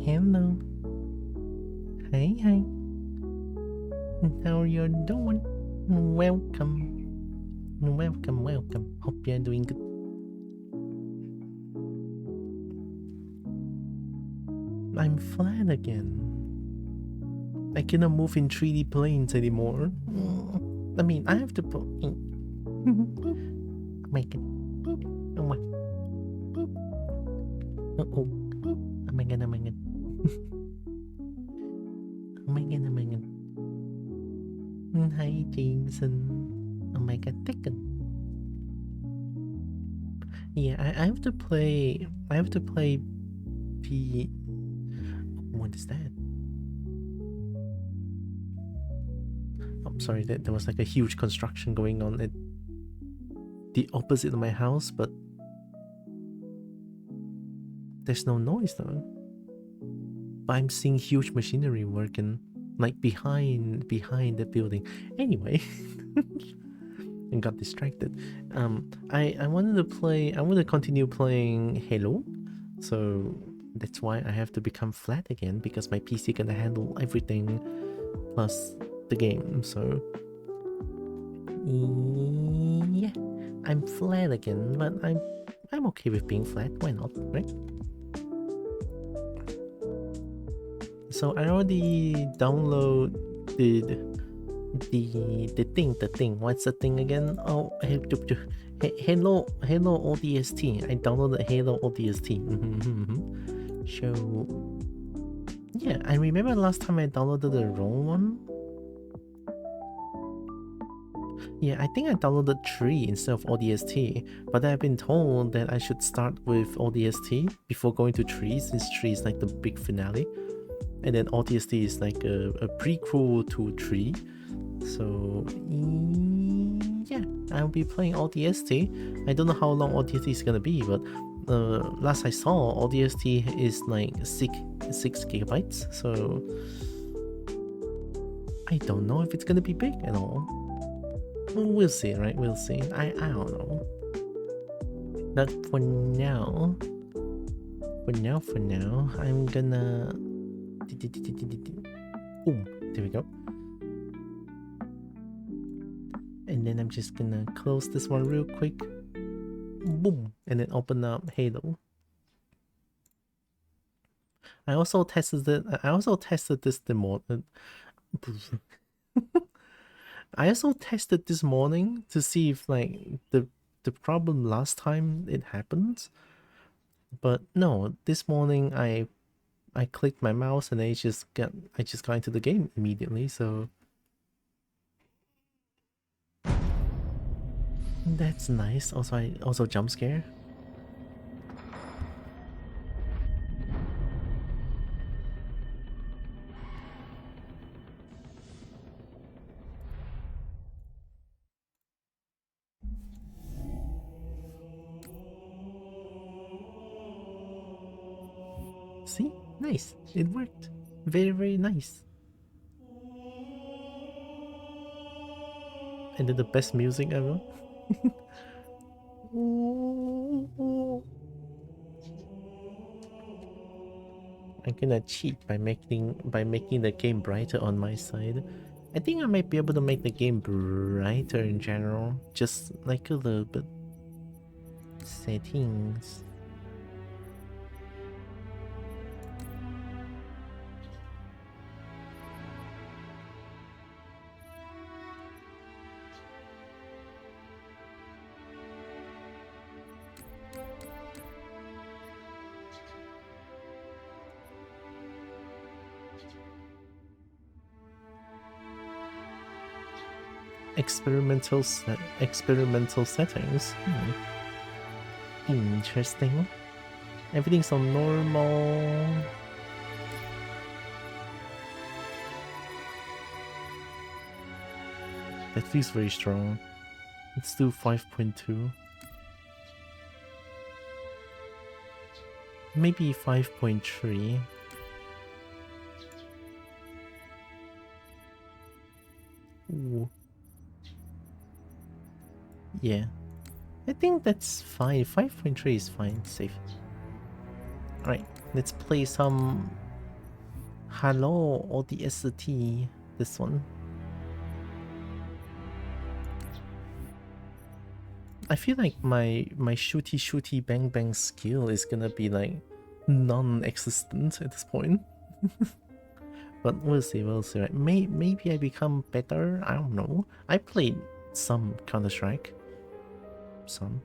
Hello. Hi, hi. How you doing? Welcome. Welcome, welcome. Hope you're doing good. I'm flat again. I cannot move in 3D planes anymore. I mean, I have to put... Make it. Oh my. Oh my god, oh my god. Oh my god, oh my god. Hi, Jameson. Oh my god, Tekken. Yeah, I have to play... I have to play... What is that? I'm sorry, there was like a huge construction going on at the opposite of my house, but there's no noise though. But I'm seeing huge machinery working like behind the building. Anyway, and got distracted. I wanted to continue playing Halo, so that's why I have to become flat again, because my PC can handle everything plus the game. So yeah, I'm flat again, but I'm okay with being flat. Why not, right? So I already downloaded the thing. What's the thing again? Oh, Halo ODST. I downloaded Halo ODST. So yeah, I remember last time I downloaded the wrong one. Yeah, I think I downloaded 3 instead of ODST, but I've been told that I should start with ODST before going to 3, since 3 is like the big finale, and then ODST is like a prequel to 3. So yeah, I'll be playing ODST. I don't know how long ODST is gonna be, but last I saw, ODST is like 6 gigabytes, so I don't know if it's gonna be big at all. We'll see, right? We'll see. I don't know. But for now, I'm gonna... Boom, there we go. And then I'm just gonna close this one real quick. Boom, and then open up Halo. I also tested this I also tested this morning to see if like the problem last time it happened, but no, this morning I clicked my mouse and I just got into the game immediately, so that's nice. Also, I jump scare. See? Nice. It worked. Very, very nice. And then the best music ever. I'm gonna cheat by making the game brighter on my side. I think I might be able to make the game brighter in general, just like a little bit. Settings. Experimental settings. Interesting. Everything's on normal. That feels very strong. Let's do 5.2. Maybe 5.3. Ooh. Yeah, I think that's fine. 5.3 is fine, safe. Alright, let's play some Hello, ODST. This one. I feel like my shooty bang bang skill is gonna be like non-existent at this point. But we'll see, right? Maybe I become better, I don't know. I played some Counter-Strike. Some.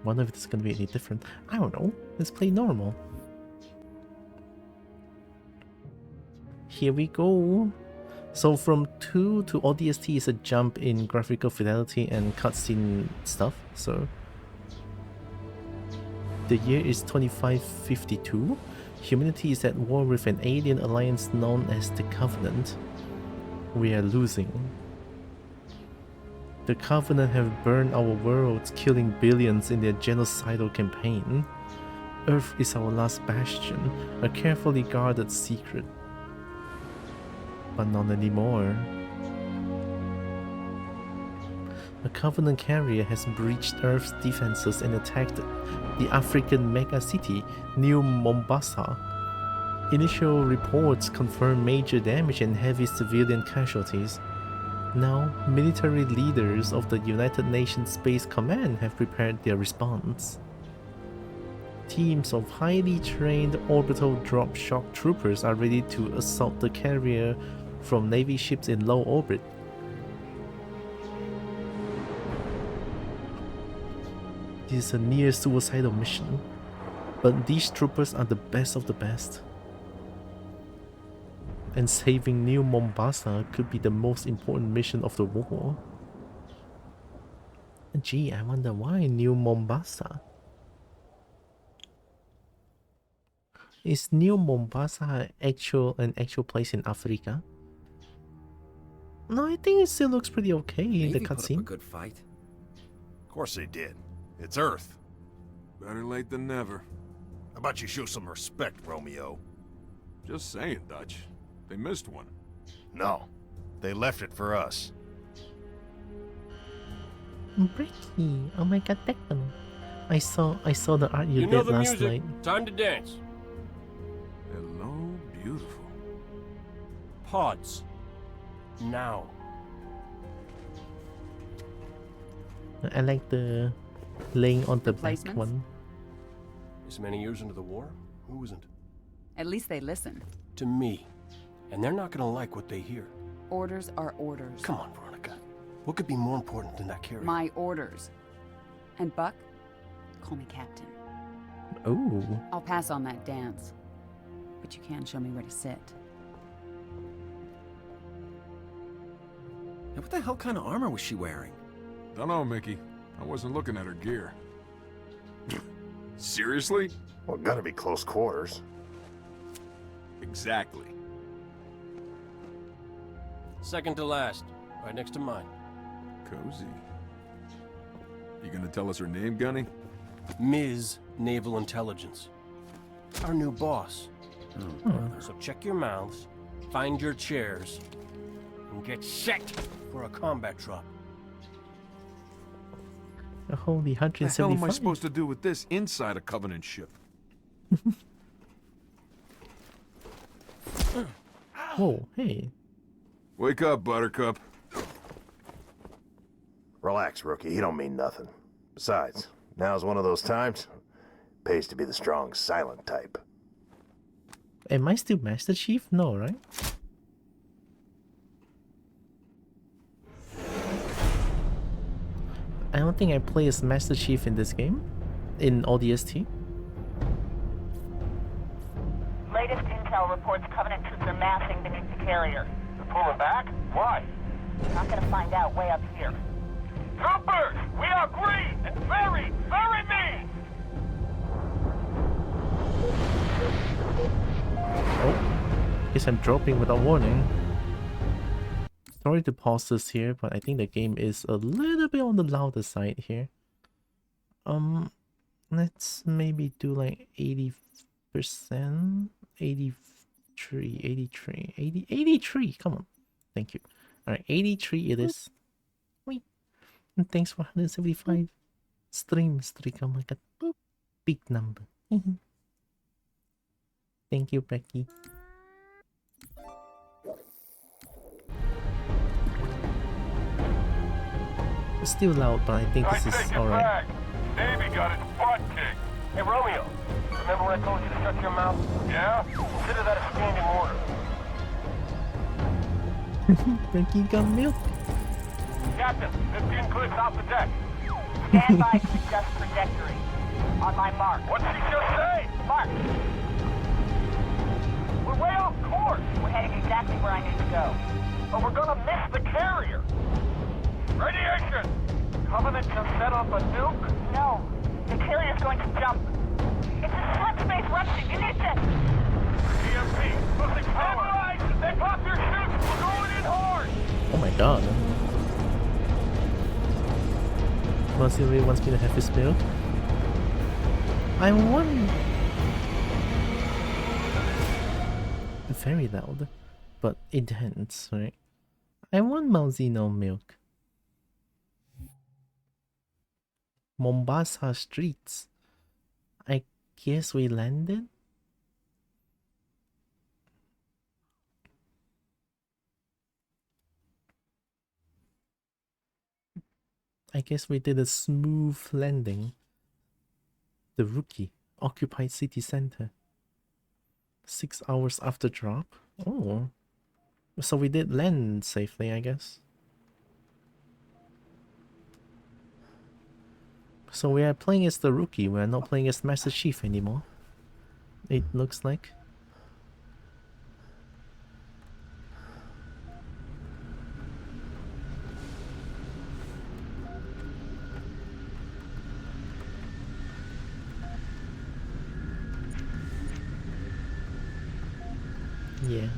Wonder if it's gonna be any different. I don't know. Let's play normal. Here we go. So from 2 to ODST is a jump in graphical fidelity and cutscene stuff. So the year is 2552. Humanity is at war with an alien alliance known as the Covenant. We are losing. The Covenant have burned our worlds, killing billions in their genocidal campaign. Earth is our last bastion, a carefully guarded secret. But not anymore. A Covenant carrier has breached Earth's defenses and attacked the African mega-city, New Mombasa. Initial reports confirm major damage and heavy civilian casualties. Now, military leaders of the United Nations Space Command have prepared their response. Teams of highly trained orbital drop shock troopers are ready to assault the carrier from Navy ships in low orbit. This is a near suicidal mission, but these troopers are the best of the best. And saving New Mombasa could be the most important mission of the war. Gee, I wonder why New Mombasa? Is New Mombasa an actual place in Africa? No, I think it still looks pretty okay in the cutscene. A good fight. Of course they did. It's Earth. Better late than never. How about you show some respect, Romeo? Just saying, Dutch. They missed one. No. They left it for us. Bricky, oh my god, Declan. I saw the art you did last night. Time to dance. Hello, beautiful. Pods. Now. I like the laying on the back Replacements? one. This many years into the war, who isn't? At least they listen. To me. And they're not gonna like what they hear. Orders are orders. Come on, Veronica. What could be more important than that carrier? My orders. And Buck, call me Captain. Oh, I'll pass on that dance. But you can show me where to sit. Now, what the hell kind of armor was she wearing? Dunno, Mickey. I wasn't looking at her gear. Seriously? Well, gotta be close quarters. Exactly. Second to last, right next to mine. Cozy. You gonna tell us her name, Gunny? Ms. Naval Intelligence. Our new boss. So check your mouths, find your chairs, and get set for a combat drop. a holy What the hell am I 175. supposed to do with this inside a Covenant ship? Whoa, hey. Wake up, Buttercup. Relax, rookie. He don't mean nothing. Besides, now's one of those times. Pays to be the strong, silent type. Am I still Master Chief? No, right? I don't think I play as Master Chief in this game. In ODST. Latest intel reports Covenant troops are massing beneath the carrier. They're pulling back? Why? Not gonna find out way up here. Troopers! We are green and very, very mean! Oh, guess I'm dropping without warning. Sorry to pause this here, but I think the game is a little bit on the louder side here. Let's maybe do like 80%, 83, come on. Thank you. Alright, 83 it is. Wait. And thanks for 175 streams, oh my god. Big number. Thank you, Becky. still loud, but I think this is alright. Navy got its butt kicked. Hey, Romeo. Remember when I told you to shut your mouth? Yeah? Consider that a standing order. Frankie got milk. Captain, 15 clicks off the deck. Stand by to adjust trajectory. On my mark. What'd she just say? Mark! We're way off course. We're heading exactly where I need to go. But we're gonna miss the carrier. Radiation! Covenant just set off a nuke? No, the carrier's going to jump. It's a slip space rupture. You need to... EMP, losing power. They popped their chutes. We're going in hard. Oh my god. Mercy really wants me to have his milk. I want... Very loud, but intense, right? I want Mauzino milk. Mombasa streets. I guess we landed? I guess we did a smooth landing. The rookie occupied city center. 6 hours after drop. Oh. So we did land safely, I guess. So we are playing as the rookie, we are not playing as Master Chief anymore. It looks like. Yeah.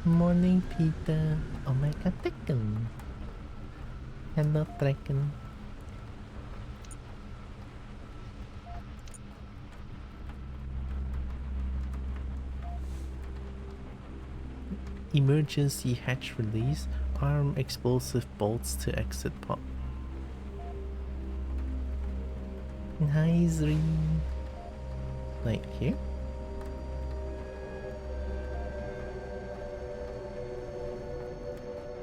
Morning, Peter. Oh my god, Dragon. Hello, Dragon. Emergency hatch release. Arm explosive bolts to exit pod. Nice ring. Like here?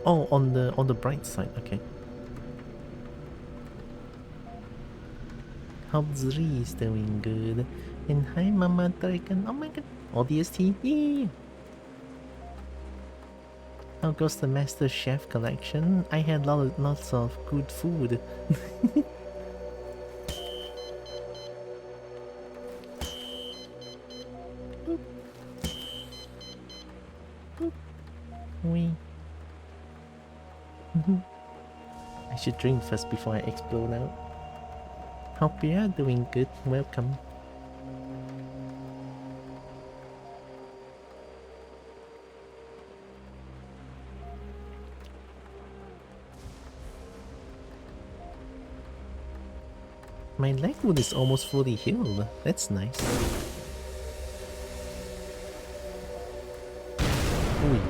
Oh, on the bright side, okay. Hope Zri is doing good. And hi Mama Dragon. Oh my god. ODST. Yay! How goes the Master Chef collection? I had lots of good food. Wee. I should drink first before I explode out. Hope you are doing good. Welcome. My leg wound is almost fully healed. That's nice. Ooh.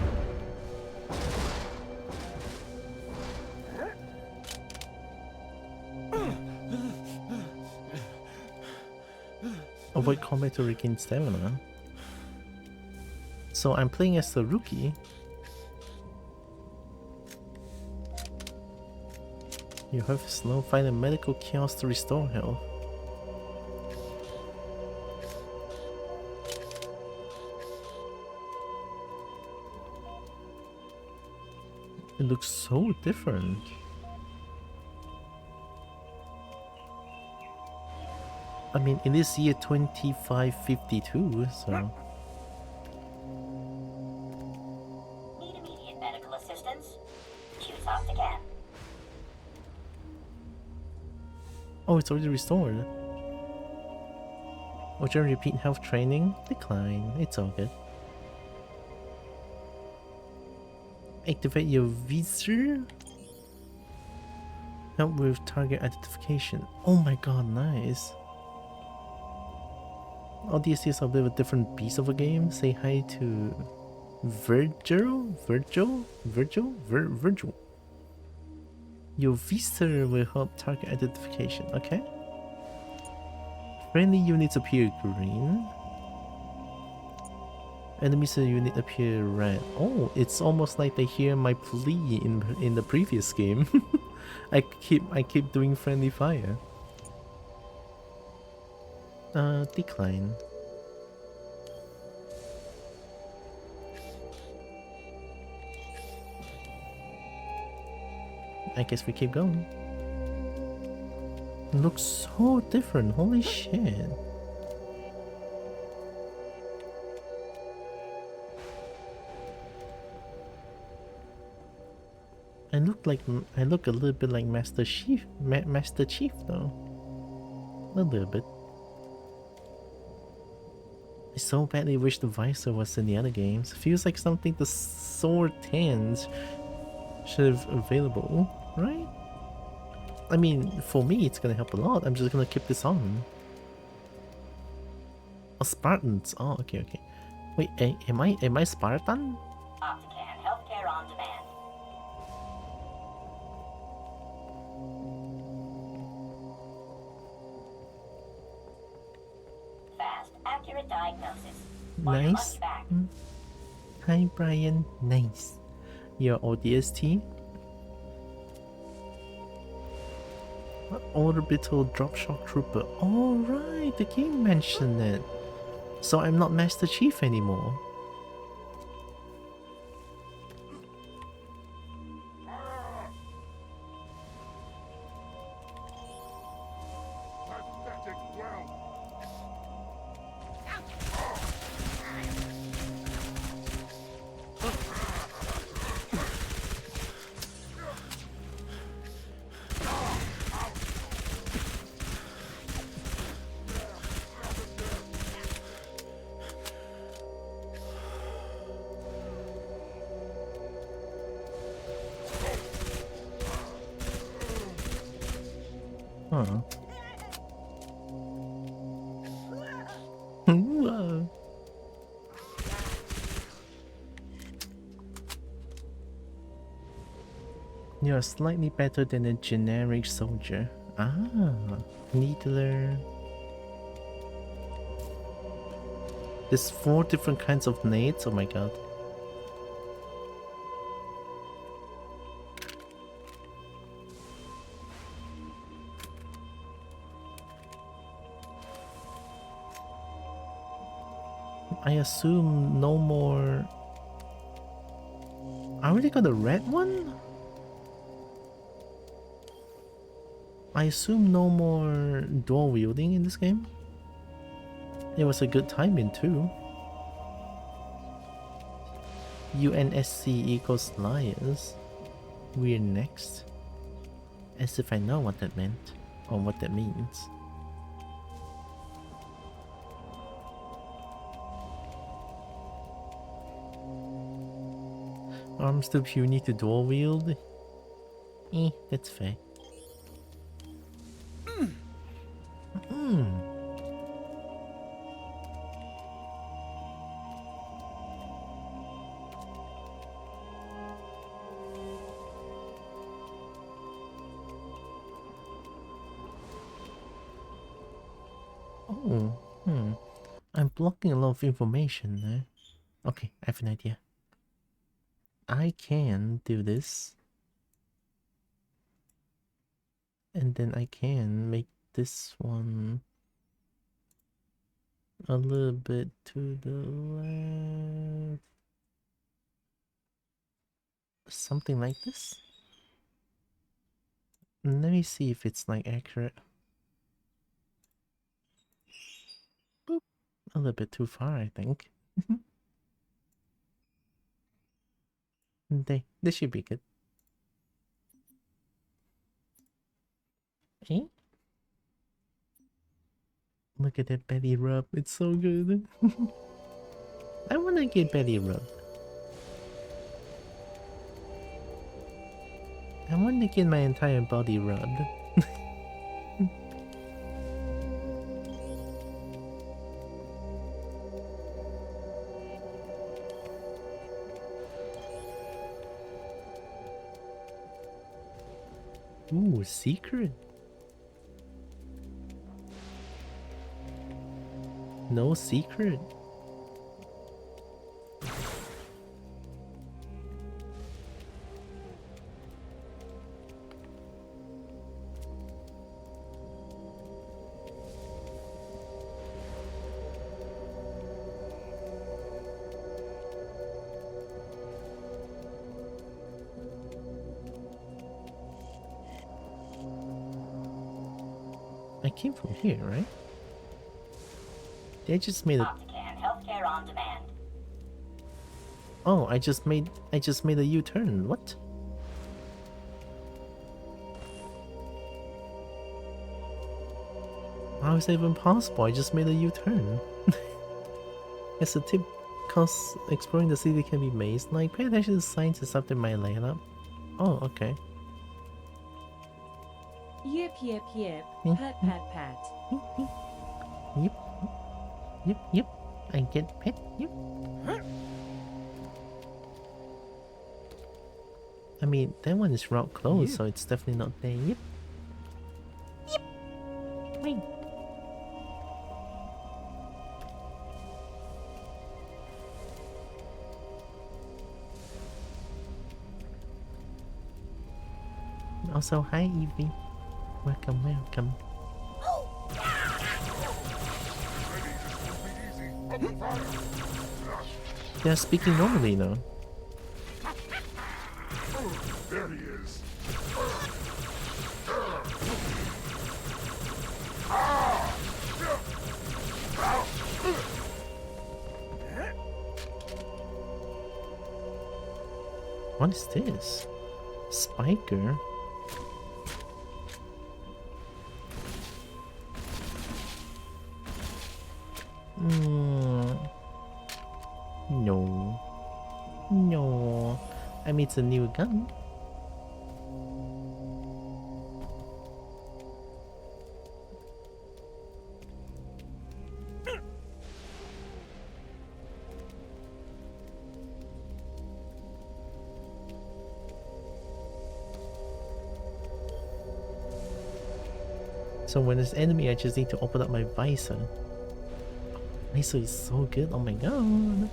Avoid combat to regain stamina. So I'm playing as the rookie. You have slow, find a medical kiosk to restore health. It looks so different. I mean, it is year 2552, so... Need immediate medical assistance? Choose off the cap. Oh, it's already restored. Would you repeat health training? Decline. It's all good. Activate your visor. Help with target identification. Oh my god, nice. ODST is a bit of a different piece of a game. Say hi to Virgil. Your visor will help target identification, okay? Friendly units appear green. Enemies in the unit appear red. Oh, it's almost like they hear my plea in the previous game. I keep doing friendly fire. Decline. I guess we keep going. It looks so different, holy shit. I look a little bit like Master Chief though. A little bit. I so badly wish the visor was in the other games. Feels like something the Sword 10s should have available, right? I mean, for me it's gonna help a lot. I'm just gonna keep this on. Oh, Spartans. Oh, okay. Wait, am I Spartan? Optican, healthcare on demand. Fast, accurate diagnosis. Want your Nice. money back. Hi Brian, nice. Your ODST? Orbital Drop Shock Trooper. Alright, the game mentioned it. So I'm not Master Chief anymore. Huh. Whoa. You're slightly better than a generic soldier. Ah, Needler. There's 4 different kinds of nades, oh my god. I assume no more... I already got a red one? I assume no more dual wielding in this game? It was a good timing too. UNSC equals liars. We're next. As if I know what that meant, or what that means. Arms too puny to dual wield? That's fair. I'm blocking a lot of information there. Okay, I have an idea. I can do this. And then I can make this one a little bit to the left. Something like this. Let me see if it's like accurate. Boop. A little bit too far, I think. This should be good. Okay. Look at that belly rub, it's so good. I wanna get belly rub. I wanna get my entire body rubbed. Ooh, secret. No secret. I came from here, right? They just made a... Optican healthcare on demand. Oh, I just made a U-turn. What? How is that even possible? I just made a U-turn. As a tip, cause exploring the city can be maze-like. Pay attention to signs and stuff that might light up. Oh, okay. Yip, yip, yip. Pat, pat, pat. Yep. Yep, yep. I get pet. Yep. I mean, that one is route closed, so it's definitely not there. Yep. Yep. Wait. Also, hi Evie. Welcome, welcome. They're speaking normally now. There he is. What is this? Spiker? No. No. I mean, it's a new gun. So when there's enemy, I just need to open up my visor. Visor is so good, oh my god.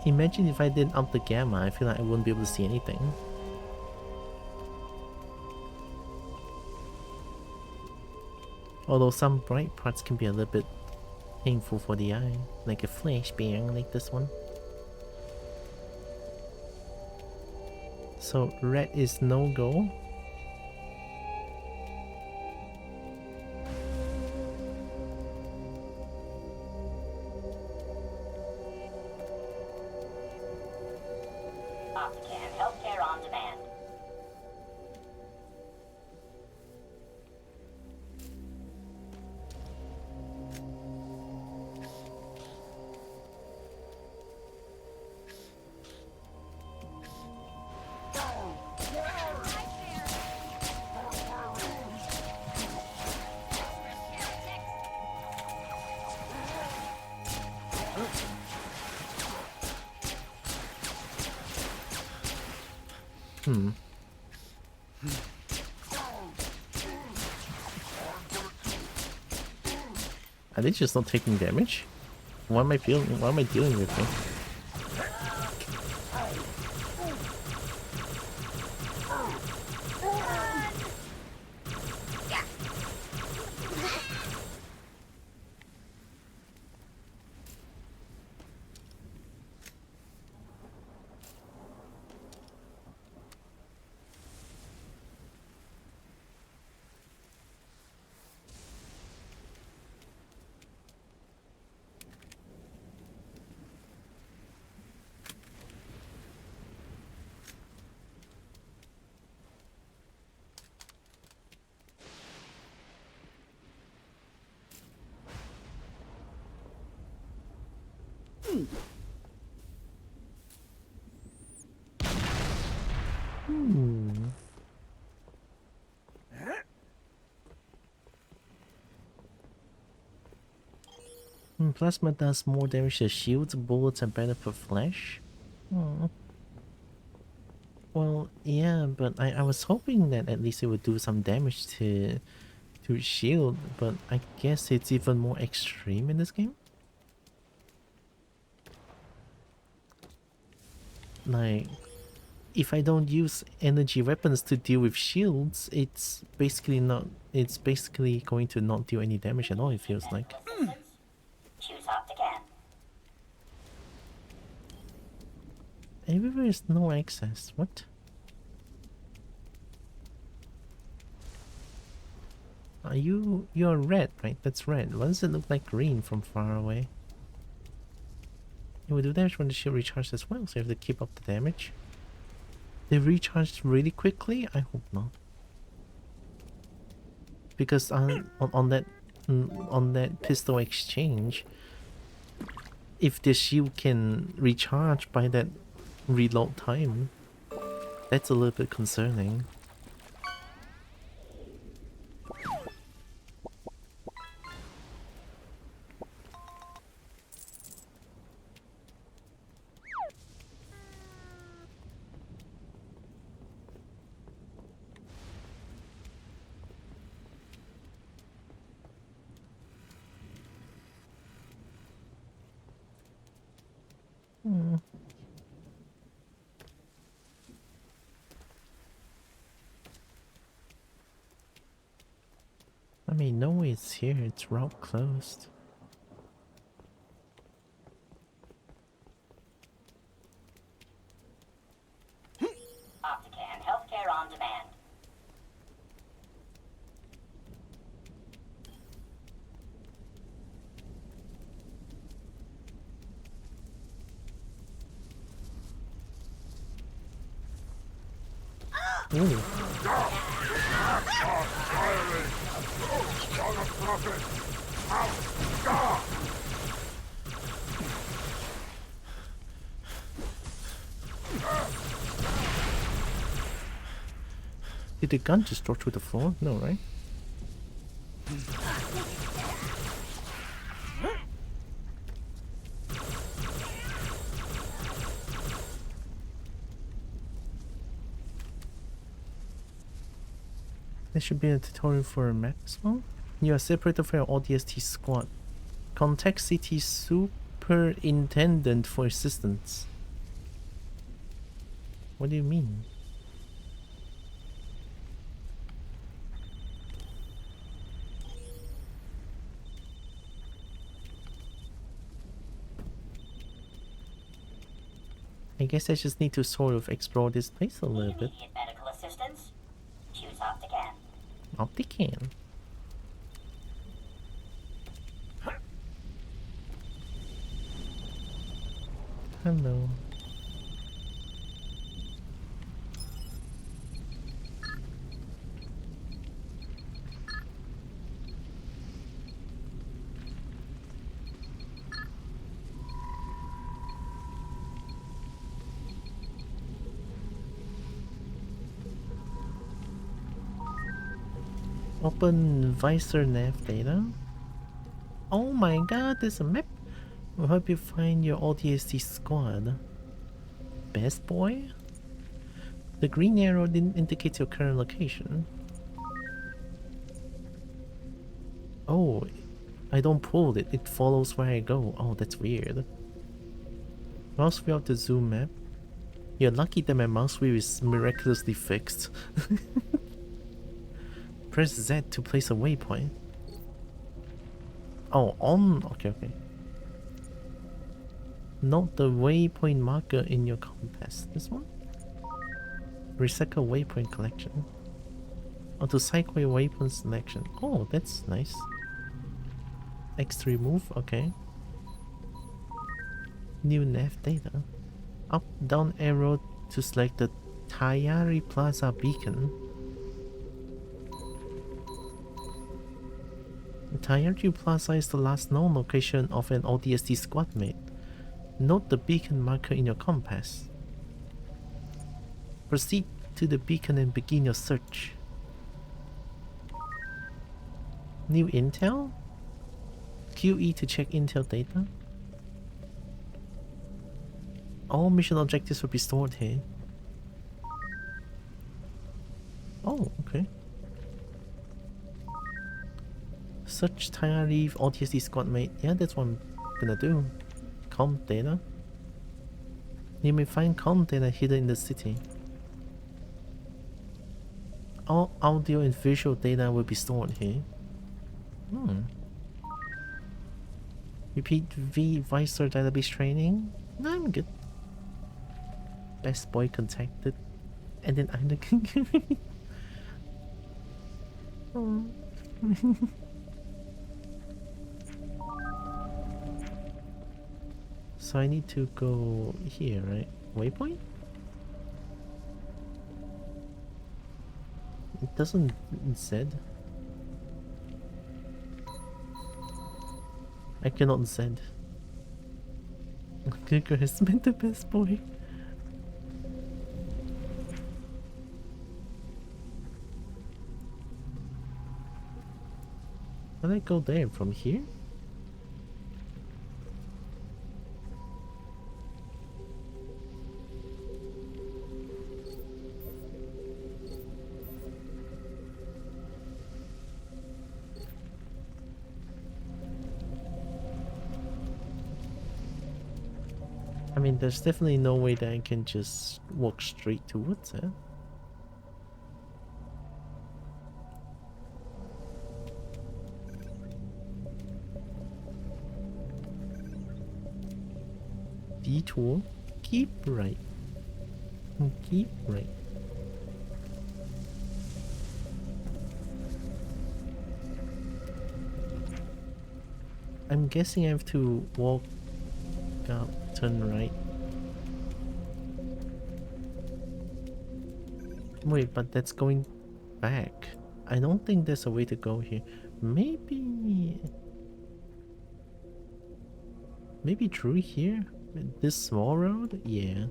Imagine if I didn't up the gamma, I feel like I wouldn't be able to see anything. Although some bright parts can be a little bit painful for the eye, like a flashbang like this one. So red is no go. Optican healthcare on demand. Are they just not taking damage? What am I feeling? What am I dealing with here? Plasma does more damage to shields, bullets, and better for flesh. Well, yeah, but I was hoping that at least it would do some damage to shield, but I guess it's even more extreme in this game. Like, if I don't use energy weapons to deal with shields, it's basically going to not do any damage at all, it feels like. Choose Optican. Everywhere is no access. What? Are you're red, right? That's red. Why does it look like green from far away? It will do damage when the shield recharges as well, so you have to keep up the damage. They recharge really quickly? I hope not. Because on that pistol exchange, if the shield can recharge by that reload time, that's a little bit concerning. I mean, no, it's here. It's route closed. Optican, healthcare on demand. Ooh. Did the gun just drop through the floor? No, right? There should be a tutorial for a map as well. You are separated from your ODST squad. Contact City Superintendent for assistance. What do you mean? I guess I just need to sort of explore this place a little bit. Immediate medical assistance. Choose Optican. Optican. Hello. Open visor nav data. Oh my god, there's a map. We'll help you find your ODST squad. Best boy? The green arrow didn't indicate your current location. Oh, I don't pull it, it follows where I go. Oh, that's weird. Mouse wheel of the zoom map. You're lucky that my mouse wheel is miraculously fixed. Press Z to place a waypoint. Oh, on. Okay. Note the waypoint marker in your compass. This one? Recycle waypoint collection. Or to cycle your waypoint selection. Oh, that's nice. X remove. Okay. New nav data. Up, down arrow to select the Tayari Plaza beacon. Tayari Plaza is the last known location of an ODST squad mate. Note the beacon marker in your compass. Proceed to the beacon and begin your search. New intel? QE to check intel data. All mission objectives will be stored here. Oh, okay. Search Tayari ODST squad mate. Yeah, that's what I'm gonna do. Comm data. You may find comm data hidden in the city. all audio and visual data will be stored here. Repeat Visor database training. No, I'm good. Best boy contacted. And then I'm the oh. So I need to go here, right? Waypoint? It doesn't Z. I cannot Z. Gregor has been the best boy. Can I go there from here? I mean, there's definitely no way that I can just walk straight towards it. Detour, keep right. Keep right. I'm guessing I have to walk up, turn right. Wait, but that's going back. I don't think there's a way to go here. Maybe through here? This small road? Yeah.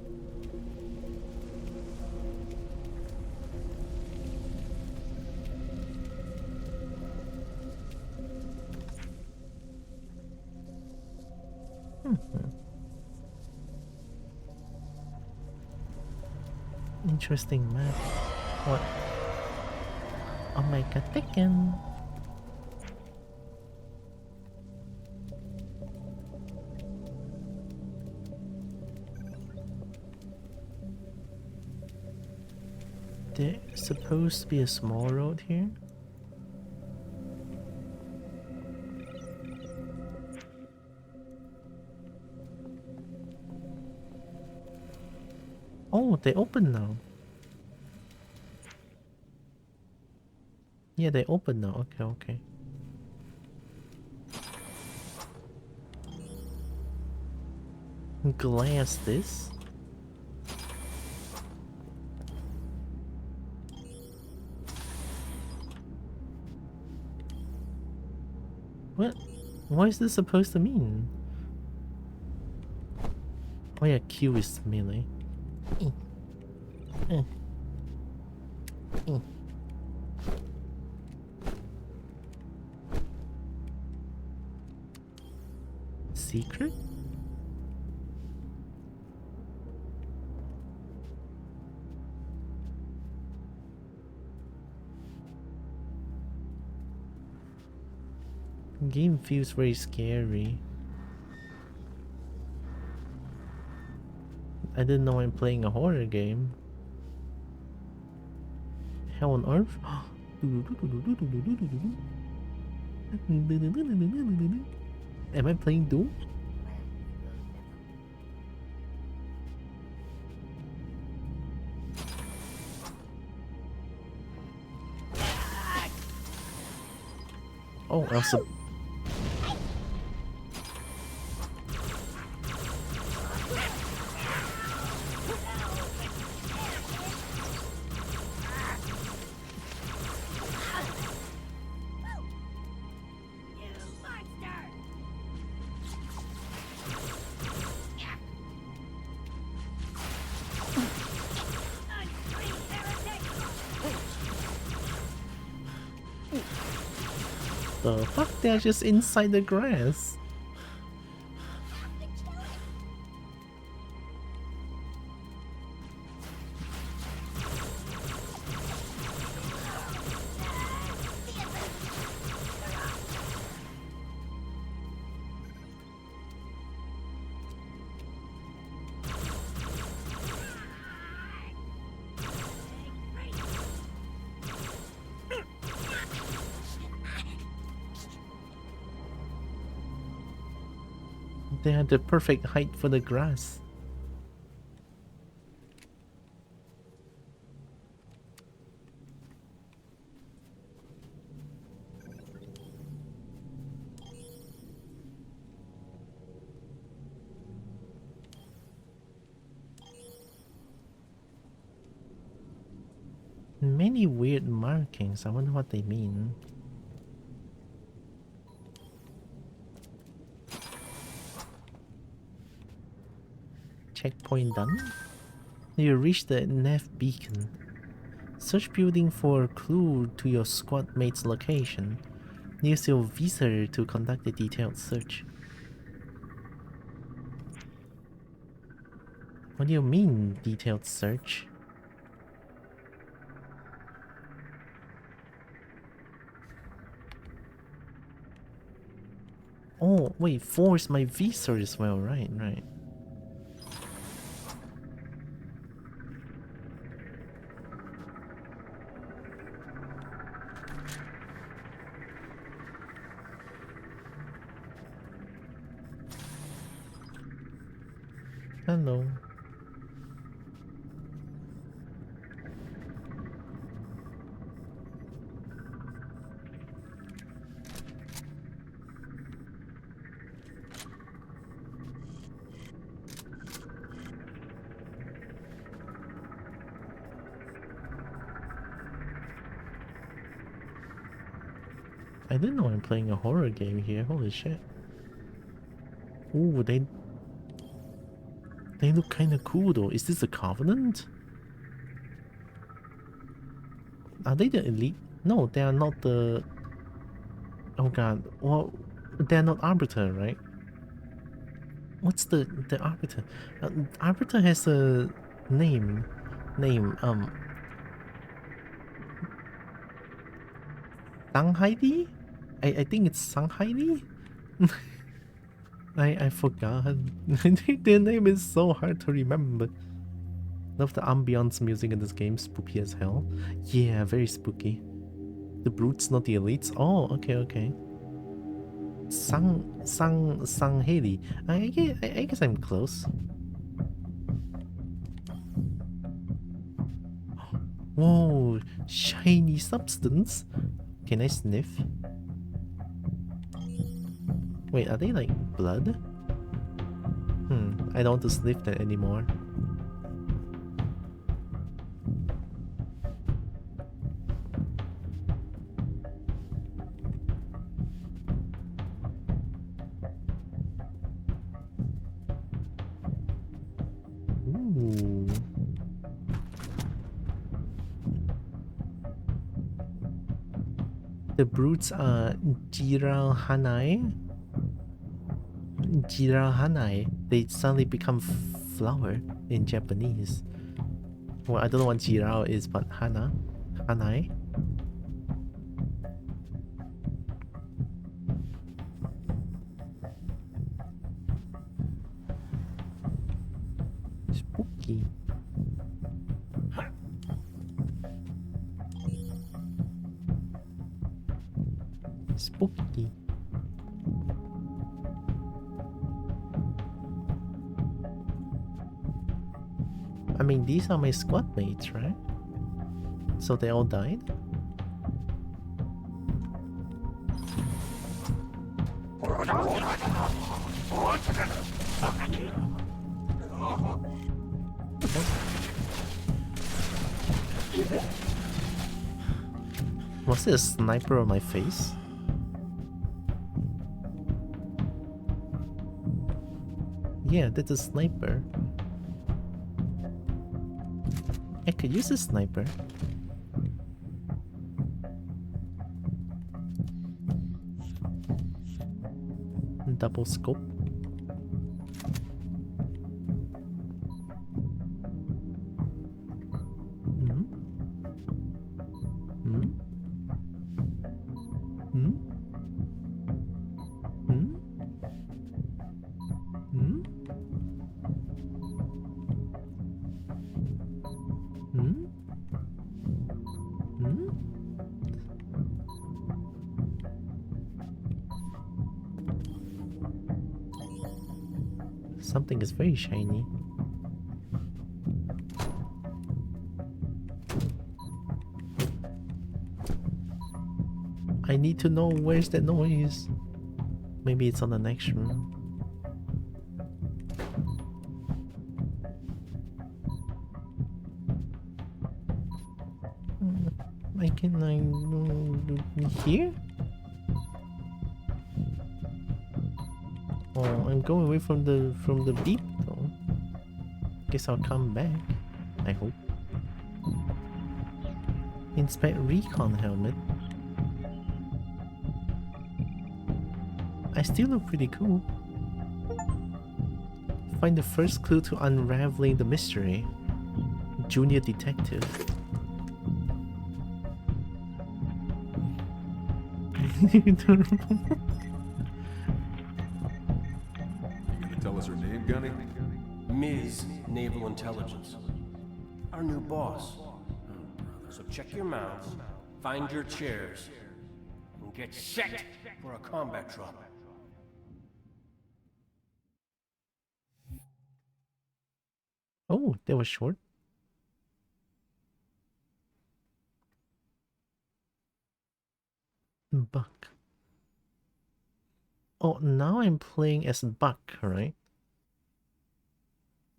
Interesting map. What? Oh my god, taken. There's supposed to be a small road here. Oh, they open now. Yeah, they open now. Okay, okay. Glass this. What? What is this supposed to mean? Oh yeah, Q is melee. Secret? Game feels very scary. I didn't know I'm playing a horror game. Hell on Earth? Am I playing Doom? Oh, Elsa. The fuck? They're just inside the grass. They are the perfect height for the grass. Many weird markings. I wonder what they mean. Checkpoint done. You reach the nav beacon. Search building for a clue to your squad mate's location. Use your visor to conduct a detailed search. What do you mean, detailed search? Oh, wait, force my visor as well, right. Hello. I didn't know I'm playing a horror game here. Holy shit. Ooh, they look kinda cool though. Is this a Covenant? Are they the elite? No, they are not the... Oh god. Well, they're not Arbiter, right? What's the Arbiter? Arbiter has a name. Sanghaili? I think it's Sanghaili? I forgot. Their name is so hard to remember. Love the ambience music in this game, spooky as hell. Yeah, very spooky. The brutes, not the elites. Oh, okay. Sanghaili. I guess I'm close. Whoa, shiny substance. Can I sniff? Wait, are they like blood? I don't want to sniff that anymore. Ooh. The brutes are Jiralhanai. They suddenly become flower in Japanese. Well, I don't know what Jirao is, but Hanai. Spooky. Spooky. I mean, these are my squad mates, right? So they all died? Was there a sniper on my face? Yeah, that's a sniper. I could use a sniper. Double scope. Something is very shiny. I need to know where's that noise. Maybe it's on the next room. I can here? Oh, I'm going away from the beep though. Guess I'll come back. I hope. Inspect recon helmet. I still look pretty cool. Find the first clue to unraveling the mystery. Junior detective. You gonna tell us her name, Gunny? Ms. Naval Intelligence. Our new boss. So check your mouths, find your chairs, and get set for a combat drop. Oh, that was short. Buck. Oh, now I'm playing as Buck, right?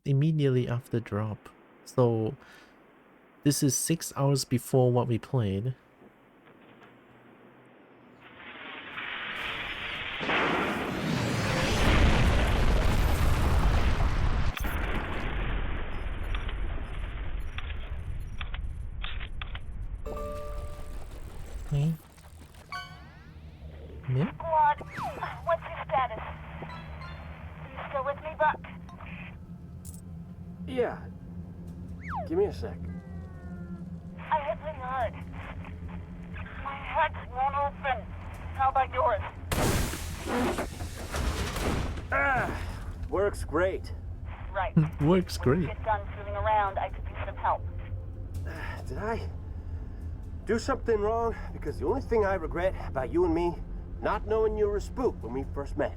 Immediately after drop. So this is 6 hours before what we played. Okay. Yep. Squad, what's your status? Are you still with me, Buck? Yeah. Give me a sec. I hit pretty hard. My head won't open. How about yours? Works great. Right. Works When you great. get done fooling around, I could use some help. Did I do something wrong? Because the only thing I regret about you and me, not knowing you were a spook when we first met.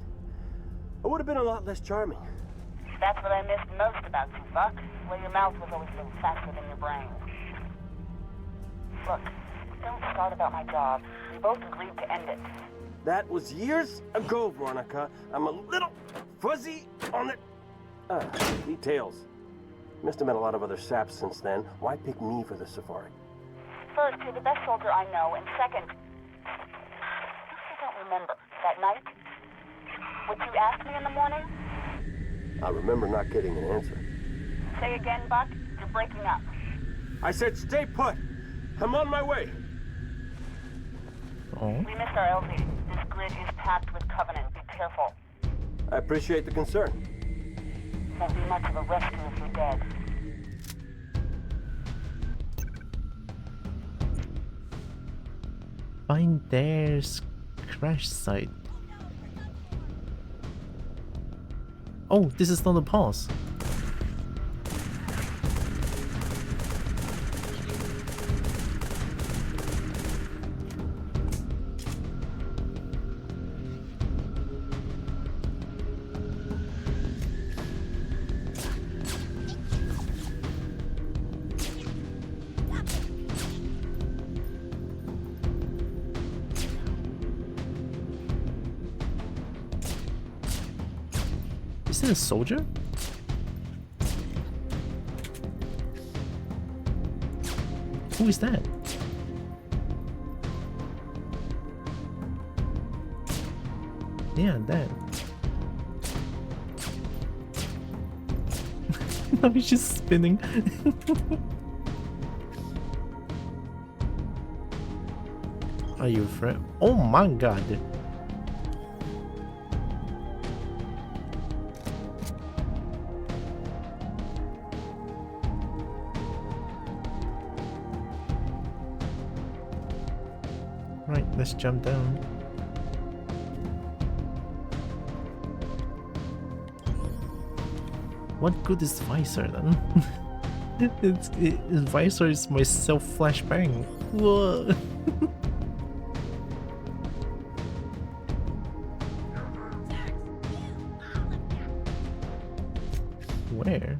I would have been a lot less charming. That's what I missed most about you, Buck. Where your mouth was always a little faster than your brain. Look, don't start about my job. We both agreed to end it. That was years ago, Veronica. I'm a little fuzzy on the details. Must have met a lot of other saps since then. Why pick me for the safari? First, you're the best soldier I know, and second, I don't remember that night. What you asked me in the morning? I remember not getting an answer. Say again, Buck. You're breaking up. I said stay put. I'm on my way. Oh. We missed our LZ. This grid is packed with Covenant. Be careful. I appreciate the concern. Won't be much of a rescue if you're dead. Find their crash site. Oh, this is not a pause. Is it a soldier? Who is that? Yeah, that. Now he's just spinning. Are you afraid? Oh my god. Right, let's jump down. What good is Visor then? Visor is my self-flashbang. Whoa. Where?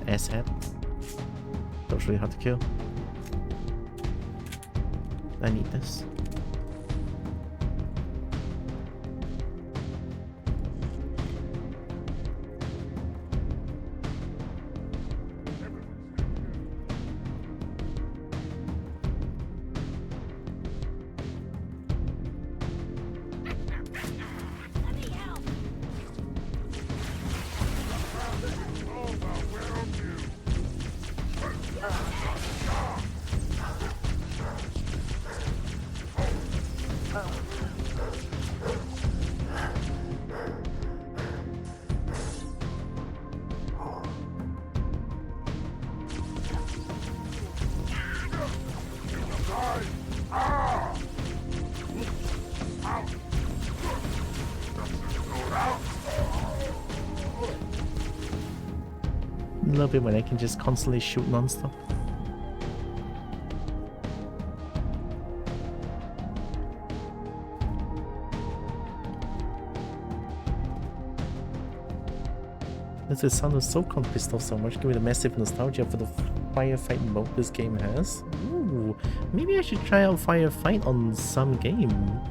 Asshead. That was really hard to kill. I need this. Love it when I can just constantly shoot non-stop. This sound was so pissed off so much, give me the massive nostalgia for the firefight mode this game has. Ooh, maybe I should try out firefight on some game.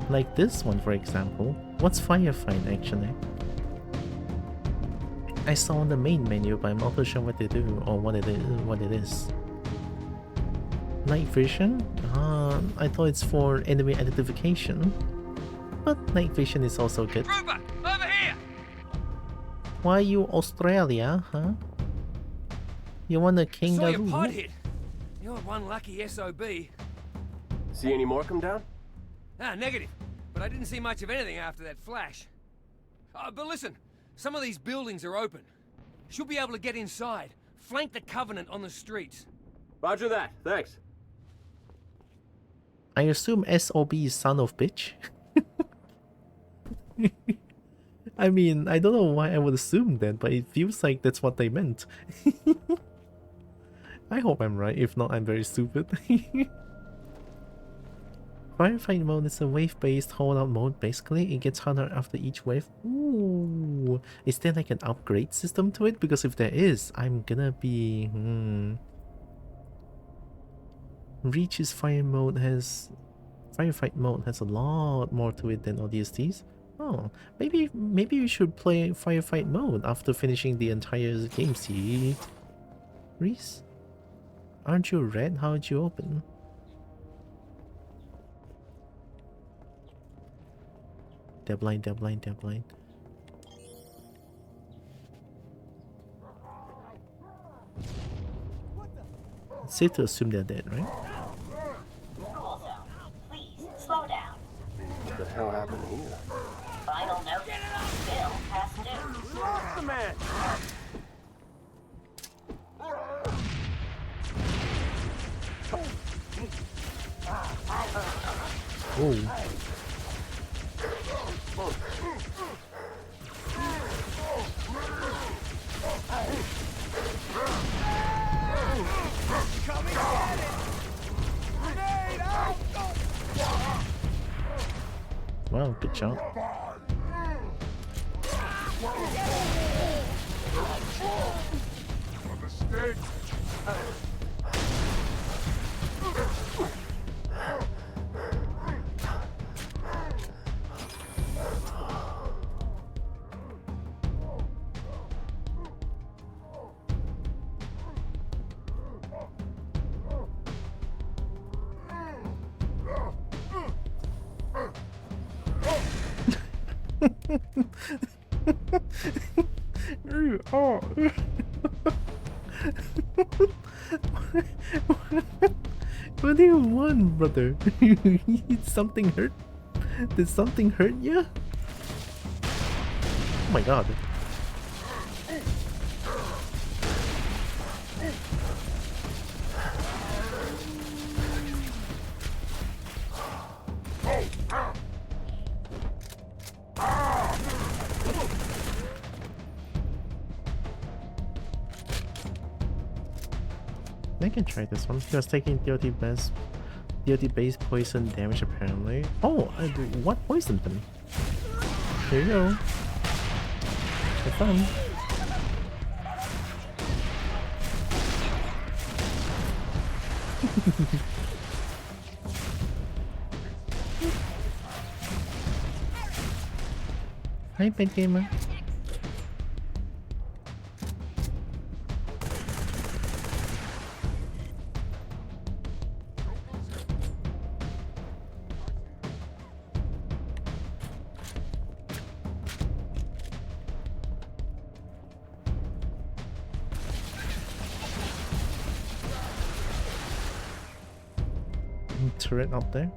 Like this one, for example. What's firefight actually? I saw on the main menu, but I'm not too sure what they do or what it is. Night vision? I thought it's for enemy identification. But night vision is also good. Trooper, over here! Why are you Australia, huh? You want a Saw kangaroo? your pod hit. You're one lucky SOB. See any more come down? Ah, negative. But I didn't see much of anything after that flash. But listen, some of these buildings are open. Should be able to get inside. Flank the Covenant on the streets. Roger that. Thanks. I assume SOB is son of bitch. I mean, I don't know why I would assume that, but it feels like that's what they meant. I hope I'm right, if not I'm very stupid. Firefight mode is a wave-based holdout mode, basically. It gets harder after each wave. Ooh. Is there like an upgrade system to it? Because if there is, I'm gonna be... Reach's firefight mode has a lot more to it than ODST's. Oh, maybe we should play firefight mode after finishing the entire game series. Reese? Aren't you red? How'd you open? They're blind, they're blind, they're blind. It's safe to assume they're dead, right? Cool zone. Please, slow down. What the hell happened here? Final note. Bill past due. What's the man? Oh. Wow, good job. What do you want, brother? Did something hurt? Did something hurt you? Oh my god. can try this one. He was taking DOT base poison damage apparently. Oh, what poisoned him? Here you go. Have fun. Hi, Pet Gamer. Turret up there.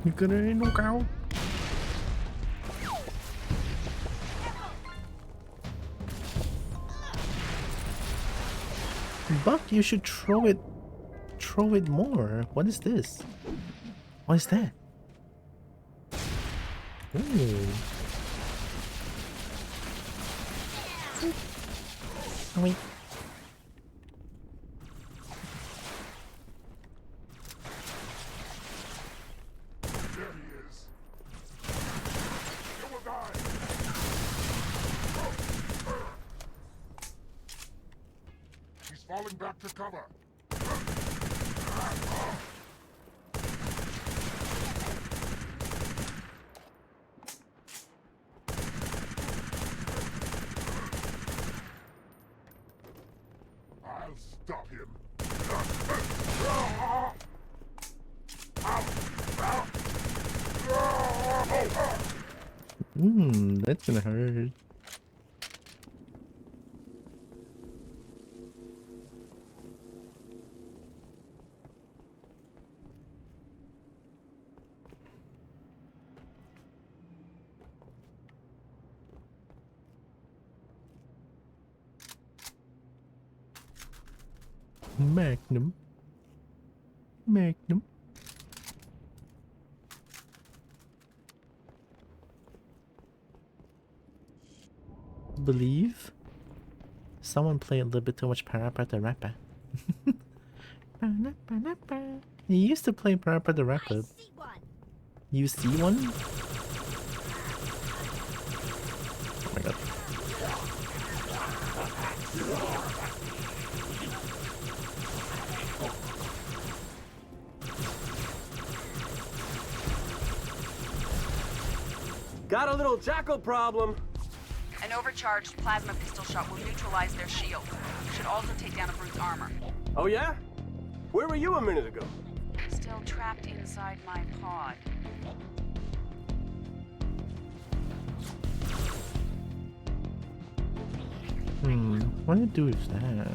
You gonna look out? Buck, you should throw it more. What is this? What is that? Ooh. Wait. Falling back to cover. I'll stop him. That's gonna hurt. Magnum. Believe someone played a little bit too much Parappa the Rapper. You used to play Parappa the Rapper. You see one? Oh my god. Got a little jackal problem. An overcharged plasma pistol shot will neutralize their shield. Should also take down a brute's armor. Oh yeah? Where were you a minute ago? Still trapped inside my pod. What do you do with that?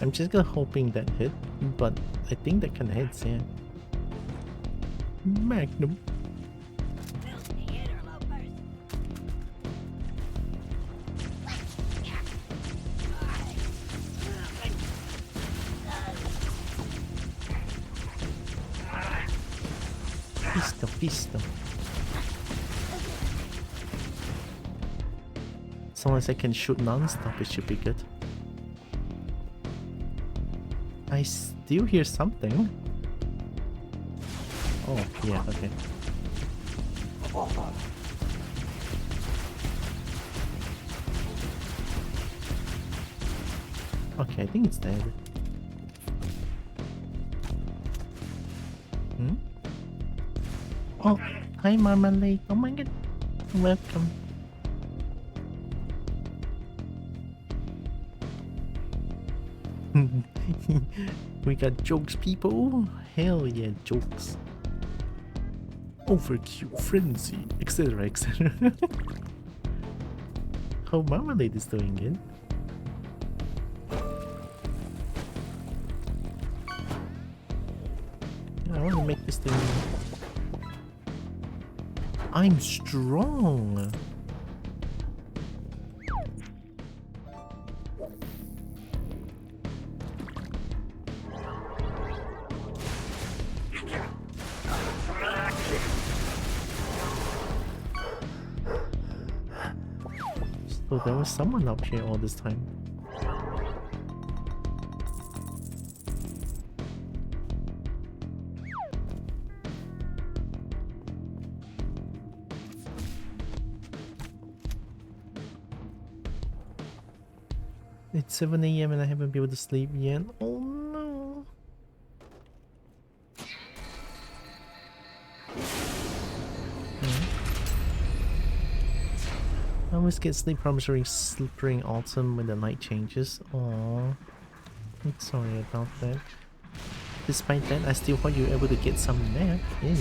I'm just hoping that hit, but I think that can hit, yeah. Magnum. Pisto. As long as I can shoot non-stop, it should be good. I still hear something. Oh, yeah, okay. Okay, I think it's dead. Oh, hi Marmalade. Oh my god. Welcome. We got jokes, people. Hell yeah, jokes. Overkill, frenzy, etc. etc. How Marmalade is doing it. I want to make this thing. I'm strong. So there was someone up here all this time. It's 7 AM and I haven't been able to sleep yet. Oh no. I always get sleep problems during spring, autumn when the light changes. Aww. I'm sorry about that. Despite that, I still hope you're able to get some nap in.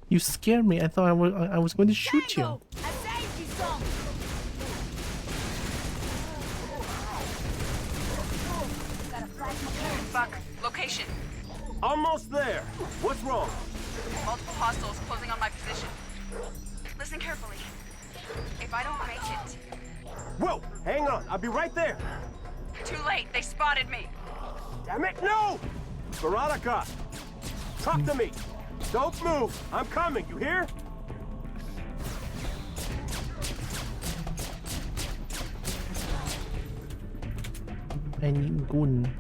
You scared me. I thought I was going to shoot you. Fuck. Location. Almost there. What's wrong? Multiple hostiles closing on my position. Listen carefully. If I don't make it... Whoa! Hang on. I'll be right there. Too late. They spotted me. Damn it, no! Veronica! Talk to me! Don't move! I'm coming, you hear? Anh Gun.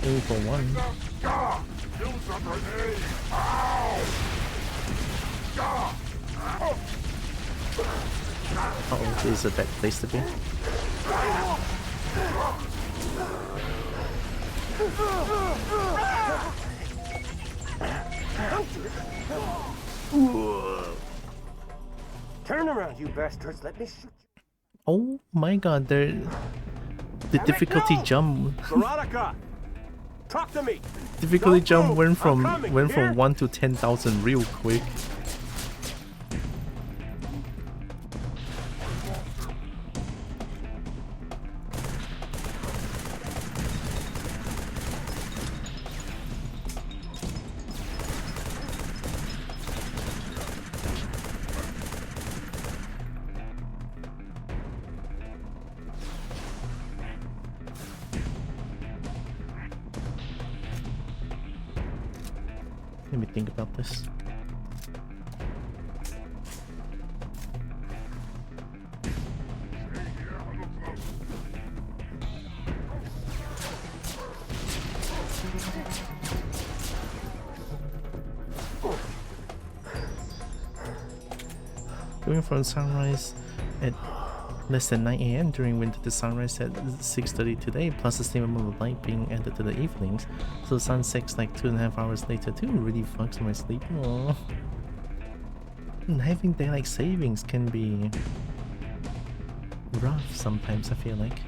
Aim for one. Uh-oh, this is a bad place to be. Turn around, you bastards. Let me shoot you. Oh my god, the difficulty jump. Veronica! Talk to me! Difficulty Don't jump move. went from I'm coming, here? 1 to 10,000 real quick. Let me think about this. Going from sunrise at less than 9 a.m. during winter to sunrise at 6:30 today, plus the same amount of light being added to the evenings. So sun sets like 2.5 hours later too. Really fucks my sleep. Aww. And having daylight savings can be rough sometimes, I feel like.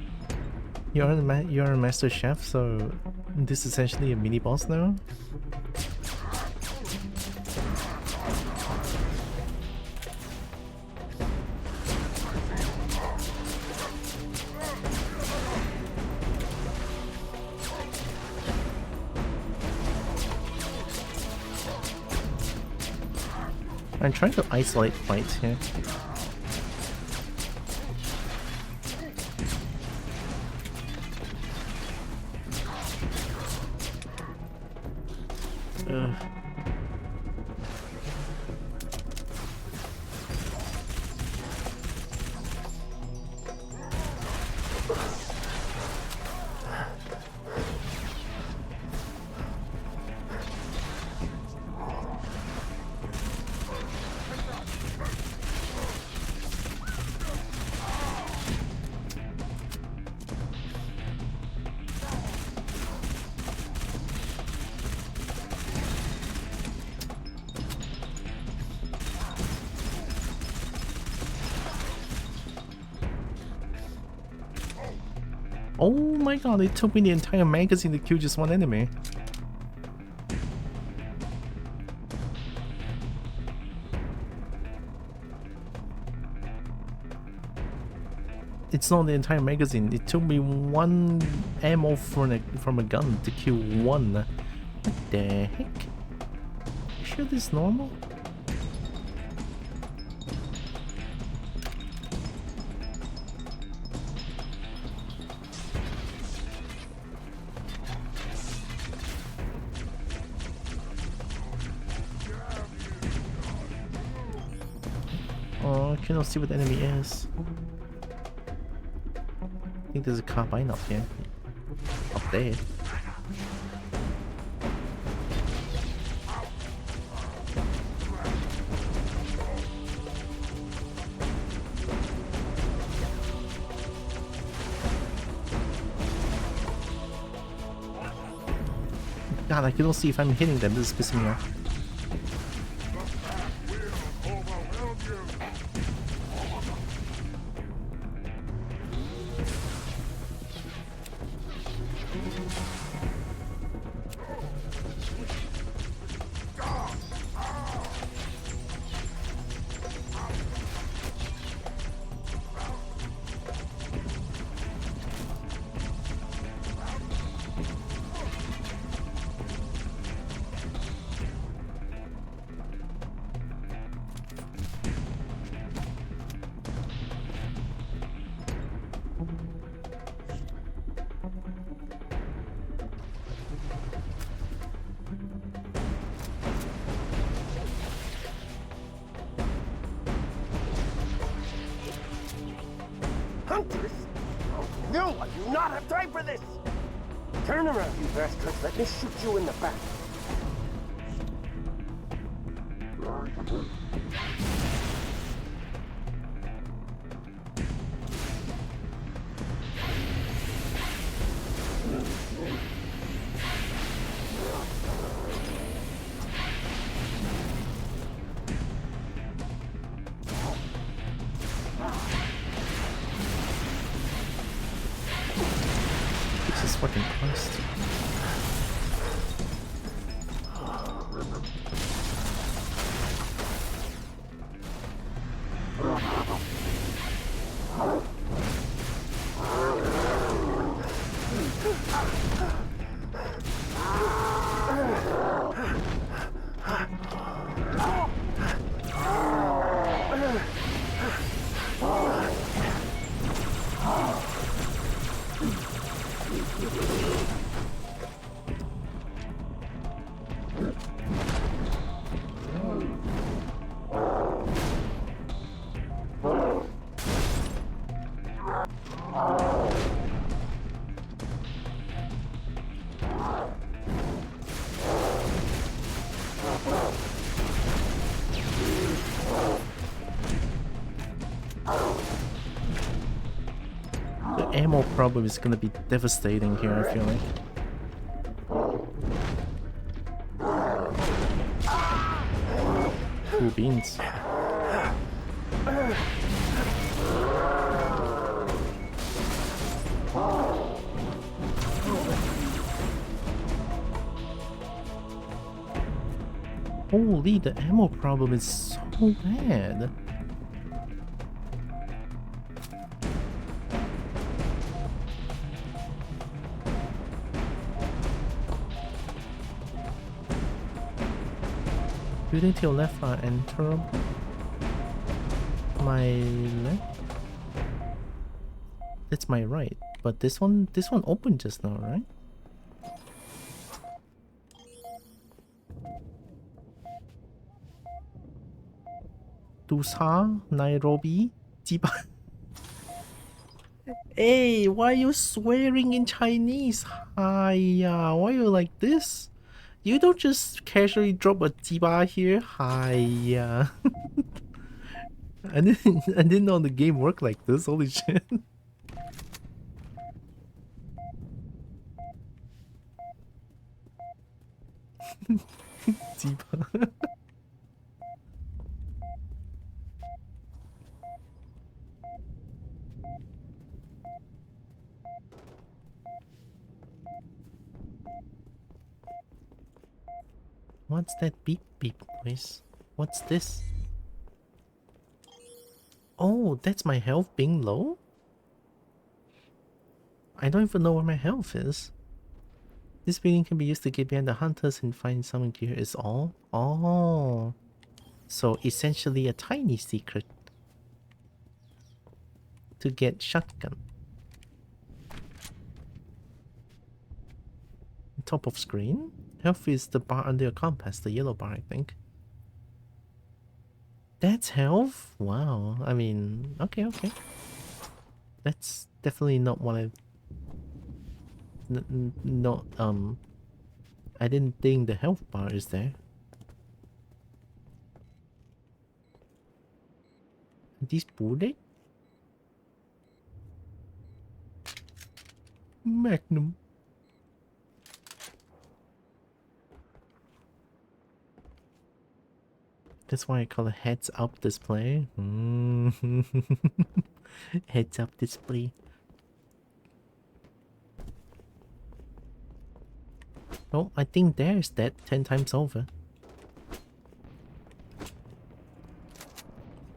You're a master chef, so this is essentially a mini boss now? I'm trying to isolate fights here. Oh my god, it took me the entire magazine to kill just one enemy. It's not the entire magazine, it took me one ammo from a gun to kill one. What the heck? You sure this is normal? Oh, I cannot see what the enemy is. I think there's a carbine up here. Up there. God, I cannot see if I'm hitting them. This is pissing me off. Hunters? Oh, no, I do not have time for this! Turn around, you bastards. Let me shoot you in the back. Jesus fucking Christ. ammo problem is gonna be devastating here, I feel like. Cool beans. Holy, the ammo problem is so bad. Building to your left are enter my left. That's my right. But this one opened just now, right? Dusa, Nairobi, Jiba. Hey, why are you swearing in Chinese? Hiya, why are you like this? You don't just casually drop a jiba here. Hiya. I didn't know the game worked like this. Holy shit. Jiba. What's that beep beep noise? What's this? Oh, that's my health being low? I don't even know where my health is. This building can be used to get behind the hunters and find someone gear is all? Oh. So essentially a tiny secret. To get shotgun. Top of screen? Health is the bar under your compass, the yellow bar, I think. That's health? Wow. I mean, okay. That's definitely not what I... I didn't think the health bar is there. These bullet? Magnum. That's why I call it heads up display. Heads up display. Oh, I think there's that 10 times over.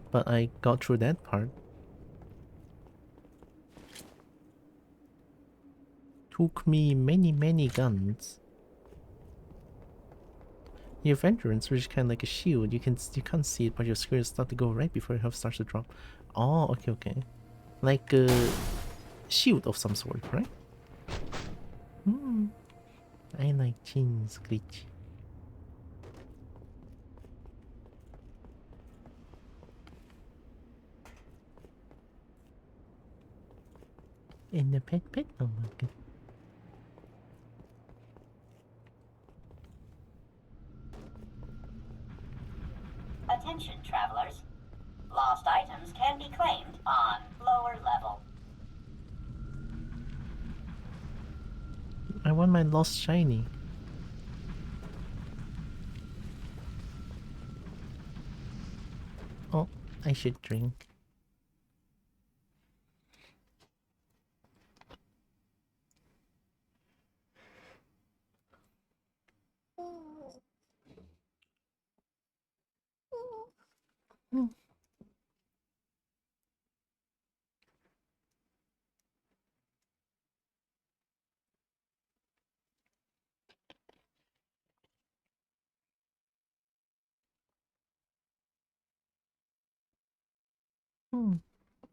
But I got through that part. Took me many guns. Your veterans, which is kind of like a shield, you can't see it, but your screen start to go right before your health starts to drop. Oh, okay. Like a shield of some sort, right? I like jeans, glitch. In the pet oh my god. Attention, travelers. Lost items can be claimed on lower level. I want my lost shiny. Oh, I should drink.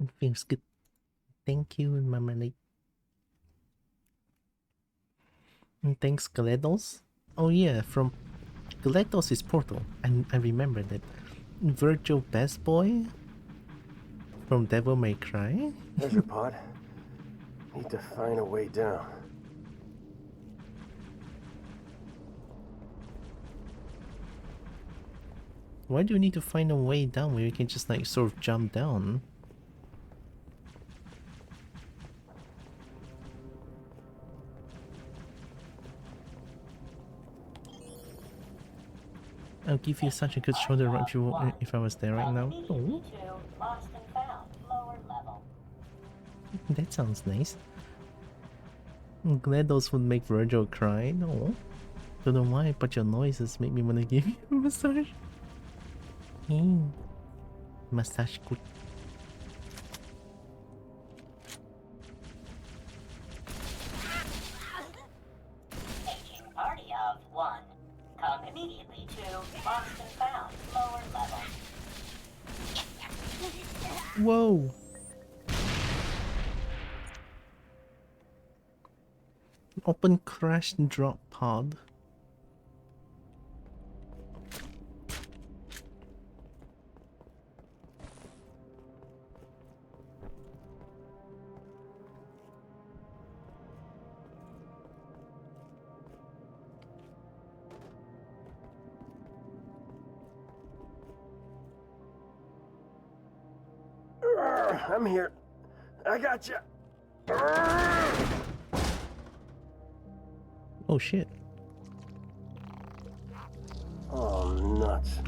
It feels good. Thank you, Marmalade. And thanks, Galedos. Oh yeah, from Galedos is Portal, and I remember that. Virtual Best Boy from Devil May Cry. There's your pod. Need to find a way down. Why do you need to find a way down where you can just like sort of jump down? I'll give you such a good shoulder rub if I was there right now. Oh, Lost and found, lower level. that sounds nice. I'm glad those would make Virgil cry. No, don't know why, but your noises make me wanna give you a massage. Massage good. Aging party of 1. Come immediately to lost and found, lower level. Whoa! Open crash and drop pod. I'm here. I got you. Oh shit. Oh, nuts.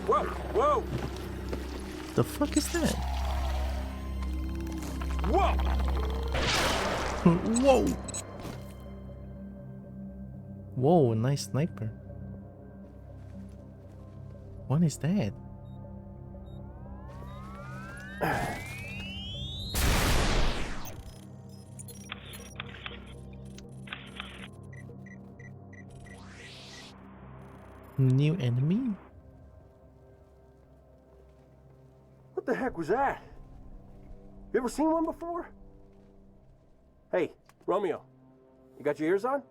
Whoa, whoa, The fuck is that? whoa! Whoa! Whoa, a nice sniper. What is that? New enemy? What the heck was that? You ever seen one before? Hey, Romeo, you got your ears on?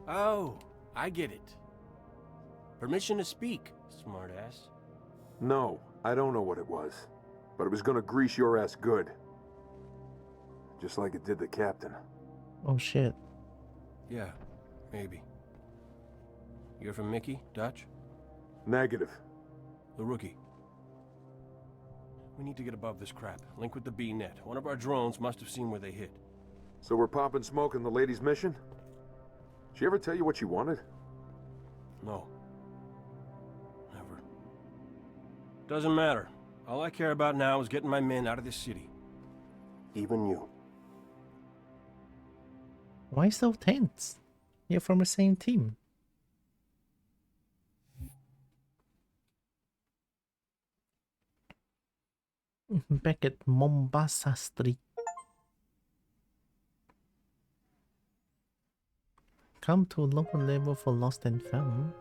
Oh, I get it. Permission to speak, smartass. No, I don't know what it was. But it was gonna grease your ass good. Just like it did the captain. Oh shit. Yeah, maybe. You're from Mickey, Dutch? Negative. The rookie. We need to get above this crap. Link with the B-net. One of our drones must have seen where they hit. So we're popping smoke in the lady's mission? She ever tell you what she wanted? No. Never. Doesn't matter. All I care about now is getting my men out of this city. Even you. Why so tense? You're from the same team. Back at Mombasa Street. Come to lower level for lost and found.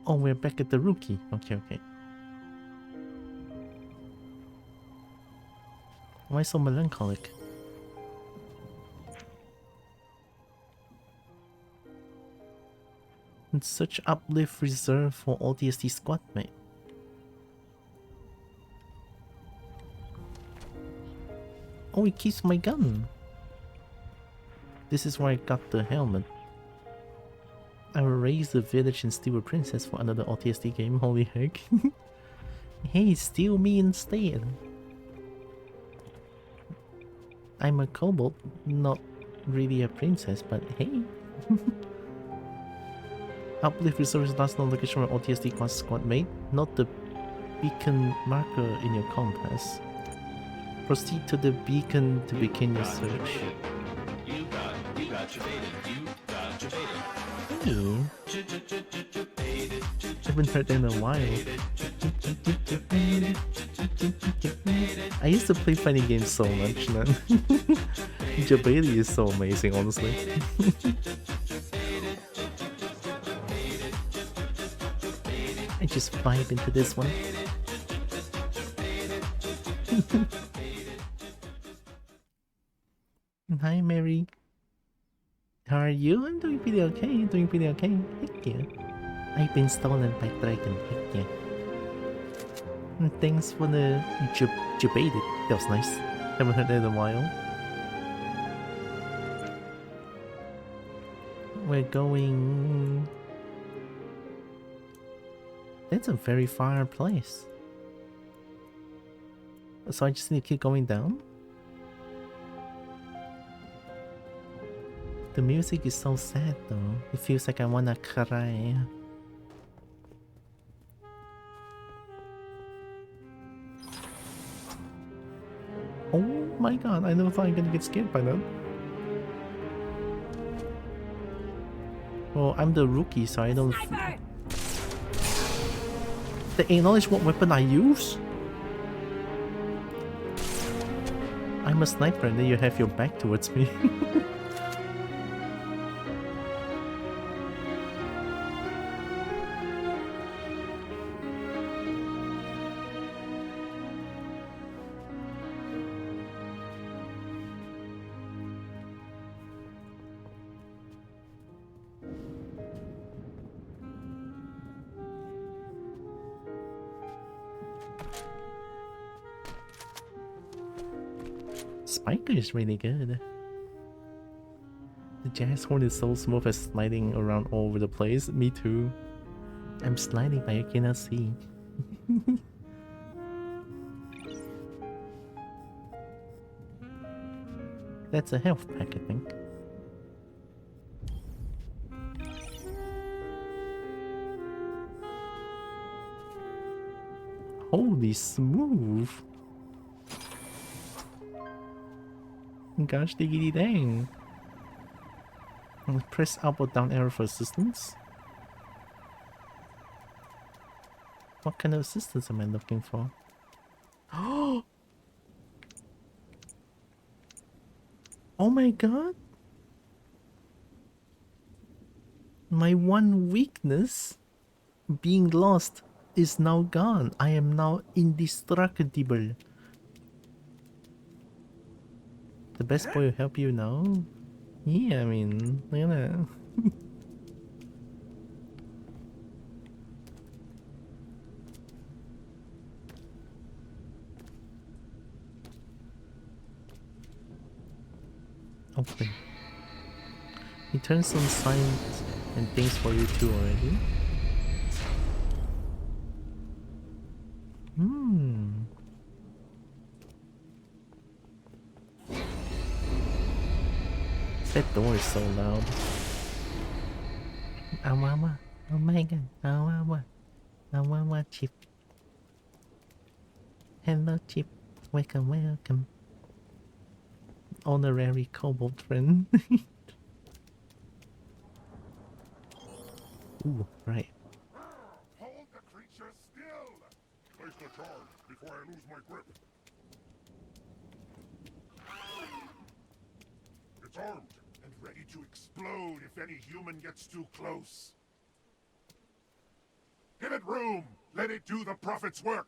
Oh, we're back at the rookie. Okay, okay. Why so melancholic? And such uplift reserved for ODST squad mate. Oh, it keeps my gun. This is why I got the helmet. I will raise the village and steal a princess for another ODST game. Holy heck. Hey, steal me instead. I'm a kobold, not really a princess, but hey. Uplift resources last known location where ODST class squad mate, not the beacon marker in your compass. Proceed to the beacon to begin your search. You got your beta. Hey. Haven't heard that in a while. I used to play fighting games so much, man. Jabali is so amazing, honestly. I just vibe into this one. Hi, Mary. How are you? I'm doing pretty okay. Doing pretty okay. Heck yeah. I've been stolen by Dragon. Heck yeah. And thanks for the Jabaited. That was nice. Haven't heard that in a while. We're going... That's a very far place. So I just need to keep going down? The music is so sad though. It feels like I wanna cry. Oh my god, I never thought I'm gonna get scared by that. Well, I'm the rookie, so I don't... They acknowledge what weapon I use? I'm a sniper and then you have your back towards me. Spiker is really good. The jazz horn is so smooth as sliding around all over the place. Me too. I'm sliding but I cannot see. That's a health pack, I think. Holy smooth! Gosh diggity dang. Press up or down arrow for assistance. What kind of assistance am I looking for? Oh my god! My one weakness, being lost, is now gone. I am now indestructible. The best boy will help you now? Yeah, I mean, look at that. Open. He turns some signs and things for you too already. That door is so loud. Awawa. Oh my god. Awawa. Awawa Chip. Hello Chip. Welcome, welcome. Honorary kobold friend. Ooh, right. Hold the creature still! Place the charge before I lose my grip. It's armed and ready to explode if any human gets too close. Give it room! Let it do the prophet's work!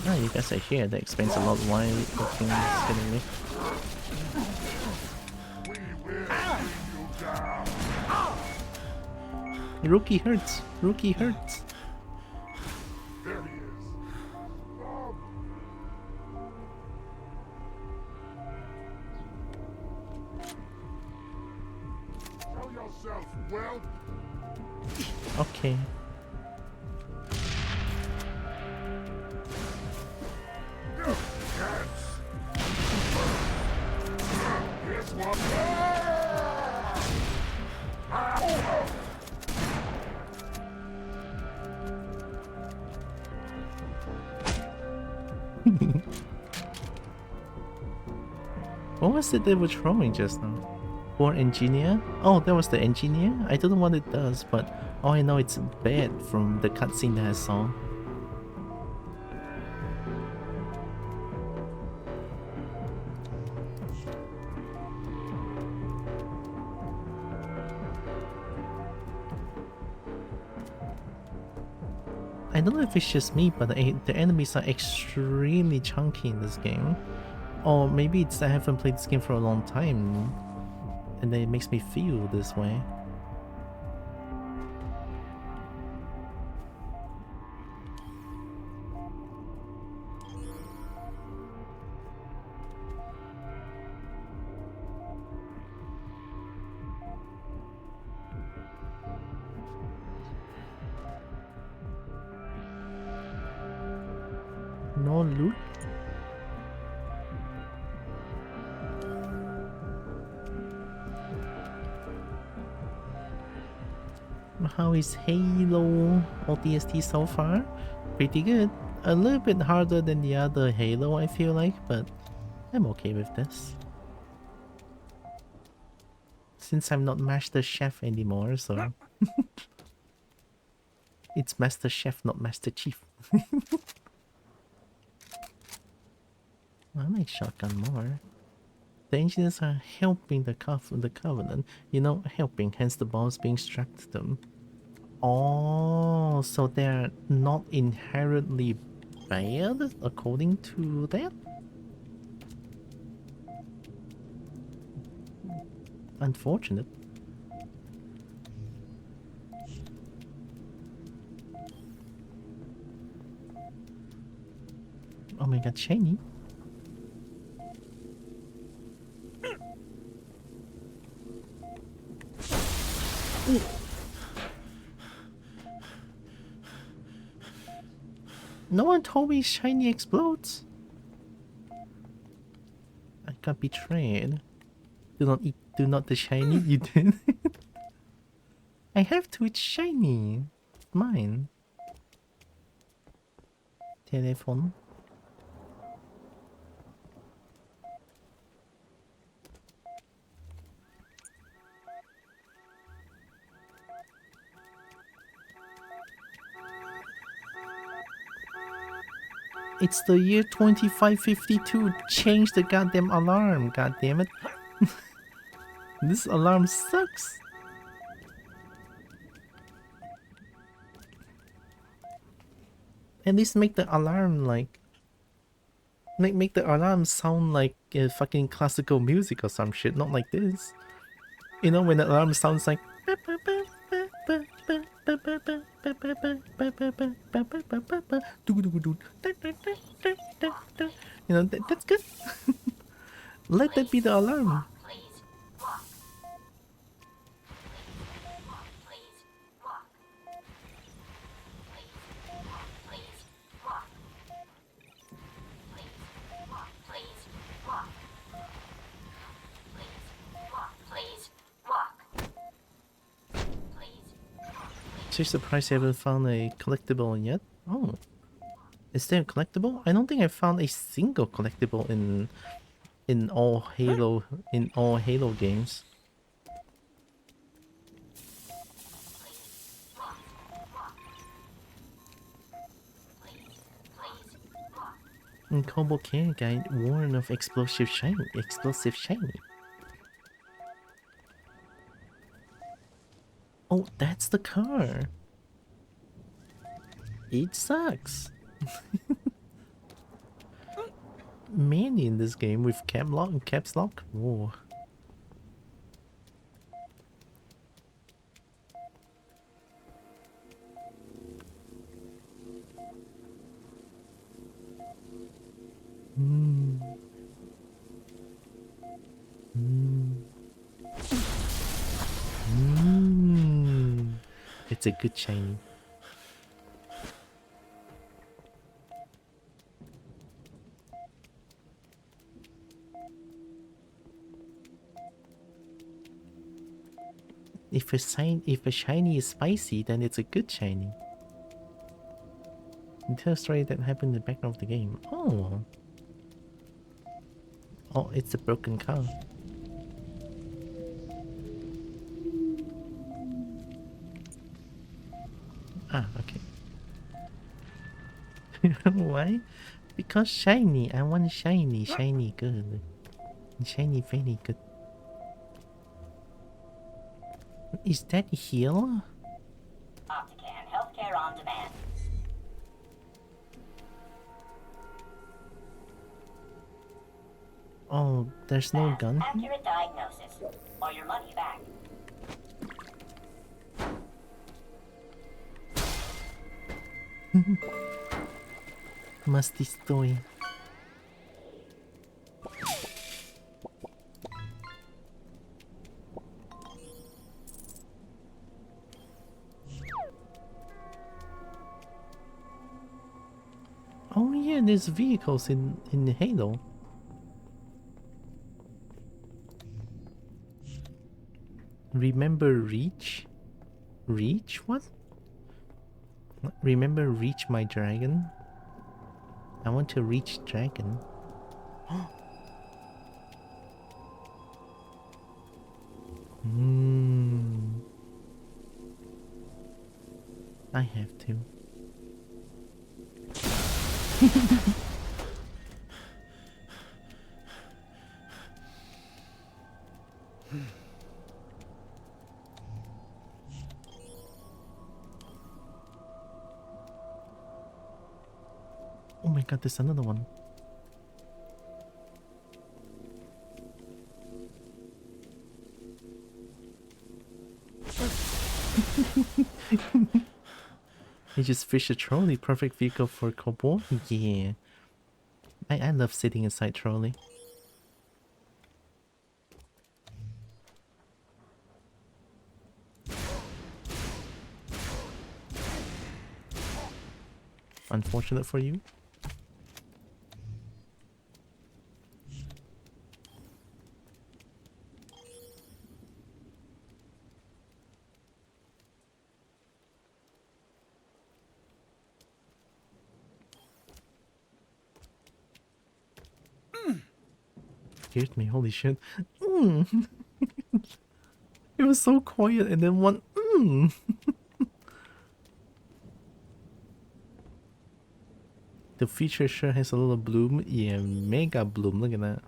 Oh, you guys are here. That explains a lot why the thing is killing me. Rookie hurts. Rookie hurts. There he is. Show yourself, well. Okay. What was it they were throwing just now? For engineer? Oh, that was the engineer? I don't know what it does, but all I know it's bad from the cutscene that I saw. I don't know if it's just me, but the enemies are extremely chunky in this game. Or maybe it's I haven't played this game for a long time, and then it makes me feel this way. No loot? How is Halo ODST so far? Pretty good. A little bit harder than the other Halo, I feel like, but I'm okay with this. Since I'm not Master Chef anymore, so... It's Master Chef, not Master Chief. I like shotgun more. The engineers are helping the Covenant. You know, helping, hence the bombs being strapped to them. Oh, so they're not inherently bad according to that? Unfortunate. Oh my god, shiny. Ooh. No one told me shiny explodes. I got betrayed. Do not eat, do not the shiny, you did. I have to, it's shiny. Mine. Telephone. It's the year 2552. Change the goddamn alarm, goddammit. This alarm sucks. At least make the alarm like... Make the alarm sound like fucking classical music or some shit, not like this. You know when the alarm sounds like... You know, that's good. Let that be the alarm. Just surprised I haven't found a collectible yet. Oh, is there a collectible? I don't think I found a single collectible in all Halo games. In Kobo Care Guide, warn of explosive shiny. Oh, that's the car. It sucks. Mainly in this game with caps lock. Whoa. It's a good shiny. If a shiny is spicy, then it's a good shiny. Tell a story that happened in the background of the game. Oh. Oh, it's a broken car. Ah, okay. Why? Because shiny. I want shiny. Shiny good. Shiny very good. Is that heal? Optican, healthcare on demand. Oh, there's no gun? Accurate diagnosis, or your money back. Musty story. Oh yeah, there's vehicles in Halo. Remember Reach? Reach? What? Remember Reach my dragon? I want to reach dragon. I have to. Oh my god, there's another one. You just fish a trolley, perfect vehicle for Kobo? Yeah. I love sitting inside trolley. Unfortunate for you. Scared me, holy shit. It was so quiet and then one The feature sure has a little bloom. Yeah, mega bloom, look at that.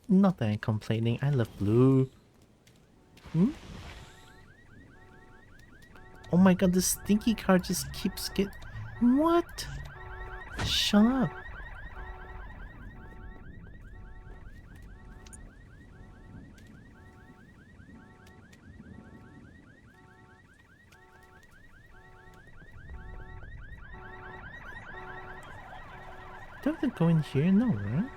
Not that I'm complaining, I love blue. Oh my god, this stinky car just keeps What? Shut up. Do I have to go in here? No, right?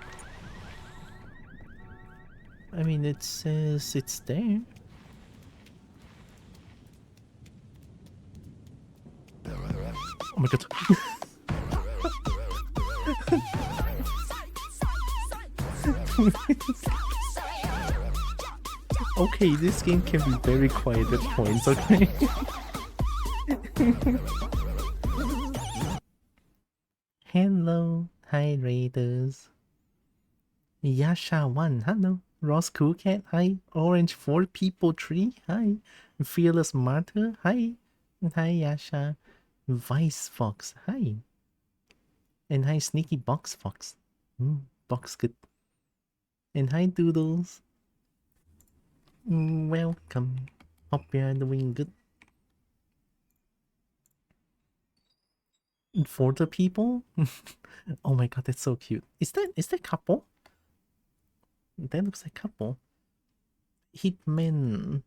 I mean, it says it's there. Oh my god. Okay, this game can be very quiet at points, okay? Hello, hi Raiders. Yasha1, hello. Ross Cool Cat, hi. Orange 4 People Tree, hi. Fearless Martyr, hi. Hi Yasha. Vice Fox, hi. And hi Sneaky Box Fox. Box good. And hi Doodles. Welcome. Hope you're doing good. For the people? Oh my god, that's so cute. Is that couple? That looks like couple. Hitman.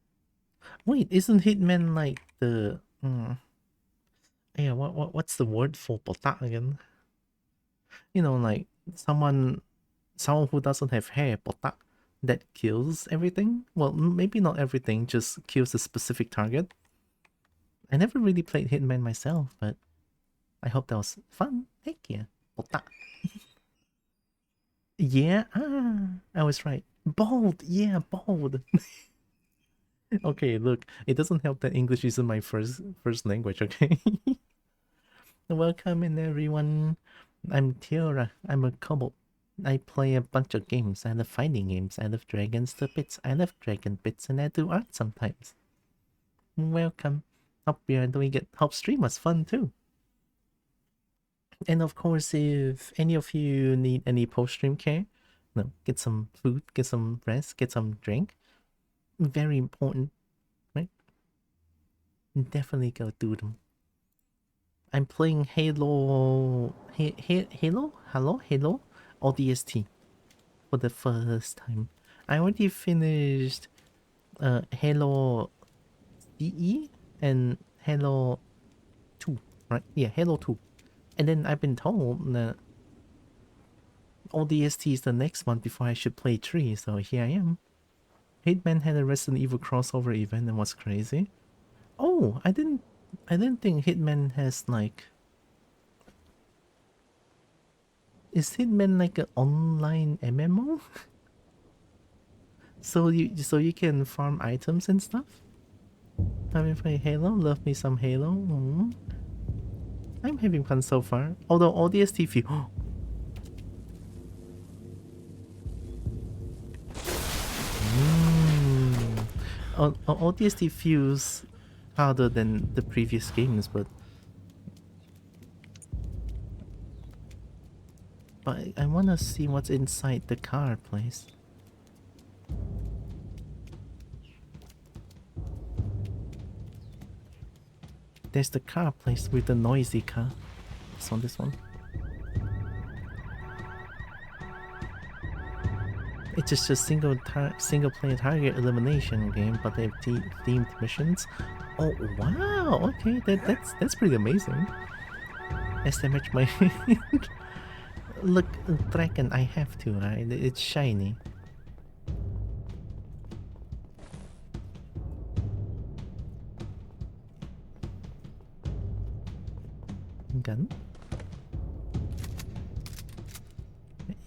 Wait, isn't Hitman like the yeah, what's the word for botak again? You know, like someone who doesn't have hair, botak, that kills everything? Well, maybe not everything, just kills a specific target. I never really played Hitman myself, but I hope that was fun. Heck yeah. Botak. Yeah, I was right. Bald, yeah, bald. Okay, look, it doesn't help that English isn't my first language, okay? Welcome in everyone. I'm Tiora. I'm a Kobo. I play a bunch of games. I love fighting games. I love dragons to bits. I love dragon bits and I do art sometimes. Welcome. Hope we are doing it. Hope stream was fun too. And of course, if any of you need any post-stream care, no, get some food, get some rest, get some drink. Very important, right? Definitely go do them. I'm playing Halo ODST for the first time. I already finished Halo CE and Halo 2, right? Yeah, Halo 2. And then I've been told that ODST is the next one before I should play 3, so here I am. Hitman had a Resident Evil crossover event and was crazy. Oh, I didn't think Hitman has like... Is Hitman like an online MMO? so you can farm items and stuff? Have you played Halo? Love me some Halo. I'm having fun so far. Although ODST feel... ODST feels harder than the previous games, but I wanna see what's inside the car place. There's the car place with the noisy car. This one. It's just a single player target elimination game, but they have themed missions. Oh wow! Okay, that's pretty amazing. SMH my look, dragon. I have to. Right? It's shiny. Gun.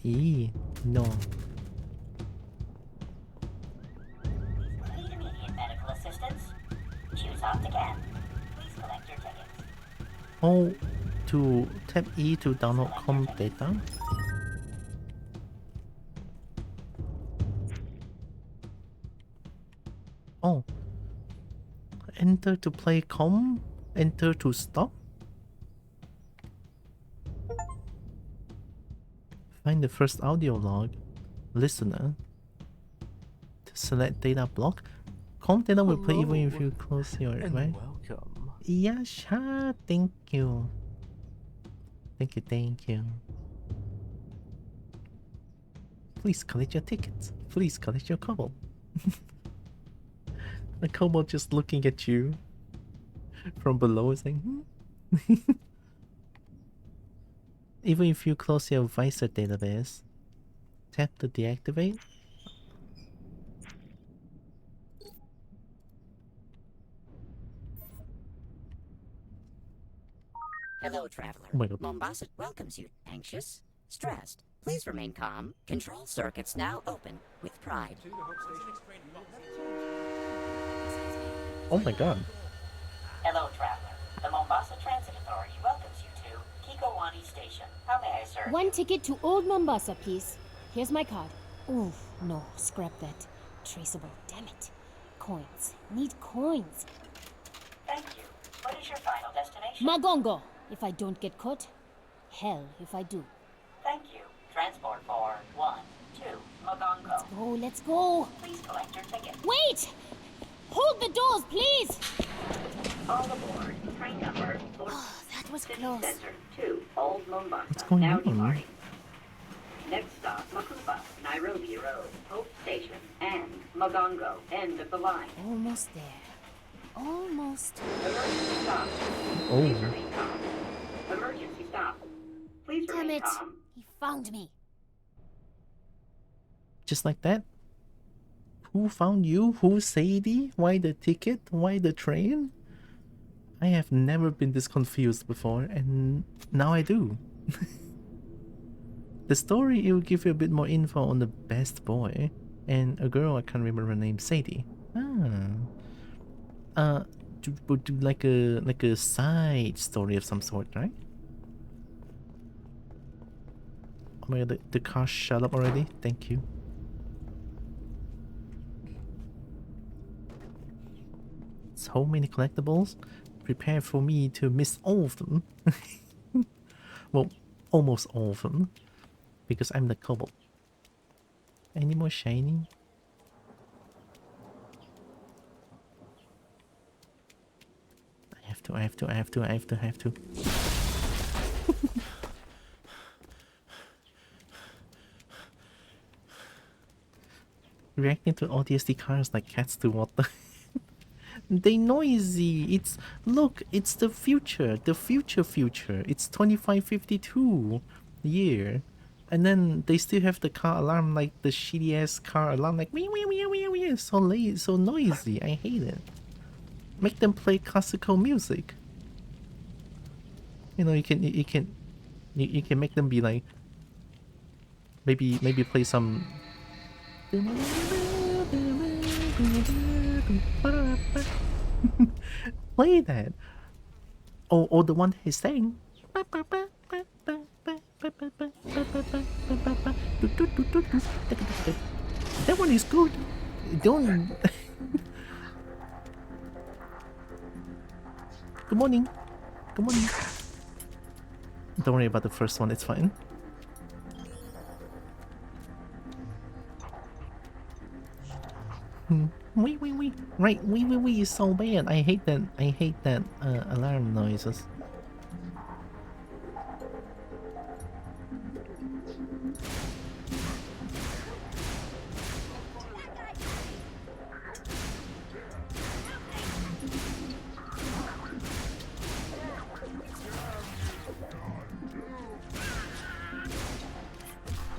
No. Need immediate medical assistance? Choose opt again. Please collect your tickets. Oh, to tap E to download com data. Oh. Enter to play com. Enter to stop. Find the first audio log. Listener. To select data block. Com data will play even if you close your right. Welcome. Yeah, sure. Thank you. Thank you. Please collect your tickets. Please collect your Kobo. The Kobo just looking at you from below saying, Even if you close your visor database, tap to deactivate. Hello, traveler. Oh my God. Mombasa welcomes you. Anxious? Stressed? Please remain calm. Control circuits now open with pride. Oh my God. Hello, traveler. The Mombasa Transit Authority welcomes you to Kikowani Station. How may I serve? One ticket to Old Mombasa, please. Here's my card. Ooh, no, scrap that. Traceable, damn it. Coins. Need coins. Thank you. What is your final destination? Magongo, if I don't get caught. Hell, if I do. Thank you. Transport for 1, 2, Magongo. Let's go. Please collect your ticket. Wait! Hold the doors, please! All aboard. Train number 4. Oh, that was City close. Center 2, Old Mombasa. What's going now on? departing. Next stop, Makupa, Nairobi Road, Hope Station, and Magongo, end of the line. Almost there. Almost. Emergency stop. Oh. Please remain calm. Emergency stop. Please Damn remain it. calm. He found me. Just like that? Who found you? Who Sadie? Why the ticket? Why the train? I have never been this confused before, and now I do. The story, it will give you a bit more info on the best boy and a girl, I can't remember her name, Sadie. Do like a side story of some sort, right? Oh my God, the car shut up already. Thank you. So many collectibles. Prepare for me to miss all of them. Well, almost all of them. Because I'm the Kobo. Any more shiny? I have to. reacting to ODST cars like cats to water. They noisy. It's look. It's the future. The future. It's 2552 year, and then they still have the car alarm like the shitty ass car alarm like wee wee wee wee wee. So late, so noisy. I hate it. Make them play classical music. You know, you can make them be like maybe play some. Play that. Or the one he's saying. That one is good. Don't. Good morning. Good morning. Don't worry about the first one, it's fine. Wee. Right, wee is so bad. I hate that alarm noises.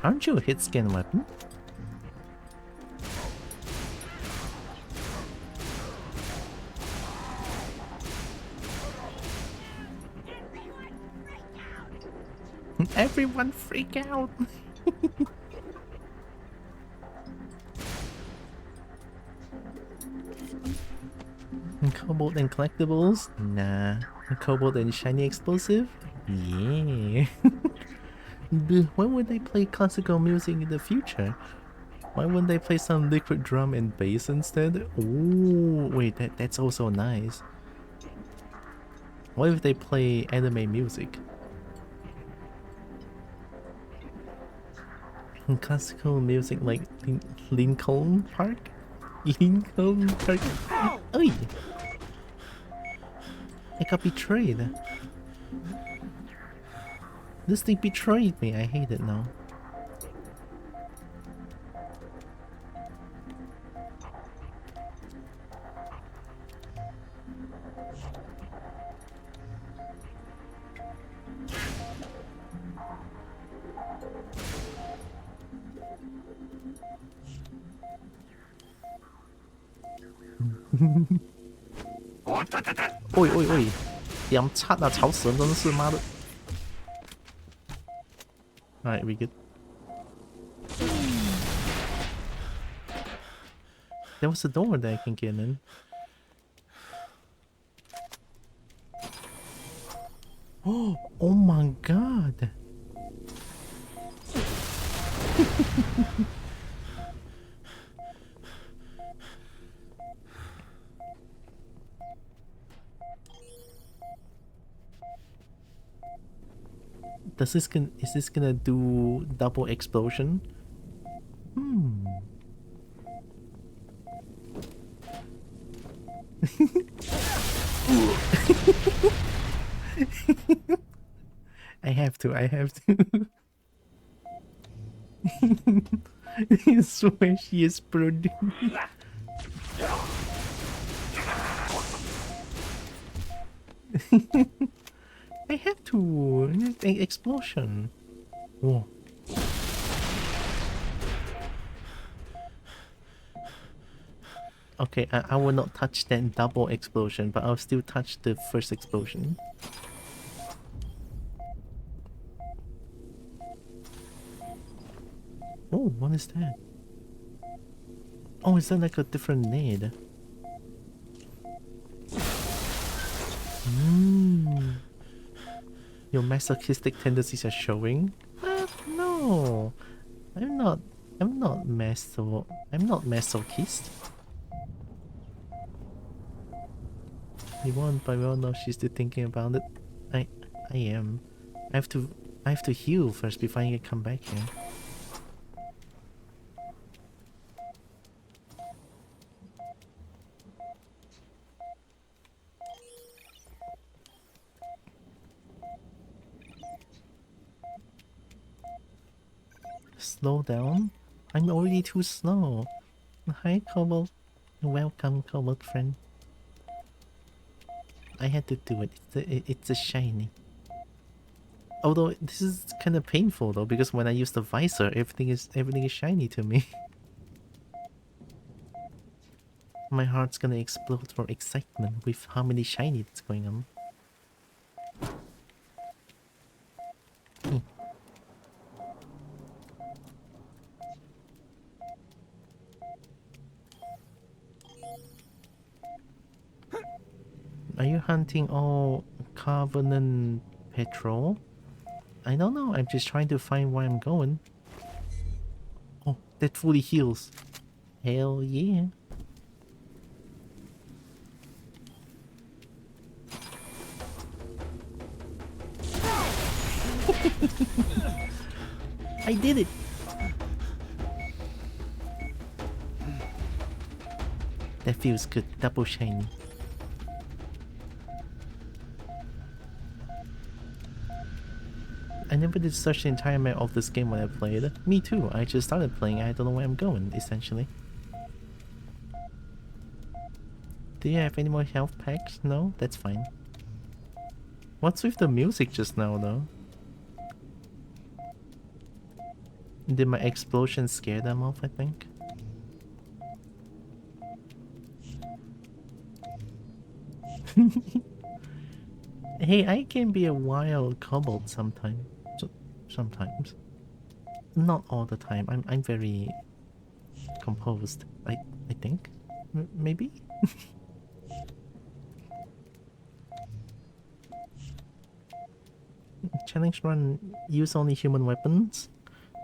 Aren't you a hit scan weapon? Everyone freak out! Cobalt and collectibles? Nah. Cobalt and shiny explosive? Yeah. Why would they play classical music in the future? Why wouldn't they play some liquid drum and bass instead? Ooh, wait, that's also nice. What if they play anime music? Classical music like Lincoln Park? Lincoln Park? Oi! I got betrayed. This thing betrayed me. I hate it now. Oi！ 點七啊，吵死人，真是媽的！ Alright, we good. There was a door that I can get in. Oh my god! Is this gonna do double explosion? I have to. I swear she is produced. I have to. Explosion. Whoa. Okay, I will not touch that double explosion, but I'll still touch the first explosion. Oh, what is that? Oh, is that like a different nade? Your masochistic tendencies are showing? No, I'm not masochist. We won't, but we all know she's still thinking about it. I am. I have to heal first before I can come back here. Slow down? I'm already too slow. Hi, Kobo. Welcome, Kobo friend. I had to do it. It's a shiny. Although this is kind of painful though, because when I use the visor, everything is shiny to me. My heart's gonna explode from excitement with how many shiny that's going on. Are you hunting all Covenant petrol? I don't know, I'm just trying to find where I'm going. Oh, that fully heals. Hell yeah. I did it! That feels good, double shiny. I never did search the entire map of this game when I played. Me too, I just started playing, I don't know where I'm going, essentially. Do you have any more health packs? No? That's fine. What's with the music just now though? Did my explosion scare them off, I think? Hey, I can be a wild kobold sometimes. Sometimes. Not all the time. I'm very composed. I think. Maybe? Challenge run, use only human weapons?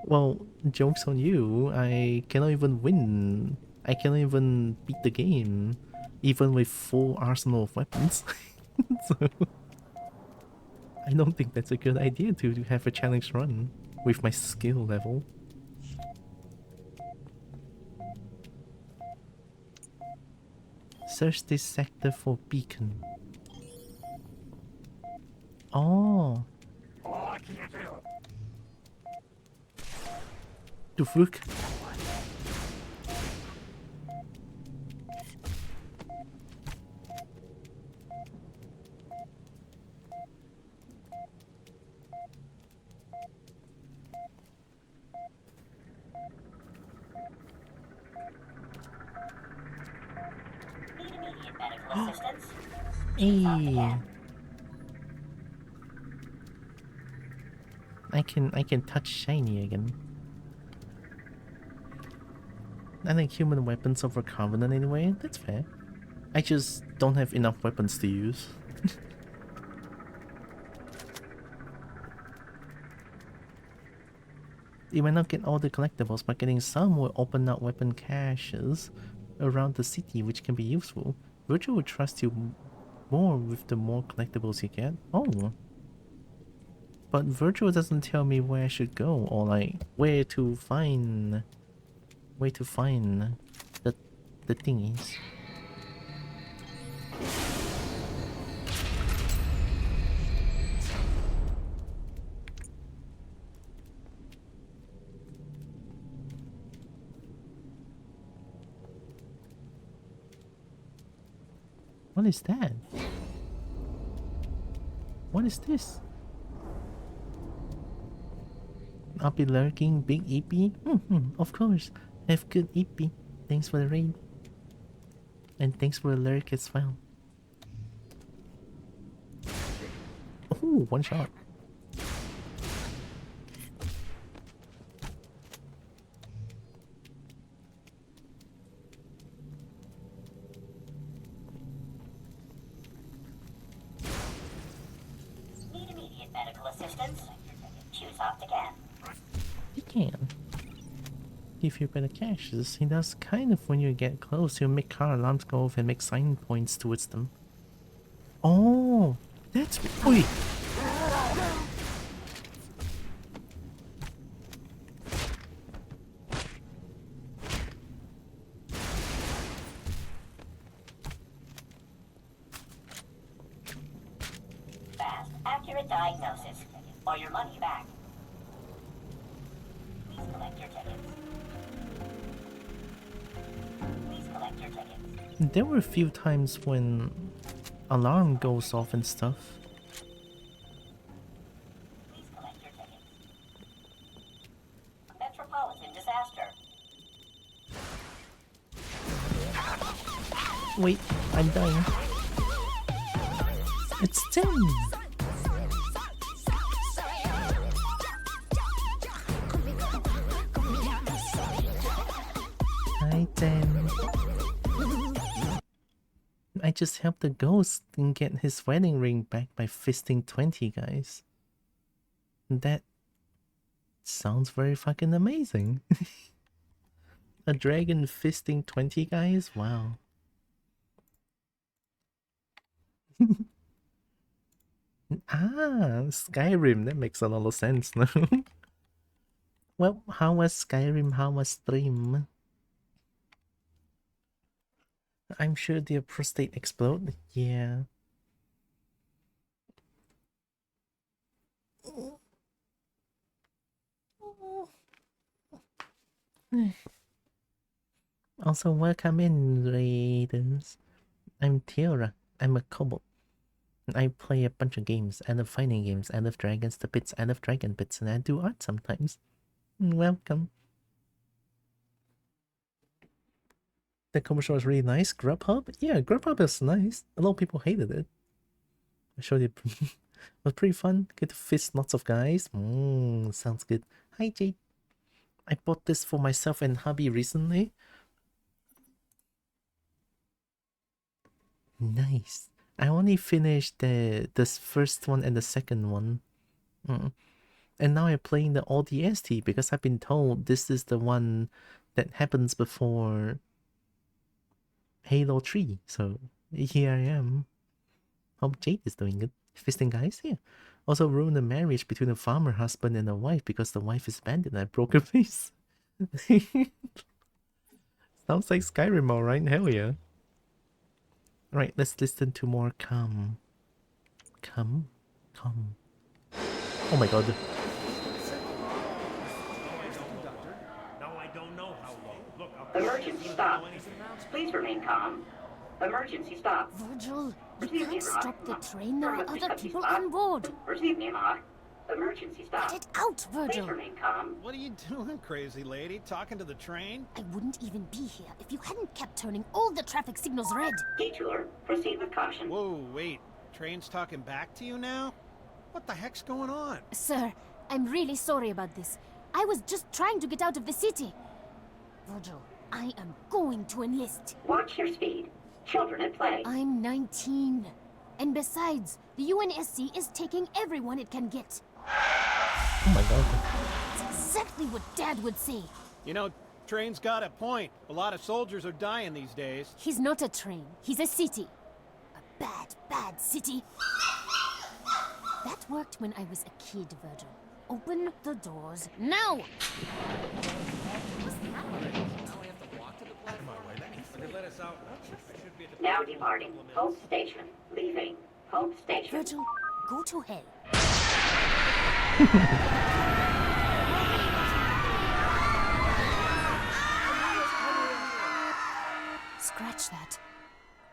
Well, joke's on you. I cannot even win. I cannot even beat the game. Even with full arsenal of weapons. So I don't think that's a good idea to have a challenge run with my skill level. Search this sector for beacon. Oh. Du Flug. Hey. I can touch shiny again. I think human weapons over Covenant anyway, that's fair. I just don't have enough weapons to use. You might not get all the collectibles, but getting some will open up weapon caches around the city, which can be useful. Virtual will trust you more with the more collectibles you get. Oh. But Virtual doesn't tell me where I should go, or like where to find the thingies. What is that? What is this? I'll be lurking, big EP? Of course. Have good EP. Thanks for the raid. And thanks for the lurk as well. Oh, one shot. Need immediate medical assistance? Choose opt again. You can. Give you better caches. He does kind of when you get close. He'll make car alarms go off and make sign points towards them. Oh, that's... Oi! Fast, accurate diagnosis, or your money back. Please collect your tickets. There were a few times when alarm goes off and stuff. Please collect your tickets. Metropolitan disaster. Wait, I'm dying. It's Tim! Hi, Tim. I just helped the ghost and get his wedding ring back by fisting 20 guys. That sounds very fucking amazing. A dragon fisting 20 guys? Wow. Ah, Skyrim, that makes a lot of sense now. Well, how was Skyrim? How was stream? I'm sure the prostate explode. Yeah. Also, welcome in, raiders. I'm Tiara. I'm a Kobo. I play a bunch of games. I love fighting games. I love dragons, the bits. I love dragon bits, and I do art sometimes. Welcome. The commercial was really nice. Grubhub? Yeah, Grubhub is nice. A lot of people hated it. I showed it. It was pretty fun. Get to fist lots of guys. Sounds good. Hi, Jade. I bought this for myself and hubby recently. Nice. I only finished this first one and the second one. And now I'm playing the ODST because I've been told this is the one that happens before Halo 3. So here I am. Hope Jade is doing good. Fisting guys? Yeah. Also ruined the marriage between a farmer husband and a wife because the wife is abandoned. I broke a face. Sounds like Skyrim, alright? Hell yeah. Right, let's listen to more Come. Oh my god. Emergency stop. Please remain calm. Emergency stop. Virgil, we can't stop the train. There are other people on board. Receive me, Ma. Emergency stop. Get it out, Virgil. Please remain calm. What are you doing, crazy lady? Talking to the train? I wouldn't even be here if you hadn't kept turning all the traffic signals red. Detour. Proceed with caution. Whoa, wait. Train's talking back to you now? What the heck's going on? Sir, I'm really sorry about this. I was just trying to get out of the city. Virgil, I am going to enlist. Watch your speed. Children at play. I'm 19. And besides, the UNSC is taking everyone it can get. Oh my god. That's exactly what Dad would say. You know, Train's got a point. A lot of soldiers are dying these days. He's not a train. He's a city. A bad, bad city. That worked when I was a kid, Virgil. Open the doors now! Now departing. Hope Station. Leaving. Hope Station. Virgil, go to hell. Scratch that.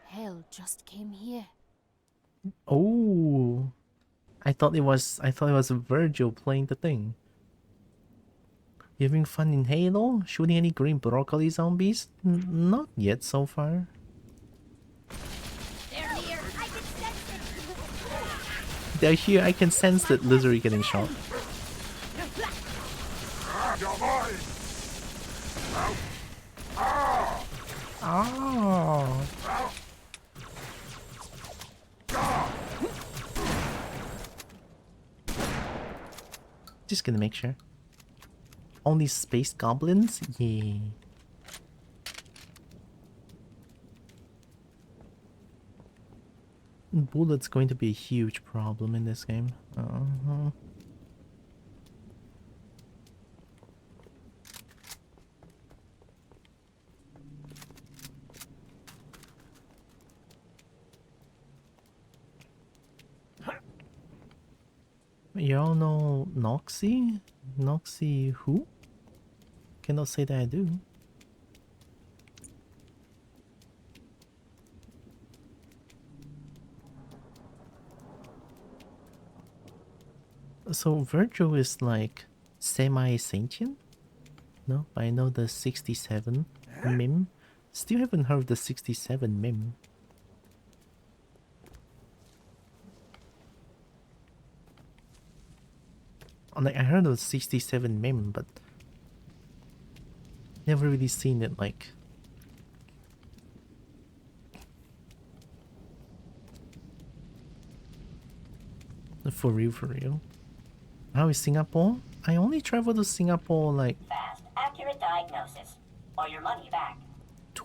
Hell just came here. Oh. I thought it was Virgil playing the thing. You having fun in Halo? Shooting any green broccoli zombies? Not yet so far. They're here. I can sense it. They're here. I can sense that Lizard getting shot. Oh. Just gonna make sure. Only space goblins? Yeah. Bullet's going to be a huge problem in this game. Y'all know Noxy? Noxy who? Cannot say that I do. So Virgil is like semi-sentient? No, but I know the 67 meme. Still haven't heard of the 67 meme. Like, I heard of the 67 meme, but never really seen it like. For real, for real. How is Singapore? I only traveled to Singapore like Fast, accurate diagnosis, or your money back.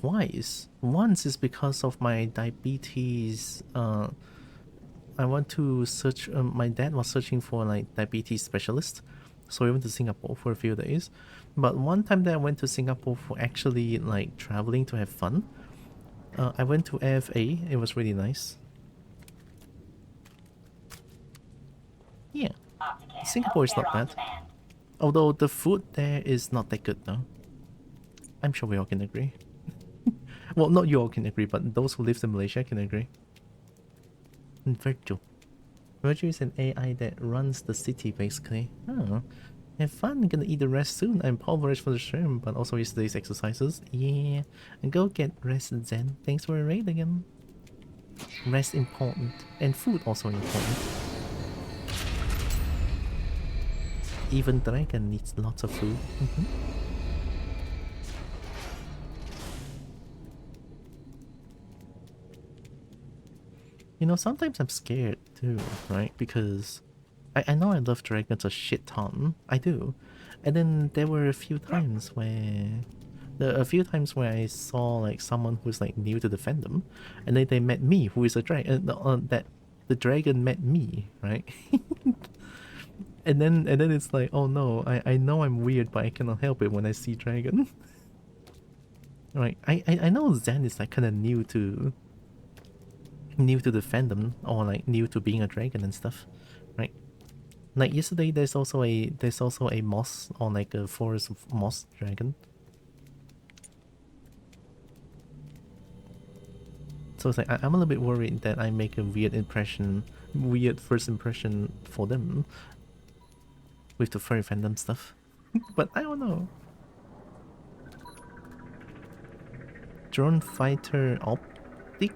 twice. Once is because of my diabetes. I want to search. My dad was searching for like diabetes specialist, so we went to Singapore for a few days. But one time that I went to Singapore for actually like traveling to have fun. I went to AFA. It was really nice. Yeah, Singapore is not bad. Although the food there is not that good though. I'm sure we all can agree. Well, not you all can agree, but those who live in Malaysia can agree. Virgil. Virgil is an AI that runs the city basically. Oh, have fun. I'm gonna eat the rest soon. I'm pulverized for the stream, but also yesterday's exercises. Yeah, and go get rest, Zen. Thanks for a raid again. Rest important, and food also important. Even dragon needs lots of food. You know, sometimes I'm scared too, right? Because I know I love dragons a shit ton. I do. And then there were a few times where I saw like someone who's like new to the fandom, and then they met me, who is a dragon. That the dragon met me, right? And then it's like, oh no, I know I'm weird, but I cannot help it when I see dragon. Right? I know Zen is like kind of new to the fandom, or like new to being a dragon and stuff, right? Like yesterday, there's also a moss, or like a forest of moss dragon. So it's like I'm a little bit worried that I make a weird first impression for them with the furry fandom stuff. But I don't know. Drone fighter optic.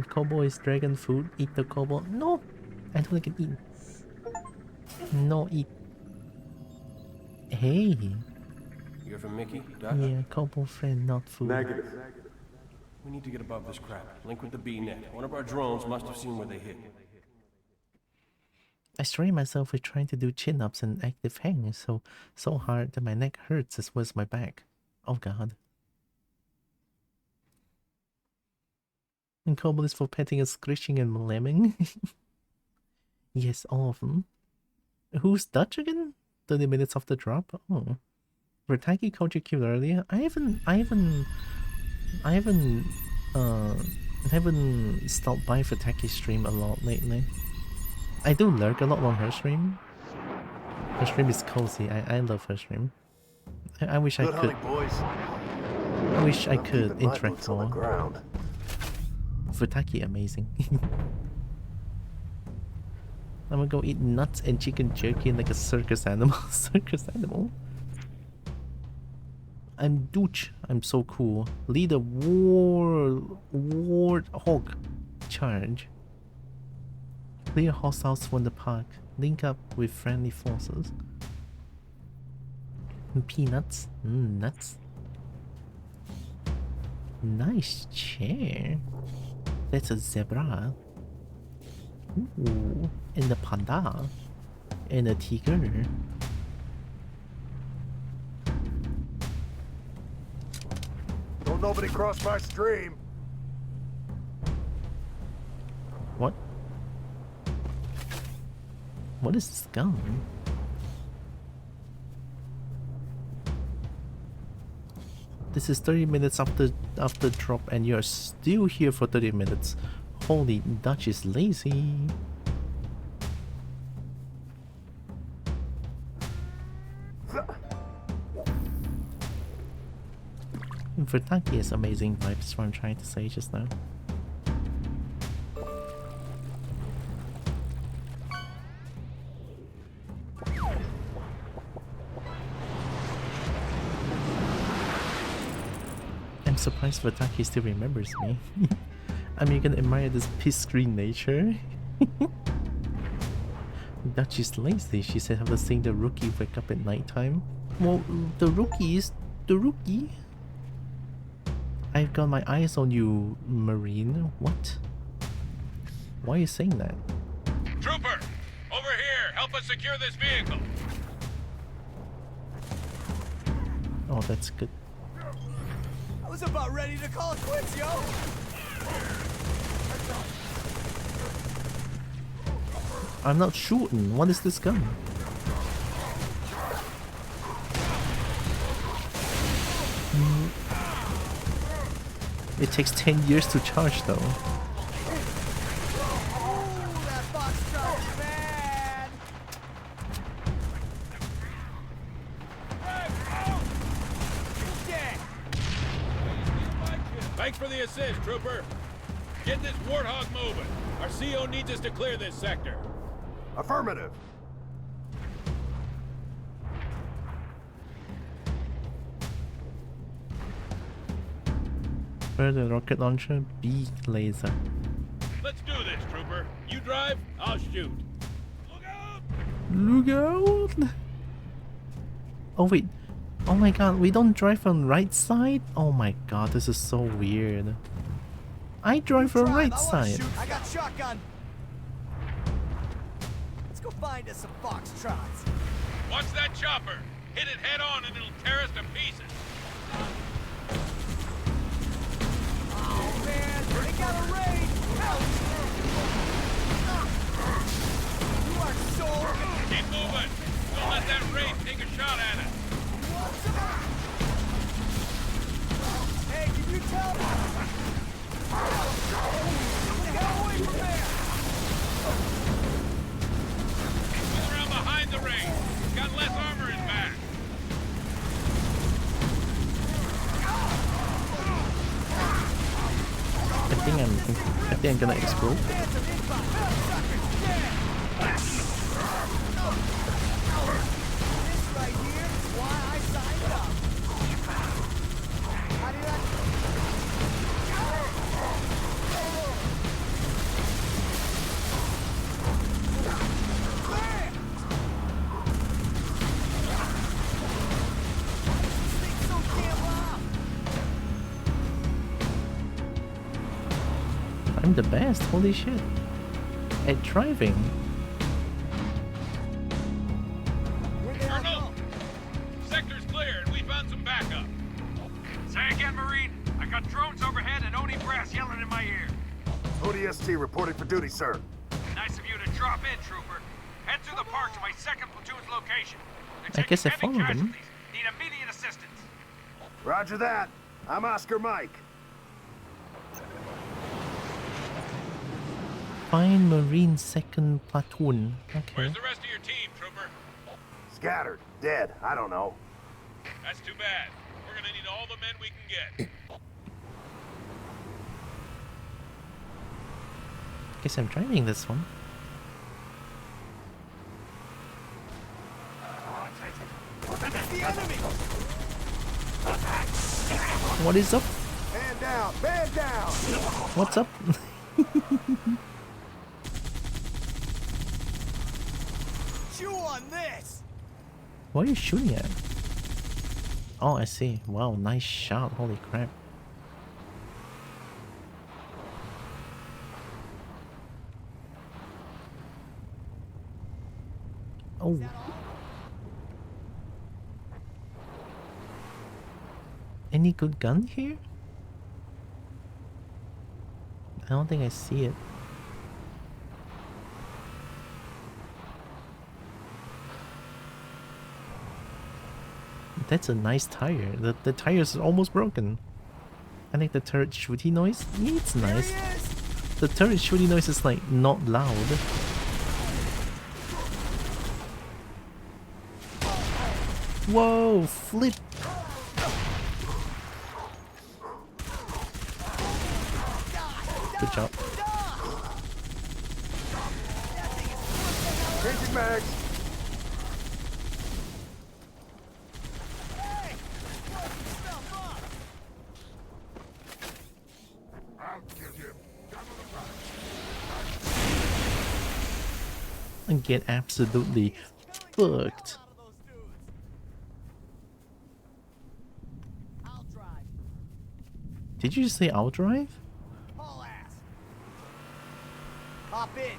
Kobo is dragon food. Eat the Kobo. No, I don't like it. Eat. No, eat. Hey. You're from Mickey, Duck? Yeah, Kobo friend, not food. Negative. We need to get above this crap. Link with the B-net. One of our drones must have seen where they hit. I strain myself with trying to do chin-ups and active hang so hard that my neck hurts as well as my back. Oh god. And Kobo is for petting and scratching and lemming. Yes, all of them. Who's Dutch again? 30 minutes off the drop? Oh. Vertaki called you cute earlier. I haven't stopped by Vertaki's stream a lot lately. I do lurk a lot on her stream. Her stream is cozy. I love her stream. I wish I could. I wish I could interact more. Vertaki amazing. I'm gonna go eat nuts and chicken jerky like a circus animal. Circus animal? I'm Dooch. I'm so cool. Lead a warthog charge. Clear hostiles from the park. Link up with friendly forces. Peanuts. Nuts. Nice chair. That's a zebra. Ooh. And a panda. And a tiger. Don't nobody cross my stream. What? What is this gun? This is 30 minutes after drop and you're still here for 30 minutes. Holy, Dutch is lazy. Vertaki has amazing vibes, what I'm trying to say just now. surprised Vataki still remembers me. I mean, you can admire this peace-screen nature. Dutchie's lazy. She said, have you seen the rookie wake up at nighttime? Well, the rookie is the rookie. I've got my eyes on you, Marine. What? Why are you saying that? Trooper! Over here! Help us secure this vehicle! Oh, that's good. I was about ready to call it quits, yo! I'm not shooting. What is this gun? It takes 10 years to charge though. Thanks for the assist, Trooper. Get this Warthog moving. Our CO needs us to clear this sector. Affirmative. Further rocket launcher, B laser. Let's do this, Trooper. You drive, I'll shoot. Look out! Oh wait. Oh my god, we don't drive on right side? Oh my god, this is so weird. I drive on right side. I got shotgun. Let's go find us some foxtrots. Watch that chopper. Hit it head on and it'll tear us to pieces. Oh man, they got a raid. You are so... Keep moving. Don't let that raid take a shot at us. Hey, can you tell me? Get away from there! Move around behind the raid. He's got less armor in back. I think I'm gonna explode. I'm the best, holy shit. At driving. Colonel! Sector's clear and we found some backup. Say again, Marine. I got drones overhead and Oni brass yelling in my ear. ODST reporting for duty, sir. Nice of you to drop in, Trooper. Head through the park to my 2nd platoon's location. I guess I followed them. Need immediate assistance. Roger that. I'm Oscar Mike. Find Marine 2nd platoon. Okay. Where's the rest of your team, Trooper? Scattered. Dead. I don't know. That's too bad. We're gonna need all the men we can get. Guess I'm driving this one. What is up? Man down! Man down! What's up? Chew on this! What are you shooting at? Oh, I see. Wow, nice shot. Holy crap. Oh. Any good gun here? I don't think I see it. That's a nice tire. The tire is almost broken. I think the turret shooty noise? Yeah, it's nice. The turret shooty noise is like not loud. Whoa, flip! Good job. Changing bags. and get absolutely fucked. Did you just say I'll drive? Haul ass. Hop in.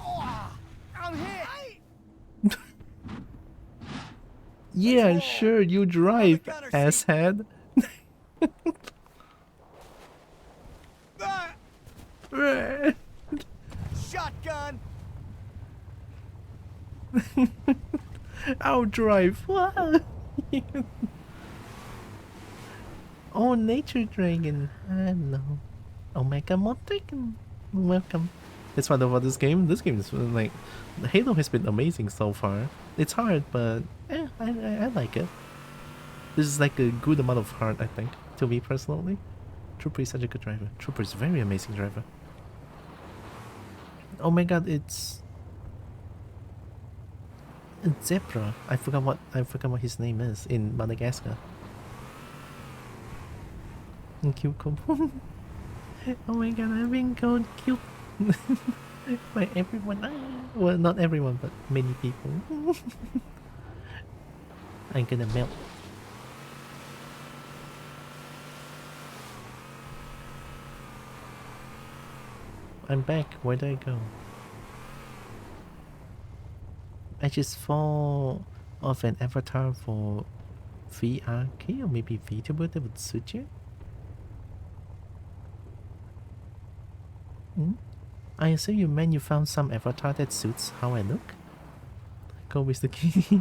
Oh, I'm hit. Yeah, sure, you drive, asshead. Shotgun. I'll drive. What? Oh, nature dragon. Hello. Omega Mod Dragon. Welcome. That's what about this game. This game is like, Halo has been amazing so far. It's hard, but I like it. This is like a good amount of heart, I think, to me personally. Trooper is such a good driver. Trooper is a very amazing driver. Oh my god, it's Zebra. I forgot what his name is in Madagascar. And cute Kobo. Oh my god, I've been called cute by everyone. Well, not everyone, but many people. I'm gonna melt. I'm back. Where did I go? I just fall off an avatar for VRK or maybe VTuber that would suit you? I assume you meant you found some avatar that suits how I look? Go with the key.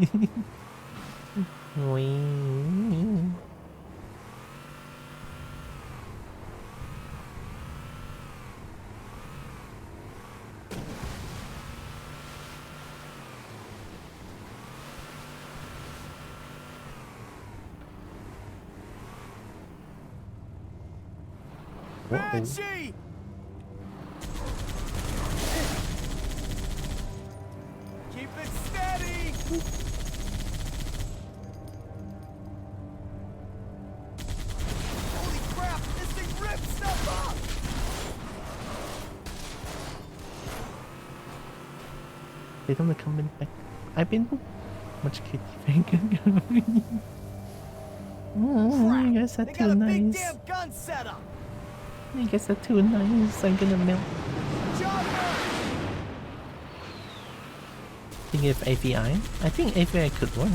Banshee! Keep it steady! Holy crap! This thing rips stuff up! They don't come in back. I've been much kitty finger. Oh, you guys are too nice. Damn gun setup. You guys are too nice. I'm gonna melt. Think of AVI? I think AVI could work.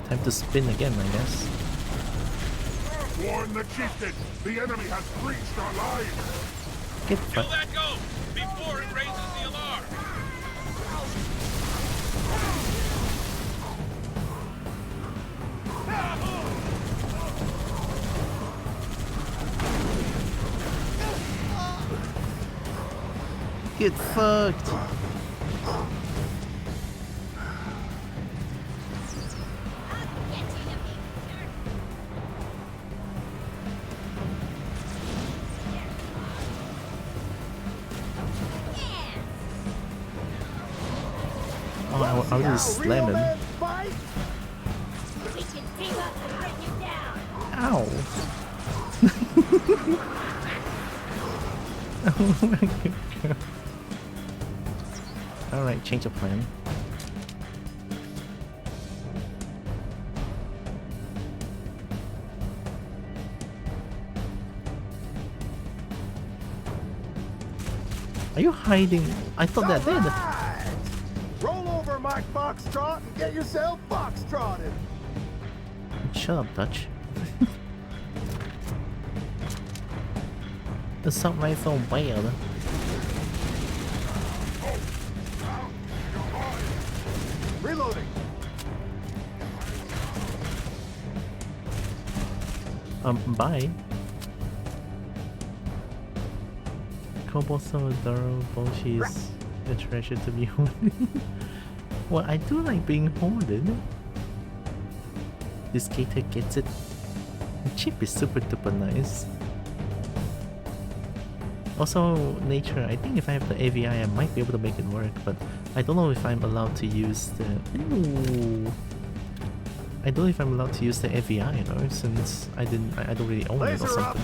Time to spin again, I guess. Warn the chieftain! The enemy has breached our lines! Get Kill that go before it raises the alarm! Get fucked! Oh, I'll just slam him. Ow! Oh my god. Alright, change of plan. Are you hiding? I thought that did. Roll over, Mike Foxtrot, and get yourself foxtrotted. Shut up, Dutch. The assault rifle bad. Reloading. Bye. Kobo so adorable, she's a treasure to be holding. Well, I do like being holded. This gator gets it. The chip is super duper nice. Also, nature, I think if I have the AVI, I might be able to make it work, but I don't know if I'm allowed to use the... Ooh. I don't know if I'm allowed to use the AVI though, since I don't really own it or something.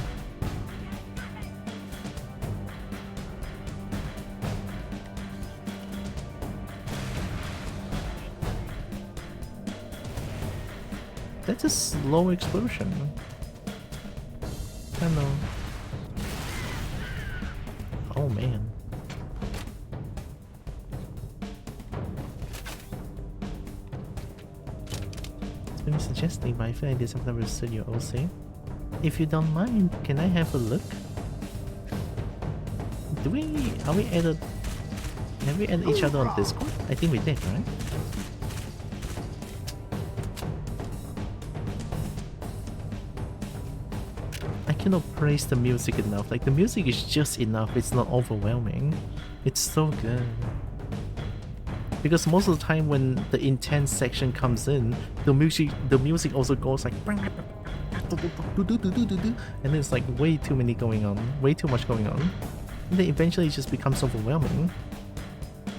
That's a slow explosion. I don't know. Oh man. It's been suggesting, but I feel like this I've never seen your OC. If you don't mind, can I have a look? Have we added each other on Discord? I think we did, right? I cannot praise the music enough. Like, the music is just enough, it's not overwhelming. It's so good. Because most of the time when the intense section comes in, the music also goes like, and then it's like way too many going on, way too much going on. And then eventually it just becomes overwhelming.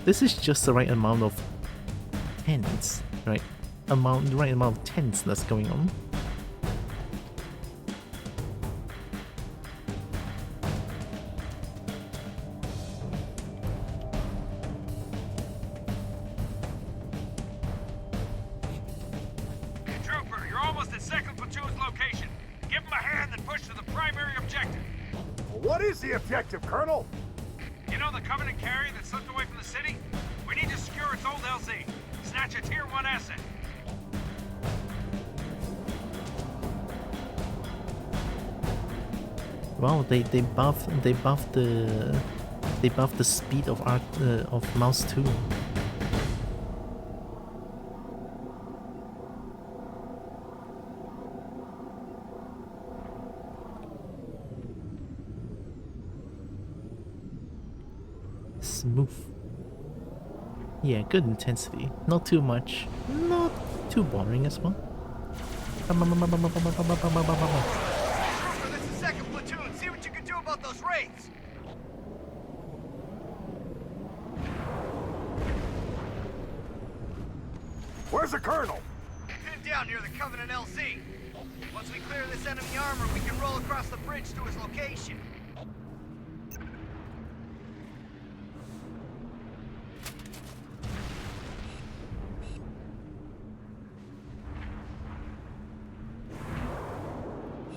This is just the right amount of tense, right? The right amount of tense that's going on. Objective, Colonel? You know the Covenant carrier that slipped away from the city? We need to secure its old LZ. Snatch a Tier 1 asset. Wow, they buffed the speed of mouse too. Smooth. Yeah, good intensity. Not too much. Not too boring as well. This is 2nd Platoon. See what you can do about those raids. Where's the Colonel? Pinned down near the Covenant LZ. Once we clear this enemy armor, we can roll across the bridge to his location.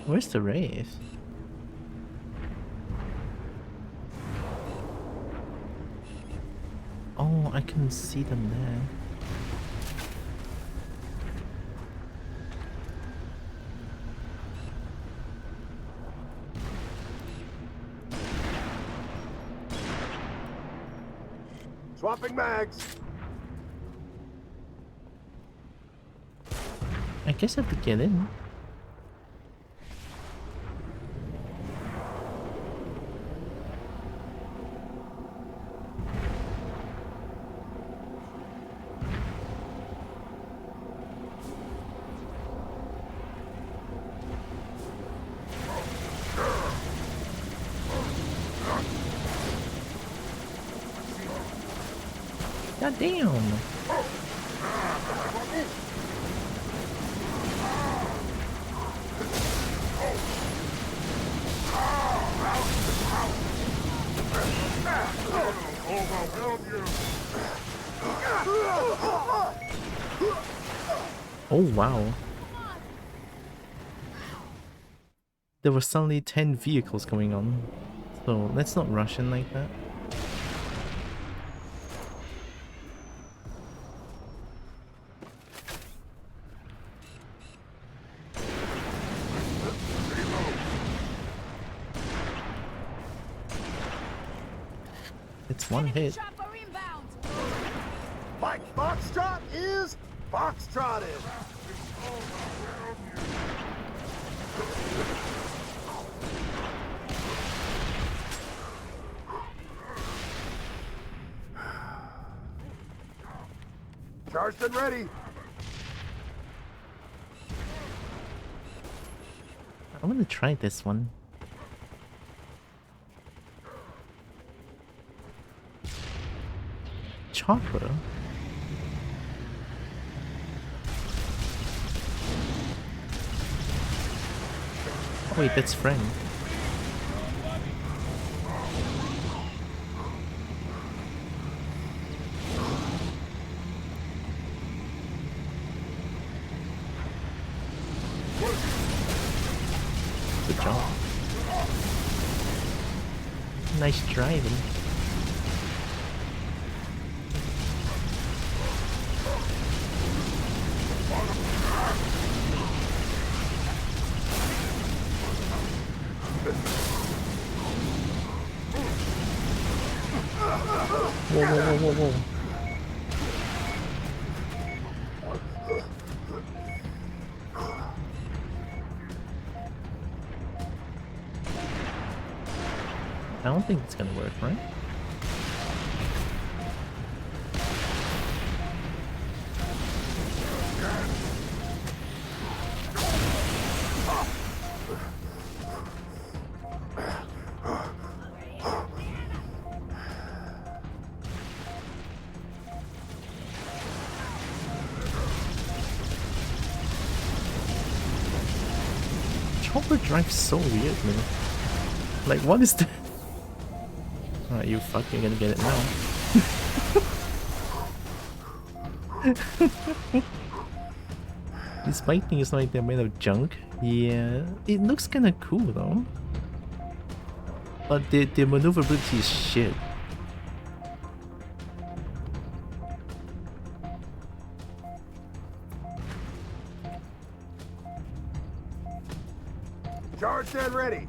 Where's the Wraith? Oh, I can see them there. Swapping mags. I guess I have to get in. God damn! Oh wow. There were suddenly 10 vehicles going on, so let's not rush in like that. It's one hit. Mike Foxtrot is Foxtrotted. Charged and ready. I'm gonna try this one. Chopper? Wait, that's Frank. Good job. Nice driving. Whoa, whoa, whoa, whoa, whoa. I don't think it's gonna work, right? Chopper drives so weird, man. Like, what is that? Alright, you fuck, you're gonna get it now. This bike thing is like they're made of junk. Yeah, it looks kinda cool though. But the maneuverability is shit. Charged and ready.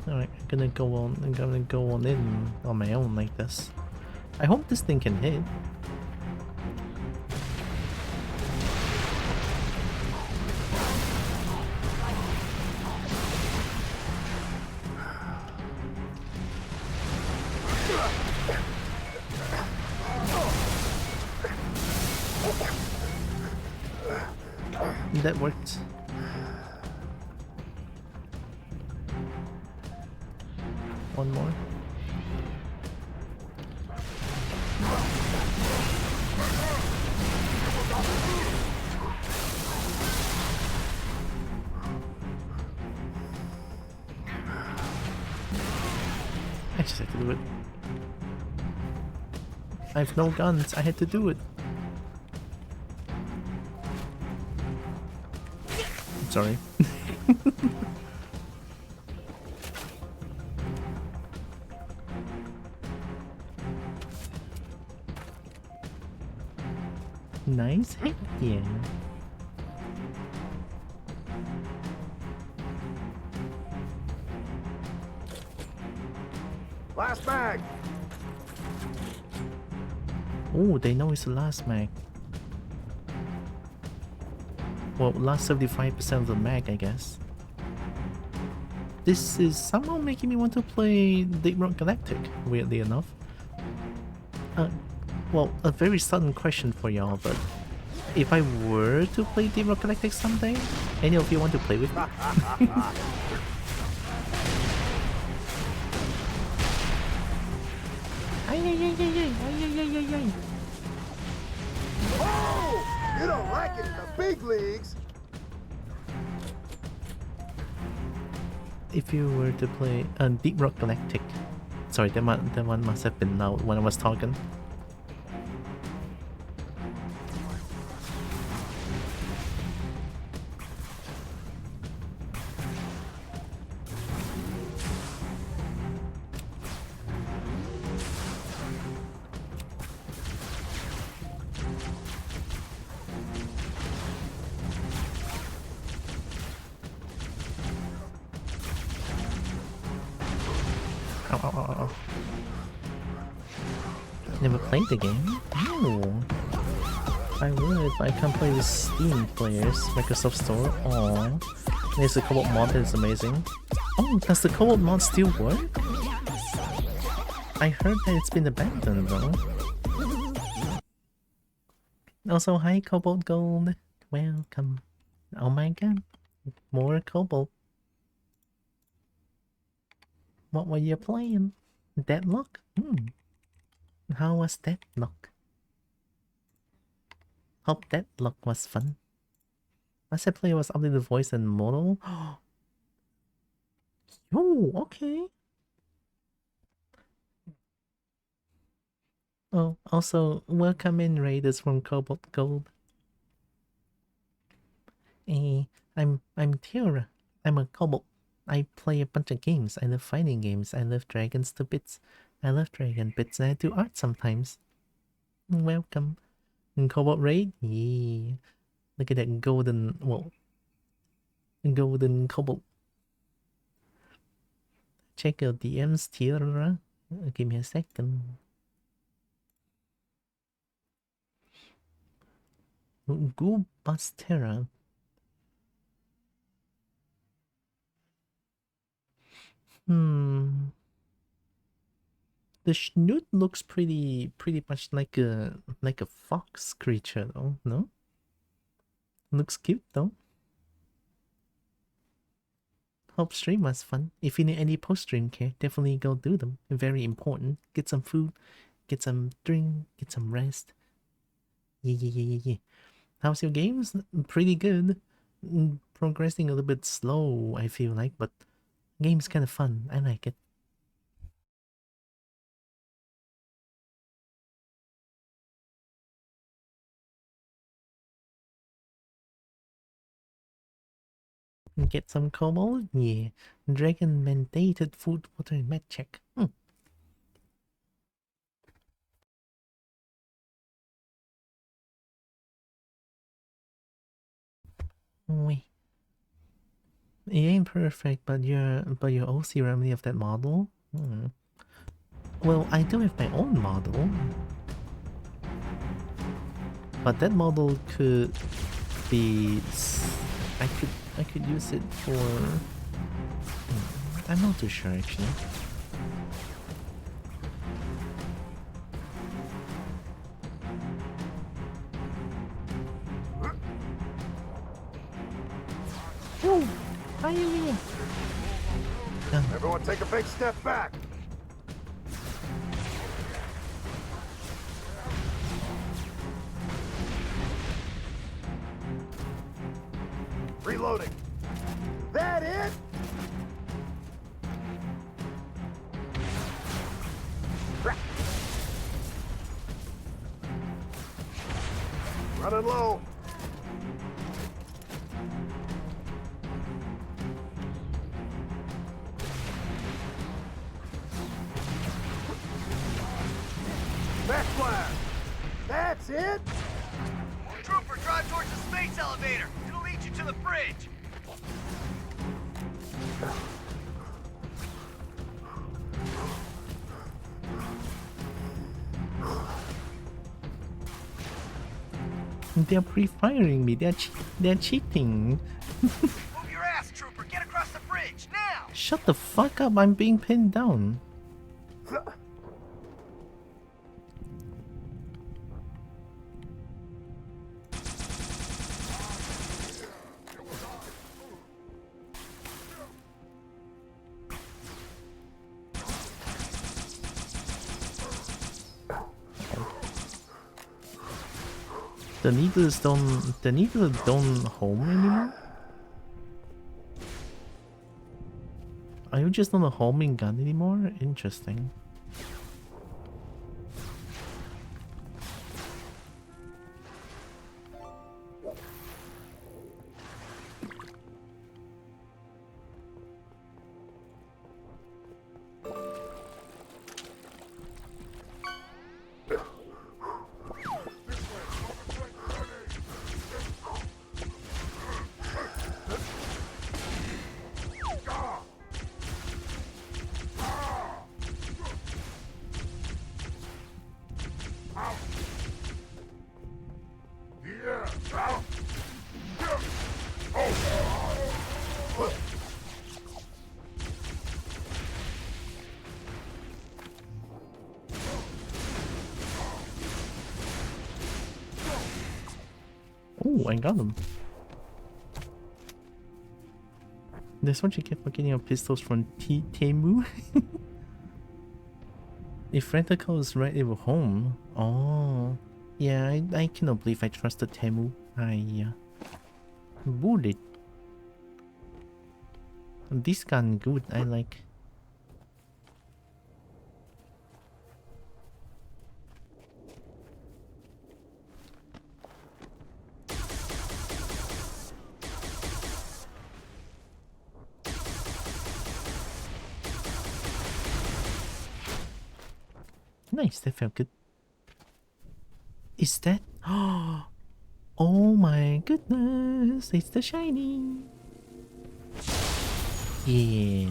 Alright, I'm gonna go on in on my own like this. I hope this thing can hit. That worked. One more. I just had to do it. I have no guns, I had to do it. Sorry. Nice, heck yeah. Last mag. Oh, they know it's the last mag. Well, last 75% of the mag, I guess. This is somehow making me want to play Deep Rock Galactic, weirdly enough. Well, a very sudden question for y'all, but if I were to play Deep Rock Galactic someday, any of you want to play with me? Oh, you don't like it in the big leagues. If you were to play Deep Rock Galactic. Sorry, that one must have been loud when I was talking. Never played the game? Oh, I would, but I can't play with Steam players. Microsoft Store. Aww. There's a Kobo mod that's amazing. Oh, does the Kobo mod still work? I heard that it's been abandoned though. Also, hi, Cobalt Gold. Welcome. Oh my god. More Cobalt. What were you playing? Deadlock? How was Deadlock? Hope Deadlock was fun. Last I played was updated voice and model. Oh, okay. Oh, also, welcome in Raiders from Cobalt Gold. Hey, I'm Tira. I'm a Cobalt. I play a bunch of games. I love fighting games. I love dragons to bits. I love dragon bits and I do art sometimes. Welcome. Cobalt Raid? Yeah. Look at that golden, well, golden Cobalt. Check out DMs, Tira. Give me a second. Go Bustera. The snoot looks pretty much like a fox creature though, no? Looks cute though. Hope stream was fun. If you need any post-stream care, definitely go do them. Very important. Get some food, get some drink, get some rest. Yeah. How's your games? Pretty good. Progressing a little bit slow, I feel like, but game's kind of fun. I like it. Get some Kobo? Yeah. Dragon mandated food, water, and med check. Wait. It ain't perfect, but you're OC remedy of that model? Well, I do have my own model. But that model could be... I could use it for... I'm not too sure actually. Oh, hi, Leah. Everyone take a big step back. Reloading. That it? Running low. Backflash. That's it? Trooper, drive towards the space elevator. It'll lead you to the bridge. They're pre-firing me. They're cheating. Move your ass, Trooper. Get across the bridge now. Shut the fuck up. I'm being pinned down. The needles don't home anymore? Are you just not a homing gun anymore? Interesting. I got him. That's what you get for getting your pistols from Temu. If Rentacle is right, it will home. Oh. Yeah, I cannot believe I trusted Temu. Bullet. This gun good, I like. Nice, that felt good. Is that? Oh my goodness, it's the shiny. Yeah.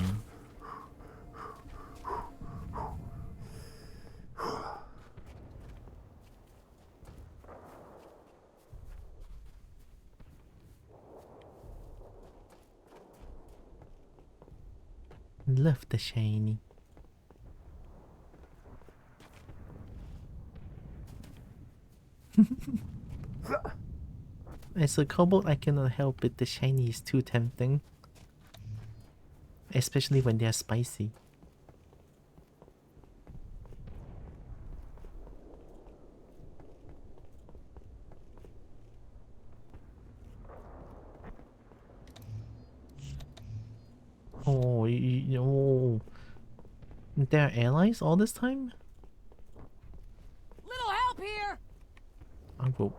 Love the shiny. As a kobold, I cannot help it. The shiny is too tempting. Especially when they are spicy. Oh, oh. They're allies all this time? Little help here! I will.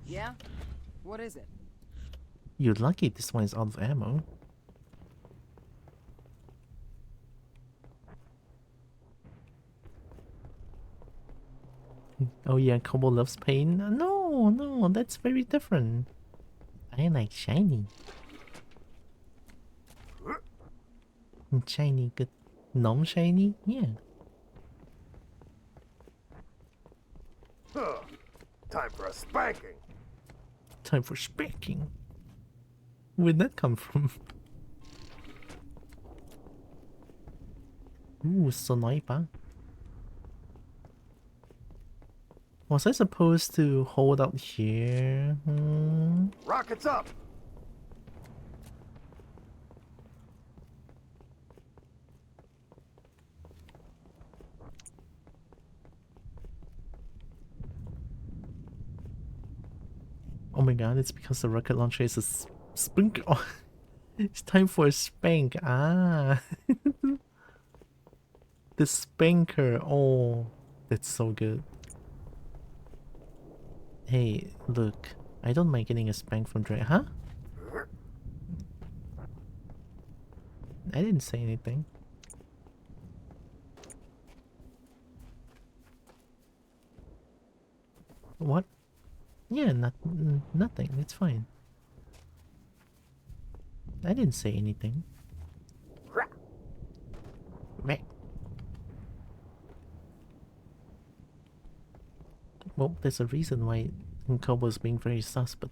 Yeah? What is it? You're lucky this one is out of ammo. Oh yeah, Kobo loves pain. No, no, that's very different. I like shiny. Shiny good. Non-shiny? Yeah. Time for a spanking. Time for spanking. Where'd that come from? Ooh, sniper. Was I supposed to hold out here? Rockets up! Oh my god, it's because the rocket launcher is a spank. Oh, it's time for a spank. Ah. The spanker. Oh, that's so good. Hey, look. I don't mind getting a spank from Dre. Huh? I didn't say anything. What? Yeah, nothing. It's fine. I didn't say anything. Well, there's a reason why Kobo's being very sus, but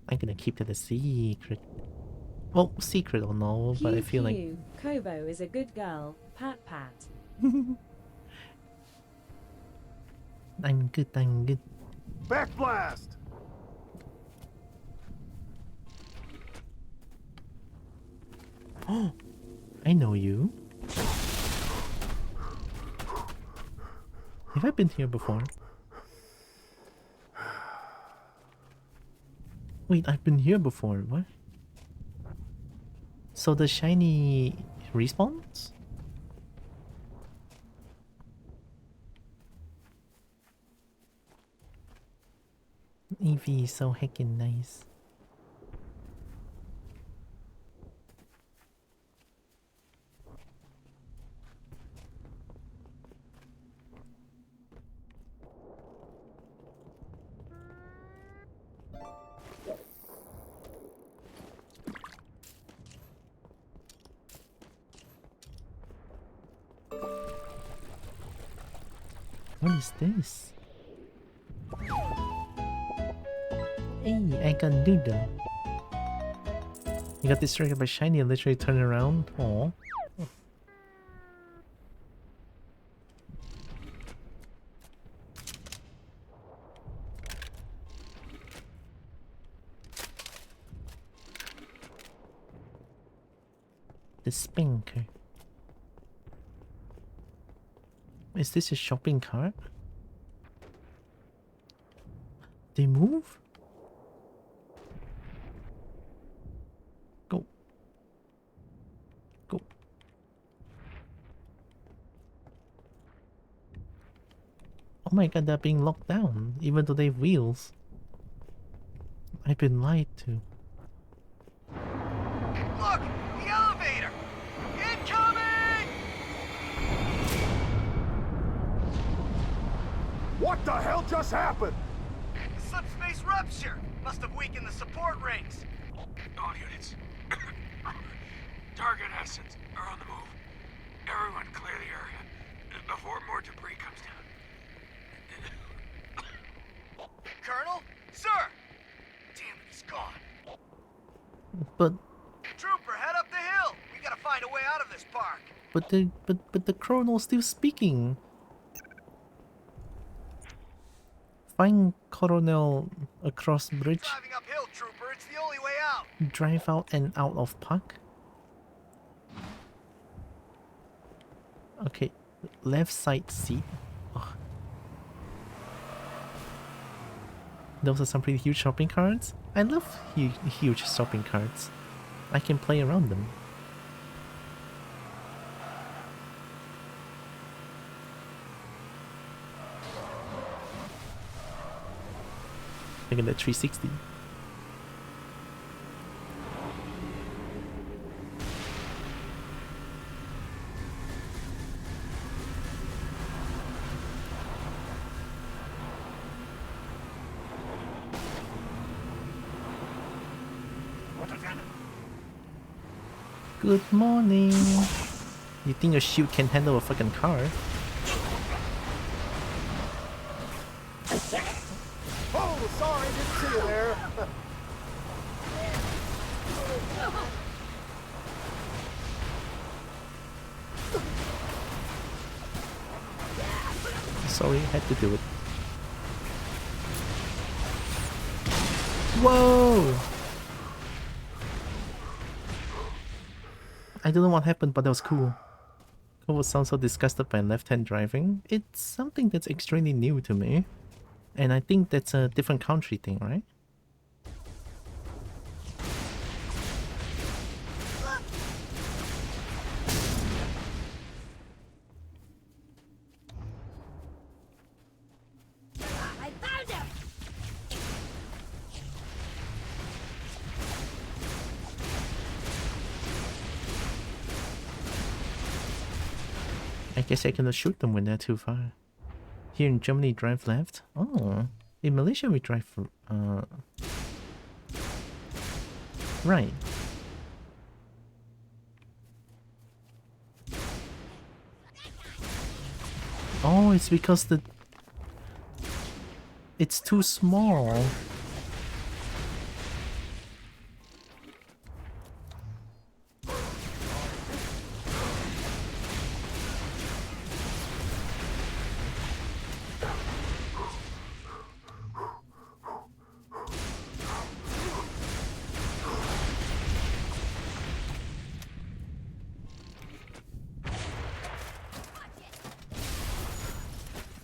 I'm gonna keep it a secret. Well, secret or no, but I feel like... Kobo is a good girl. Pat pat. I'm good, I'm good. Backblast! Oh, I know you. Have I been here before? Wait, I've been here before. What? So the shiny respawns? Eevee is so heckin' nice. What is this? Hey, I got Doodle. You got distracted by shiny and literally turned around? Aww. The Spinker. Is this a shopping cart? They move? Go. Go. Oh my god, they're being locked down, even though they have wheels. I've been lied to. Look! The elevator! Incoming! What the hell just happened? Subspace rupture! Must have weakened the support rings. All units. Target assets are on the move. Everyone clear the area before more debris comes down. Colonel? Sir! Damn it, he's gone. But Trooper, head up the hill! We gotta find a way out of this park. the colonel's still speaking. Find Colonel across bridge. Driving uphill, Trooper. It's the only way out. Drive out and out of park. Okay, left side seat. Ugh. Those are some pretty huge shopping carts. I love huge shopping carts. I can play around them. Look at that 360. Good morning. You think your shield can handle a fucking car? Oh, sorry, didn't see you there. Sorry, had to do it. Whoa! I don't know what happened, but that was cool. Kobo sounds so disgusted by left-hand driving. It's something that's extremely new to me. And I think that's a different country thing, right? I found him! I guess I cannot shoot them when they're too far. Here in Germany, drive left. Oh, in Malaysia we drive right. Oh, it's because it's too small.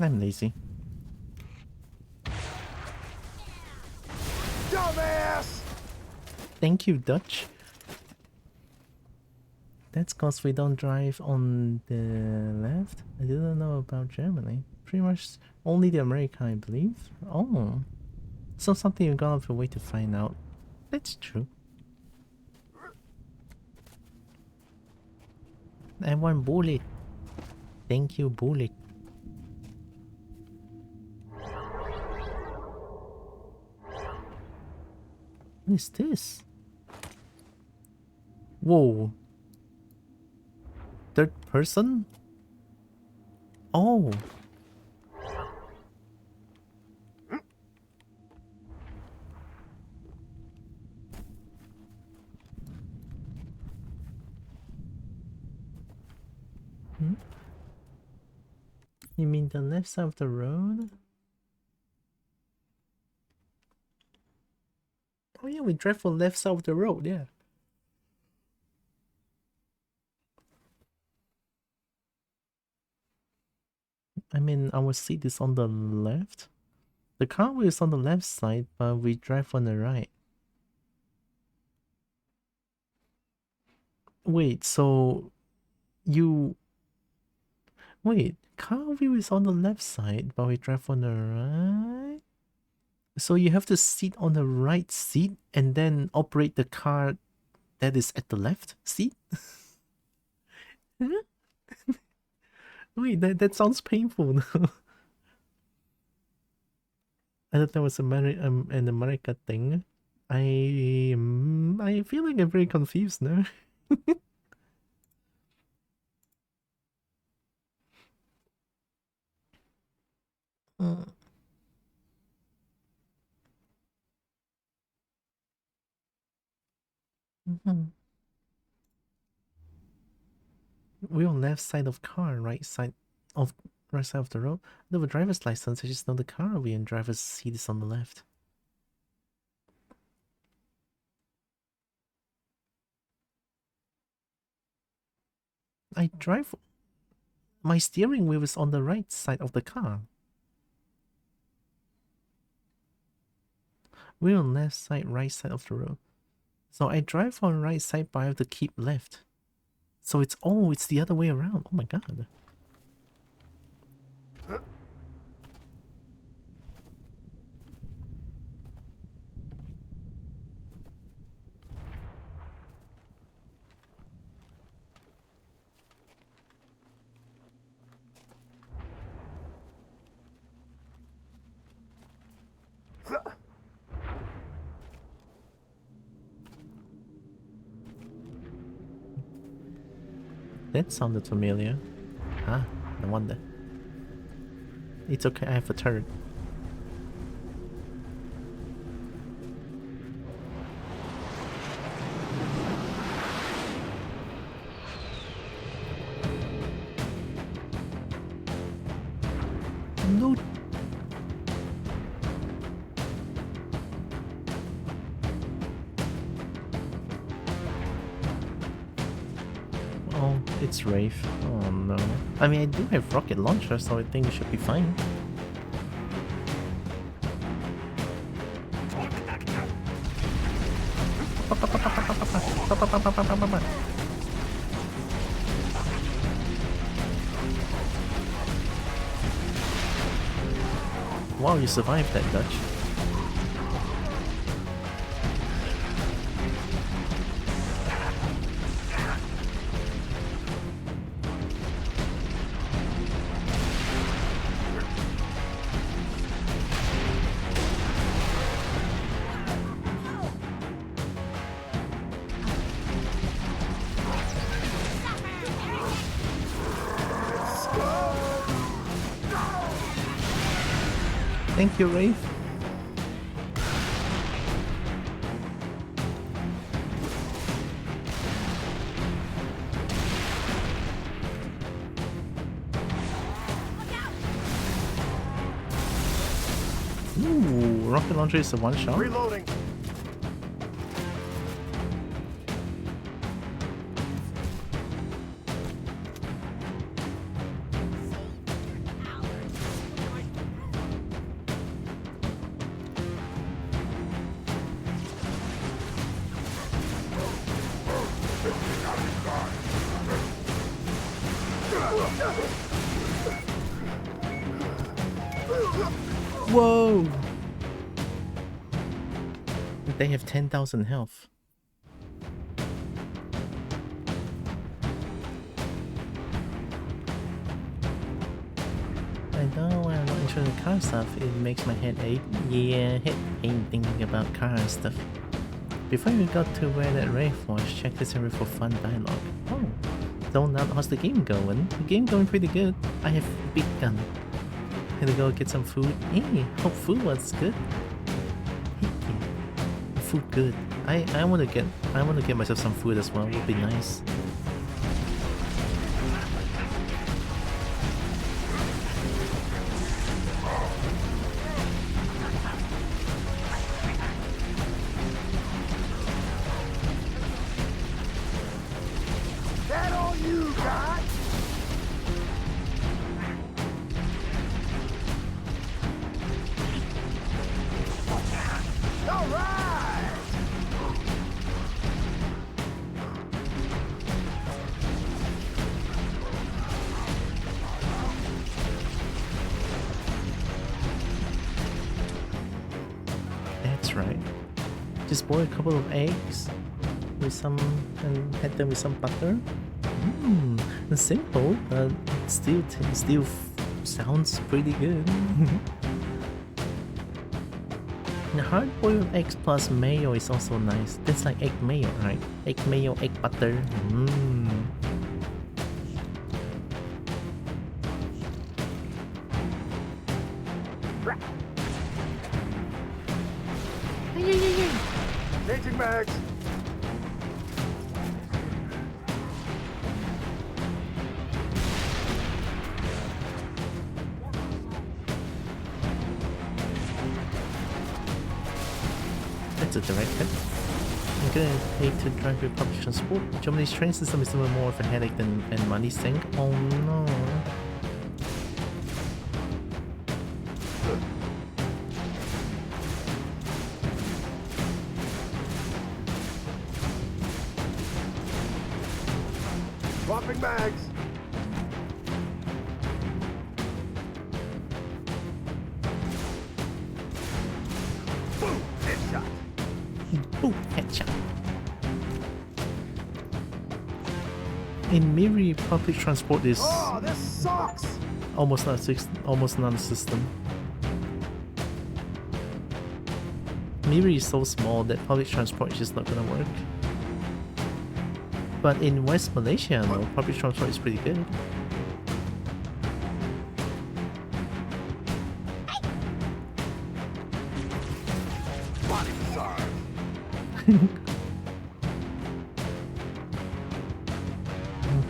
I'm lazy. Dumbass! Thank you, Dutch. That's cause we don't drive on the left. I didn't know about Germany. Pretty much only the America, I believe. Oh. So something you're gonna have to wait to find out. That's true. I want bullet. Thank you, bullet. What is this? Whoa. Third person? Oh. Hmm? You mean the left side of the road? Oh yeah, we drive for left side of the road, yeah. I mean, our seat is on the left. The car wheel is on the left side, but we drive on the right. Wait, so you... Wait, car wheel is on the left side, but we drive on the right? So you have to sit on the right seat and then operate the car that is at the left seat? Wait, that sounds painful. I thought that was an America thing. I feel like I'm very confused now. We're on left side of car, right side of the road. I have a driver's license. I just know the car we're in. Driver's seat is on the left. I drive. My steering wheel is on the right side of the car. We're on left side, right side of the road. So I drive on right side, but I have to keep left. So it's the other way around. Oh my god. That sounded familiar. Ah, no wonder. It's okay, I have a turret. No. Oh, it's Wraith. Oh no. I mean, I do have rocket launcher, so I think it should be fine. Wow, you survived that, Dutch. Thank you, Wraith. Ooh, rocket launcher is a one shot. Reloading. Whoa! They have 10,000 health. I know when I'm not into the car stuff, it makes my head ache. Yeah, head pain thinking about car and stuff. Before we got to where that Wraith was, check this area for fun dialogue. Oh, don't know how's the game going? The game going pretty good. I have big gun. Had to go get some food. Hey, hope food was good. Hey, food good. I wanna get myself some food as well. Would be nice. That all you got? eggs, right? Just boil a couple of eggs with some and add them with some butter. It's simple, but still sounds pretty good. The hard-boiled eggs plus mayo is also nice. That's like egg mayo, right? Egg mayo, egg butter. Changing bags. That's a direct hit. I'm gonna hate to drive with public transport. Germany's train system is even more of a headache than money sink. Oh no. Swapping bags. Boom! Headshot. Boom! Headshot. In Miri, public transport is this sucks. almost non-system. Miri is so small that public transport is just not gonna work. But in West Malaysia, though, public transport is pretty good.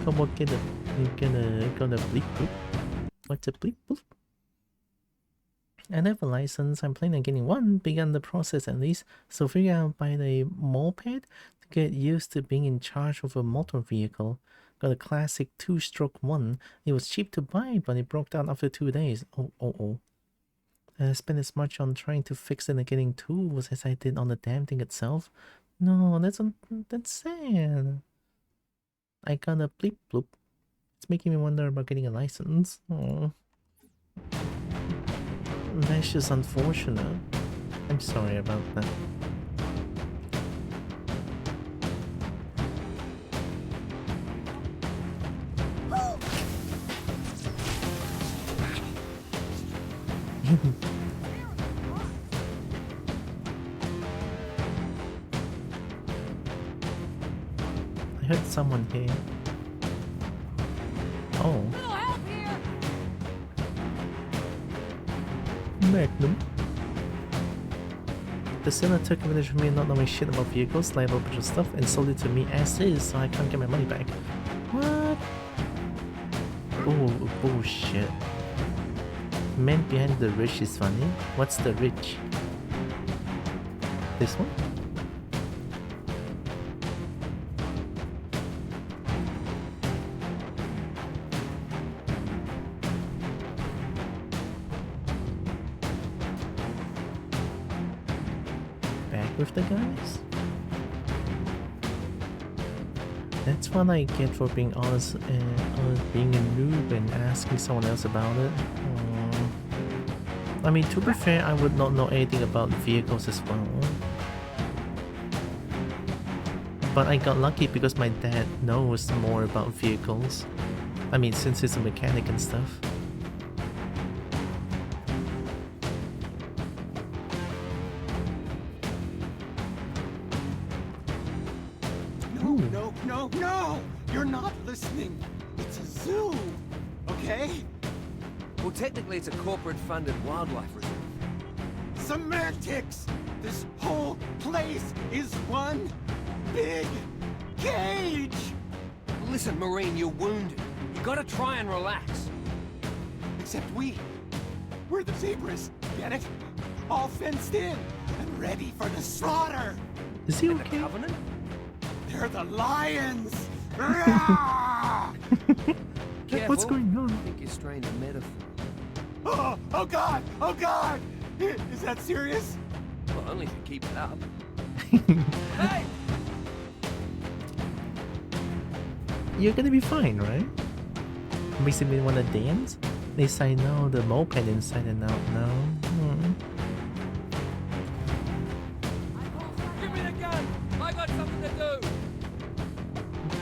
Kobo gonna bleep bloop. What's a bleep bloop? I have a license. I'm planning on getting one. Began the process at least. So figure out by the moped to get used to being in charge of a motor vehicle. Got a classic 2-stroke one. It was cheap to buy, but it broke down after 2 days. Oh. I spent as much on trying to fix it and getting tools as I did on the damn thing itself. No, that's sad. I got a bleep bloop. It's making me wonder about getting a license. Oh. That's just unfortunate. I'm sorry about that. I heard someone here. Oh. Magnum. The seller took advantage of me not knowing shit about vehicles, like a bunch of stuff, and sold it to me as is, so I can't get my money back. What? Oh, bullshit. Man behind the rich is funny. What's the rich? This one? With the guys? That's what I get for being honest and being a noob and asking someone else about it. I mean, to be fair, I would not know anything about vehicles as well. But I got lucky because my dad knows more about vehicles. I mean, since he's a mechanic and stuff. No! You're not listening! It's a zoo! Okay? Well, technically it's a corporate-funded wildlife reserve. Semantics! This whole place is one big cage! Listen, Marine, you're wounded. You gotta try and relax. Except we're the zebras, get it? All fenced in and ready for the slaughter! Is he okay? The Covenant? They're the lions! What's going on? I think you're straying to metaphor. Oh god! Oh god! Is that serious? Well, only if you keep it up. Hey! You're gonna be fine, right? Basically wanna dance? They say no, the moped inside and out now.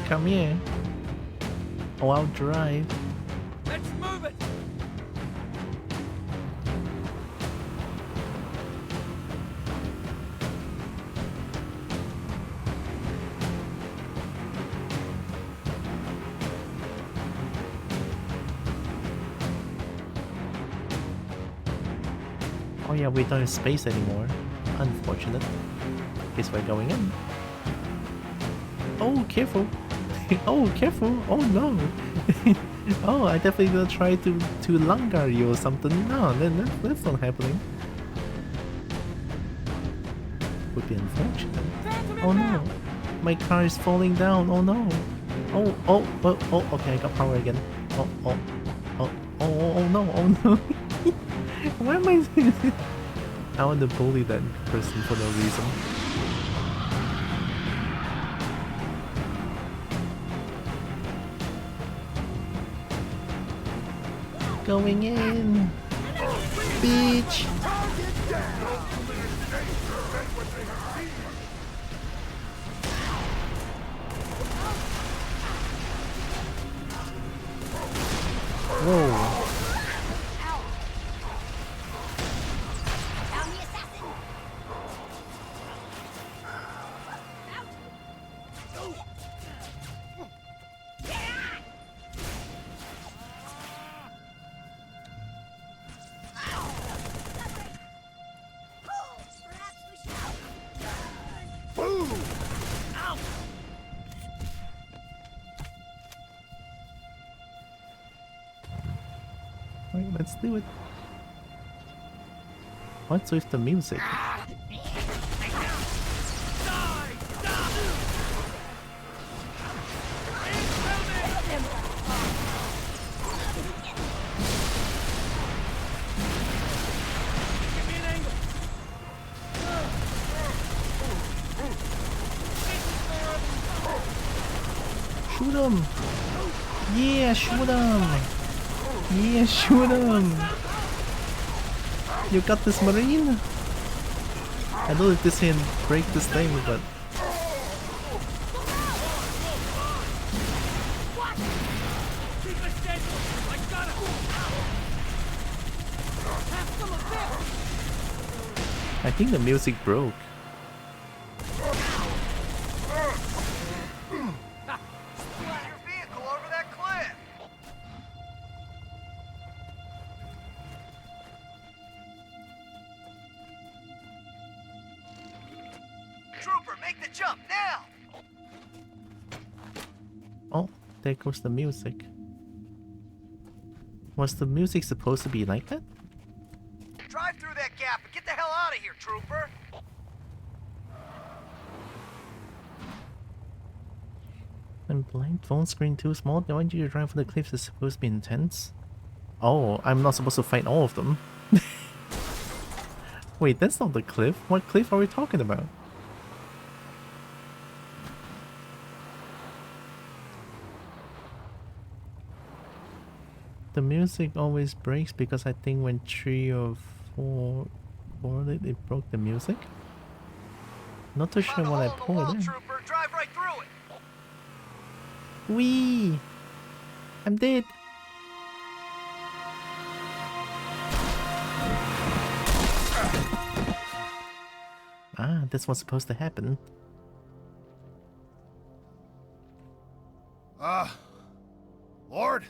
Come here. Oh, I'll drive. Let's move it! Oh yeah, we don't have space anymore. Unfortunate. Guess we're going in. Oh, careful. Oh, careful. Oh no. Oh, I definitely gonna try to langar you or something. No, that's not happening. Would be unfortunate. Oh no. My car is falling down. Oh no. Oh, okay, I got power again. Oh no, oh no. Why am I I want to bully that person for no reason. Going in. Bitch. Whoa. Alright, let's do it. What's with the music? Shoot him! Yeah, shoot him! Yeah, shoot him! You got this, Marine? I know that this can break this thing, but... I think the music broke. There goes the music. Was the music supposed to be like that? Drive through that gap and get the hell out of here, trooper! I'm blind. Phone screen too small. Why did you drive for the cliffs? It's supposed to be intense. Oh, I'm not supposed to fight all of them. Wait, that's not the cliff. What cliff are we talking about? The music always breaks because I think when 3 or 4 boarded, it broke the music. Not too sure what I pulled in. Drive right through it. Wee! I'm dead. Ah, that's what's supposed to happen. Lord?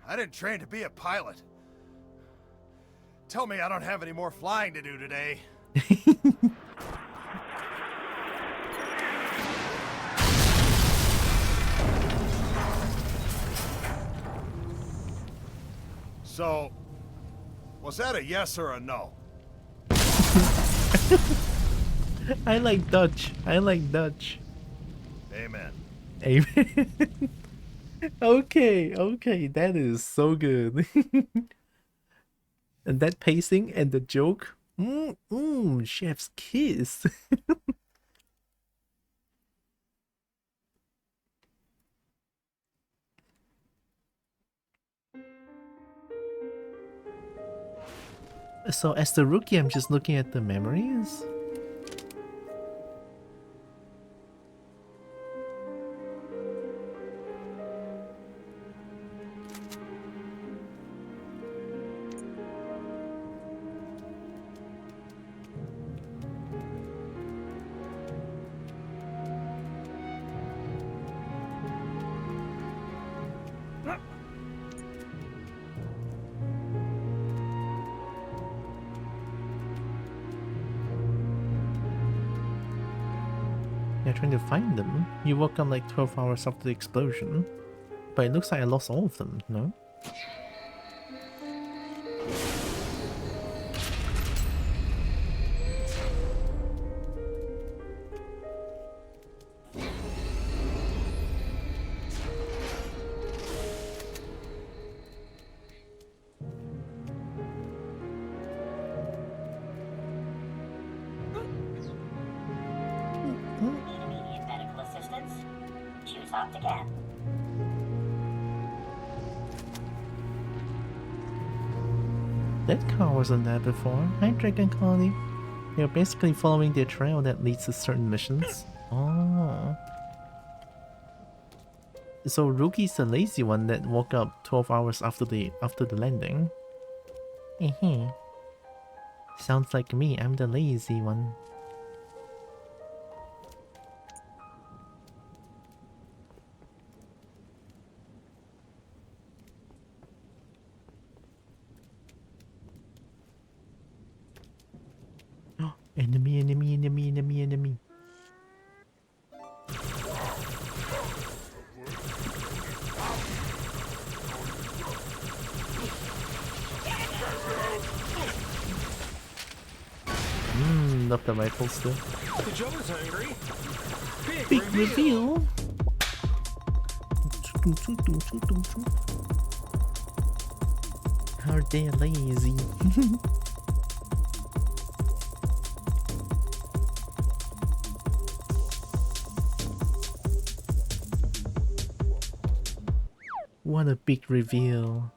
I didn't train to be a pilot. Tell me I don't have any more flying to do today. So, was that a yes or a no? I like Dutch. I like Dutch. Amen. Amen. Okay, that is so good. And that pacing and the joke. Chef's kiss. So as the rookie, I'm just looking at the memories. You're trying to find them. You woke up like 12 hours after the explosion. But it looks like I lost all of them, no? Immediate medical assistance. Choose opt again. That car wasn't there before. Hi, Dragon Colony. You're basically following the trail that leads to certain missions. Oh. So Rookie's the lazy one that woke up 12 hours after the landing. Sounds like me, I'm the lazy one. Enemy, enemy, enemy, enemy, enemy. Love the rifles too. The Joe's hungry. Big reveal. Are they lazy? What a big reveal.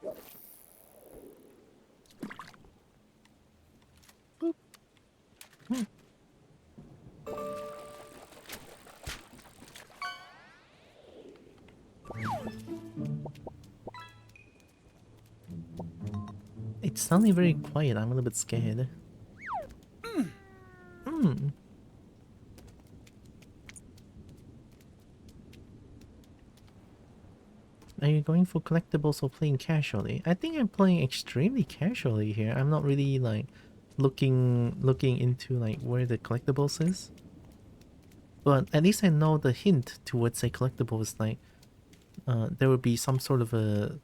It's suddenly very quiet. I'm a little bit scared. Are you going for collectibles or playing casually? I think I'm playing extremely casually here. I'm not really like looking into like where the collectibles is. But at least I know the hint towards a collectible is like there would be some sort of a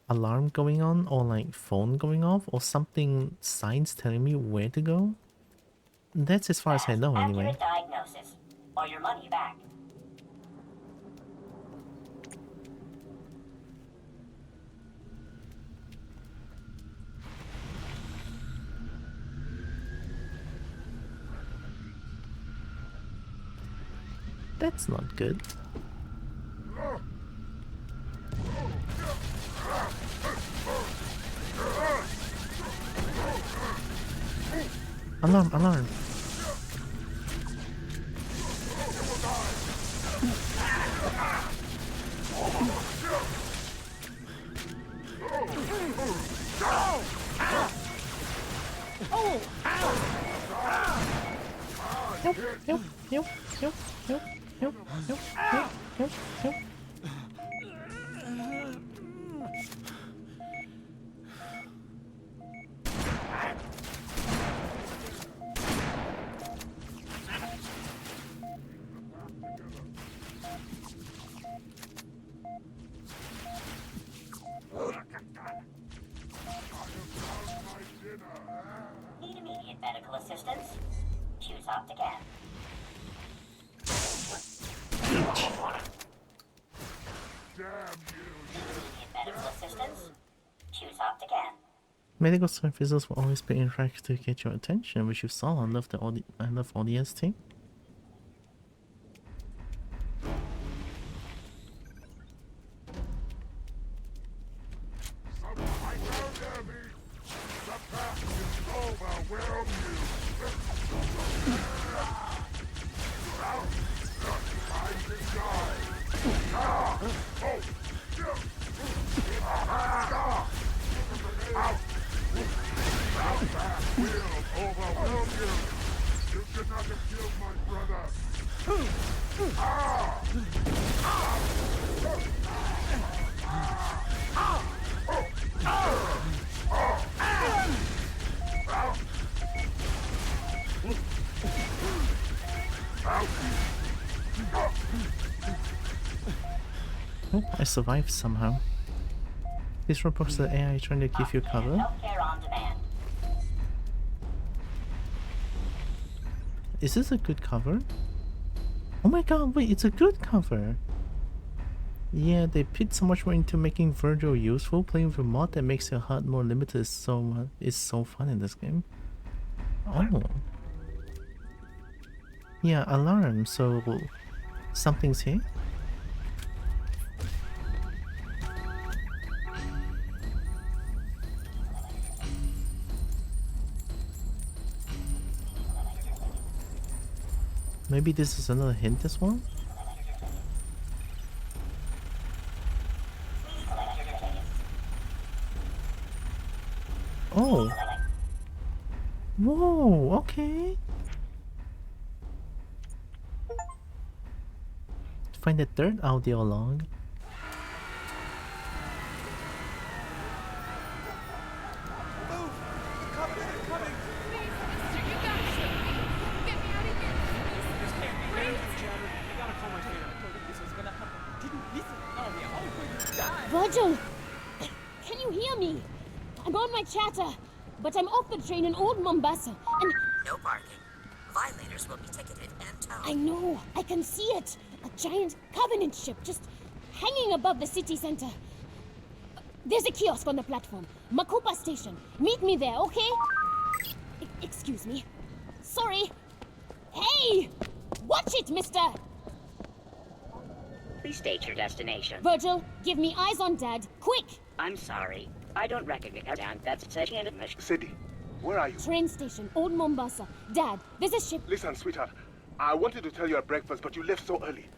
alarm going on or like phone going off or something, signs telling me where to go. That's as far as I know anyway. Accurate diagnosis, or your money back. That's not good. Alarm, alarm. Help, help, help, help, help, help, help, help, help. Need immediate medical assistance? Choose opt again. Immediate medical assistance? Choose opt again. Medical services will always be interactive to get your attention, which you saw. I love ODST. Oh, I survived somehow. This reports the AI trying to give you cover. Healthcare on demand. Is this a good cover? Oh my god, wait, it's a good cover! Yeah, they put so much more into making Virgil useful. Playing with a mod that makes your HUD more limited is so fun in this game. Oh. Yeah, alarm, so something's here? Maybe this is another hint as well? Oh! Whoa, okay! Find the third audio log. Virgil! Can you hear me? I'm on my chatter, but I'm off the train in Old Mombasa, and... No parking. Violators will be ticketed and towed. I know, I can see it! A giant Covenant ship just hanging above the city center. There's a kiosk on the platform. Makupa Station. Meet me there, okay? Excuse me. Sorry. Hey! Watch it, mister! Please state your destination. Virgil, give me eyes on Dad, quick! I'm sorry. I don't recognize Dan. That's such an admission. Sadie, where are you? Train station, Old Mombasa. Dad, there's a ship. Listen, sweetheart. I wanted to tell you at breakfast, but you left so early.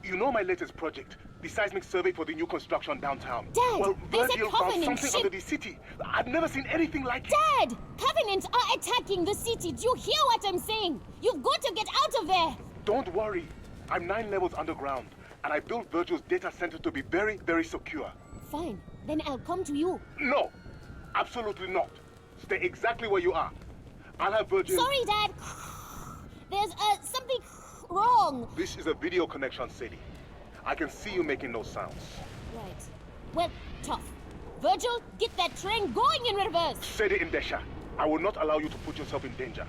You know my latest project, the seismic survey for the new construction downtown. Dad, well, there's Virgil a found Covenant something ship. under the city. I've never seen anything like it. Dad! Covenant are attacking the city. Do you hear what I'm saying? You've got to get out of there. Don't worry. I'm 9 levels underground, and I built Virgil's data center to be very, very secure. Fine. Then I'll come to you. No! Absolutely not. Stay exactly where you are. I'll have Virgil... Sorry, Dad. There's something wrong. This is a video connection, Sadie. I can see you making no sounds. Right. Well, tough. Virgil, get that train going in reverse. Sadie Indesha, I will not allow you to put yourself in danger.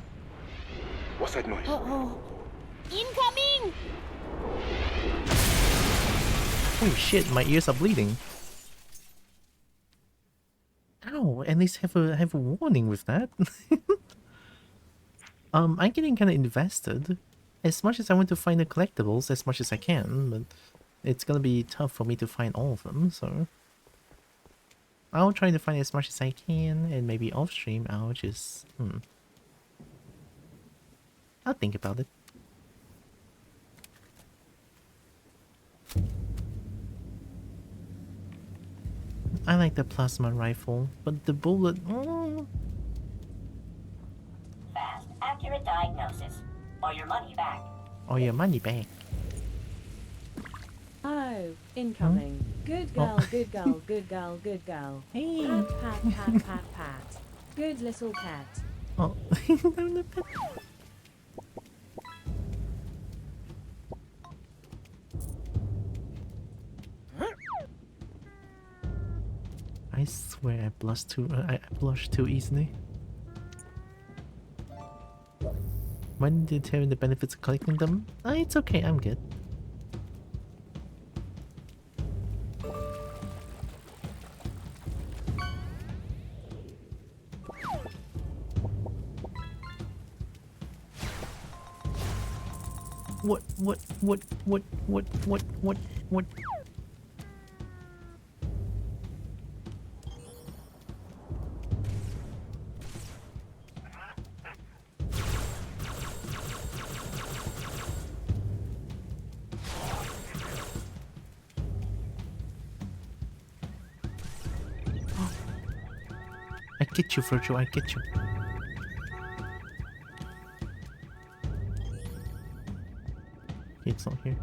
What's that noise? Uh-oh. Incoming! Holy shit, my ears are bleeding. Ow, at least have a warning with that. I'm getting kind of invested. As much as I want to find the collectibles, as much as I can, but it's gonna be tough for me to find all of them, so... I'll try to find as much as I can, and maybe off-stream I'll just... I'll think about it. I like the plasma rifle, but the bullet... Fast, accurate diagnosis. Or your money back. Or your money back. Oh, incoming. Good girl, good girl, good girl, good girl. Hey. Pat, pat, pat, pat, pat. Good little cat. Oh, I'm the pet. I swear I blush too easily. When did you tell me the benefits of collecting them? It's okay, I'm good. What? I get you, Virgil, I get you. It's not here.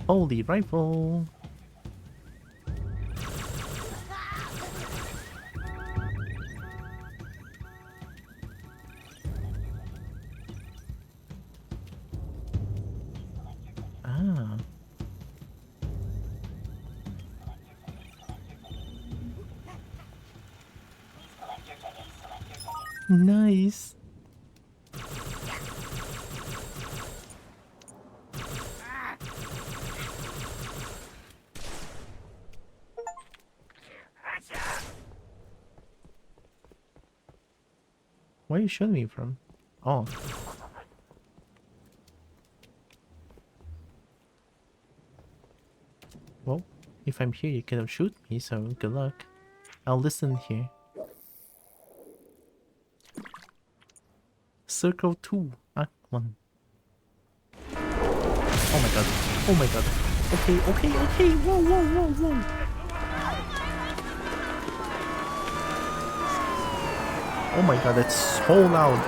Holy rifle. Ah. Nice. Where are you shooting me from? Oh. Well, if I'm here, you cannot shoot me, so good luck. I'll listen here. Circle 2, Act 1. Oh my god. Oh my god. Okay, okay, okay. Whoa, whoa, whoa, whoa. Oh my god, that's so loud.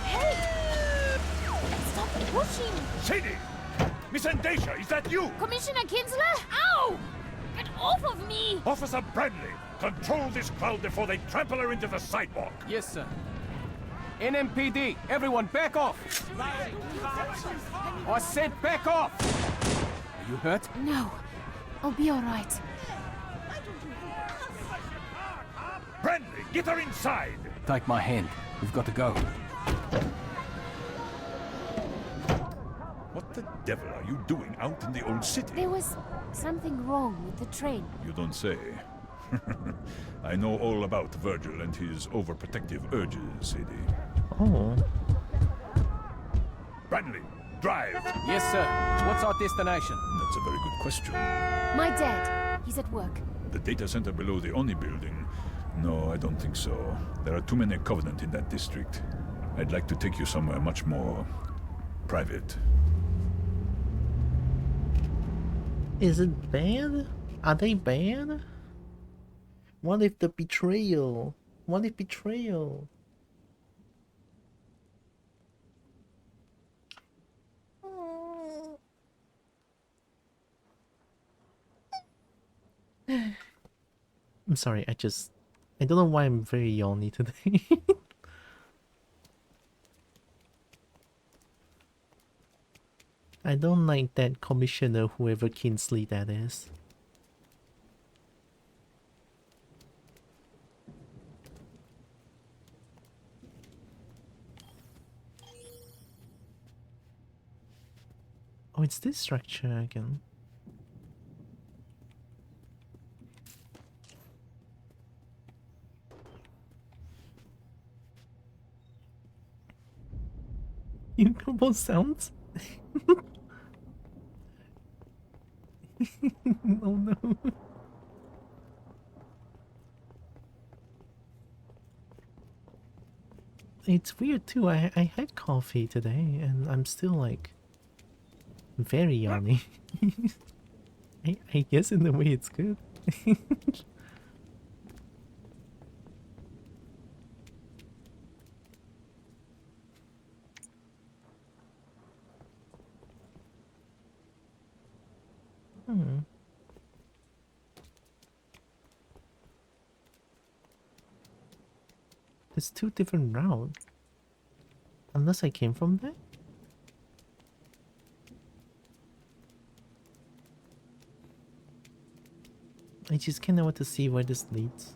Hey! Stop pushing! Sadie! Miss Andesha, is that you? Commissioner Kinsler? Ow! Get off of me! Officer Bradley, control this crowd before they trample her into the sidewalk. Yes, sir. NMPD, everyone back off! I said back off! Are you hurt? No. I'll be alright. Bradley, get her inside! Take my hand. We've got to go. What the devil are you doing out in the old city? There was something wrong with the train. You don't say. I know all about Virgil and his overprotective urges, Sadie. Oh. Bradley, drive! Yes, sir. What's our destination? That's a very good question. My dad. He's at work. The data center below the Oni building? No, I don't think so. There are too many Covenant in that district. I'd like to take you somewhere much more private. Is it bad? Are they bad? What if the betrayal? What if betrayal? I'm sorry, I don't know why I'm very yawny today. I don't like that commissioner, whoever Kinsley that is. Oh, it's this structure again. You Kobo sounds? Oh no. It's weird too. I had coffee today and I'm still like very yawny. I guess in a way it's good. There's two different routes. Unless I came from there? I just kinda want to see where this leads.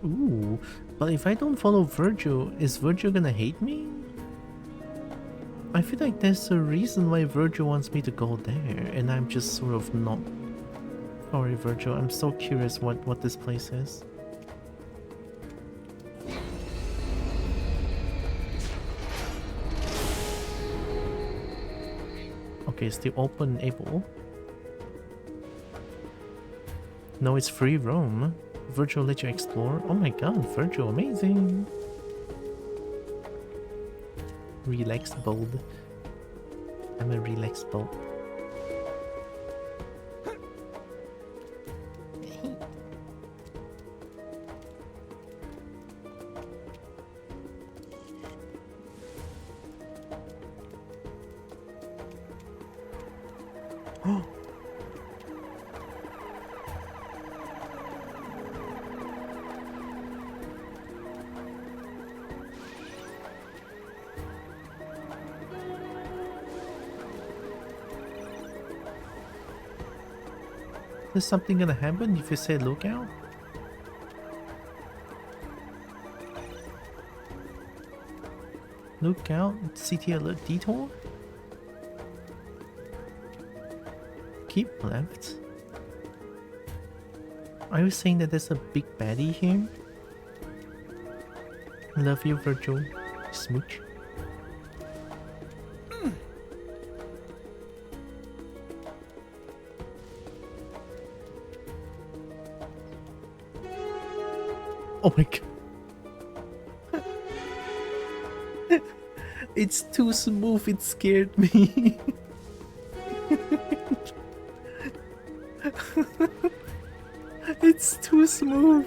Ooh, but if I don't follow Virgil, is Virgil gonna hate me? I feel like there's a reason why Virgil wants me to go there, and I'm just sort of not. Sorry, Virgil, I'm so curious what this place is. Okay, still open able. No, it's free roam. Virgil let you explore. Oh my god, Virgil, amazing. Relaxed bold. I'm a relaxed boat. Is something gonna happen if you say look out? Look out, city alert detour? Keep left. Are you saying that there's a big baddie here? Love you, Virgil. Smooch. Oh my god. It's too smooth, it scared me. It's too smooth.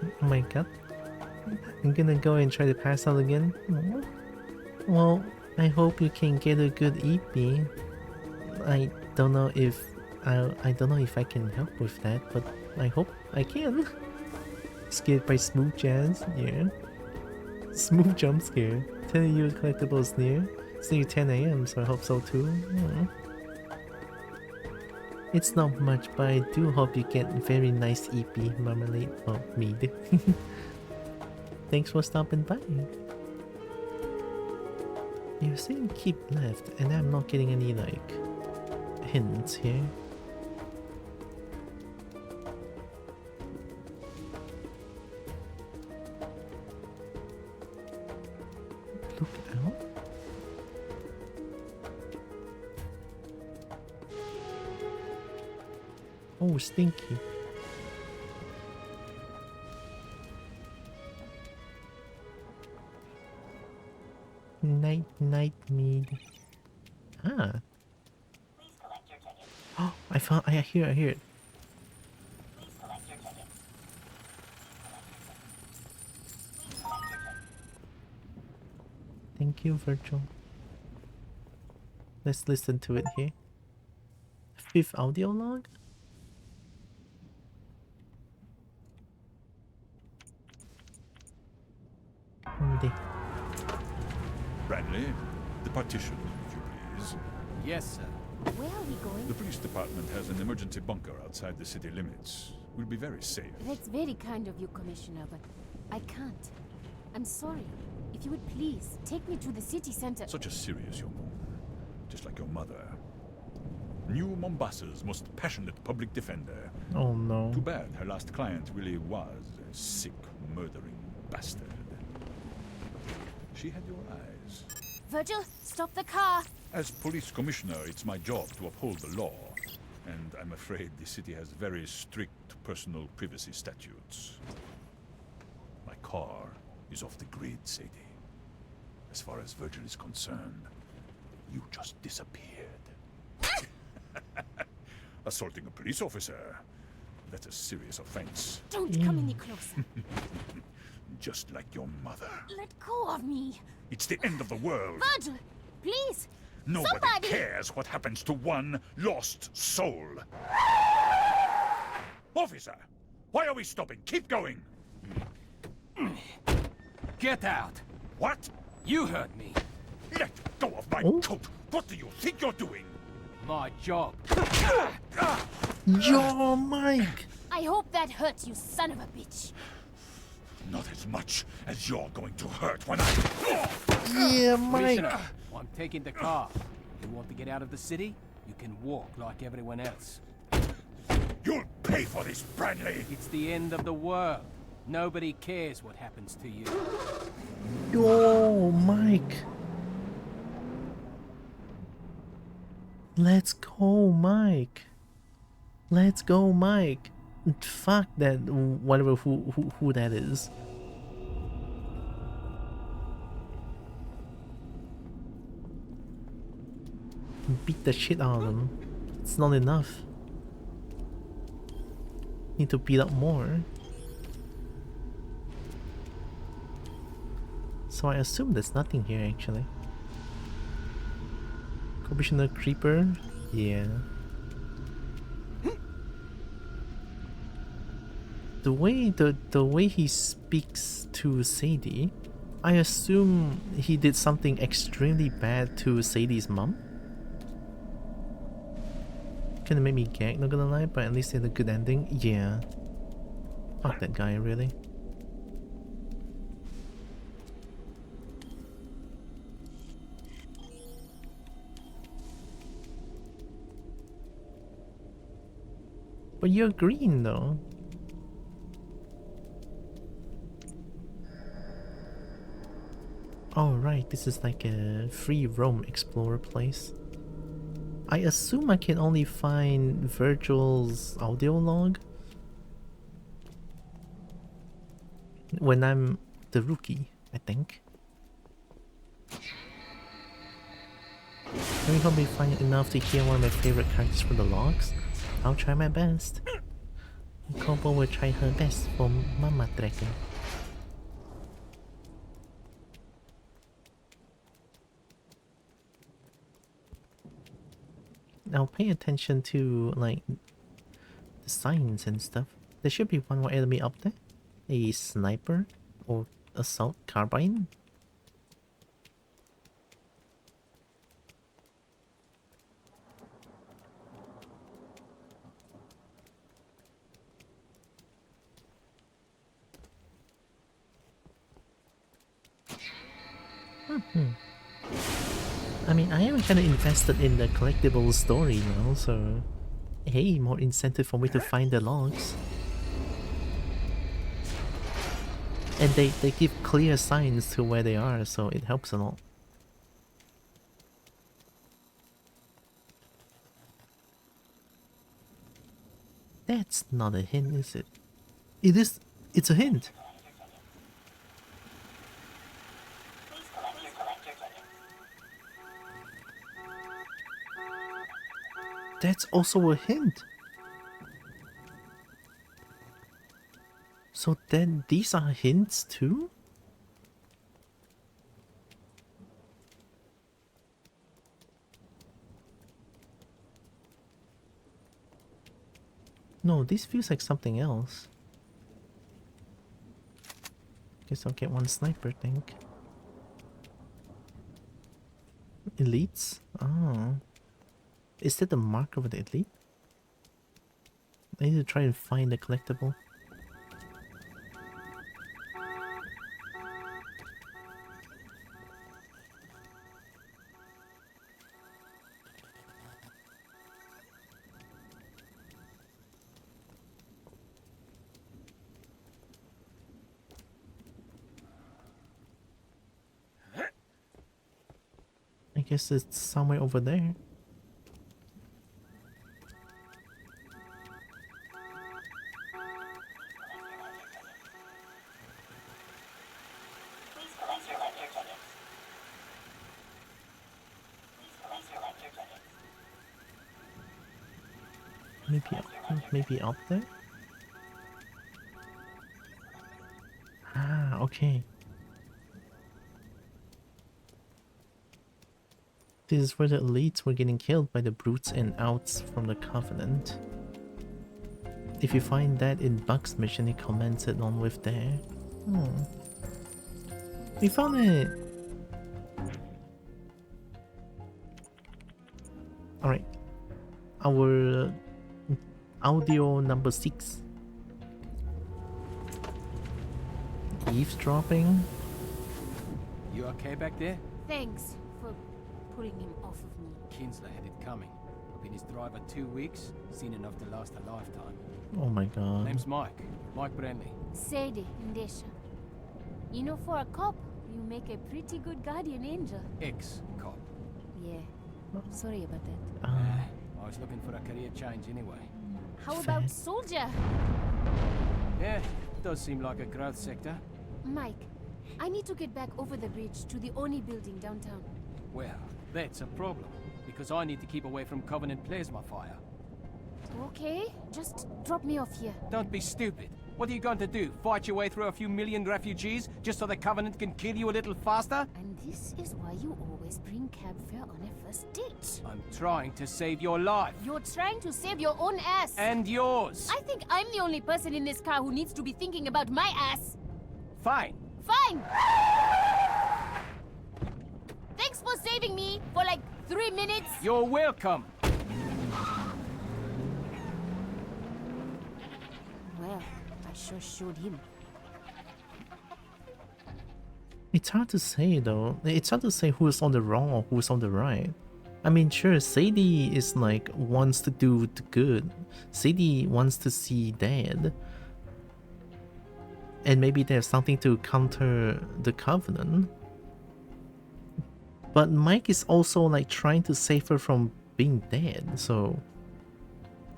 Oh my god. I'm gonna go and try to pass out again. Well, I hope you can get a good EP. I don't know if I don't know if I can help with that, but I hope I can. Scared by smooth jazz, yeah. Smooth jump scare. Telling you collectibles near. See 10 AM, so I hope so too. Yeah. It's not much, but I do hope you get very nice EP marmalade or mead. Thanks for stopping by. You're saying keep left, and I'm not getting any like hints here. Look out. Oh, stinky. Night mead. Ah. Oh, I hear it. Thank you, Virgil. Let's listen to it here. 5th audio log? Bradley, the partition, if you please. Yes, sir. Where are we going? The police department has an emergency bunker outside the city limits. We'll be very safe. That's very kind of you, Commissioner, but I can't. I'm sorry. If you would please, take me to the city center. Such a serious young woman, just like your mother. New Mombasa's most passionate public defender. Oh no. Too bad her last client really was a sick, murdering bastard. She had your eyes. Virgil, stop the car! As police commissioner, it's my job to uphold the law. And I'm afraid the city has very strict personal privacy statutes. My car is off the grid, Sadie. As far as Virgil is concerned, you just disappeared. Assaulting a police officer. That's a serious offense. Don't come any closer. Just like your mother. Let go of me. It's the end of the world. Virgil, please. Nobody Somebody. cares what happens to one lost soul. Officer, why are we stopping? Keep going. Get out. What? You heard me. Let go of my coat. What do you think you're doing? My job. Yo, Mike! I hope that hurts, you son of a bitch. Not as much as you're going to hurt when I... Yeah, Mike! Commissioner, I'm taking the car. You want to get out of the city? You can walk like everyone else. You'll pay for this, Bradley! It's the end of the world. Nobody cares what happens to you. Yo, Mike! Let's go, Mike! Let's go, Mike! Fuck that, whatever who that is. beat the shit out of them. It's not enough. Need to beat up more. So I assume there's nothing here actually. Commissioner Creeper? Yeah. The way he speaks to Sadie, I assume he did something extremely bad to Sadie's mom. Kinda made me gag, not gonna lie, but at least he had a good ending. Yeah. Fuck that guy, really. But you're green though. Oh right, this is like a free roam explorer place. I assume I can only find Virgil's audio log when I'm the rookie, I think. Let me hope we find enough to hear one of my favorite characters from the logs. I'll try my best. Kobo will try her best for Mama Dragon. I'll pay attention to like the signs and stuff. There should be one more enemy up there. A sniper or assault carbine. I mean, I am kind of invested in the collectible story now, so hey, more incentive for me to find the logs. And they give clear signs to where they are, so it helps a lot. That's not a hint, is it? It is. It's a hint. That's also a hint. So then these are hints too? No, this feels like something else. Guess I'll get one sniper, think. Elites? Oh. Is that the mark of the elite? I need to try and find the collectible. I guess it's somewhere over there. Maybe up there? Ah, okay. This is where the elites were getting killed by the brutes and outs from the Covenant. If you find that in Buck's mission, he comments it on with there. Oh. We found it! Alright. Our audio number 6. Eavesdropping. You okay back there? Thanks for putting him off of me. Kinsler had it coming. I've been his driver 2 weeks, seen enough to last a lifetime. Oh my god. Name's Mike. Mike Brantley. Sadie, Ndesha. You know, for a cop, you make a pretty good guardian angel. Ex-cop. Yeah. Sorry about that. I was looking for a career change anyway. How about soldier? Yeah, does seem like a growth sector. Mike, I need to get back over the bridge to the Oni building downtown. Well, that's a problem. because I need to keep away from Covenant plasma fire. Okay, just drop me off here. Don't be stupid. What are you going to do? Fight your way through a few million refugees just so the Covenant can kill you a little faster? And this is why you always bring cab fare on a first date. I'm trying to save your life. You're trying to save your own ass. And yours. I think I'm the only person in this car who needs to be thinking about my ass. Fine. Fine! Thanks for saving me for like 3 minutes. You're welcome. Well, I sure showed him. It's hard to say though. It's hard to say who's on the wrong or who's on the right. I mean, sure, Sadie is like wants to do the good. Sadie wants to see Dad. And maybe there's something to counter the Covenant. But Mike is also like trying to save her from being dead, so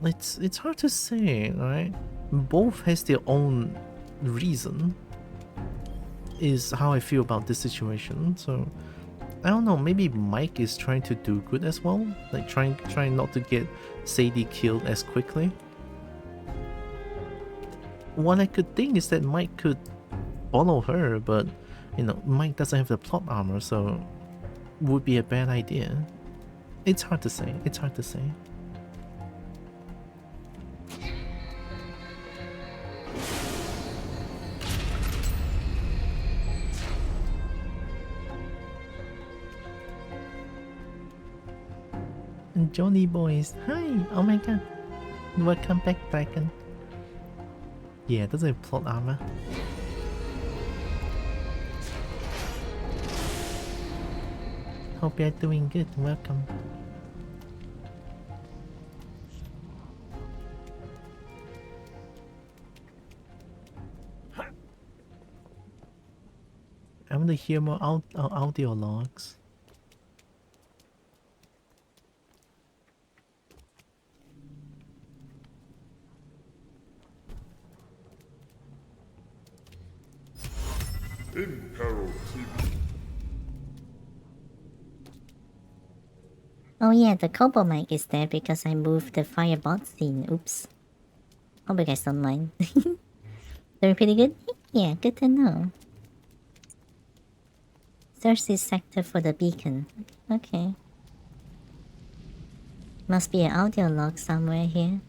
it's hard to say, right? Both has their own reason, is how I feel about this situation. So I don't know, maybe Mike is trying to do good as well, like trying not to get Sadie killed as quickly. What I could think is that Mike could follow her, but you know, Mike doesn't have the plot armor, so would be a bad idea. It's hard to say. It's hard to say. Jolly boys, hi! Oh my god, welcome back, Dragon. Yeah, it doesn't have plot armor. Hope you're doing good. Welcome. I want to hear more audio logs. Imperil TV. Oh yeah, the Kobo mic is there because I moved the firebot scene. Oops. Hope you guys don't mind. Doing pretty good? Yeah, good to know. Search this sector for the beacon. Okay. Must be an audio log somewhere here.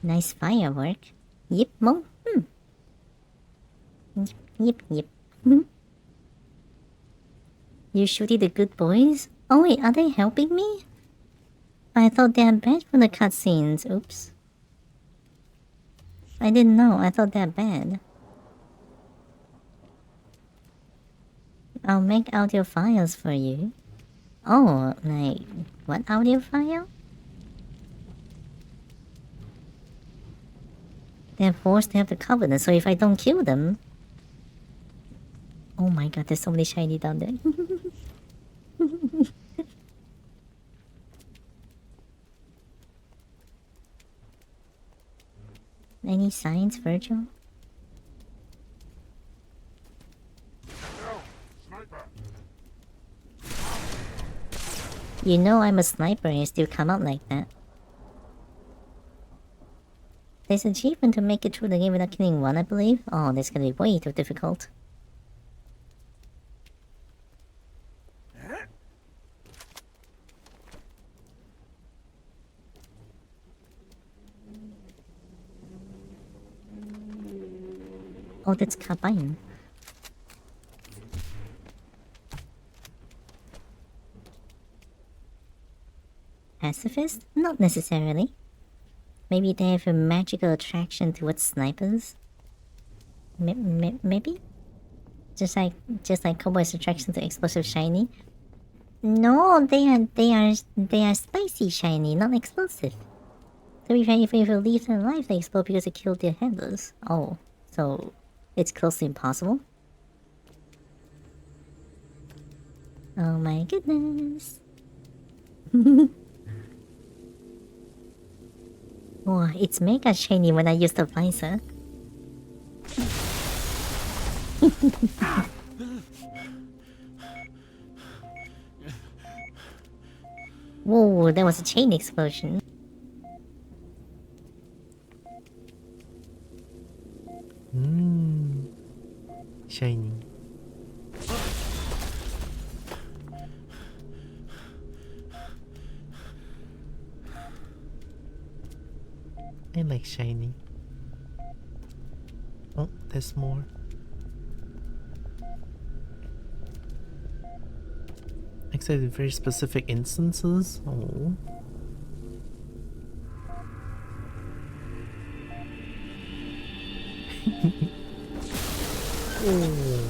Nice firework. Yip mo. Yip yip. You shooting the good boys? Oh wait, are they helping me? I thought they are bad for the cutscenes. Oops. I didn't know. I thought they're bad. I'll make audio files for you. Oh, like what audio file? They're forced to have the Covenant, so if I don't kill them... Oh my god, there's so many shiny down there. Any signs, Virgil? You know I'm a sniper and you still come out like that. There's an achievement to make it through the game without killing one, I believe. Oh, that's gonna be way too difficult. Oh, that's carbine. Pacifist? Not necessarily. Maybe they have a magical attraction towards snipers. Maybe? Just like Kobo's attraction to explosive shiny. No, they are spicy shiny, not explosive. To be fair, if you leave them alive, they explode because it killed their handlers. Oh, so it's close to impossible? Oh my goodness. Oh, it's mega shiny when I use the visor. Whoa, that was a chain explosion. Shiny. I like shiny. Oh, there's more. Except in very specific instances. Oh. Oh.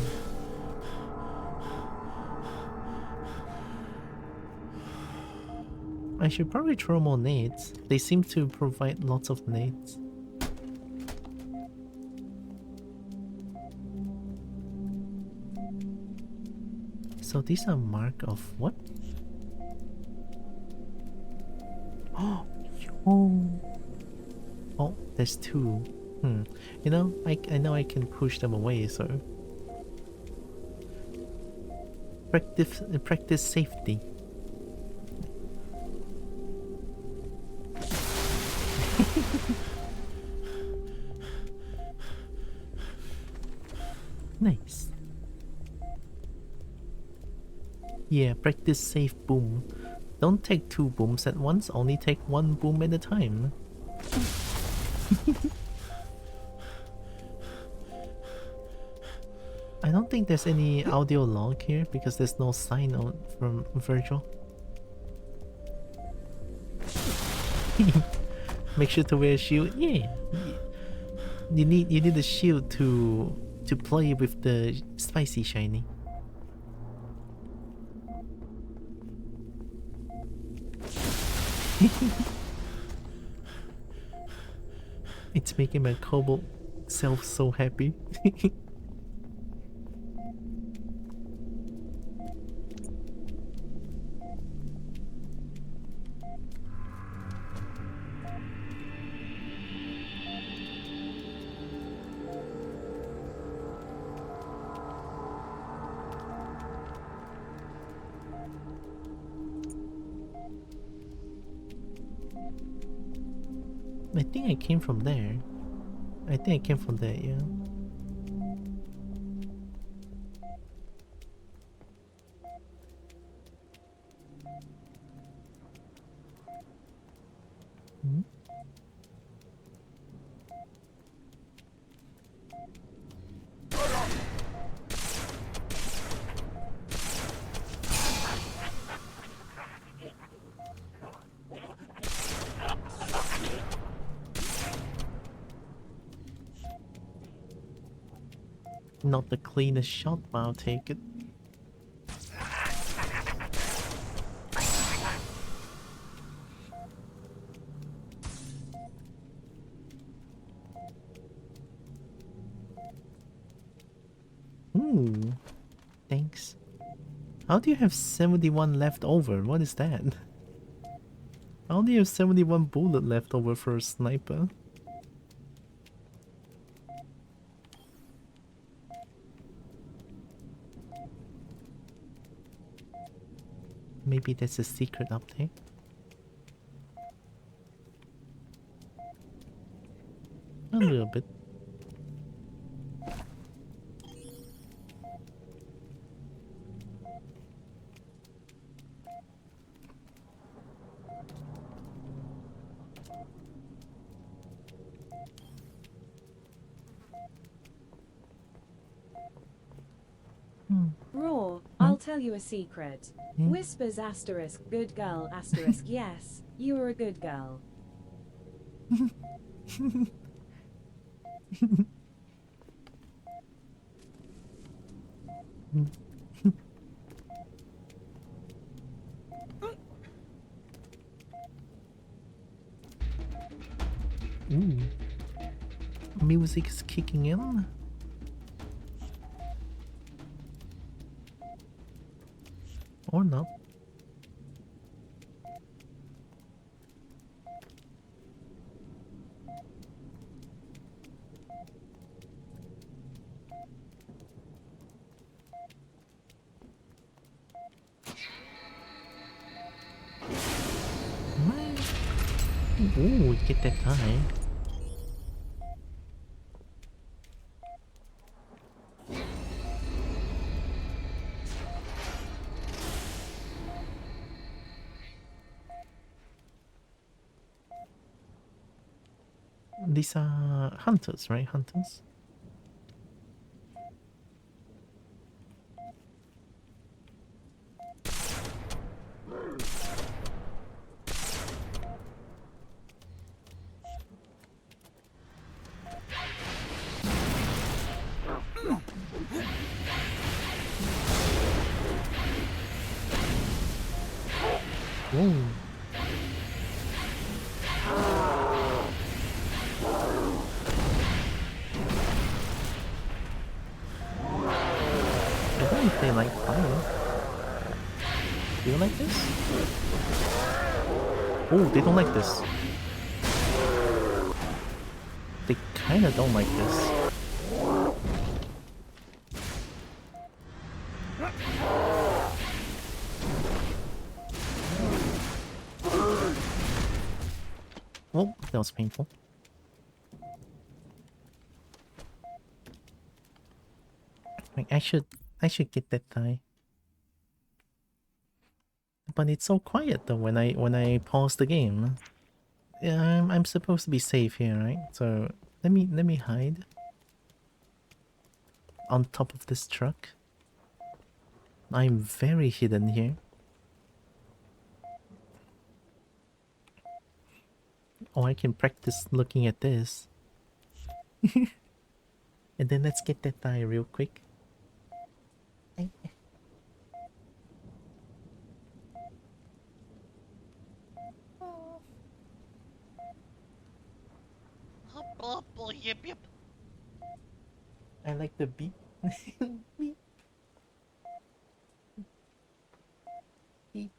I should probably throw more nades. They seem to provide lots of nades. So these are mark of what? Oh, oh, there's two. You know, I know I can push them away, so practice safety. Nice. Yeah, practice safe boom. Don't take two booms at once, only take one boom at a time. I don't think there's any audio log here because there's no sign on from Virgil. Make sure to wear a shield. Yeah. You need a shield to play with the spicy shiny. It's making my Kobo self so happy. I think I came from there. I think I came from there, yeah. Not the cleanest shot, but I'll take it. Ooh, thanks. How do you have 71 left over? What is that? How do you have 71 bullet left over for a sniper? Maybe that's a secret up there. A little bit. Raw, I'll tell you a secret. Whispers asterisk, good girl asterisk, yes, you are a good girl. Ooh. Music is kicking in. Or not. Ooh, get that high. These are hunters, right? Hunters. Whoa. I don't know if they like fire. Do you like this? Oh, they don't like this. They kinda don't like this. Oh, that was painful. Like, I should get that thigh. But it's so quiet though when I pause the game. Yeah, I'm supposed to be safe here, right? So let me hide on top of this truck. I'm very hidden here. Oh, I can practice looking at this. And then let's get that thigh real quick. Yip, yip. I like the beat. Beep. Beep.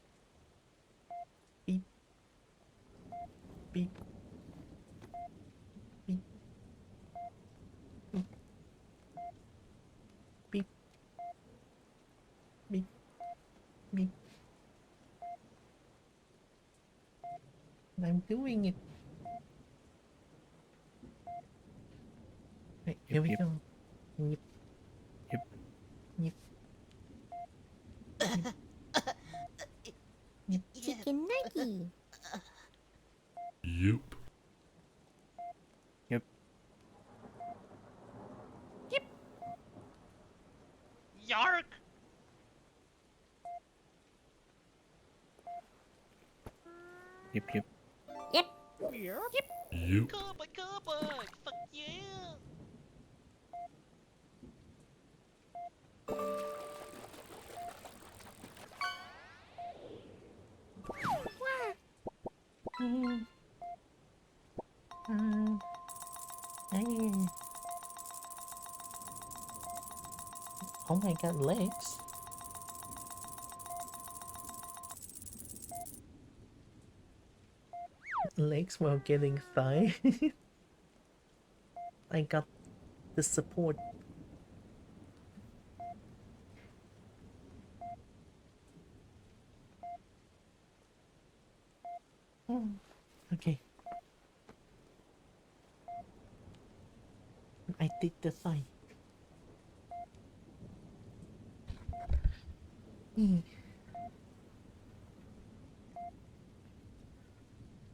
Beep. Beep. Beep. Beep. Beep. Beep. I'm doing it. Right, here we go. Yep. Yep. Yep. Yep. Chicken nuggy. Yep. Yep. Yip. Yark. Yep. Yep. Yep. Yep. Yep. Kobo. Fuck yeah. Oh my god, legs. Legs while getting thigh. I got the support. Okay. I did the thigh.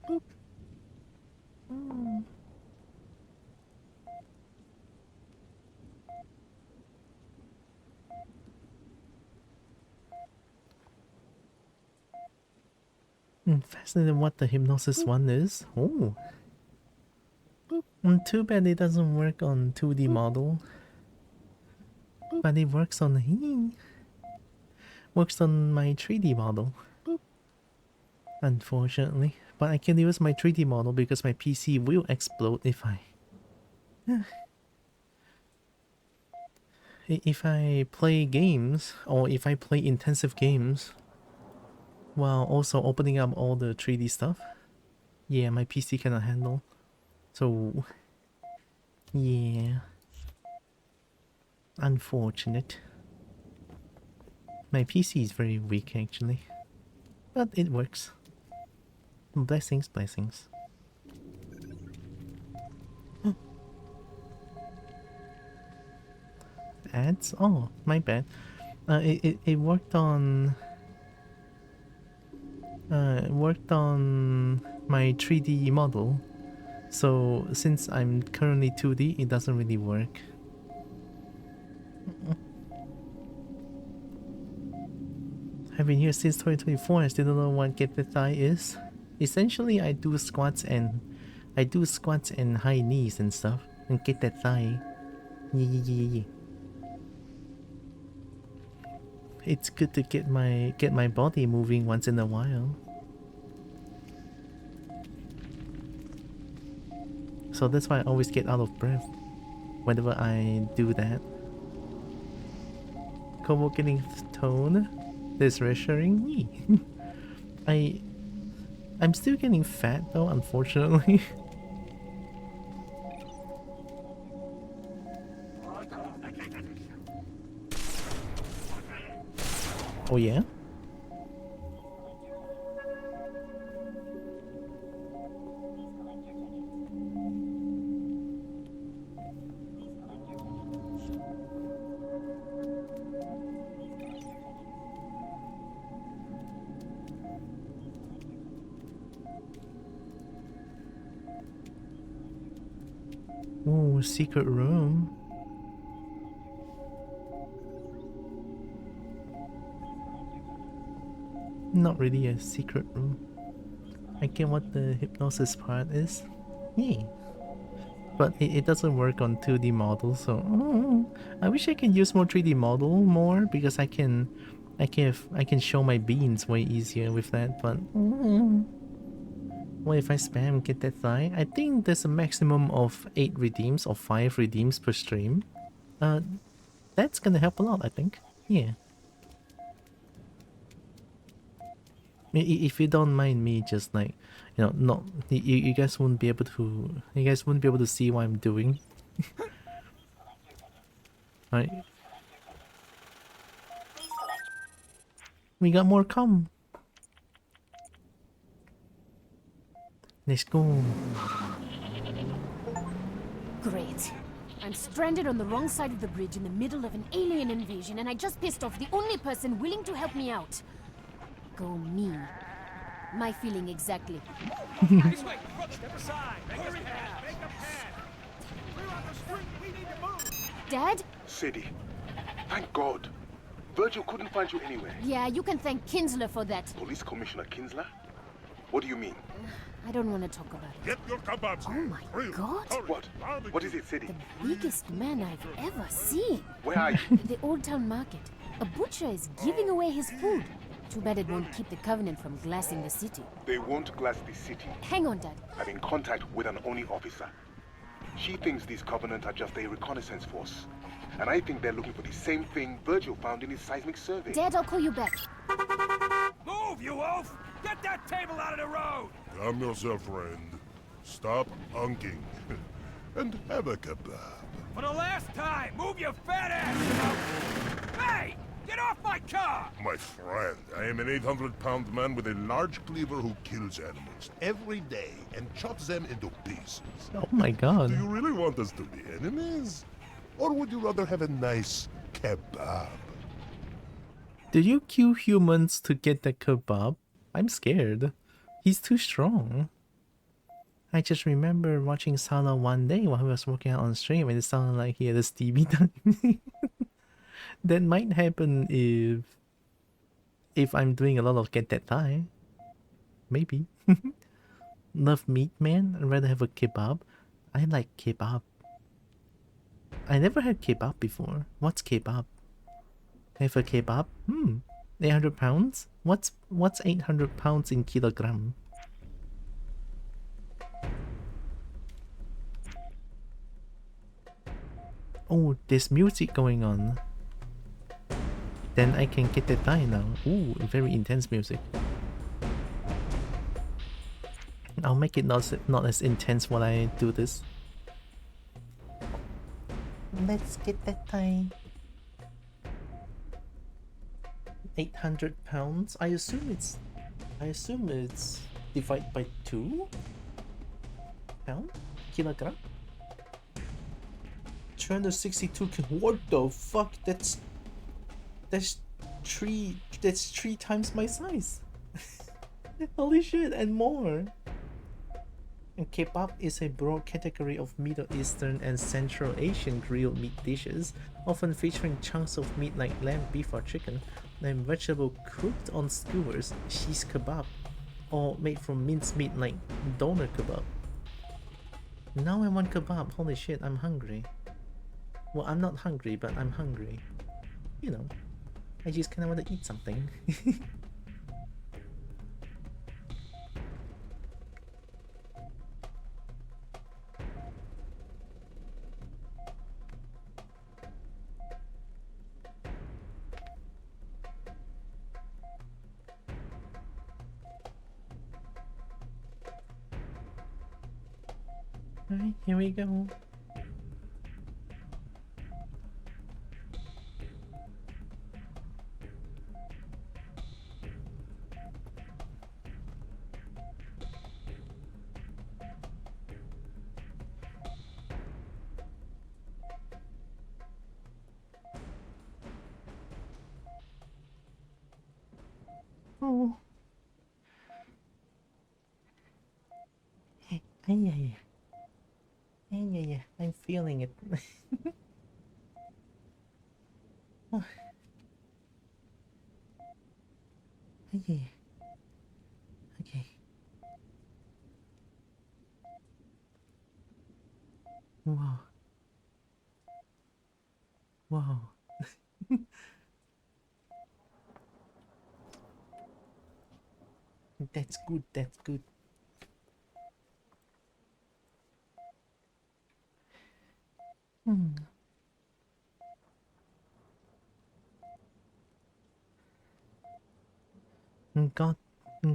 Boop. Fascinating what the hypnosis one is. Oh. Too bad it doesn't work on 2D model. But it works on my 3D model. Unfortunately. But I can use my 3D model because my PC will explode if I play games, or if I play intensive games while also opening up all the 3D stuff. Yeah, my PC cannot handle. So yeah, unfortunate. My PC is very weak actually, but it works. Blessings, blessings. Ads? Oh, my bad. It worked on my 3D model. So since I'm currently 2D, it doesn't really work. I've been here since 2024. I still don't know what get the thigh is. Essentially, I do squats and high knees and stuff, and get that thigh. Yeah. It's good to get my body moving once in a while. So that's why I always get out of breath whenever I do that. Kobo getting tone. This reassuring me. I'm still getting fat though, unfortunately. Oh yeah? Oh, secret room. Not really a secret room. I get what the hypnosis part is. Yeah. But it doesn't work on 2D models, so I wish I can use more 3D model more because I can show my beans way easier with that, but what if I spam get that thigh? I think there's a maximum of 8 redeems or 5 redeems per stream. That's gonna help a lot, I think. Yeah. If you don't mind me just like, you know, not you guys wouldn't be able to see what I'm doing. Right. We got more come. Let's go. Great. I'm stranded on the wrong side of the bridge in the middle of an alien invasion, and I just pissed off the only person willing to help me out. Go me. My feeling exactly. This way! Step aside! Make a path! Clear out the street! We need to move! Dad? Sadie, thank God. Virgil couldn't find you anywhere. Yeah, you can thank Kinsler for that. Police Commissioner Kinsler? What do you mean? I don't want to talk about it. Get your kebabs. Oh my God! What? What is it, Sadie? The biggest man I've ever seen. Where are you? The Old Town Market. A butcher is giving away his food. Too bad it won't keep the Covenant from glassing the city. They won't glass the city. Hang on, Dad. I'm in contact with an Oni officer. She thinks these Covenant are just a reconnaissance force. And I think they're looking for the same thing Virgil found in his seismic survey. Dad, I'll call you back. Move, you wolf! Get that table out of the road! Calm yourself, friend. Stop unking. And have a kebab. For the last time, move your fat ass! Hey! Get off my car! My friend, I am an 800-pound man with a large cleaver who kills animals every day and chops them into pieces. Oh my God. Do you really want us to be enemies? Or would you rather have a nice kebab? Do you kill humans to get the kebab? I'm scared. He's too strong. I just remember watching Salah one day while he was working out on stream and it sounded like he had a Stevie time. That might happen if I'm doing a lot of get that thigh. Maybe. Love meat, man. I'd rather have a kebab. I like kebab. I never had kebab before. What's kebab? Have a kebab? 800 pounds? What's 800 pounds in kilogram? Oh, there's music going on. Then I can get that die now. Ooh, very intense music. I'll make it not as intense while I do this. Let's get that die. 800 pounds. I assume it's divided by 2 pound kilogram. 262. What the fuck? That's 3 times my size. Holy shit, and more. And kebab is a broad category of Middle Eastern and Central Asian grilled meat dishes, often featuring chunks of meat like lamb, beef or chicken, and vegetable cooked on skewers, shish kebab, or made from minced meat like doner kebab. Now I want kebab. Holy shit, I'm hungry. Well, I'm not hungry, but I'm hungry. You know, I just kinda want to eat something. Alright, here we go. Oh. Hey, yeah. Yeah, I'm feeling it. Oh. Yeah. Okay. Wow. Wow. That's good, that's good.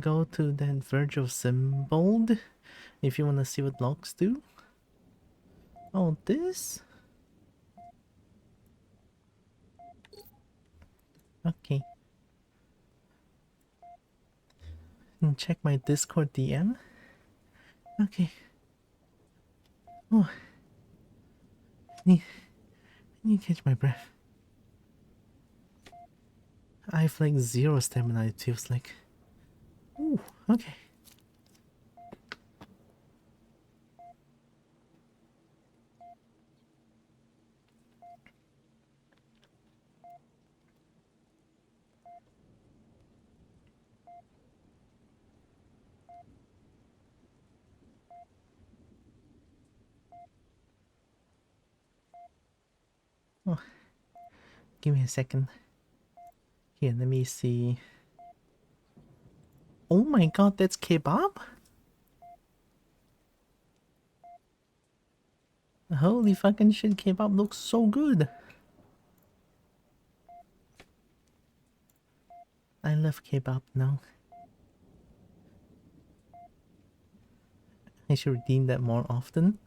Go to that Virgil symbol if you wanna see what logs do. Oh, this? Okay. And check my Discord DM. Okay. Oh. I need to catch my breath. I have like 0 stamina, it feels like. Ooh, okay. Oh, give me a second. Here, let me see. Oh my god, that's kebab? Holy fucking shit, kebab looks so good. I love kebab now. I should redeem that more often.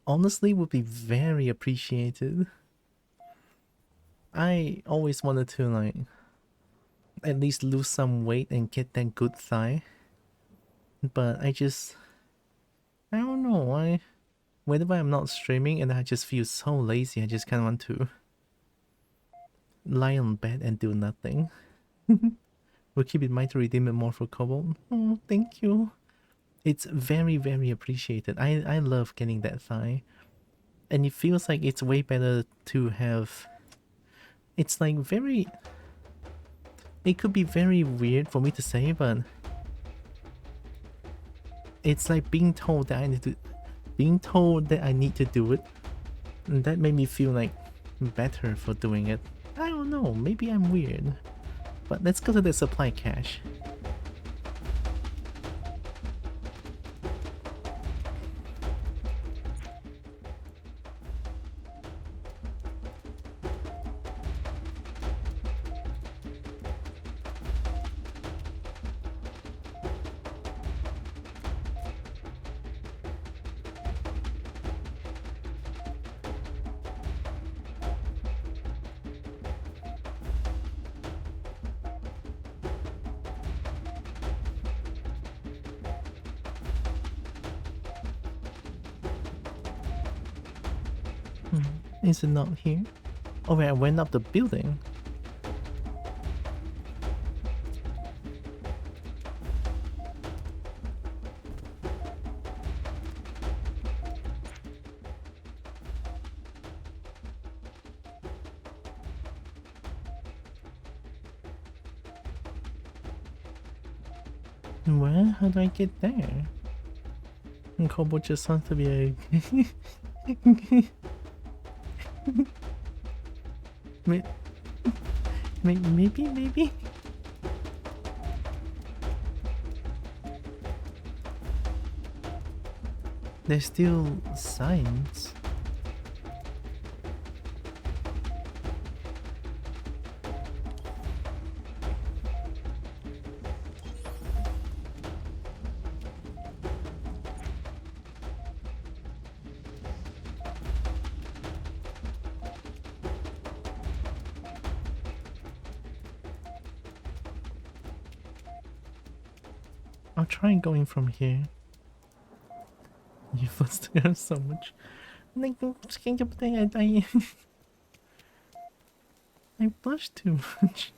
Honestly, would be very appreciated. I always wanted to like at least lose some weight and get that good thigh. But I don't know, whenever I'm not streaming and I just feel so lazy, I just kinda want to lie on bed and do nothing. We'll keep in mind to redeem it more for Kobo. Oh, thank you. It's very, very appreciated. I love getting that thigh. And it feels like it's way better to have... It's like very... It could be very weird for me to say, but... It's like being told that I need to do it. And that made me feel like better for doing it. I don't know, maybe I'm weird. But let's go to the supply cache. Is it not here? Oh wait, I went up the building. Where? How do I get there? And Kobo just wants to be a... Maybe? There's still signs. I'll try going from here. You footsteps so much. Like, I blush too much.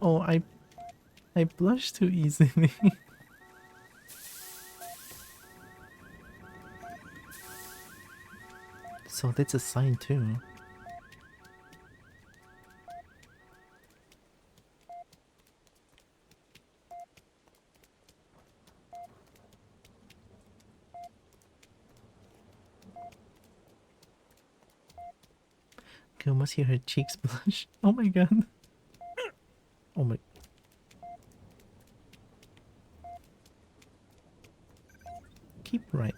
Oh, I blush too easily. So that's a sign too. Girl must hear her cheeks blush. Oh my god. Oh my. Keep right.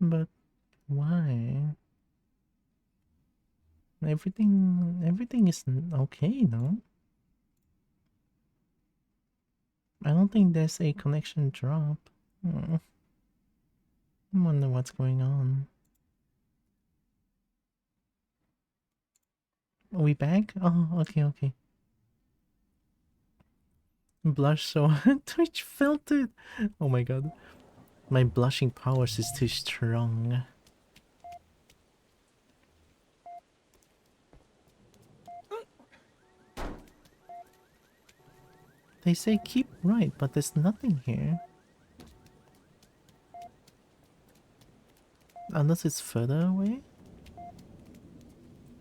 But why? Everything is okay, no? I don't think there's a connection drop. I wonder what's going on. Are we back? Oh, okay. Blush so hard. Twitch felt it. Oh my god. My blushing powers is too strong. They say keep right, but there's nothing here. Unless it's further away?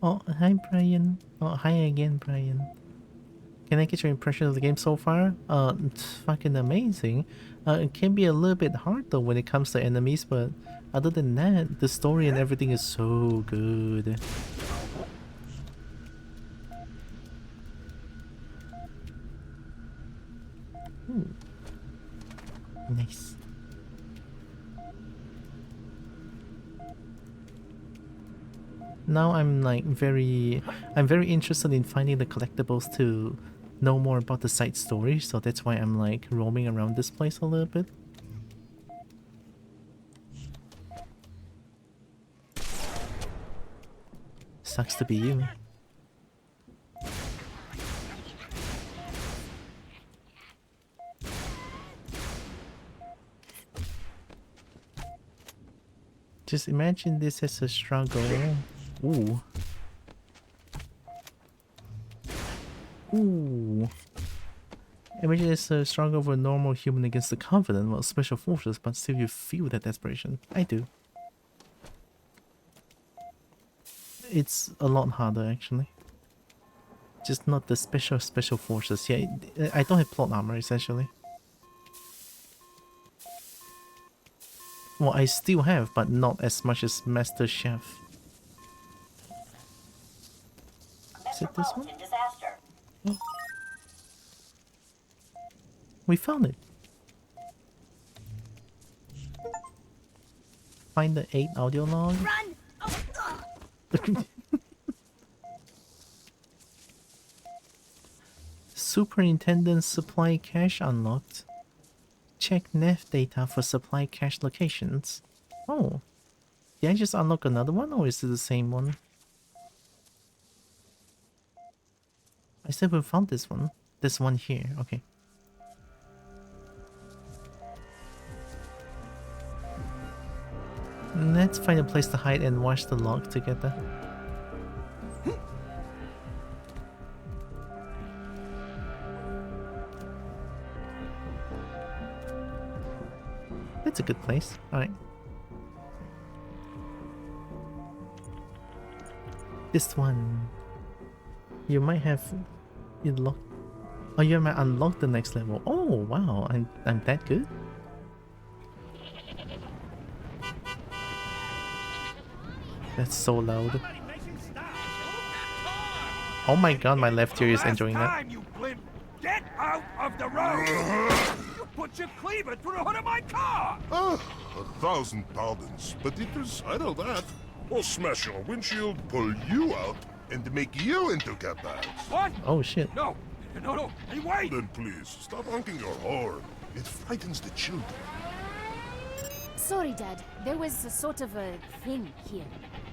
Oh, hi Brian. Oh, hi again, Brian. Can I get your impression of the game so far? It's fucking amazing. It can be a little bit hard though when it comes to enemies, but other than that, the story and everything is so good. Nice. Now I'm like very interested in finding the collectibles to know more about the side story, so that's why I'm like roaming around this place a little bit. Sucks to be you. Just imagine this as a struggle. Ooh. Ooh. Imagine it's a struggle of a normal human against the Covenant, well, special forces, but still you feel that desperation. I do. It's a lot harder, actually. Just not the special forces. Yeah, I don't have plot armor, essentially. Well, I still have, but not as much as Master Chef. Is it this one? Oh. We found it. Find the 8 audio log. Run! Superintendent supply cache unlocked. Check nav data for supply cache locations. Oh. Did I just unlock another one, or is it the same one? I still haven't found this one. This one here, okay. Let's find a place to hide and watch the log together. That's a good place. Alright. This one. You might have unlocked. Oh, you might unlock the next level. Oh wow, I'm that good? That's so loud. Oh my god, my left ear is enjoying that. You blimp, get out of the road! You put your cleaver through the hood of my car! 1,000 pardons, but if you settle that, I'll smash your windshield, pull you out, and make you into capabs. What? Oh shit. No, hey, wait! Then please, stop honking your horn. It frightens the children. Sorry, Dad. There was a sort of a thing here.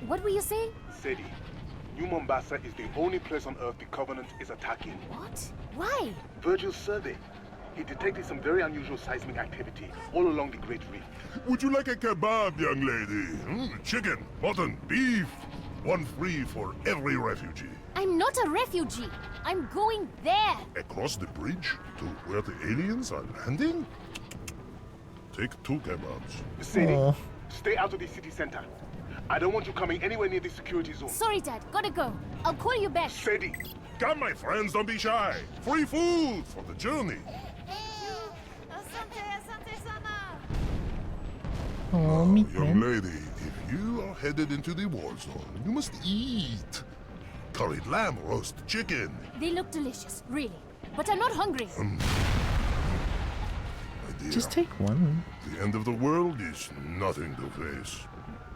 What were you saying? Sadie, New Mombasa is the only place on Earth the Covenant is attacking. What? Why? Virgil's survey. He detected some very unusual seismic activity all along the Great Reef. Would you like a kebab, young lady? Chicken, mutton, beef. One free for every refugee. I'm not a refugee. I'm going there. Across the bridge to where the aliens are landing? Take 2 kebabs. Sadie, stay out of the city center. I don't want you coming anywhere near the security zone. Sorry, Dad. Gotta go. I'll call you back. Sadie! Come, my friends, don't be shy. Free food for the journey. Oh, meat young man. lady, if you are headed into the war zone, you must eat. Curried lamb, roast chicken. They look delicious, really. But I'm not hungry. My dear, Just take one. the end of the world is nothing to face.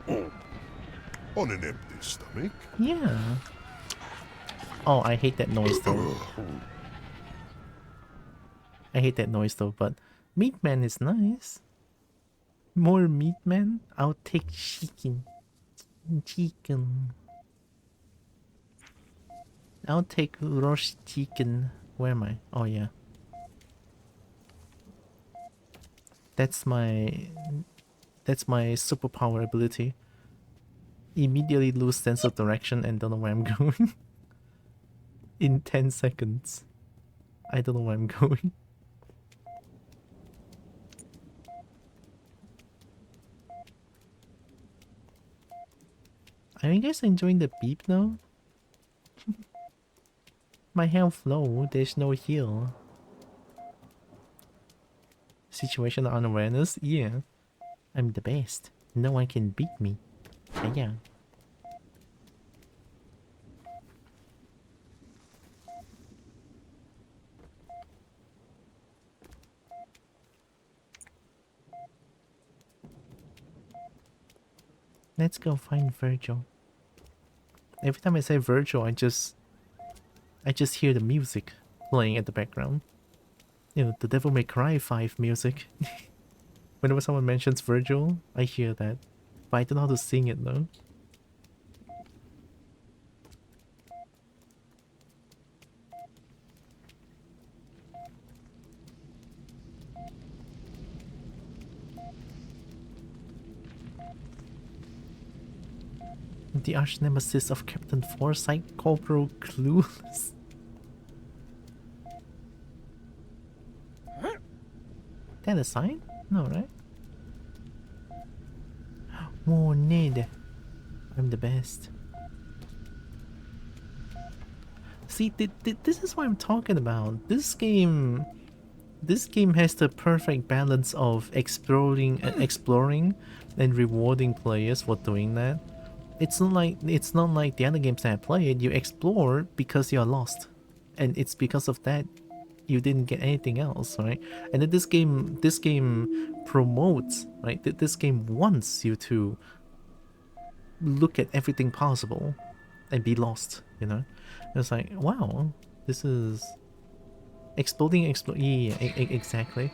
Oh, on an empty stomach. Yeah. Oh, I hate that noise though. I hate that noise though, but Meat Man is nice. More Meat Man? I'll take chicken. Chicken. I'll take roast chicken. Where am I? Oh yeah. That's my superpower ability. Immediately lose sense of direction and don't know where I'm going. In 10 seconds. I don't know where I'm going. Are you guys enjoying the beep now? My health low, there's no heal. Situational unawareness? Yeah. I'm the best. No one can beat me. Yeah. Let's go find Virgil. Every time I say Virgil, I just hear the music playing at the background. You know, the Devil May Cry 5 music. Whenever someone mentions Virgil, I hear that. But I don't know how to sing it though. The arch nemesis of Captain Foresight, Corporal Clueless. That a sign? No, right? More need. I'm the best. See, this is what I'm talking about. This game has the perfect balance of exploring and rewarding players for doing that. It's not like the other games that I played. You explore because you're lost, and it's because of that you didn't get anything else, right? And then this game promotes, right? This game wants you to look at everything possible and be lost, you know? It's like, wow, this is exploding. Yeah, exactly.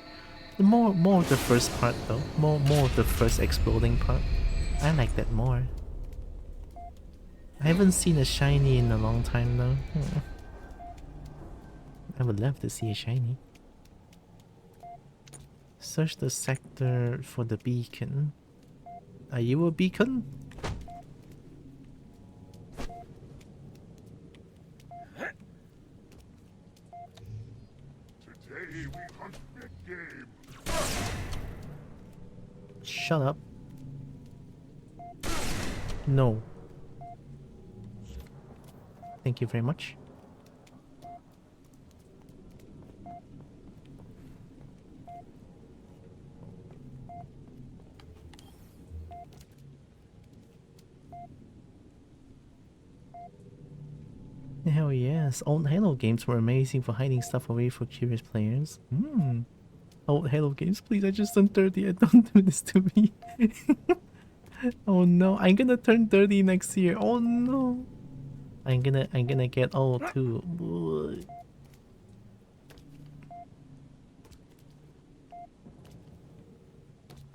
More of the first part though. More of the first exploding part. I like that more. I haven't seen a shiny in a long time though. I would love to see a shiny. Search the sector for the beacon. Are you a beacon? Today we hunt big game. Shut up. No. Thank you very much. Hell yes, old Halo games were amazing for hiding stuff away for curious players. Old Halo games, please, I just turned 30, don't do this to me. Oh no, I'm gonna turn 30 next year. Oh no. I'm gonna get old too.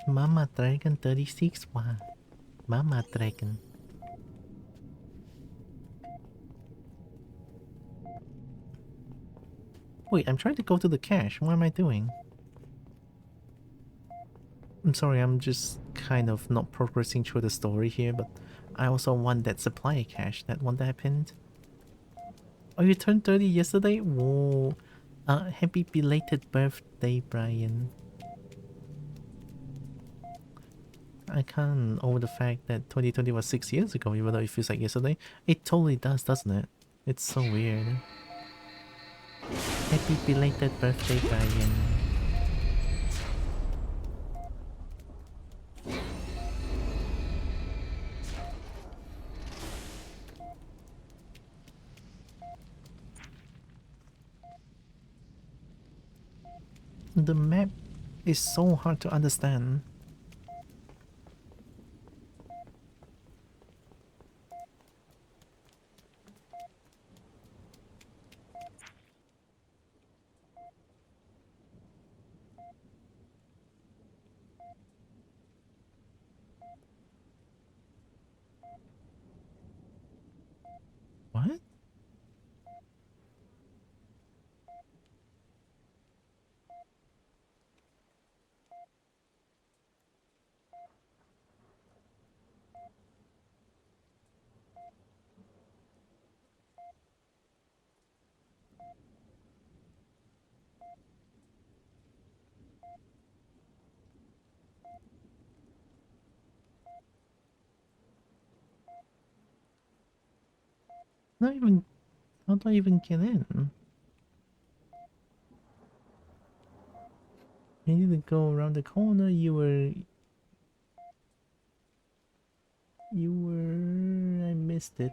Mama Dragon 36, wow. Mama Dragon. Wait, I'm trying to go to the cache. What am I doing? I'm sorry, I'm just kind of not progressing through the story here, but I also want that supply cache, that one that I pinned. Oh, you turned 30 yesterday? Whoa. Happy belated birthday, Brian. I can't over the fact that 2020 was 6 years ago, even though it feels like yesterday. It totally does, doesn't it? It's so weird. Happy belated birthday, Brian. The map is so hard to understand. What? Not even... How do I even get in? You need to go around the corner. You were... I missed it.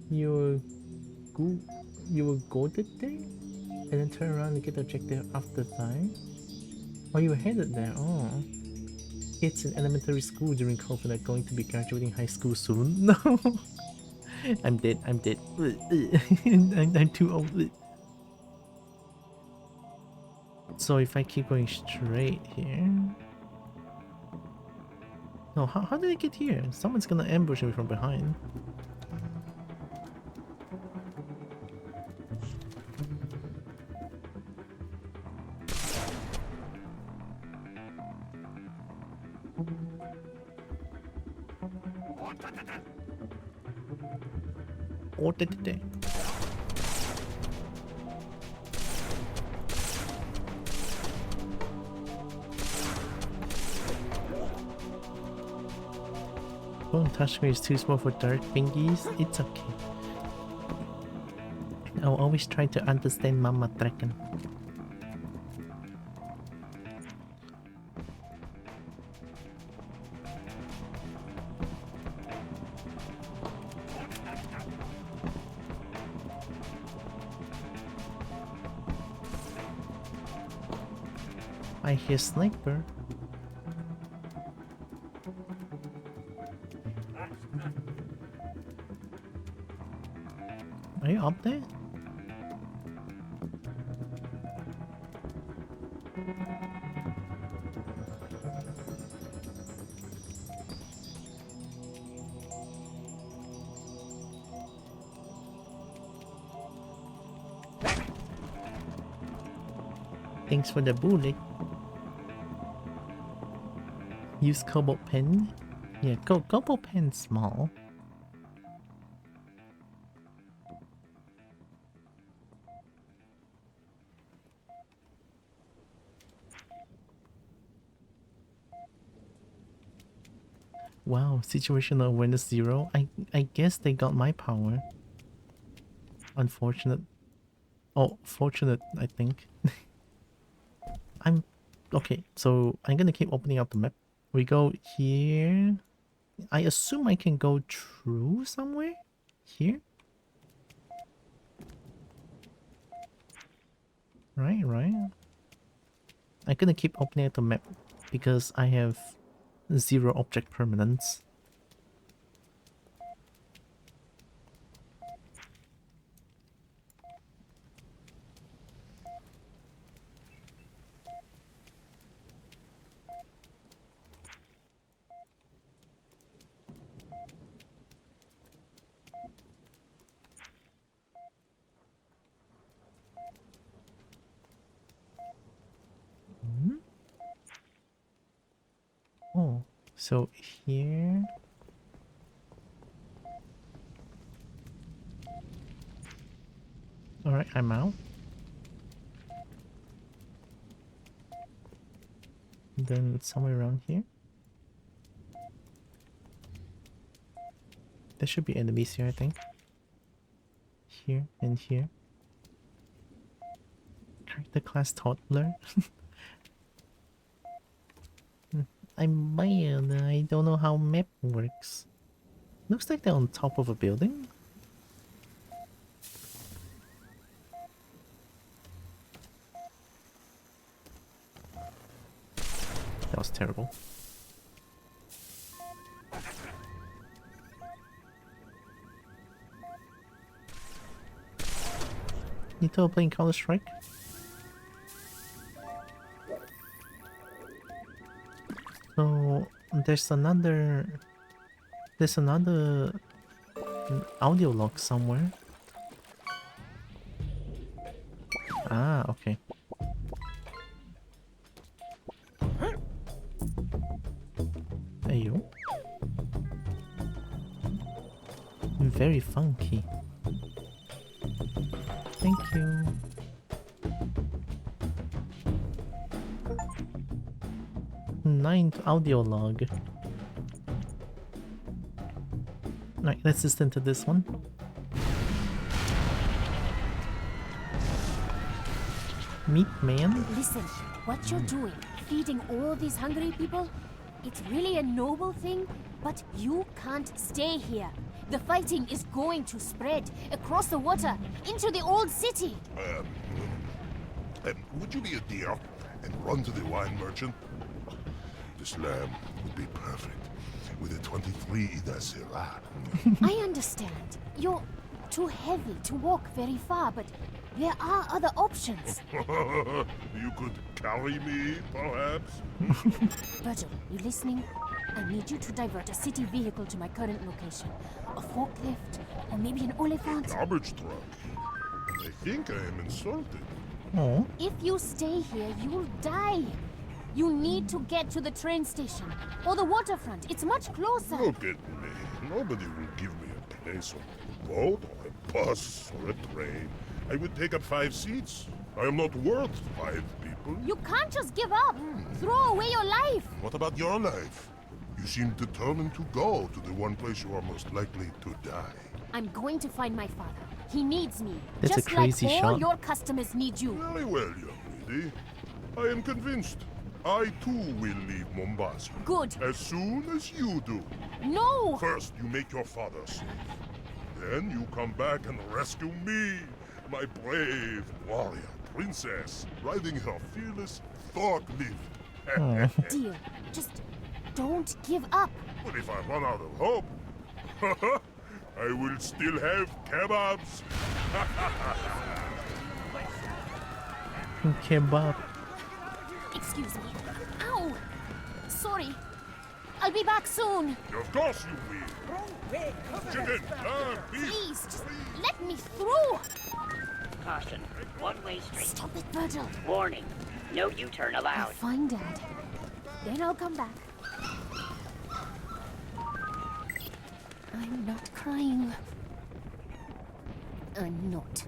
You were goaded there? And then turn around and get the objective after 5? Oh, you were headed there. Oh. Kids in elementary school during COVID are going to be graduating high school soon. No! I'm dead. I'm dead. I'm too old. So if I keep going straight here... No, how did I get here? Someone's gonna ambush me from behind. What did they? Oh, touchscreen is too small for dark fingies. It's okay. I'll always try to understand Mama Dragon. I hear sniper. Are you up there? Thanks for the bullet. Use Kobo pen. Yeah, Kobo pen small. Wow, situational awareness 0. I guess they got my power. Unfortunate. Oh, fortunate, I think. I'm okay, so I'm gonna keep opening up the map. We go here. I assume I can go through somewhere? Here? Right. I'm gonna keep opening up the map because I have 0 object permanence. Oh, so here. Alright, I'm out. Then it's somewhere around here. There should be enemies here, I think. Here and here. Character class toddler. I'm bad. I don't know how map works. Looks like they're on top of a building. That was terrible. You two are playing Counter-Strike? So there's another audio log somewhere. Ah, okay. There you. Very funky. Thank you. Ninth audio log. Right, let's listen to this one. Meat man? Listen, what you're doing, feeding all these hungry people, it's really a noble thing, but you can't stay here. The fighting is going to spread across the water into the old city. Would you be a dear and run to the wine merchant? This lamb would be perfect with a 23 Ida Syrah. I understand. You're too heavy to walk very far, but there are other options. You could carry me, perhaps? Virgil, you listening? I need you to divert a city vehicle to my current location. A forklift, or maybe an Oliphant. Garbage truck. I think I am insulted. Oh. If you stay here, you'll die. You need to get to the train station or the waterfront. It's much closer. Look at me. Nobody will give me a place on a boat or a bus or a train. I would take up 5 seats. I am not worth 5 people. You can't just give up. Throw away your life. What about your life? You seem determined to go to the one place you are most likely to die. I'm going to find my father. He needs me. That's just a crazy like shot. all your customers need you. Very well, young lady. I am convinced. I too will leave Mombasa. Good. As soon as you do. No! First, you make your father safe. Then you come back and rescue me, my brave warrior princess, riding her fearless forklift. Dear, just don't give up. But if I run out of hope, I will still have kebabs. Kebab. Excuse me. Ow! Sorry. I'll be back soon. Of course you will. Chicken, beef. Please, just let me through. Caution. One-way street. Stop it, Virgil. Warning. No U-turn I'll allowed. find Dad. Then I'll come back. I'm not crying. I'm not.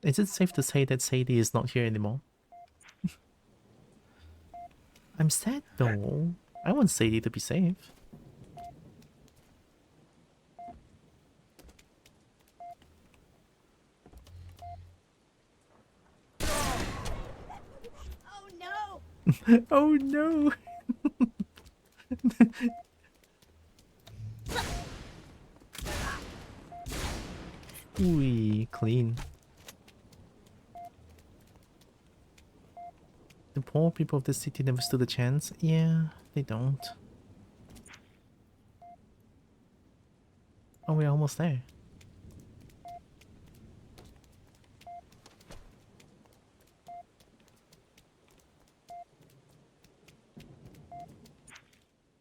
Is it safe to say that Sadie is not here anymore? I'm sad though. I want Sadie to be safe. Oh no! Oh no! Ooh, clean. The poor people of this city never stood a chance. Yeah, they don't. Oh, we're almost there.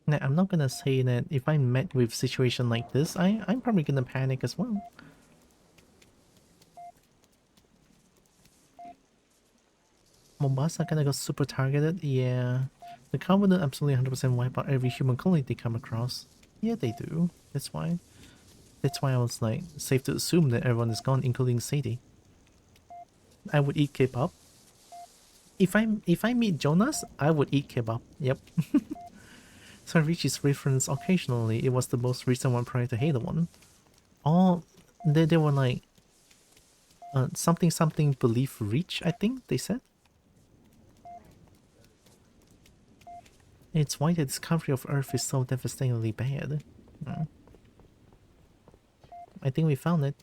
Now, I'm not gonna say that if I'm met with a situation like this, I'm probably gonna panic as well. Mombasa kinda got super targeted, yeah. The Covenant absolutely 100% wipe out every human colony they come across. Yeah, they do. That's why I was like, safe to assume that everyone is gone, including Sadie. I would eat kebab. If I meet Jonas, I would eat kebab. Yep. So I reach his reference occasionally. It was the most recent one prior to Halo 1. Oh, they were like something belief reach, I think they said. It's why the discovery of Earth is so devastatingly bad. I think we found it.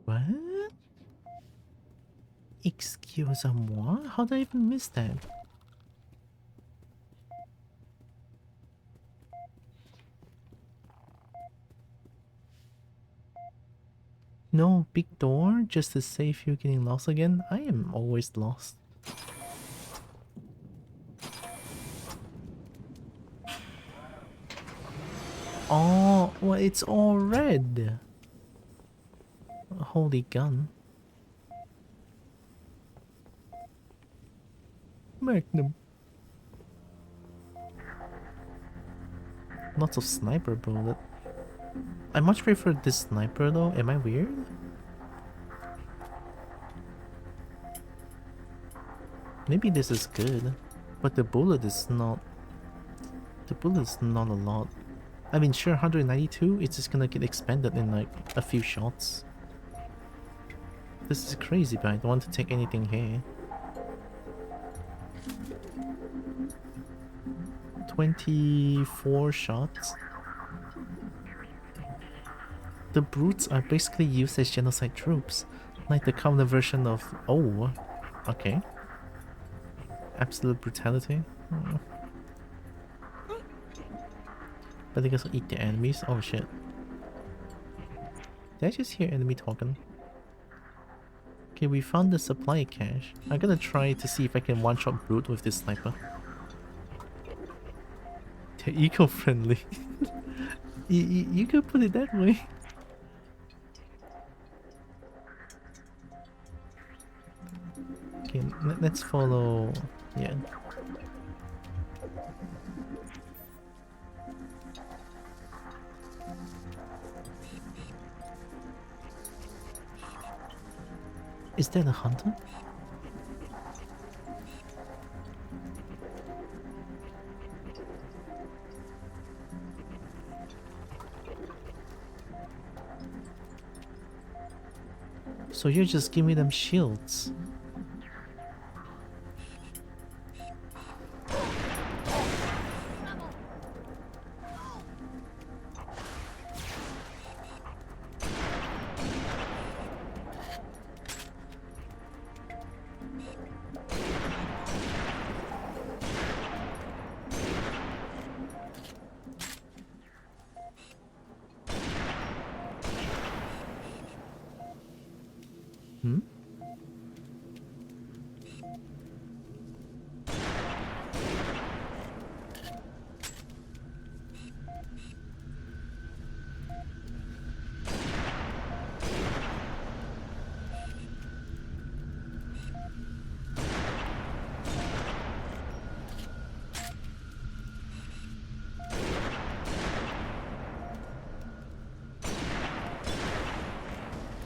What? Excuse-moi? How did I even miss that? No big door just to save you getting lost again? I am always lost. Oh, well, it's all red. Holy gun. Magnum. Lots of sniper bullet. I much prefer this sniper though. Am I weird? Maybe this is good, but the bullet is not. The bullet is not a lot. I mean, sure, 192. It's just gonna get expanded in like a few shots. This is crazy, but I don't want to take anything here. 24 shots. The brutes are basically used as genocide troops, like the counter version of... Oh, okay. Absolute brutality. But they guess eat the enemies. Oh shit. Did I just hear enemy talking? Okay, we found the supply cache. I'm gonna try to see if I can one-shot brute with this sniper. They're eco-friendly. You could put it that way. Okay, let's follow... Yeah. Is that a hunter? So you're just giving them shields.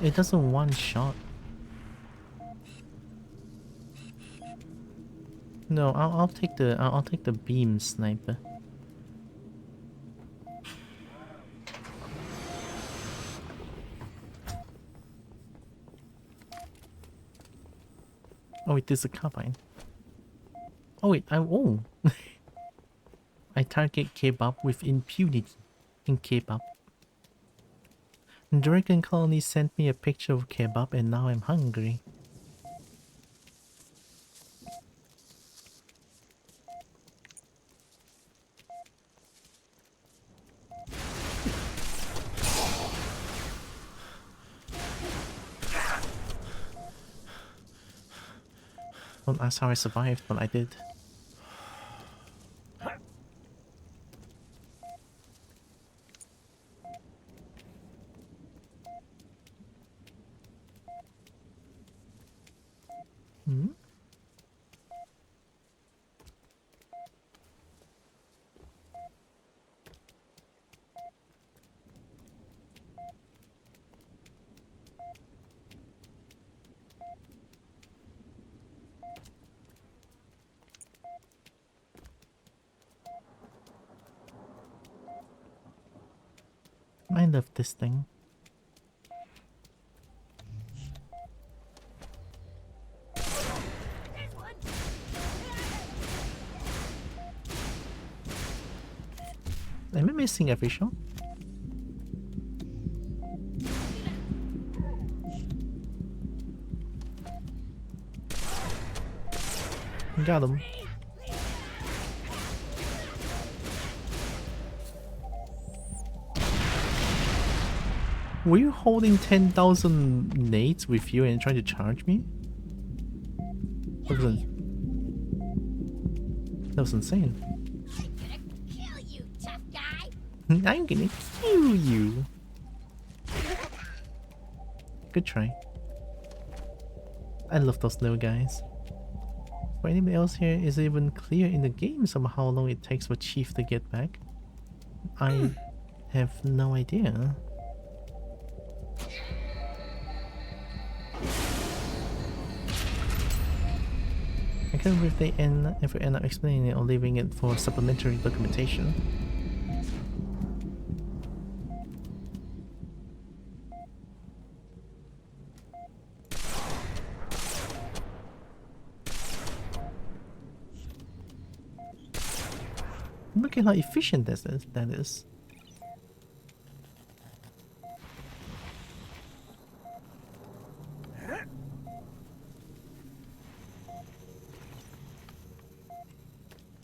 it doesn't one shot. No, I'll take the beam sniper. Oh wait, there's a carbine. Oh wait, oh. I target kebab with impunity in kebab. Dragon Colony sent me a picture of kebab and now I'm hungry. Don't ask how I survived, but I did. Hmm? I love this thing. Am I missing every shot? Got him. Were you holding 10,000 nades with you and trying to charge me? That was insane. Kill you, tough guy. I'm gonna kill you. Good try. I love those little guys. For anybody else here, is it even clear in the game somehow how long it takes for Chief to get back? I have no idea. I can't remember if they ever end up explaining it or leaving it for supplementary documentation. Look at how efficient that is.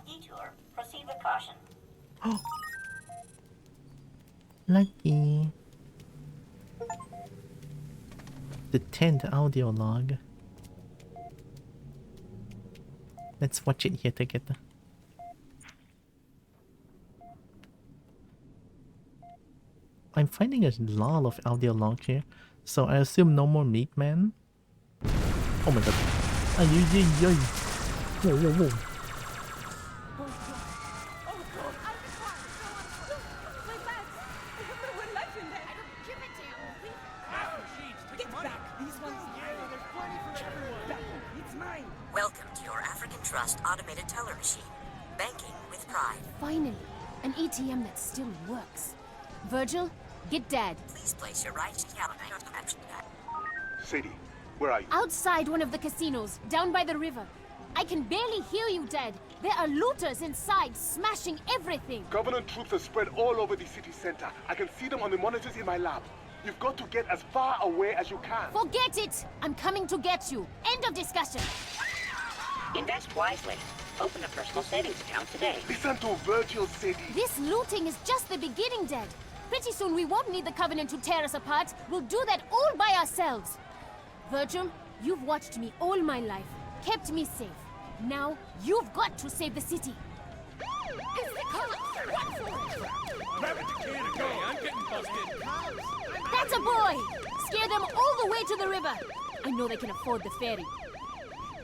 Detour. Proceed with caution. Oh, lucky. The 10th audio log. Let's watch it here together. I'm finding a lot of audio log here, so I assume no more meat man. Oh my god. Ay, ay, ay, ay. Whoa, whoa, whoa. Welcome to your African Trust automated teller machine. Banking with pride. Finally, an ATM that still works. Virgil, get Dad. Please place your right hand. Sadie, where are you? Outside one of the casinos, down by the river. I can barely hear you, Dad. There are looters inside, smashing everything. Covenant troops are spread all over the city center. I can see them on the monitors in my lab. You've got to get as far away as you can. Forget it! I'm coming to get you. End of discussion. Invest wisely. Open a personal savings account today. Listen to Virgil, Sadie. This looting is just the beginning, Dad. Pretty soon we won't need the Covenant to tear us apart. We'll do that all by ourselves. Virgil, you've watched me all my life, kept me safe. Now, you've got to save the city. That's a boy! Scare them all the way to the river. I know they can afford the ferry.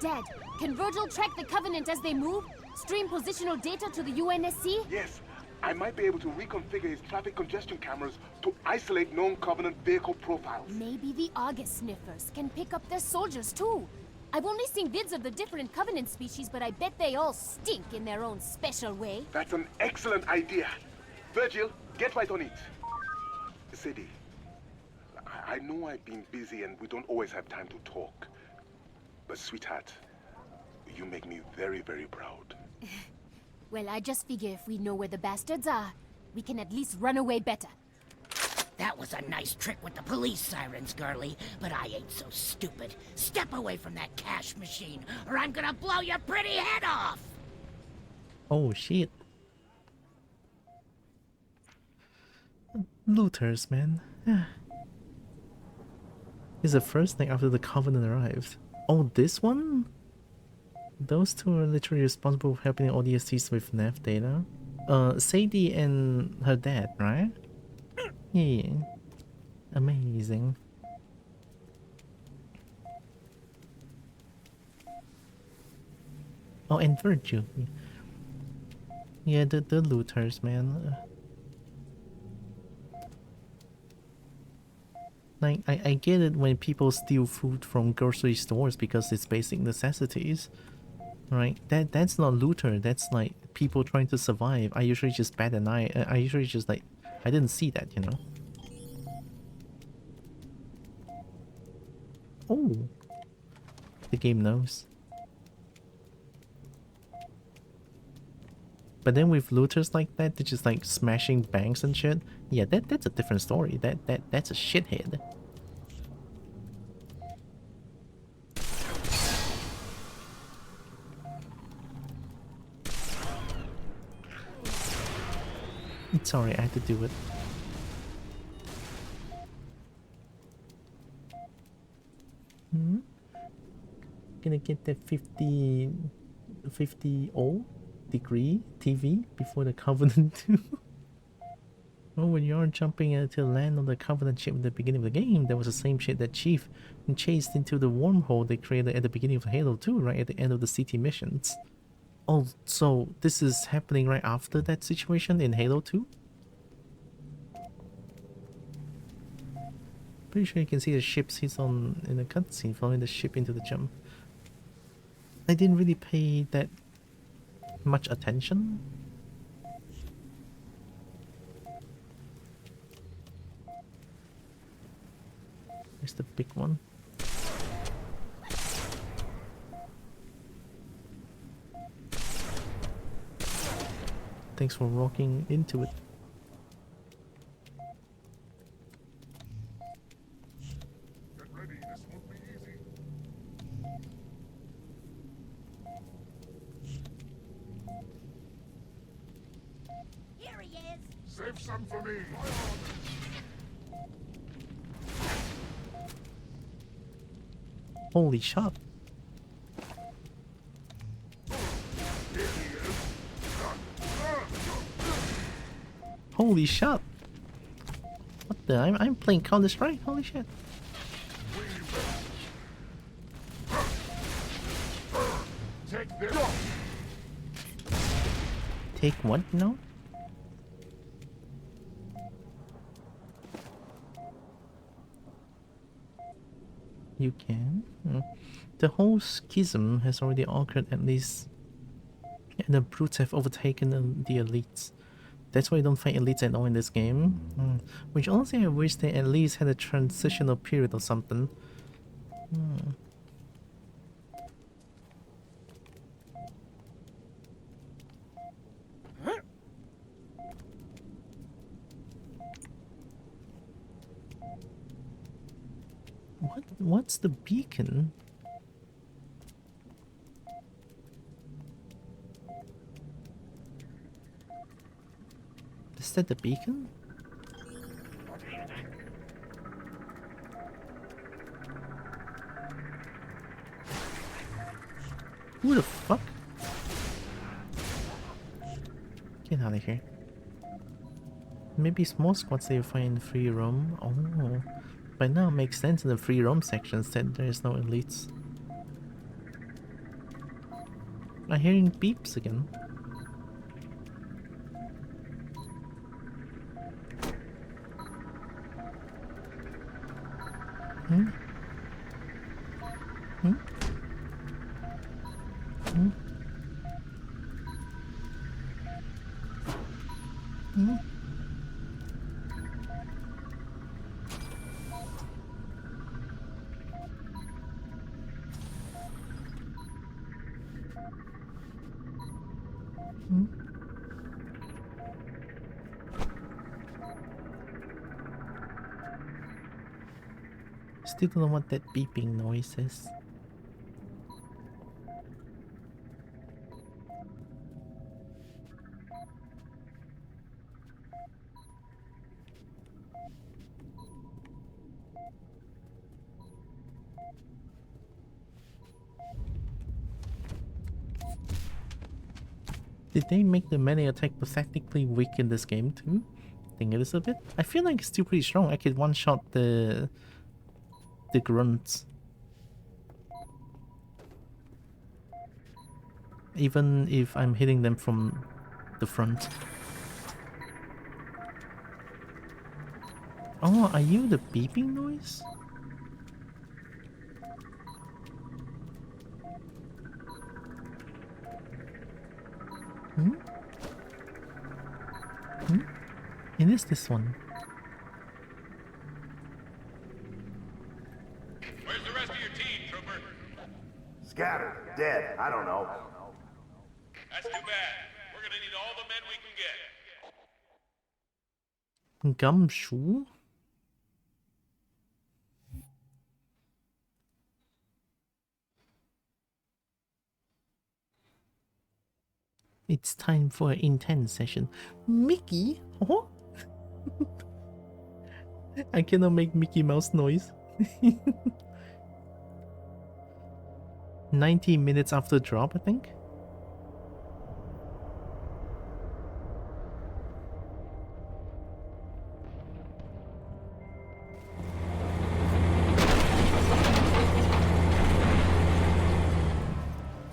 Dad, can Virgil track the Covenant as they move? Stream positional data to the UNSC? Yes, I might be able to reconfigure his traffic congestion cameras to isolate known Covenant vehicle profiles. Maybe the August sniffers can pick up their soldiers too. I've only seen vids of the different Covenant species, but I bet they all stink in their own special way. That's an excellent idea. Virgil, get right on it. Sadie, I know I've been busy and we don't always have time to talk. But sweetheart, you make me very, very proud. Well, I just figure if we know where the bastards are, we can at least run away better. That was a nice trick with the police sirens, girlie, but I ain't so stupid. Step away from that cash machine, or I'm gonna blow your pretty head off! Oh shit. Looters, man. It's the first thing after the Covenant arrived. Oh, this one? Those two are literally responsible for helping ODSTs with nav data. Sadie and her dad, right? Yeah. Amazing. Oh, and Virgil. Yeah, the looters, man. Like, I get it when people steal food from grocery stores because it's basic necessities. Right? That's not looter, that's like people trying to survive. I usually just bat an eye. I usually just like, I didn't see that, you know? Oh. The game knows. But then with looters like that, they're just like smashing banks and shit. Yeah, that's a different story. That's a shithead. Sorry, I had to do it. Gonna get that 50 degree TV before the Covenant 2. Oh, when you're jumping to land on the Covenant ship at the beginning of the game, that was the same shit that Chief chased into the wormhole they created at the beginning of Halo 2, right at the end of the city missions. Oh, so this is happening right after that situation in Halo 2? Pretty sure you can see the ships he's on in the cutscene, following the ship into the jump. I didn't really pay that much attention. Here's the big one. Thanks for walking into it. Get ready, this won't be easy. Here he is! Save some for me. Holy shot. Holy shit! What the? I'm playing Counter-Strike? Holy shit! Take this. Take what now? You can? The whole schism has already occurred at least, and the brutes have overtaken the elites. That's why you don't fight elites at all in this game. Which honestly I wish they at least had a transitional period or something. What's the beacon? Is that the beacon? Who the fuck? Get out of here. Maybe small squads they find in the free roam. Oh, by now it makes sense in the free roam sections that there is no elites. I'm hearing beeps again. Hmm? Hmm? Hmm? Hmm? Hmm? Still don't know what that beeping noise is. Did they make the melee attack pathetically weak in this game too? I think it is a bit. I feel like it's still pretty strong. I could one-shot the grunts. Even if I'm hitting them from the front. Oh, are you the beeping noise? Hmm? Hmm? It is this one. Where's the rest of your team, Trooper? Scattered, dead, I don't know. That's too bad. We're gonna need all the men we can get. Gumshoe? It's time for an intense session. Mickey? Oh? I cannot make Mickey Mouse noise. 90 minutes after drop, I think.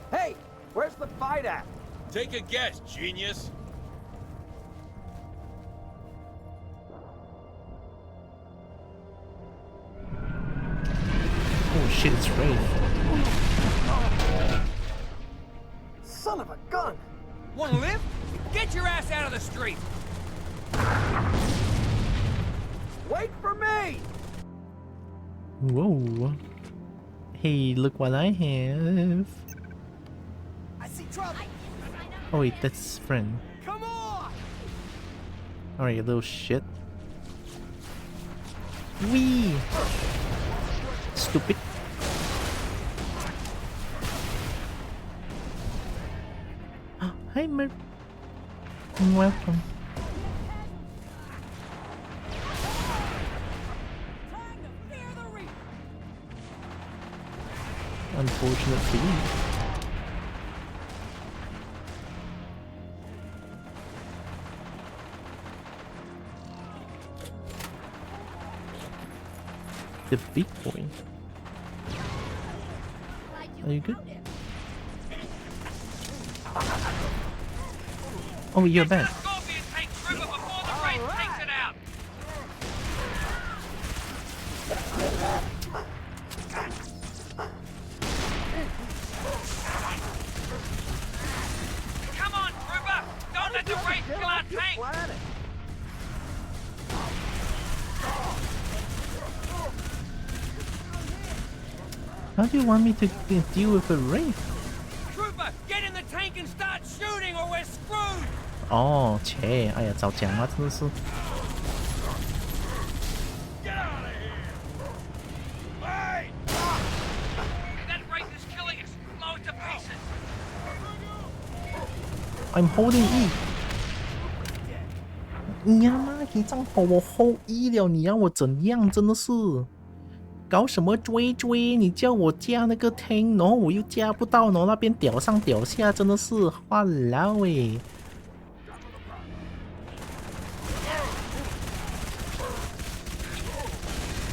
Hey, where's the fight at? Take a guess, genius. Oh shit, it's Wraith. Son of a gun! Wanna live? Get your ass out of the street! Wait for me! Whoa. Hey, look what I have. I see trouble. Oh wait, that's friend. Come on! Alright, you little shit. Wee! Stupid. Hi, Mer. Welcome. Unfortunate for you. The big boy. Are you good? Oh, you're back. Come on, Trooper! Don't let the Wraith kill our tank! How do you want me to deal with a Wraith? Trooper, get in the tank and start shooting or we're screwed! 哦，切，哎呀，早讲啊，真的是。That Wraith is killing us! Blow it to pieces! I'm holding E。你他妈可以这样把我 hold E 了，你让我怎样？真的是。搞什么追？你叫我加那个 tank， 然后我又加不到，然后那边屌上屌下，真的是话痨诶。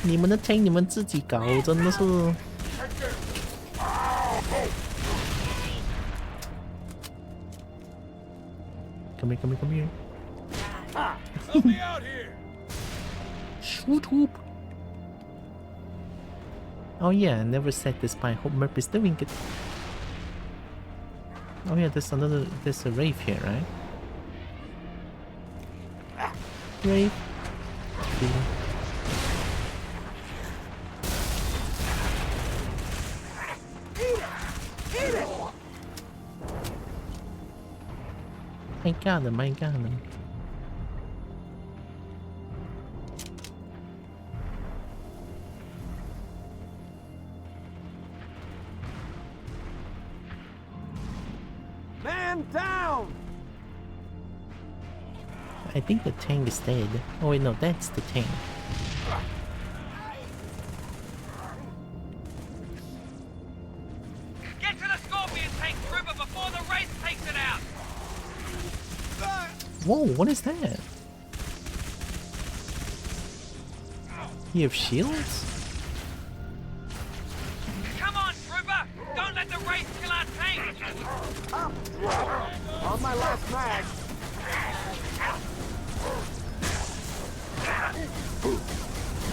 你们的 tank 你们自己搞，真的是。Come here. Help me out here. Shoot up. Oh yeah, I never said this, but I hope Merp is doing it. Oh yeah, there's a Wraith here, right? Wraith. I got him, I got him. Man down! I think the tank is dead. Oh wait, no, that's the tank. Get to the Scorpion tank, Trooper, before the race takes it out! Whoa, what is that? You have shields? Come on, Trooper! Don't let the race kill our tank! On my last mag.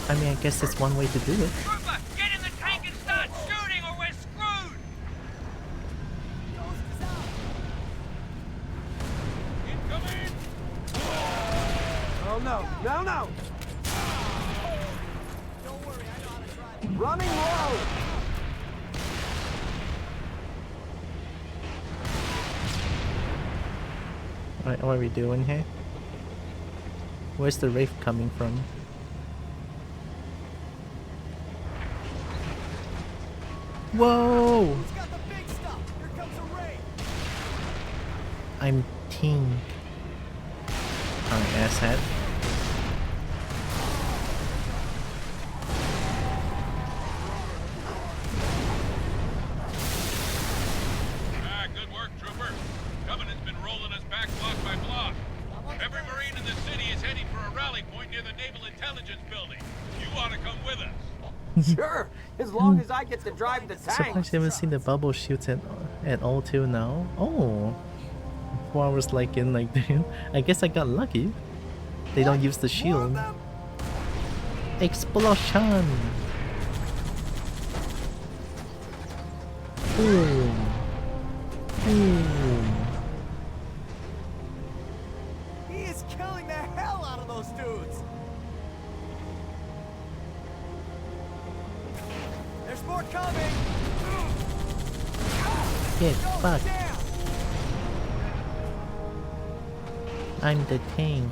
I mean, I guess that's one way to do it. Trooper, get in the tank and start shooting or we're screwed! Incoming! Oh no, no, no! Don't worry, I know how to drive. Running low! Alright, what are we doing here? Where's the Wraith coming from? Whoa! Who's got the big stuff? Here comes a raid. I'm Tink. Alright, asshat. Ah, good work, Trooper. Covenant's been rolling us back block by block. Every Marine in the city is heading for a rally point near the Naval Intelligence Building. You ought to come with us. Sure, as long as I get to drive the tank. Surprised you haven't seen the bubble shoots at all till now. Oh, 4 hours like in like that. I guess I got lucky. They don't use the shield. Explosion! Boom! Boom! He is killing the hell out of those dudes. There's more coming. Get fucked. I'm the tank.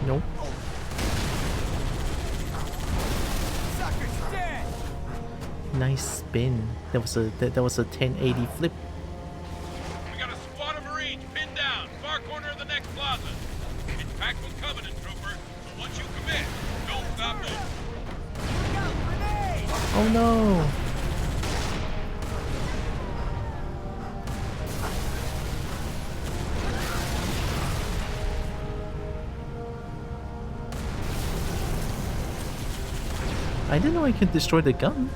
Nope. Sucker's dead. Nice spin. That was a 1080 flip. We got a squad of Marines pinned down, far corner of the next plaza. It's packed with Covenant, Trooper, so once you commit, don't stop moving. Oh no! I didn't know I could destroy the gun.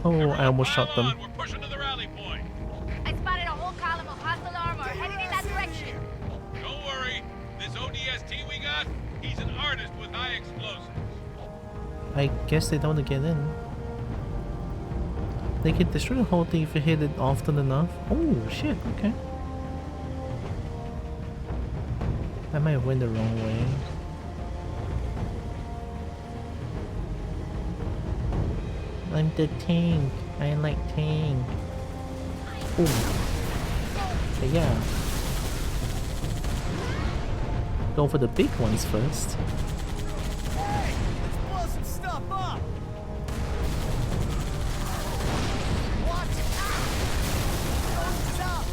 Oh, I almost shot them. We're pushing to the rally point. I spotted a whole column of hostile armor heading in that direction. Don't worry, this ODST we got, he's an artist with high explosives. I guess they don't want to get in. They can destroy the whole thing if you hit it often enough. Oh shit, okay. I might have went the wrong way. I'm the tank. I like tank. Ooh. Okay, yeah. Go for the big ones first. Hey, let's blow some stuff up. Watch out! Nose up.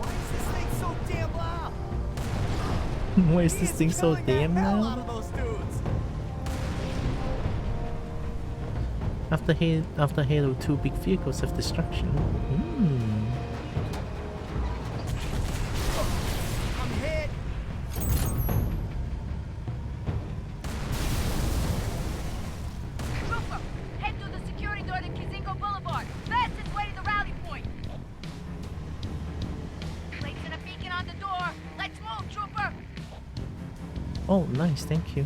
Why is this thing so damn loud? Why is this thing so damn Hell out loud? of those dudes. After Halo 2 big vehicles of destruction. Let's move, trooper! Oh, nice, thank you.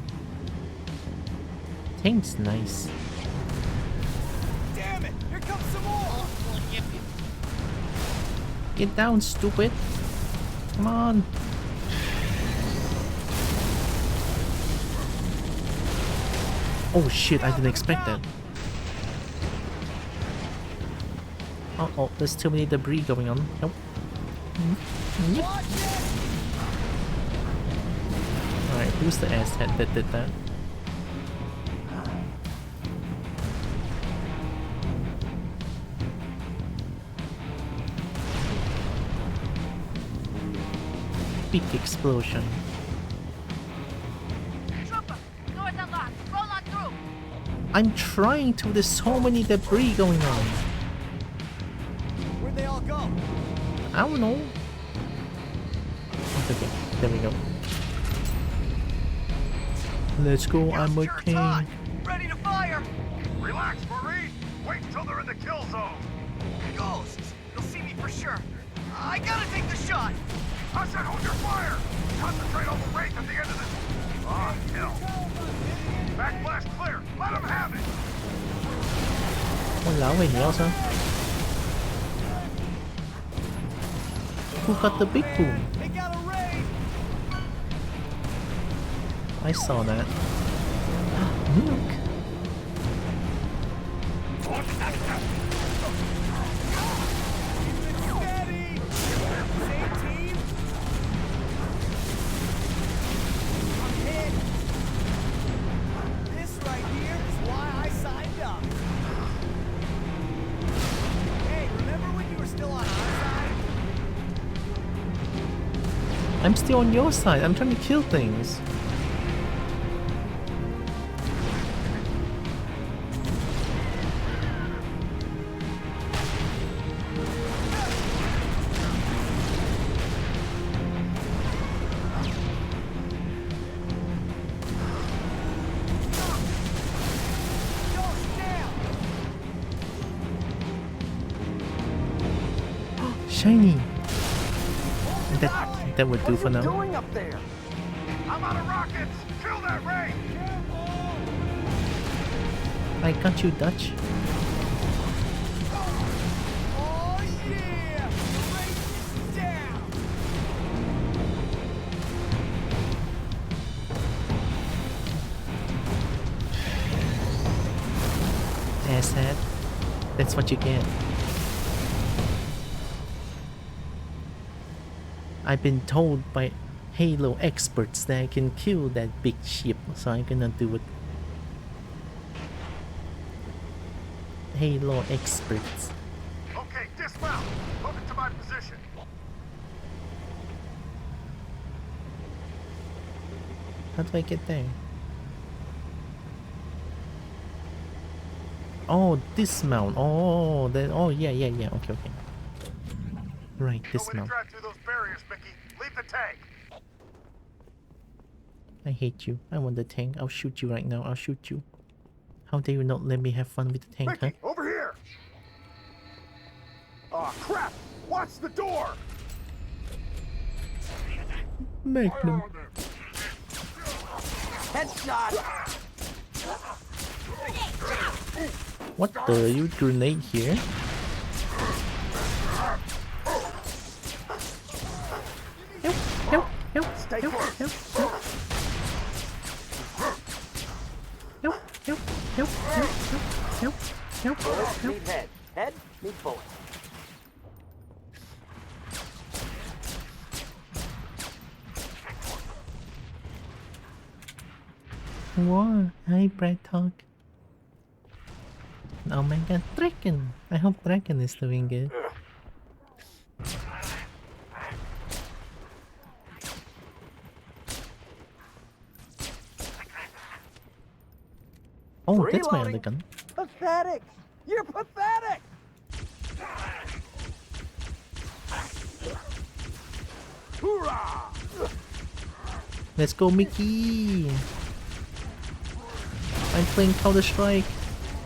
Thanks, nice. Damn it! Here comes some more! Get down, stupid. Come on. Oh shit, I didn't expect that. Uh-oh, there's too many debris going on. Nope. Yep. Alright, who's the asshat that did that? Big explosion. Trooper, doors unlocked. Roll on through. I'm trying to, there's so many debris going on. Where'd they all go? I don't know. Okay, there we go. Let's go, I'm a king. Ready to fire! Relax, Marine. Wait till they're in the kill zone. Ghosts! You'll see me for sure. I gotta take the shot! I said hold your fire! Concentrate on the wraith at the end of this. Ah, hell. Backblast clear. Let them have it. Walao eh, Elsa. Who got the big boom? They got a raid! I saw that. Milk. I'm still on your side. I'm trying to kill things. Shiny. That would do for now. Doing up there? I'm out of rockets. Kill that ray. I got you, Dutch. Oh yeah! Race is down! Asshat. That's what you get. I've been told by Halo experts that I can kill that big ship, so I'm gonna do it. Halo experts. Okay, dismount. Move it to my position. How do I get there? Oh, dismount. Oh, then. Oh, yeah. Okay. Right, dismount. Drive through those barriers, Mickey. Leave the tank. I hate you. I want the tank. I'll shoot you right now. I'll shoot you. How dare you not let me have fun with the tank, Mickey, over here. Oh crap! Watch the door. Magnum. Headshot! What the? You grenade here? Stay close. Bullets need head. Head need bullet. Wow, hi Brad Talk. Oh my god, Draken! I hope Draken is doing good. Oh, that's my other gun. Pathetic! You're pathetic! Hoorah! Let's go, Mickey! I'm playing Counter-Strike.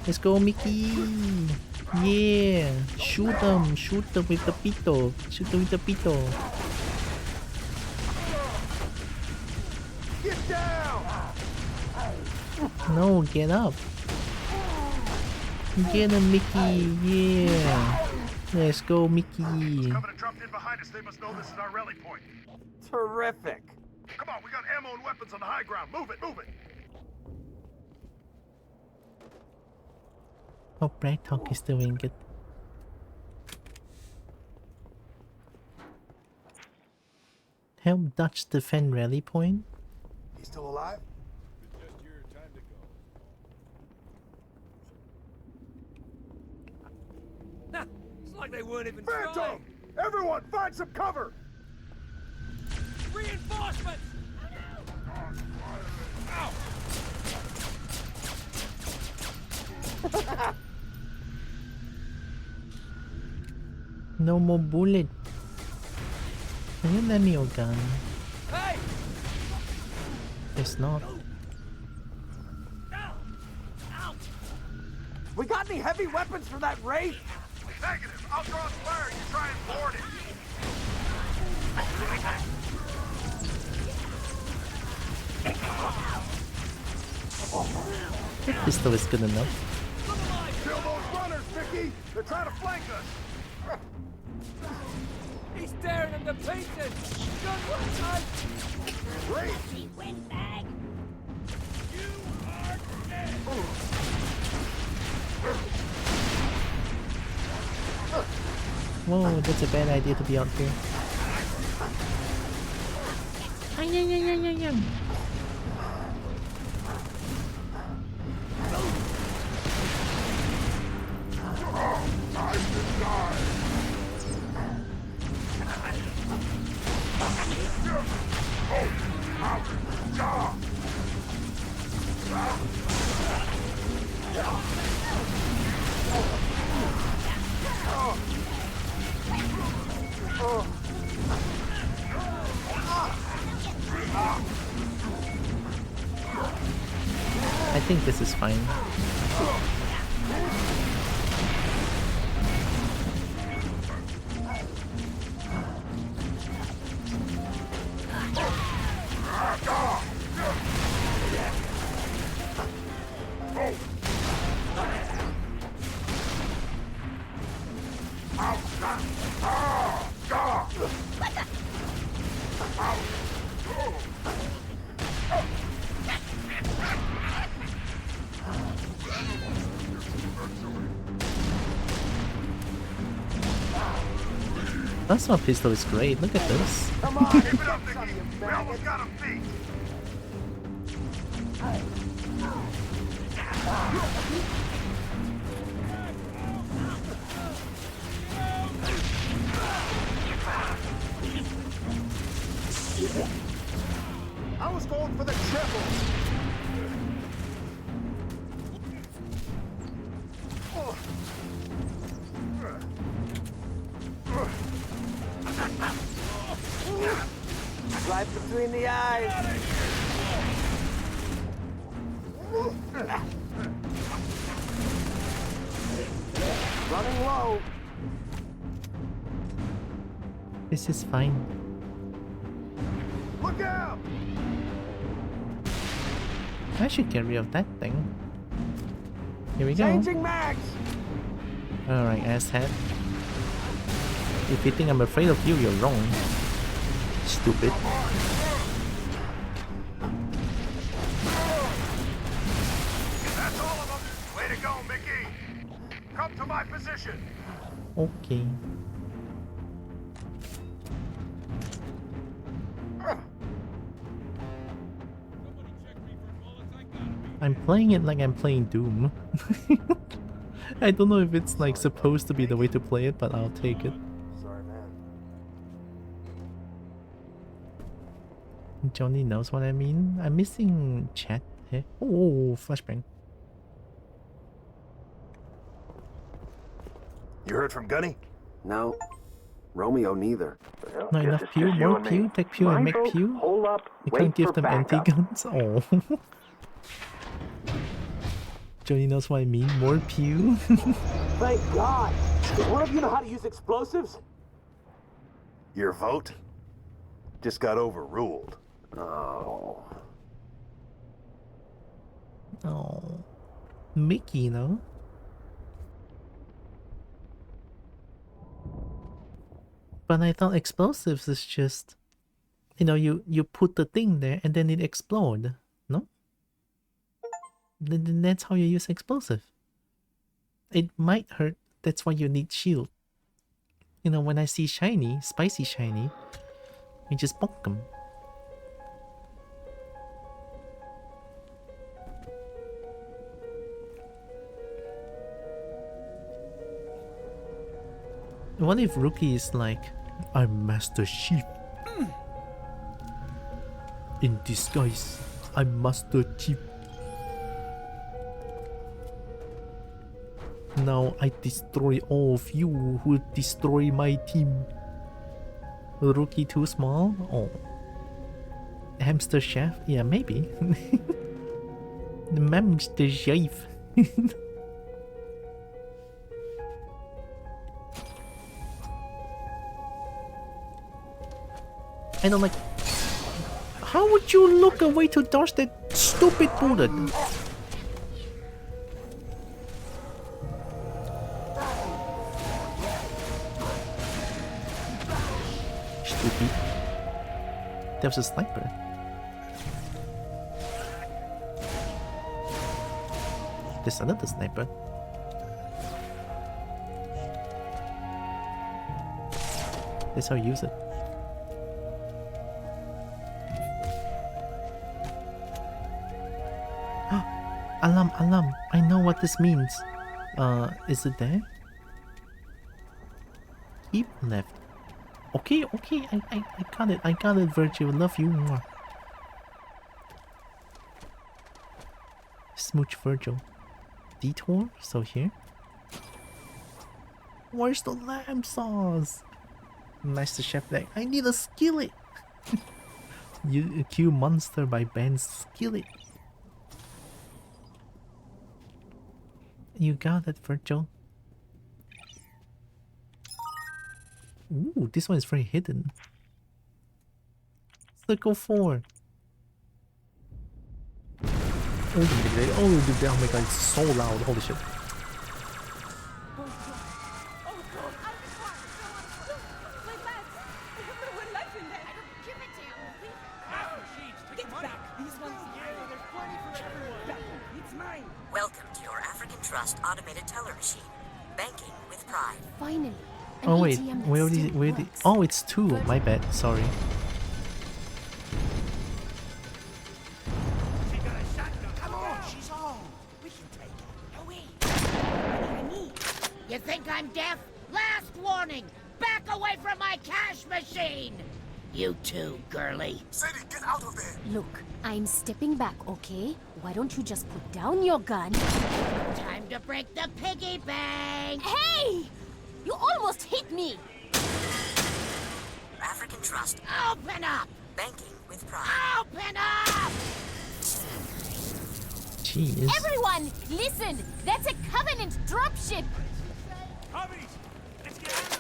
Let's go, Mickey! Yeah! Shoot them with the pito! Shoot them with the pito! No, get up. Get him, Mickey. Yeah. Let's go, Mickey. Covenant dropped in behind us. They must know this is our rally point. Terrific. Come on, we got ammo and weapons on the high ground. Move it, move it. Oh, Brad Talk is doing it. Help Dutch defend rally point. He's still alive? It's like they weren't even Phantom! trying. Everyone, find some cover! Reinforcements! Ow! No more bullet. Can you lend me your gun? Hey! It's not. We got any heavy weapons for that race? Negative. I'll draw fire. You try and board it. That pistol is good enough. Kill those runners, Mickey. They're trying to flank us. He's tearing them to pieces! Gun one time! Great! Windbag! You are dead! Whoa, that's a bad idea to be out here. I think this is fine. That's my pistol is great. Look at this. Come on, keep it up, Mickey. We almost got him beat. I was going for the triple. Right between the eyes. Running low. This is fine. Look out! I should get rid of that thing. Here we go. Changing mags. Alright, asshat. If you think I'm afraid of you, you're wrong. Stupid. That's all of them. Way to go, Mickey. Come to my position. Okay. I'm playing it like I'm playing Doom. I don't know if it's like supposed to be the way to play it, but I'll take it. Sorry, man. Johnny knows what I mean. I'm missing chat here. Oh, flashbang. You heard from Gunny? No. Romeo neither. Well, Not guess enough it's pew, just you more and me. pew, take pew and make Mindful, pew. hold up, You wait can't give for them backup. anti-guns? Oh. Johnny knows what I mean. More pew. Thank God. Does one of you know how to use explosives? Your vote just got overruled. Oh. Oh, Mickey, no? But I thought explosives is just, you know, you put the thing there and then it explode, no? Then that's how you use explosive. It might hurt, that's why you need shield. You know, when I see shiny, spicy shiny, I just bonk them. What if Rookie is like, I'm Master Chief. In disguise, I'm Master Chief. Now I destroy all of you who destroy my team. Rookie too small? Oh. Hamster Chef? Yeah, maybe. The Hamster Chef. I don't like. How would you look away to dodge that stupid bullet? Stupid. There was a sniper. There's another sniper. That's how you use it. Alarm, alarm. I know what this means. Is it there? Keep left. Okay, okay, I got it. I got it, Virgil. Love you. Mwah. Smooch Virgil. Detour? So here? Where's the lamb sauce? Master Chef like, I need a skillet. You kill monster by Ben's skillet. You got it, Virgil. Ooh, this one is very hidden. Circle 4. Oh my god, it's so loud. Holy shit. Welcome to your African Trust automated teller machine. Banking with pride. Finally. Oh wait, where the oh, it's 2. My bad. Sorry. You think I'm deaf? Last warning! Back away from my cash machine! You too, girly. Sadie, get out of there! Look, I'm stepping back, okay? Why don't you just put down your gun? Time to break the piggy bank! Hey! You almost hit me! African Trust. Open up! Banking with pride. Open up! Jeez. Everyone, listen! That's a Covenant dropship!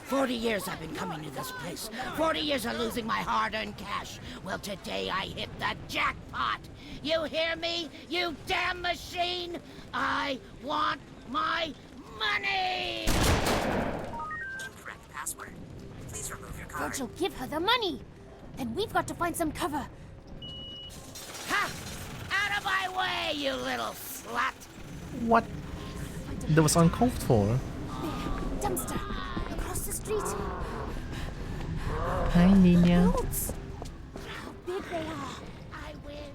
40 years I've been coming to this place. 40 years of losing my hard-earned cash. Well, today I hit the jackpot. You hear me, you damn machine? I want my money! Incorrect password. Please remove your card. Virgil, give her the money! Then we've got to find some cover. Ha! Out of my way, you little slut! What? That was uncalled for. There, dumpster. Across the street. Hi, Nina. Roots. How big they are. I win.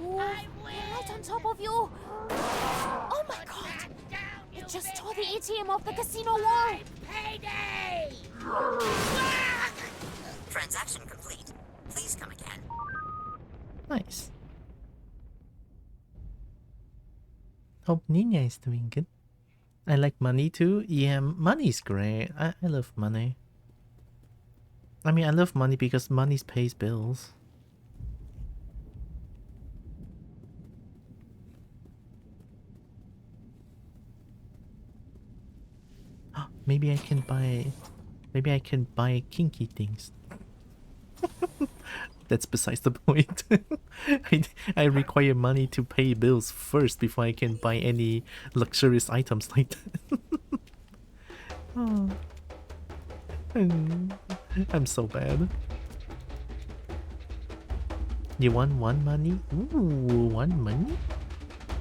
Ooh, I win. right on top of you. Oh my god. It just tore the ATM off the casino wall. Payday! Transaction complete. Please come again. Nice. Hope Nina is doing good. I like money too. Yeah, money's great. I love money. I mean, I love money because money pays bills. Maybe I can buy kinky things. that's besides the point. I require money to pay bills first before I can buy any luxurious items like that. Oh. I'm so bad. You want one money? Ooh, one money?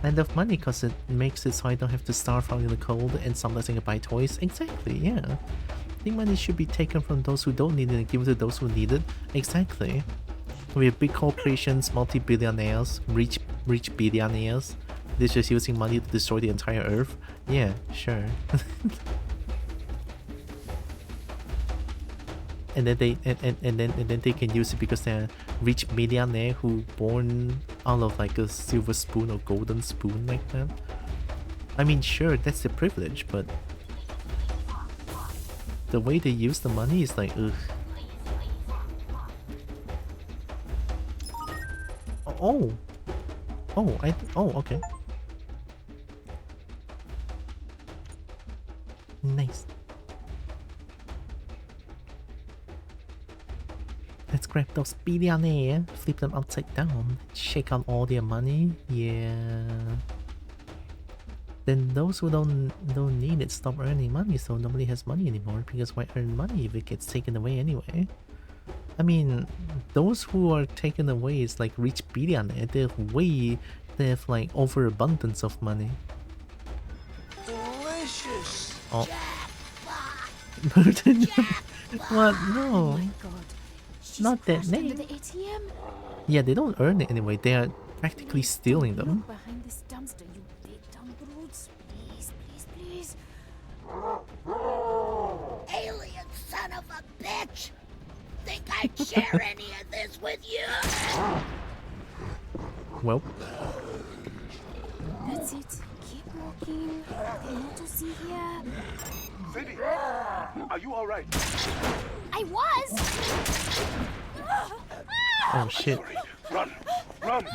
I love money because it makes it so I don't have to starve out in the cold and sometimes I can buy toys. Exactly, yeah. I think money should be taken from those who don't need it and given to those who need it. Exactly. We have big corporations, multi-billionaires, rich billionaires. They're just using money to destroy the entire earth. Yeah, sure. And then they can use it because they're rich millionaire who born out of like a silver spoon or golden spoon like that. I mean, sure, that's the privilege, but the way they use the money is like, ugh. Oh, okay. Nice. Let's grab those billionaires, flip them upside down, shake out all their money. Yeah. Then those who don't need it stop earning money, so nobody has money anymore. Because why earn money if it gets taken away anyway? I mean, those who are taken away is like rich billionaires. They have like overabundance of money. Delicious. Oh. What? No. Oh my god. Not that name. Under the ATM? Yeah, they don't earn it anyway. They are practically stealing them. Look behind this dumpster, you big dumb brutes. Please, please, please. Alien son of a bitch! Think I'd share any of this with you? Well. That's it. Keep walking. Nothing more to see here. Sadie, are you alright? I was! Oh shit. Sorry. Run! Run!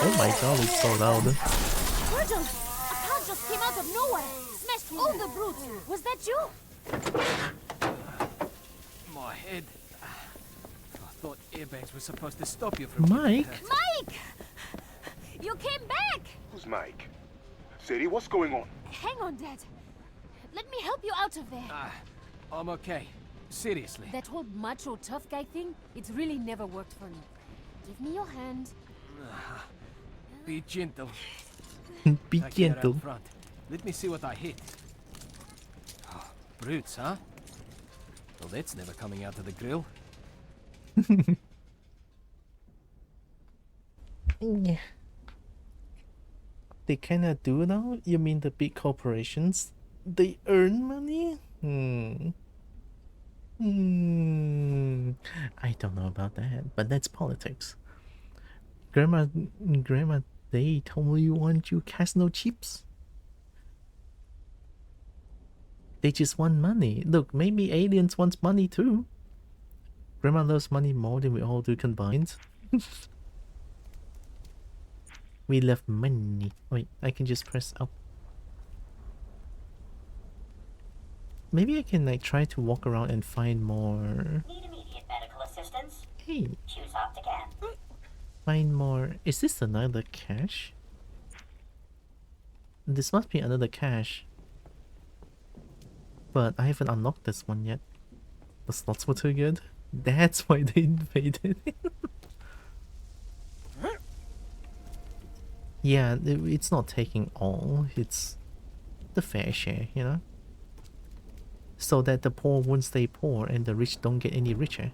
Oh my god, it's so loud. Virgil! A car just came out of nowhere! Smashed all the brutes! Was that you? My head. I thought airbags were supposed to stop you from... Mike? Mike! You came back! Who's Mike? Sadie, what's going on? Hang on, Dad. Let me help you out of there. I'm okay. Seriously. That whole macho tough guy thing, it's really never worked for me. Give me your hand. Be gentle. Be Back here gentle. out front. Let me see what I hit. Oh, brutes, huh? Well, that's never coming out of the grill. Yeah. They kinda do now? You mean the big corporations? They earn money? I don't know about that, but that's politics. Grandma, they totally want you casino chips. They just want money. Look, maybe aliens want money too. Grandma loves money more than we all do combined. We love money. Wait, I can just press up. Maybe I can like try to walk around and find more. Need immediate medical assistance? Hey. Choose opt again. Find more. Is this another cache? This must be another cache. But I haven't unlocked this one yet. The slots were too good. That's why they invaded. Yeah, it's not taking all. It's the fair share, you know? So that the poor won't stay poor and the rich don't get any richer.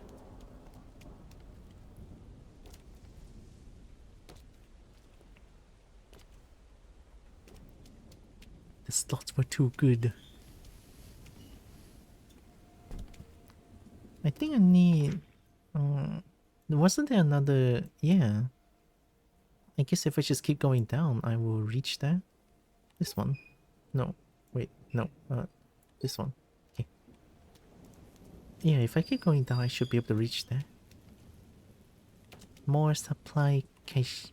The slots were too good. I think I need... wasn't there another... Yeah. I guess if I just keep going down, I will reach there. This one. No. Wait. No. This one. Okay. Yeah, if I keep going down, I should be able to reach there. More supply cache.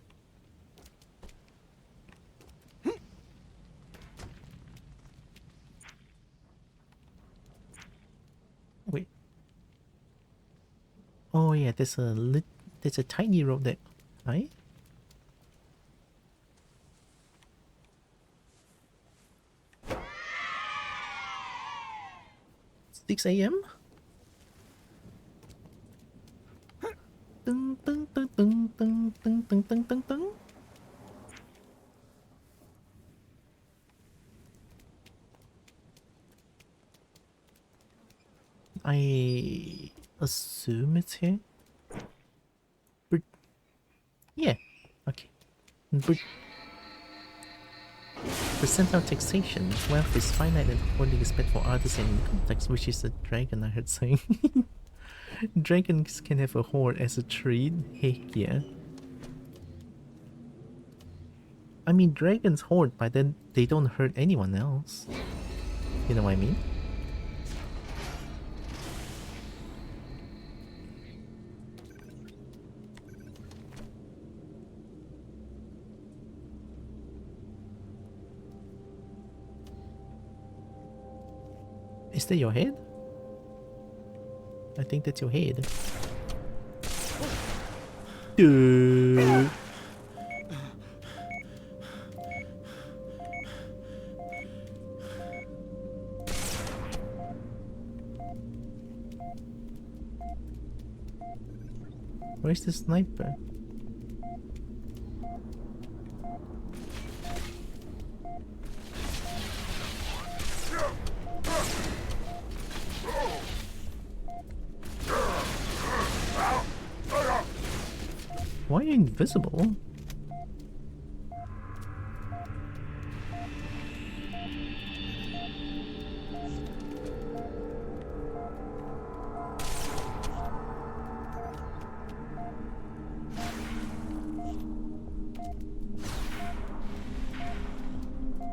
Oh yeah, there's a tiny road there. Right? 6 a.m. Dun, dun, dun, dun, dun, dun, dun, dun, dun, dun. I assume it's here. But yeah, okay. But percentile taxation. Wealth is finite and hoarding is bad for artisan in the context, which is a dragon I heard saying. Dragons can have a hoard as a treat. Heck yeah. I mean, dragons hoard, but then they don't hurt anyone else. You know what I mean? Is that your head? I think that's your head. Dude. Where's the sniper? Why are you invisible?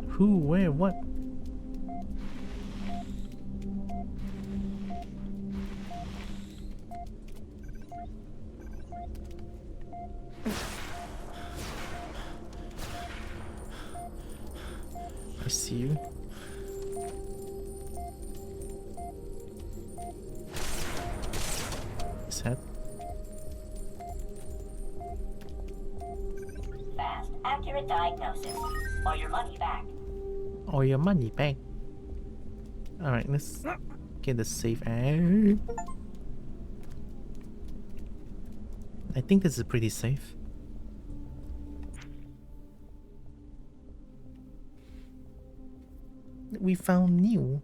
Who, where, what? I see you. His head. Fast, accurate diagnosis, or your money back. Or your money back. Alright, let's get the safe out. I think this is pretty safe. We found new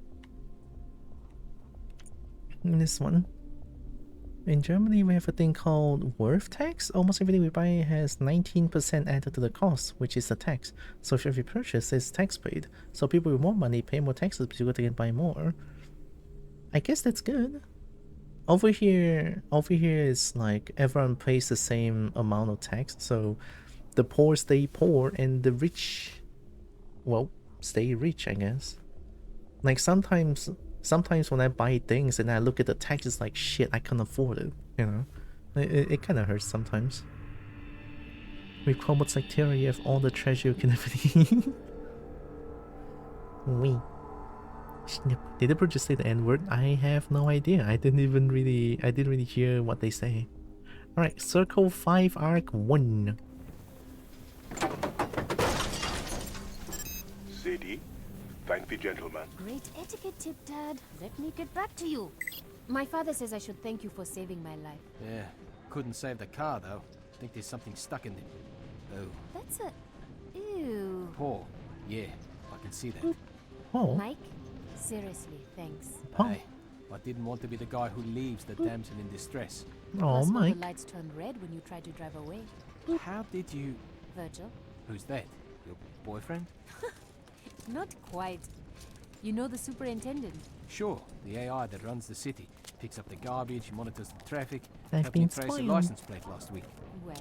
in this one. In Germany, we have a thing called worth tax. Almost everything we buy has 19% added to the cost, which is the tax. So if every purchase is tax paid, so people with more money pay more taxes because they can buy more. I guess that's good. Over here is like everyone pays the same amount of tax, so the poor stay poor and the rich, well, stay rich, I guess. Like sometimes when I buy things and I look at the tax, it's like shit, I can't afford it, you know? It kind of hurts sometimes. With Kobo's like Terra, you have all the treasure you can ever need. Wee. Did the bird just say the N-word? I have no idea. I didn't really hear what they say. Alright, Circle 5 Arc 1. Sadie, thank the gentleman. Great etiquette tip, Dad. Let me get back to you. My father says I should thank you for saving my life. Yeah, couldn't save the car though. Think there's something stuck in it. Oh. That's a... ew. Paul. Yeah, I can see that. Oh. Mike? Seriously, thanks. Hey, I didn't want to be the guy who leaves the damsel in distress. Oh, Plus, Mike. all the lights turned red when you tried to drive away. How did you... Virgil? Who's that? Your boyfriend? Not quite. You know the superintendent? Sure, the AI that runs the city. Picks up the garbage, monitors the traffic. I've Helped me been trace a spoiled. license plate last week. Well,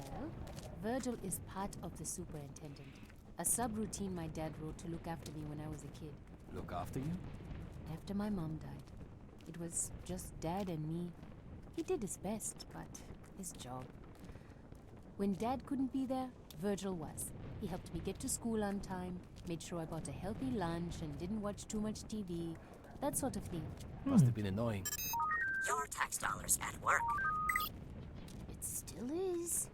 Virgil is part of the superintendent. A subroutine my dad wrote to look after me when I was a kid. Look after you? After my mom died. It was just Dad and me. He did his best, but his job. When Dad couldn't be there, Virgil was. He helped me get to school on time, made sure I got a healthy lunch and didn't watch too much TV, that sort of thing. Must have been annoying. Your tax dollars at work. still is.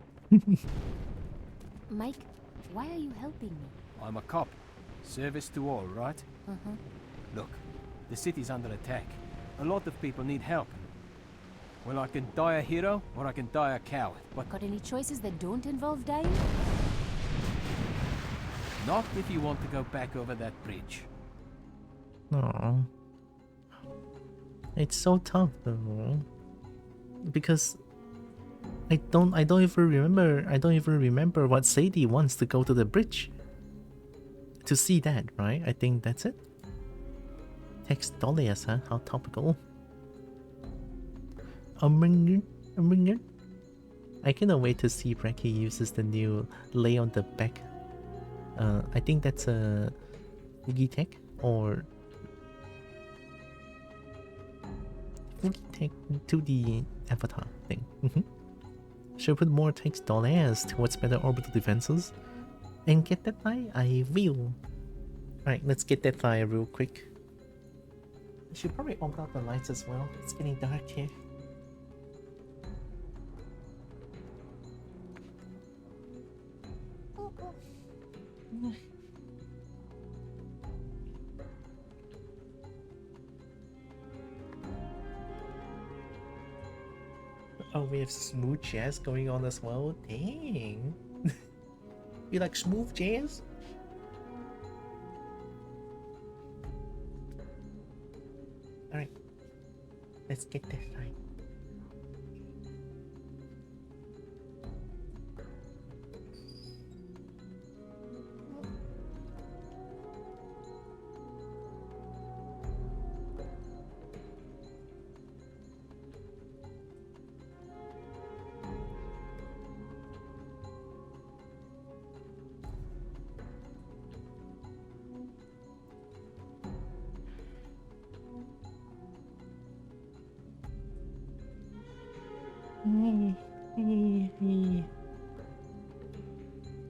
Mike, why are you helping me? I'm a cop. Service to all, right? Uh-huh. Look, the city's under attack. A lot of people need help. Well, I can die a hero, or I can die a coward, but Got any choices that don't involve dying? not if you want to go back over that bridge. Oh, it's so tough though, because I don't even remember what Sadie wants to go to the bridge to see that, right? I think that's it. Text Dolias, huh? How topical. I cannot wait to see Brekkie uses the new lay on the back. I think that's a Tech or Tech 2D avatar thing. Should put more text dollars towards better orbital defenses and get that fire. I will. Alright, let's get that fire real quick. I should probably open up the lights as well. It's getting dark here. Oh, we have smooth jazz going on as well. Dang. You like smooth jazz? Alright. Let's get this right.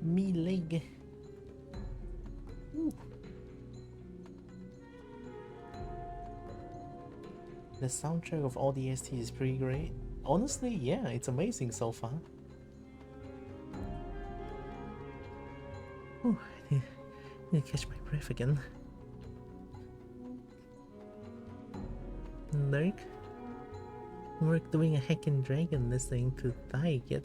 Me leg. Ooh. The soundtrack of ODST is pretty great. Honestly, yeah, it's amazing so far. Ooh, I need to catch my breath again. Lurk? We're doing a heckin' dragon listening to die yet.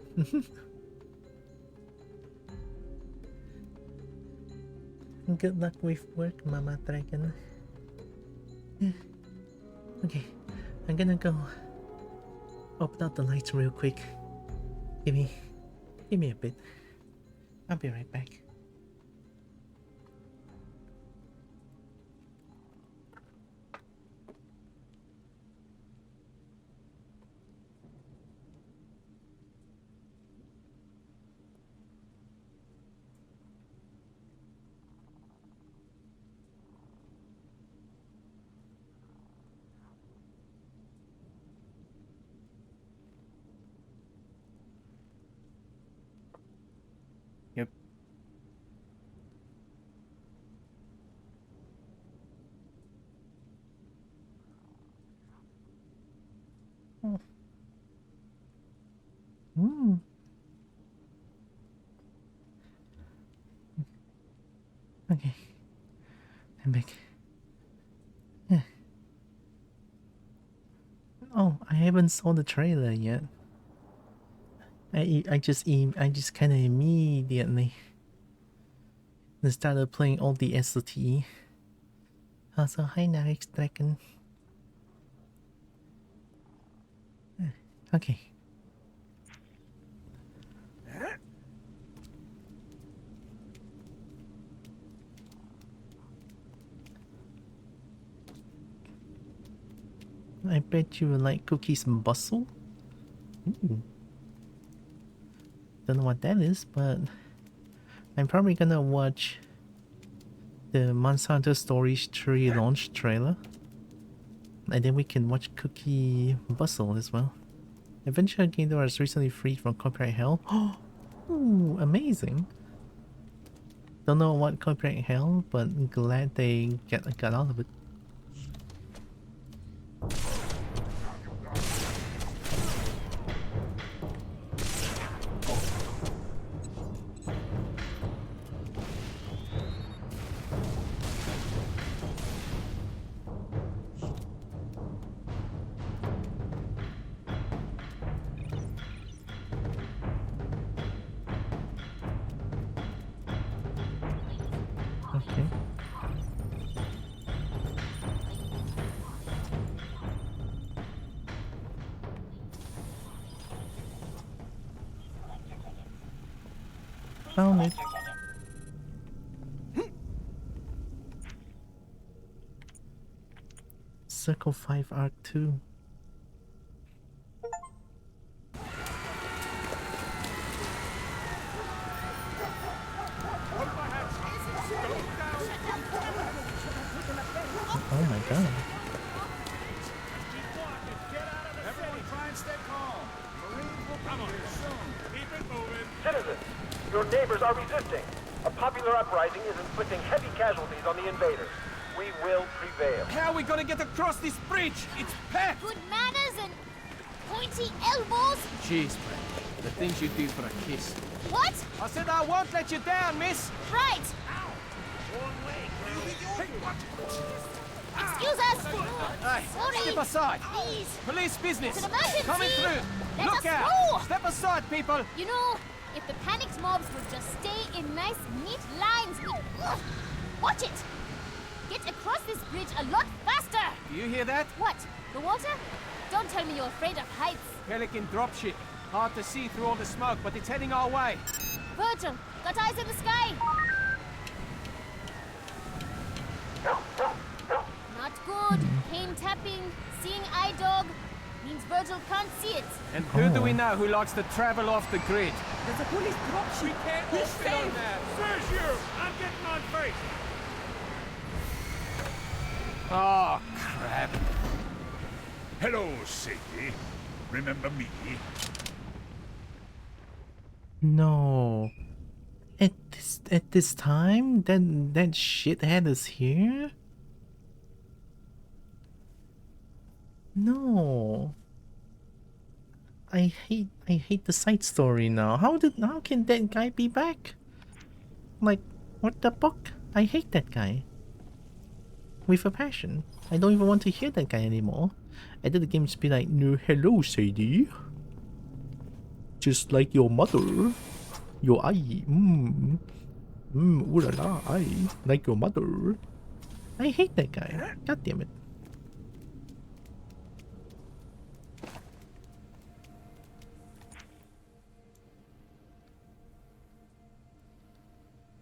Good luck with work, Mama Dragon. Okay, I'm gonna go open up the lights real quick. Give me a bit. I'll be right back. Yep. Okay. I'm back. Yeah. Oh, I haven't saw the trailer yet. I just kind of immediately started playing all the ODST. Also, hi Narix Dragon. Okay. I bet you like Cookies and Bustle. Ooh. Don't know what that is, but I'm probably gonna watch the Monster Hunter Stories 3 launch trailer. And then we can watch Cookie Bustle as well. Adventure game that was recently freed from copyright hell. Oh, amazing. Don't know what copyright hell, but glad they got all of it. Found it. Circle 5 Arc 2. Oh my god. Everyone try and stay calm. Marines will come here soon. Keep it moving. Citizens, your neighbors are resisting. A popular uprising is inflicting heavy casualties on the invaders. We will prevail. How are we gonna get across this bridge? It's packed! Good manners and pointy elbows. Jeez, Brett. The things you do for a kiss. What? I said I won't let you down, miss! Right. Hey, what? Excuse us. Hey, Sorry. step aside. Please. Police business. It's an emergency. Coming through. Let Look us out. go. Step aside, people. You know, if the panicked mobs would just stay in nice, neat lines, we... Ugh. Watch it. Get across this bridge a lot faster. Do you hear that? What? The water? Don't tell me you're afraid of heights. Pelican dropship. Hard to see through all the smoke, but it's heading our way. Virgil, got eyes in the sky. Not good. Cane tapping, seeing eye dog. Means Virgil can't see it. And who do we know who likes to travel off the grid? There's a police dropship. We can't all fit on that. Where's you? I'm getting on face. Oh, crap. Hello, Sadie. Remember me? No. At this time, that shithead is here? No. I hate the side story now. How can that guy be back? Like, what the fuck? I hate that guy. With a passion. I don't even want to hear that guy anymore. I did the game just be like, no, hello, Sadie. Just like your mother. Your eye. Ooh la la, I like your mother. I hate that guy. God damn it.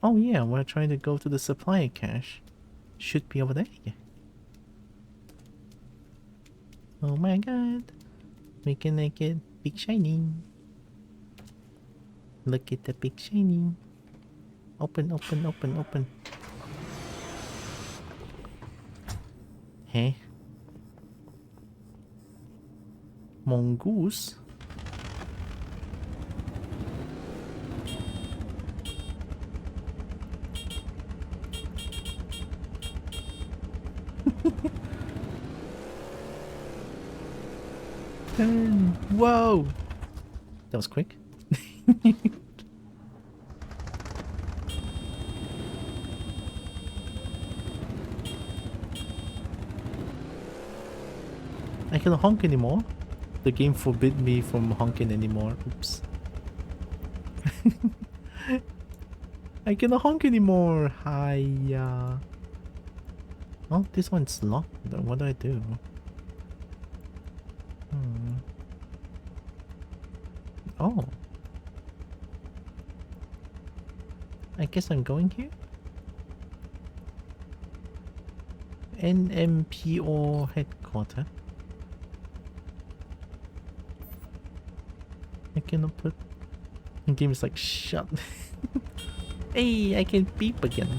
Oh yeah, we're trying to go to the supply cache. Should be over there. Yeah. Oh my god. We can make it big shiny. Look at the big shiny. Open, open, open, open. Hey. Mongoose? Whoa! That was quick. I can't honk anymore. The game forbid me from honking anymore. Oops. I cannot honk anymore. Hiya. Oh, this one's locked. What do I do? Oh. I guess I'm going here? NMPO headquarters. I cannot put... The game is like, shut. Hey, I can beep again.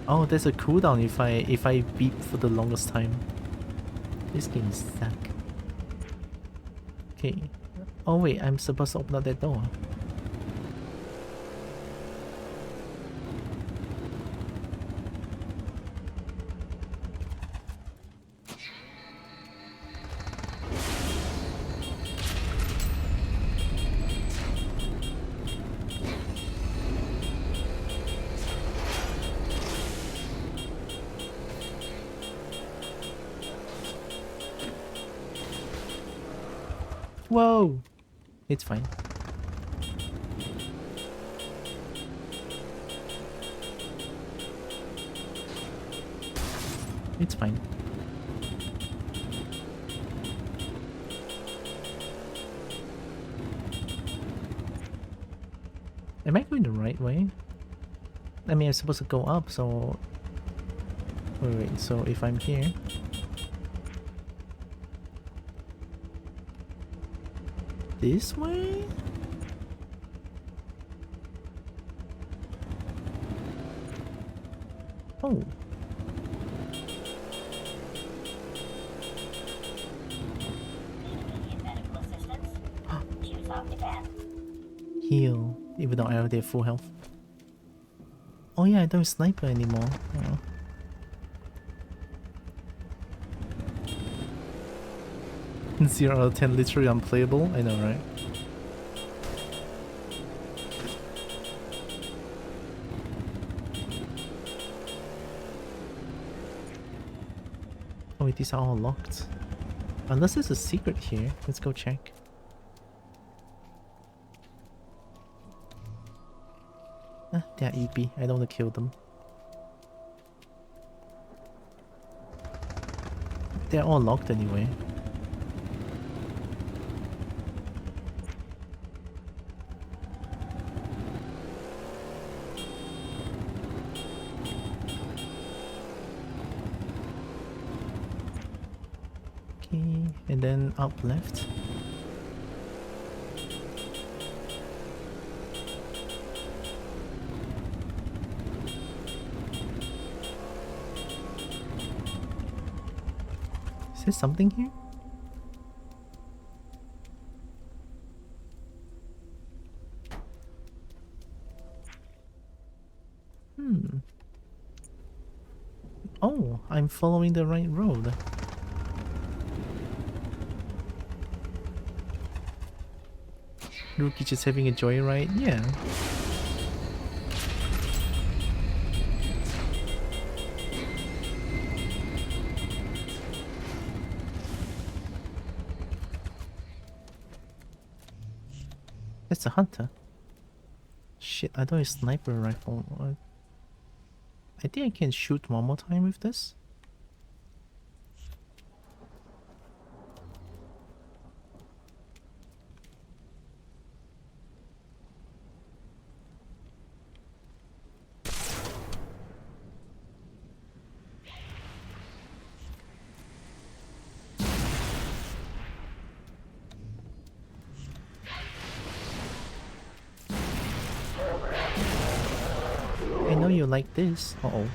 Oh, there's a cooldown if I beep for the longest time. This game suck. Okay. Oh wait, I'm supposed to open up that door. Whoa! It's fine. It's fine. Am I going the right way? I mean, I'm supposed to go up, so... Wait, so if I'm here... This way? Oh. Heal, even though I already have full health. Oh yeah, I don't sniper anymore. Oh. 0 out of 10, literally unplayable. I know, right? Oh wait, these are all locked. Unless there's a secret here. Let's go check. They're EP. I don't want to kill them. They're all locked anyway. Okay, and then up left. Is there something here? Oh, I'm following the right road. Rookie just having a joyride? Yeah. That's a hunter. Shit, I don't have a sniper rifle. I think I can shoot one more time with this. I know you like this. Uh-oh.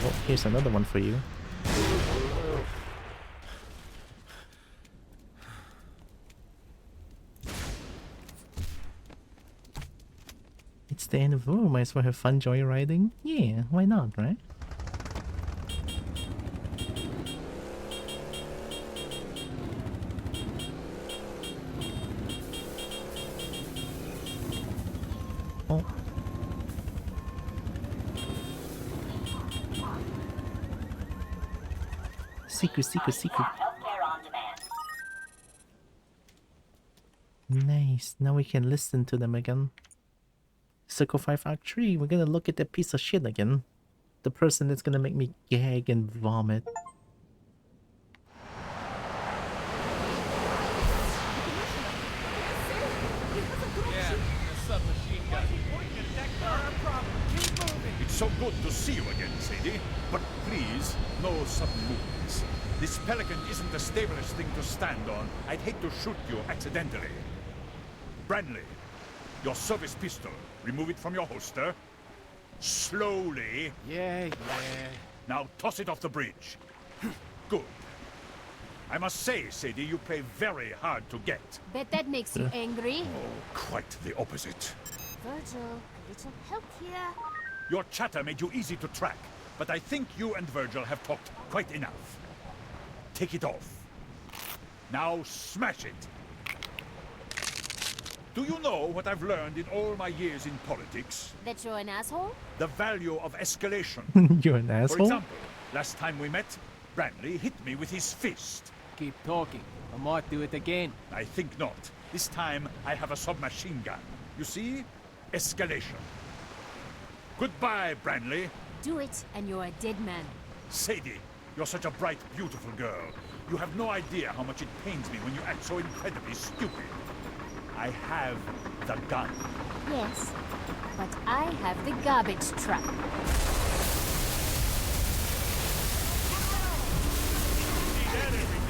Oh, here's another one for you. It's the end of the road. Might as well have fun joyriding. Yeah, why not, right? Oh. Secret, secret, secret. Nice. Now we can listen to them again. Circle 5 Act 3. We're gonna look at that piece of shit again. The person that's gonna make me gag and vomit. It's so good to see you again, Sadie. But please, no sudden movements. This Pelican isn't the stablest thing to stand on. I'd hate to shoot you accidentally. Branley, your service pistol. Remove it from your holster. Slowly. Yeah. Now toss it off the bridge. Good. I must say, Sadie, you play very hard to get. Bet that makes you angry. Oh, quite the opposite. Virgil, a little help here. Your chatter made you easy to track, but I think you and Virgil have talked quite enough. Take it off. Now smash it. Do you know what I've learned in all my years in politics? That you're an asshole? The value of escalation. You're an asshole? For example, last time we met, Branley hit me with his fist. Keep talking. I might do it again. I think not. This time, I have a submachine gun. You see? Escalation. Goodbye, Branley. Do it, and you're a dead man. Sadie, you're such a bright, beautiful girl. You have no idea how much it pains me when you act so incredibly stupid. I have the gun. Yes, but I have the garbage truck.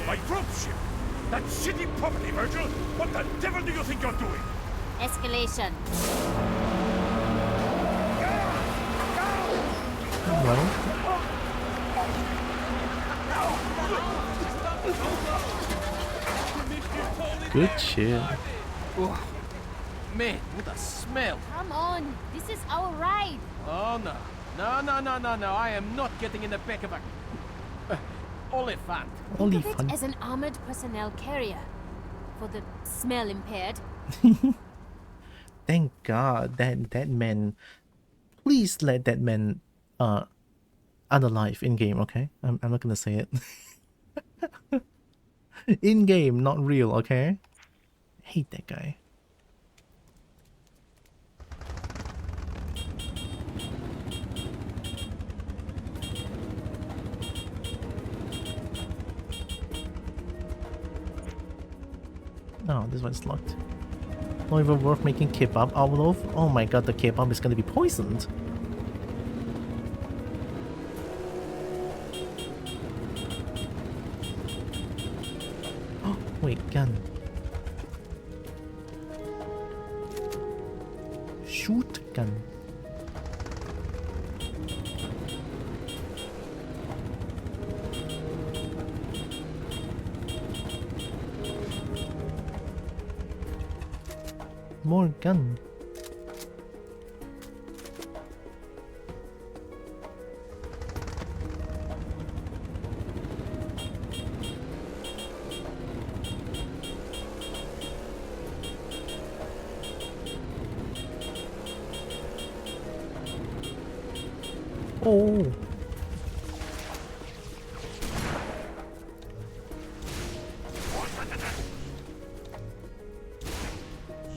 My dropship! That shitty property, Virgil! What the devil do you think you're doing? Escalation. Well. Good shit. Oh, man, what a smell. Come on, this is our ride. Oh, no. No. I am not getting in the back of a... Oliphant. Think of it as an armored personnel carrier. For the smell impaired. Thank God that man. Please let that man unalive in game, okay? I'm not gonna say it. In game, not real, okay? Hate that guy. Oh, this one's locked. Not even worth making kebab out of. Oh my god, the kebab is gonna be poisoned. Oh, wait, gun. Shoot gun. More gun. Oh.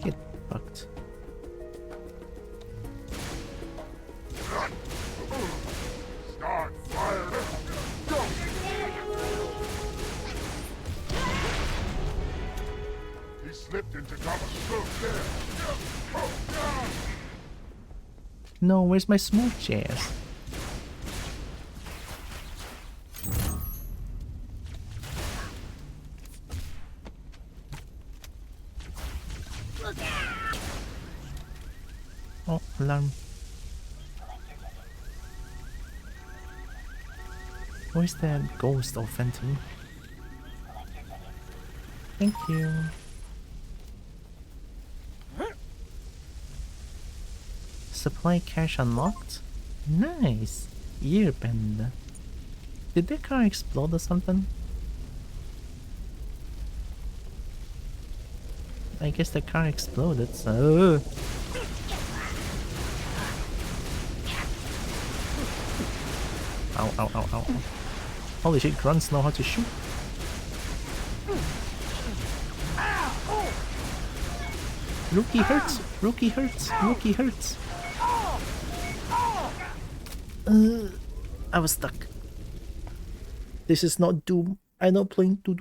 Get fucked. Start fire! Go! He slipped into cover. Look there. No, where's my smooth jazz? Oh, alarm. Where's that ghost or phantom? Thank you. Supply cache unlocked? Nice! Earband. Did that car explode or something? I guess the car exploded, so... Ow, ow, ow, ow. Holy shit, grunts know how to shoot. Rookie hurts! Rookie hurts! Rookie hurts! I was stuck. This is not Doom. I'm not playing do.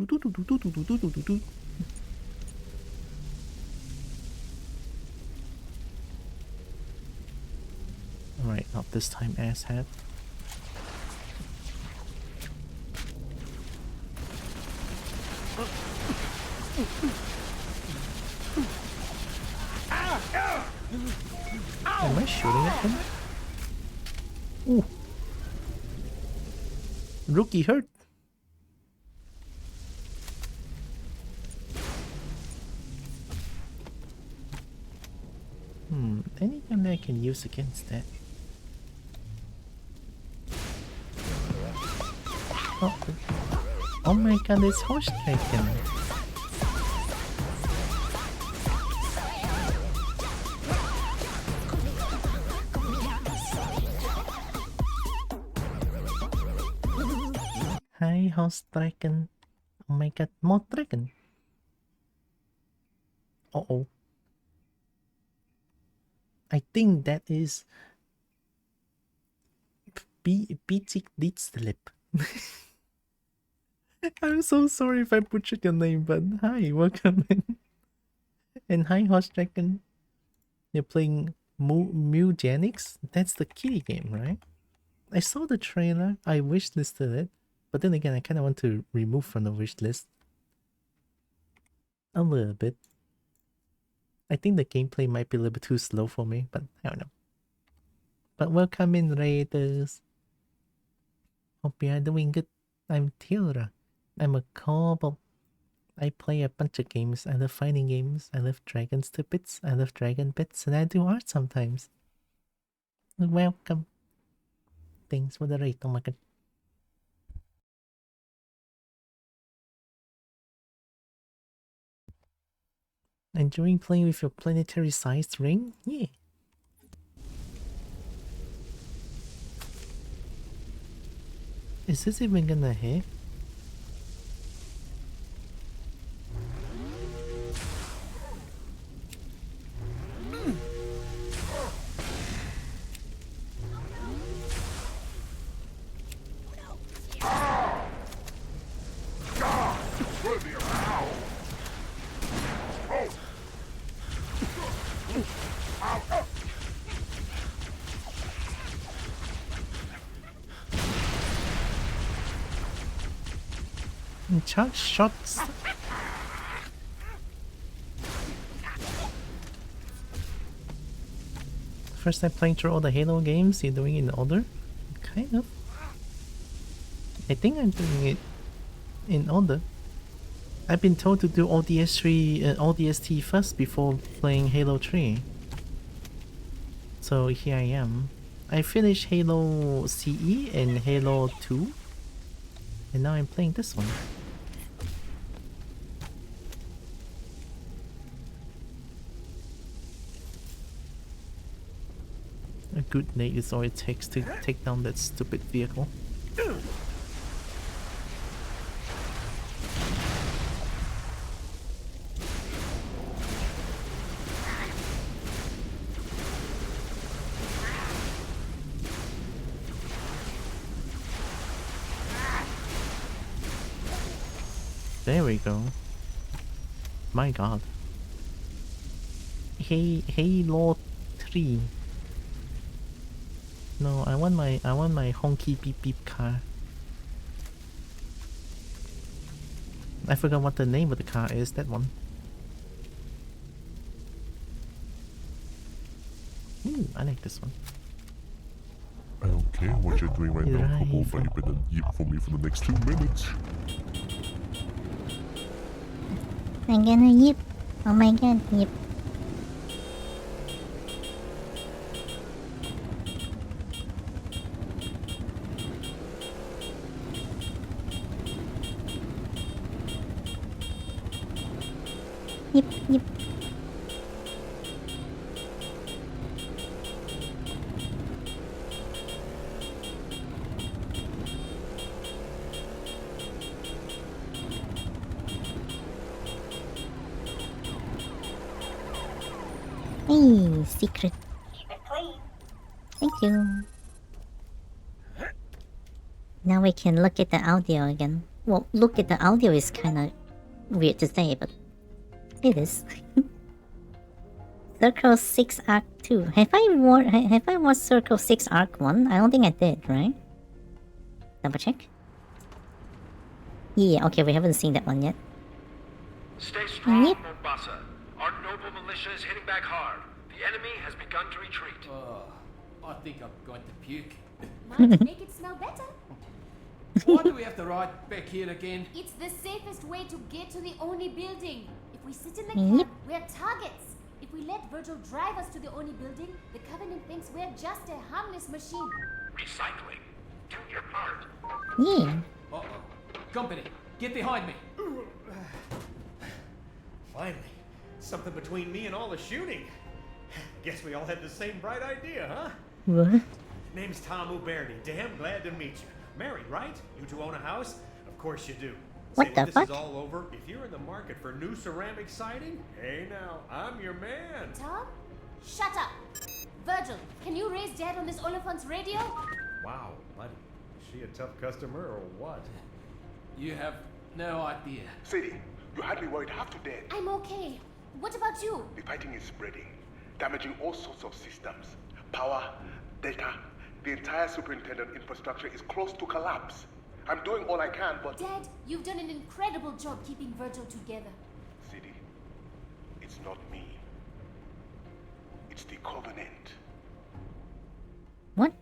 Alright, not this time, asshat. Am I shooting at him? Ooh. Rookie hurt. Any gun I can use against that? Oh my god, it's horse dragon. Hi, horse dragon. Oh my god, more dragon. Uh-oh. I think that is Beatik Dietslip. I'm so sorry if I butchered your name, but hi, welcome in. And hi, horse dragon. You're playing Mugenics? That's the kitty game, right? I saw the trailer, I wishlisted it, but then again, I kind of want to remove from the wishlist. A little bit. I think the gameplay might be a little bit too slow for me, but I don't know. But welcome in, Raiders. Hope you are doing good. I'm Tilra. I'm a Kobo. I play a bunch of games. I love fighting games. I love dragons to bits. I love dragon bits, and I do art sometimes. Welcome. Thanks for the rate. Oh my god. Enjoying playing with your planetary-sized ring? Yeah. Is this even gonna hit? Chuck shots. First time playing through all the Halo games. You're doing it in order? Kind of. I think I'm doing it in order. I've been told to do ODST first before playing Halo 3. So here I am. I finished Halo CE and Halo 2. And now I'm playing this one. A good nade is all it takes to take down that stupid vehicle. There we go. My god. Halo 3. No, I want my honky beep beep car. I forgot what the name of the car is, that one. Ooh, I like this one. I don't care what you're doing right now, Kobo, but you better yip for me for the next 2 minutes. I'm gonna yip. Oh my god, yip. Yip, yip. Hey, secret. Keep it clean. Thank you. Now we can look at the audio again. Well, look at the audio is kinda weird to say, but it is. Circle 6 Arc 2. Have I watched Circle 6 Arc 1? I don't think I did, right? Double check. Yeah, okay, we haven't seen that one yet. Stay strong, Yep. Mombasa. Our noble militia is hitting back hard. The enemy has begun to retreat. I think I'm going to puke. Might make it smell better. Why do we have to ride back here again? It's the safest way to get to the Oni building. If we sit in the Yep. cab, we're targets. If we let Virgil drive us to the Oni building, the Covenant thinks we're just a harmless machine. Recycling. Do your part. Yeah. Uh-oh. Company, get behind me. Finally, something between me and all the shooting. Guess we all had the same bright idea, huh? What? Name's Tom Uberti. Damn glad to meet you. Married, right? You two own a house? Of course you do. What Say, the when fuck? this is all over, if you're in the market for new ceramic siding, hey now, I'm your man. Tom? Shut up! Virgil, can you raise Dad on this Oliphant's radio? Wow, buddy. Is she a tough customer or what? You have no idea. Sadie, you had me worried half to death. I'm okay. What about you? The fighting is spreading. damaging all sorts of systems. Power, data, the entire superintendent infrastructure is close to collapse. I'm doing all I can, but... Dad, you've done an incredible job keeping Virgil together. City, it's not me. It's the Covenant. What?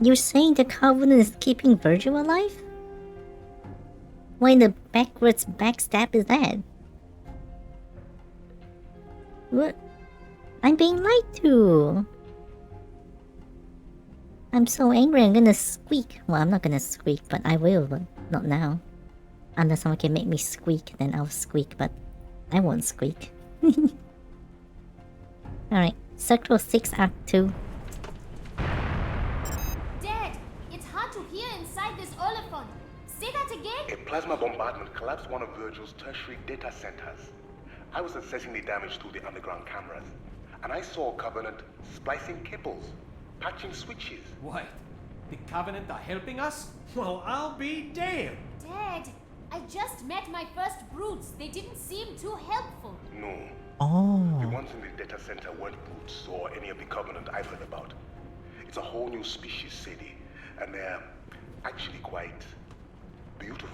You're saying the Covenant is keeping Virgil alive? What in the backwards backstab is that? What? I'm being lied to! I'm so angry I'm gonna squeak. Well, I'm not gonna squeak, but I will, but not now. Unless someone can make me squeak, then I'll squeak, but I won't squeak. Alright, Circle 6 Act 2. Dad, it's hard to hear inside this Oliphant. Say that again? A plasma bombardment collapsed one of Virgil's tertiary data centers. I was assessing the damage through the underground cameras, and I saw Covenant splicing cables, patching switches. What? The Covenant are helping us? Well, I'll be damned. Dad, I just met my first brutes. They didn't seem too helpful. No. Oh. The ones in the data center weren't brutes or any of the Covenant I've heard about. It's a whole new species, Sadie, and they're actually quite beautiful.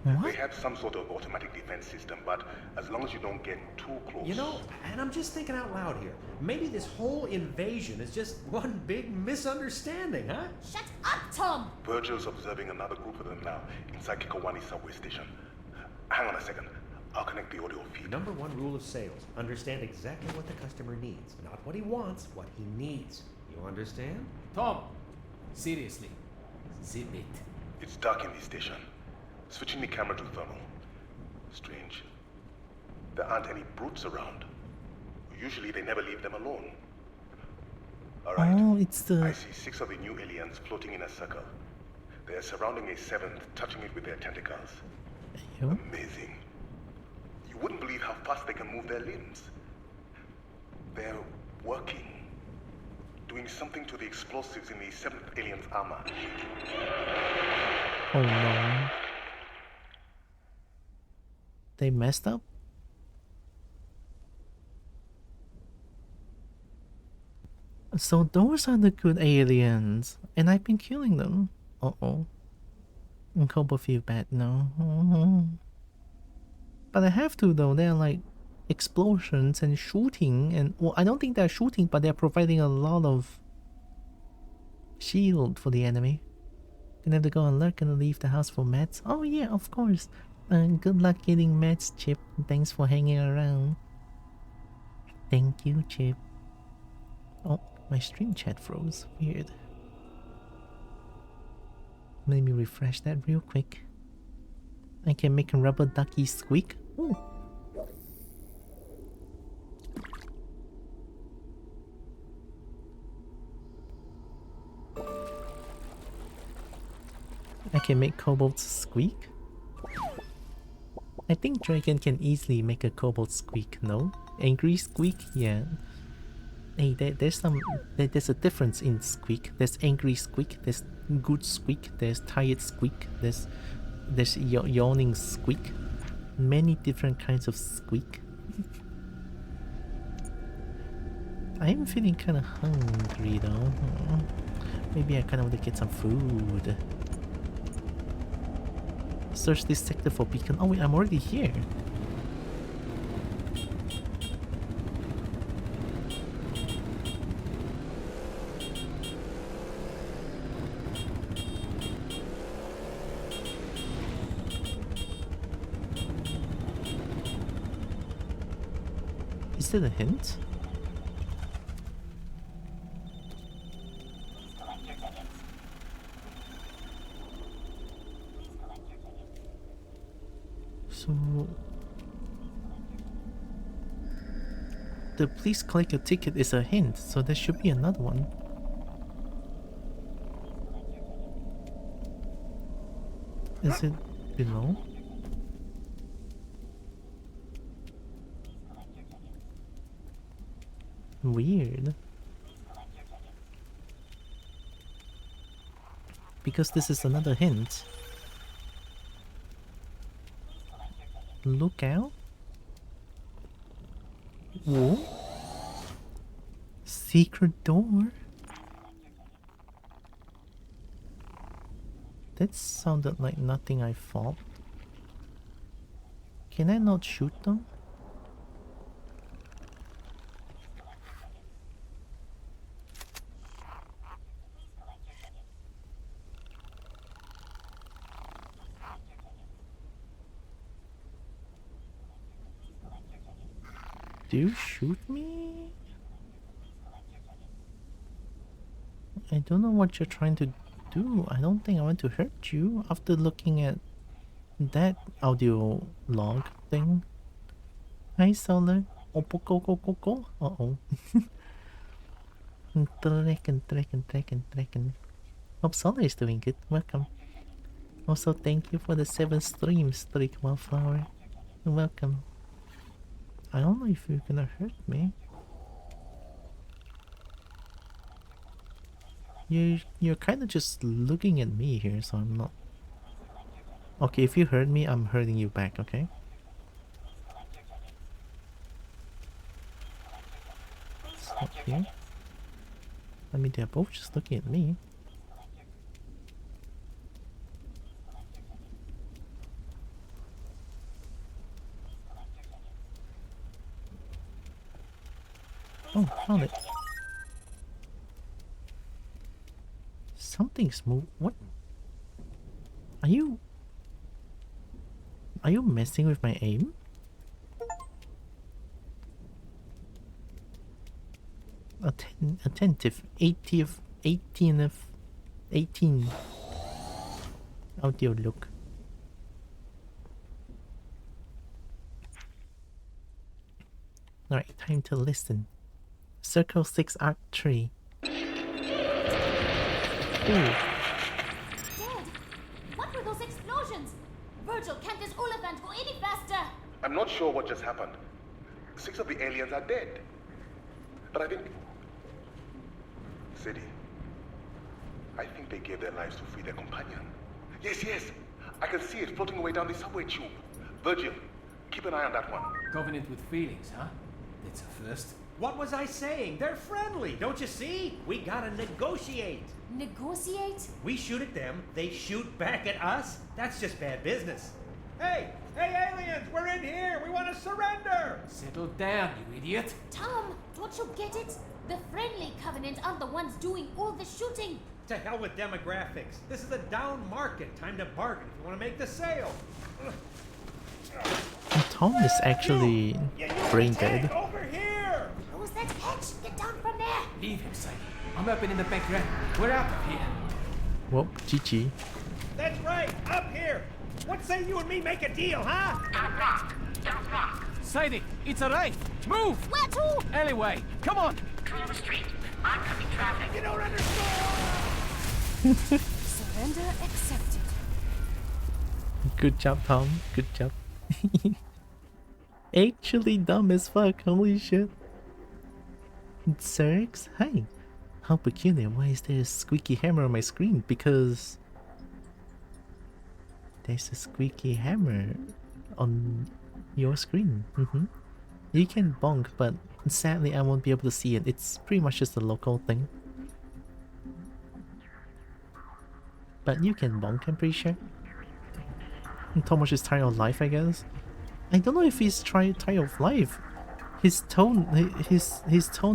What? They have some sort of automatic defense system, but as long as you don't get too close... You know, and I'm just thinking out loud here. Maybe this whole invasion is just one big misunderstanding, huh? Shut up, Tom! Virgil's observing another group of them now, inside Kikowani subway station. Hang on a second. I'll connect the audio feed. Number one rule of sales. Understand exactly what the customer needs. Not what he wants, what he needs. You understand? Tom! Seriously. Zip it. It's dark in the station. Switching the camera to thermal. Strange. There aren't any brutes around. Usually they never leave them alone. Alright. Oh, it's the... I see 6 of the new aliens floating in a circle. They are surrounding a 7th, touching it with their tentacles. Amazing. You wouldn't believe how fast they can move their limbs. They're working. Doing something to the explosives in the 7th alien's armor. Oh no. They messed up? So those are the good aliens, and I've been killing them. Uh-oh. And Kobo feel bad now. But I have to though, they're like explosions and shooting, and well, I don't think they're shooting, but they're providing a lot of shield for the enemy. Gonna have to go on alert, gonna leave the house for meds. Oh yeah, of course. Good luck getting meds, Chip. Thanks for hanging around. Thank you, Chip. Oh, my stream chat froze. Weird. Let me refresh that real quick. I can make a rubber ducky squeak. Ooh. I can make kobolds squeak. I think Dragon can easily make a kobold squeak, no? Angry squeak? Yeah. Hey, there's a difference in squeak. There's angry squeak, there's good squeak, there's tired squeak, there's yawning squeak. Many different kinds of squeak. I'm feeling kinda hungry though. Maybe I kinda want to get some food. Search this sector for beacon. Oh wait, I'm already here. Is that a hint? So the please collect a ticket is a hint, so there should be another one. Is it below? Weird. Because this is another hint. Look out? Whoa. Secret door? That sounded like nothing I thought. Can I not shoot them? Do you shoot me? I don't know what you're trying to do. I don't think I want to hurt you after looking at that audio log thing. Hi, Solar. Uh-oh. Trekken. Hope Solar is doing good. Welcome. Also, thank you for the 7 streams, Streak Wildflower. Welcome. I don't know if you're gonna hurt me. You're kind of just looking at me here, so I'm not. Okay, if you hurt me, I'm hurting you back, okay? Stop here. I mean, they're both just looking at me. Oh, found it. Something's moved. What? Are you messing with my aim? Attentive. 18 audio look. Alright, time to listen. Circle 6 Arc 3. Ooh. Dad! What were those explosions? Virgil, can't this Oliphant go any faster? I'm not sure what just happened. 6 of the aliens are dead. But I think... Sadie, I think they gave their lives to free their companion. Yes. I can see it floating away down the subway tube. Virgil, keep an eye on that one. Covenant with feelings, huh? That's a first. What was I saying? They're friendly, don't you see? We gotta negotiate. Negotiate? We shoot at them, they shoot back at us? That's just bad business. Hey, aliens, we're in here. We want to surrender. Settle down, you idiot. Tom, don't you get it? The friendly Covenant aren't the ones doing all the shooting. To hell with demographics. This is a down market. Time to bargain if you want to make the sale. Tom is actually brain dead. Over here! Close that hatch! Get down from there! Leave him, Sadie. I'm opening the back ramp. We're out of here. Well, GG. That's right, up here. What say you and me make a deal, huh? Don't walk. Sadie, it's a raid. Move! Where to? Alleyway, come on! Clear the street. Oncoming traffic. You don't understand! Surrender accepted. Good job, Tom. Good job. Actually dumb as fuck. Holy shit. Zerx, hi. How peculiar. Why is there a squeaky hammer on my screen? Because there's a squeaky hammer on your screen. You can bonk, but sadly I won't be able to see it. It's pretty much just a local thing. But you can bonk, I'm pretty sure. Thomas is tired of life, I guess. I don't know if he's tired of life. His tone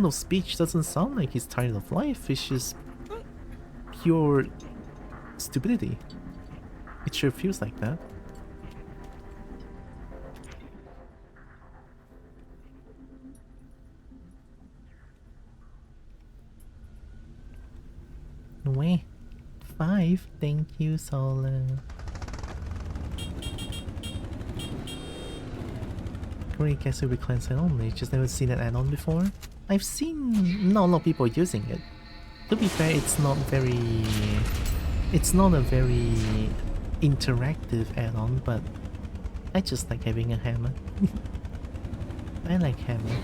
of speech doesn't sound like he's tired of life. It's just pure stupidity. It sure feels like that. Wait. 5, thank you, Solar. Great Castle Reclines only, just never seen an add-on before. I've seen not a lot of people using it. To be fair, it's not a very interactive add-on, but I just like having a hammer. I like hammer.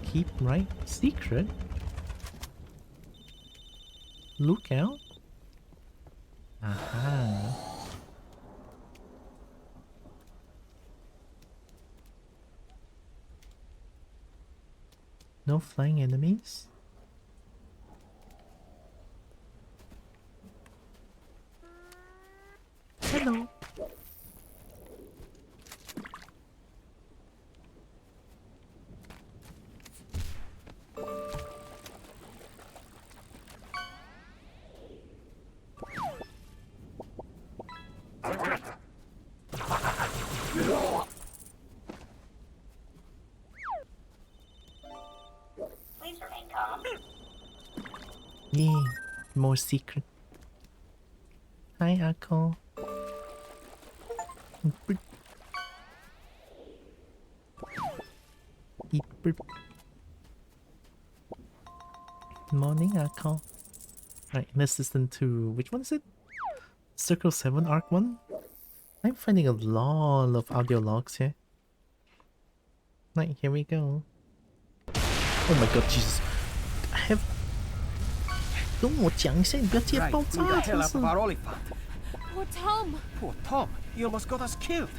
Keep right secret. Lookout? Aha. No flying enemies? Hello. Please remain calm. Yeah, more secret. Hi, Akko. Morning, Akko. Right, let's listen to which one is it? Circle 7 Arc 1? I'm finding a lot of audio logs here. Right, here we go. Oh my god, Jesus. I have... 跟我讲一下，你不要直接爆炸， Right, the hell 真 up 是。 of our Oliphant. Poor Tom. Poor Tom. He almost got us killed.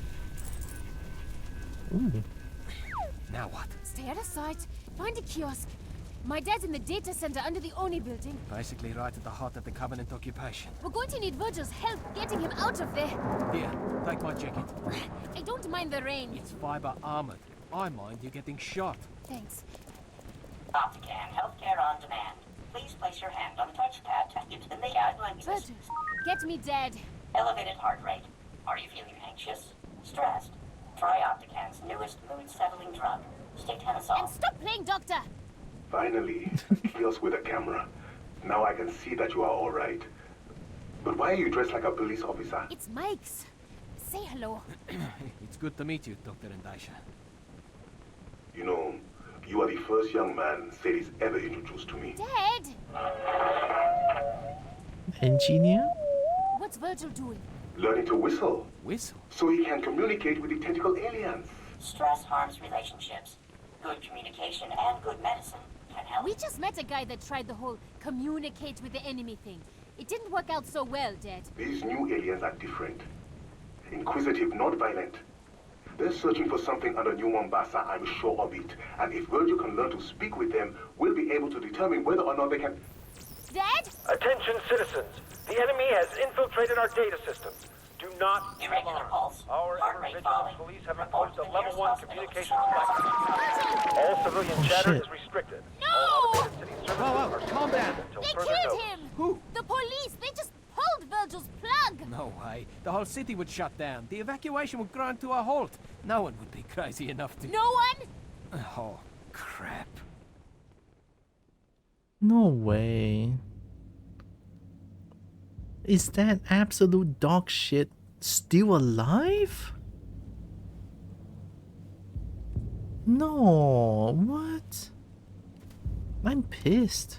Ooh. Now what? Stay out of sight. Find a kiosk. My dad's in the data center under the Oni building. Basically right at the heart of the Covenant occupation. We're going to need Virgil's help getting him out of there. Here, take my jacket. I don't mind the rain. It's fiber armored. I mind you getting shot. Thanks. Optican, healthcare on demand. Please place your hand on the touchpad to enter the guidelines. Virgil, get me Dad. Elevated heart rate. Are you feeling anxious? Stressed? Try Optican's newest mood-settling drug, Stigtenosol. And stop playing doctor. Finally, kiosk with a camera. Now I can see that you are all right. But why are you dressed like a police officer? It's Mike's. Say hello. It's good to meet you, Dr. Ndasha. You know, you are the first young man Sadie's ever introduced to me. Dad! Engineer? What's Virgil doing? Learning to whistle. Whistle? So he can communicate with the tentacle aliens. Stress harms relationships. Good communication and good medicine can help. We just met a guy that tried the whole communicate with the enemy thing. It didn't work out so well, Dad. These new aliens are different. Inquisitive, not violent. They're searching for something under New Mombasa, I'm sure of it. And if Virgil can learn to speak with them, we'll be able to determine whether or not they can... Dad? Attention, citizens. The enemy has infiltrated our data system. Do not Irregular pulse. Our Heart rate vigilance falling. police have Report imposed a to level 1 nearest communications hospital. blackout. All civilian chatter shit. is restricted. No! All automated city services Whoa, are calm down. suspended until They further killed notice. him! Who? The police! They just pulled Virgil's plug! No way. The whole city would shut down. The evacuation would grind to a halt. No one would be crazy enough to... No one? Oh, crap. No way. Is that absolute dog shit still alive? No, what? I'm pissed.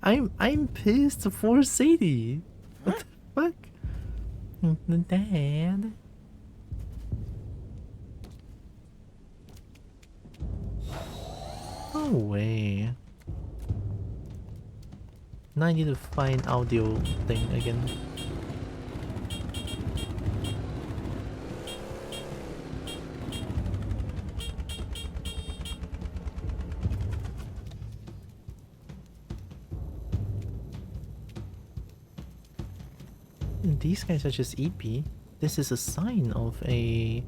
I'm pissed for Sadie. What the fuck? Dad. No way. Now I need to find audio thing again. These guys are just EP. This is a sign of a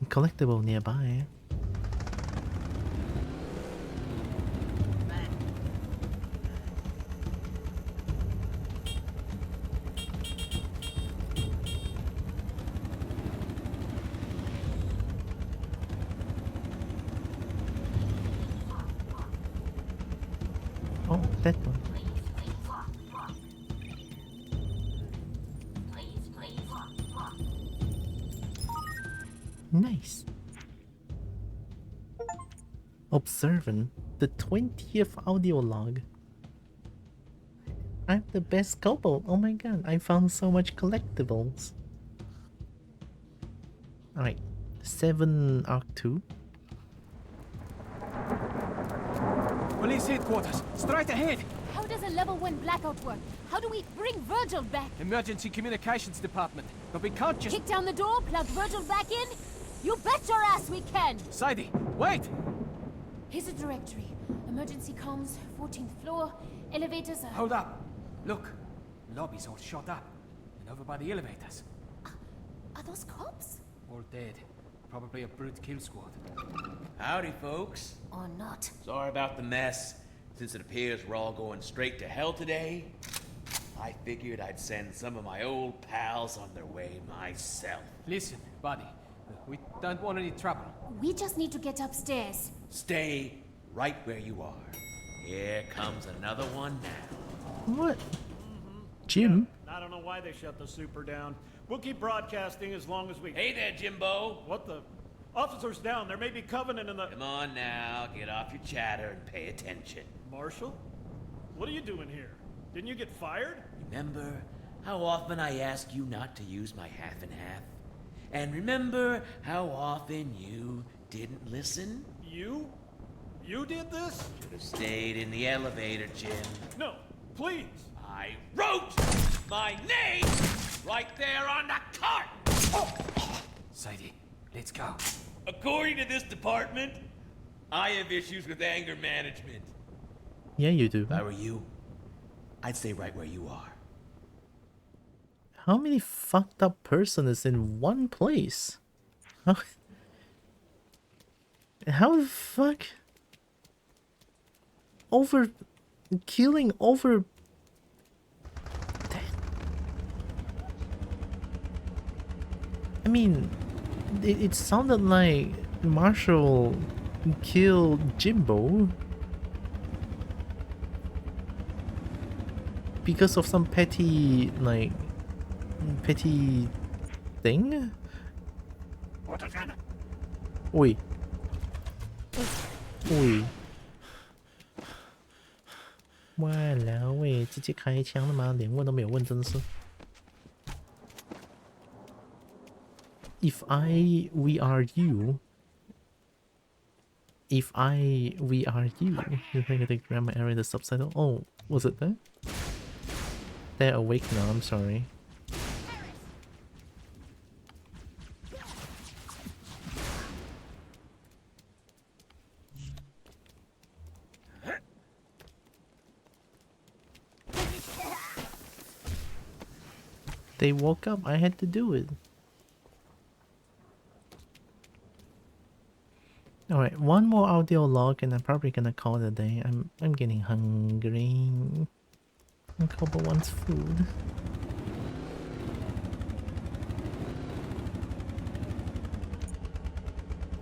collectible nearby. Oh, that one. Nice. Observant, the 20th audio log. I'm the best Kobo. Oh my god, I found so much collectibles. Alright, 7 Arc 2. Police headquarters, straight ahead. How does a level 1 blackout work? How do we bring Virgil back? Emergency communications department. But we can't just... Kick down the door, plug Virgil back in? You bet your ass we can! Sadie, wait! Here's a directory. Emergency comms, 14th floor, elevators are... Hold up. Look, lobby's all shot up. And over by the elevators. Are those cops? All dead. Probably a brute kill squad. Howdy, folks. Or not. Sorry about the mess. Since it appears we're all going straight to hell today, I figured I'd send some of my old pals on their way myself. Listen, buddy. We don't want any trouble. We just need to get upstairs. Stay right where you are. Here comes another one now. What? Jim? I don't know why they shut the super down. We'll keep broadcasting as long as we... Hey there, Jimbo. What the... Officers down. There may be Covenant in the... Come on now, get off your chatter and pay attention. Marshal? What are you doing here? Didn't you get fired? Remember how often I ask you not to use my half and half? And remember how often you didn't listen? You? You did this? Should have stayed in the elevator, Jim. No, please. I wrote my name right there on the cart! Oh. Sadie, let's go. According to this department, I have issues with anger management. Yeah, you do. If I were you, I'd stay right where you are. How many fucked up person is in one place? How the fuck? Killing over... I mean, it sounded like Marshall killed Jimbo because of some petty thing? Oi. Oi. 哇啦喂，直接开枪了吗？连问都没有问，真的是。If I VR you, if I VR you, you think I take grammar error in the subtitle? Oh, was it there? They're awake now, I'm sorry. They woke up, I had to do it. Alright, one more audio log and I'm probably gonna call it a day. I'm getting hungry. And Kobo wants food.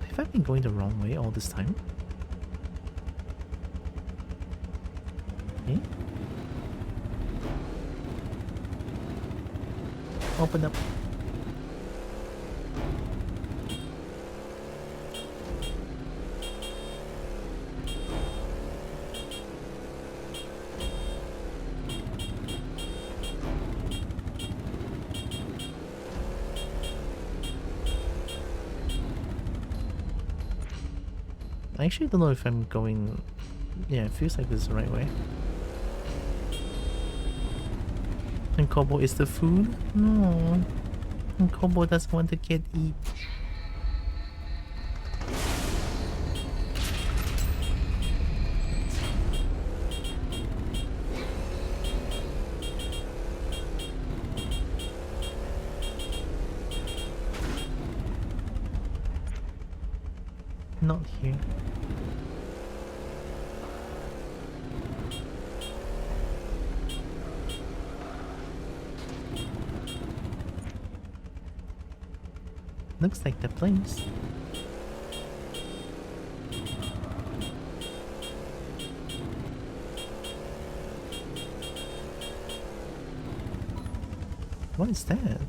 Have I been going the wrong way all this time? Eh? Open up. I actually don't know if I'm going... Yeah, it feels like this is the right way. And Kobo is the food? No. And Kobo doesn't want to get eat. Not here. Looks like the place. What is that?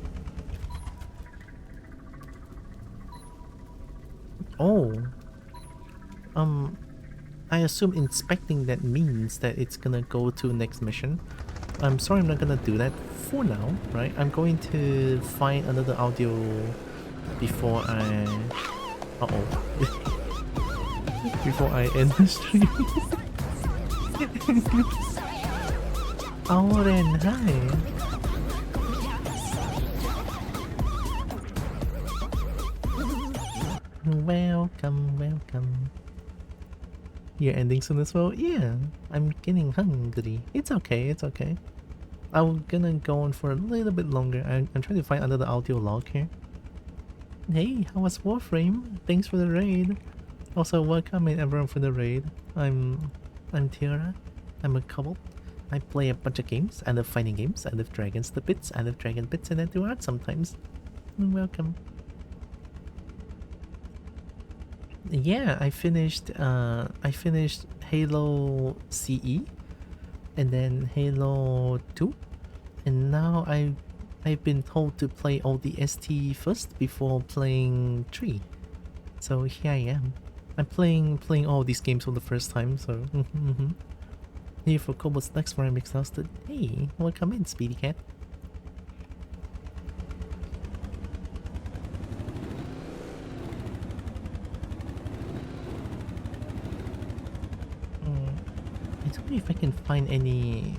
Oh. I assume inspecting that means that it's gonna go to next mission. I'm sorry, I'm not gonna do that for now, right? I'm going to find another audio before I... Uh-oh. Before I end the stream. Oren, hi. Welcome, welcome. You're ending soon as well? Yeah, I'm getting hungry. It's okay, it's okay. I'm gonna go on for a little bit longer. I'm trying to find another audio log here. Hey, how was Warframe? Thanks for the raid. Also, welcome in everyone for the raid. I'm Tiara. I'm a Kobo. I play a bunch of games. I love fighting games. I love dragons the bits. I love dragon bits and I do art sometimes. Welcome. Yeah, I finished Halo CE and then Halo 2, and now I've been told to play ODST first before playing 3. So here I am. I'm playing all these games for the first time, so here for Kobo's next where I'm exhausted. Hey, welcome in, Speedy Cat. I don't know if I can find any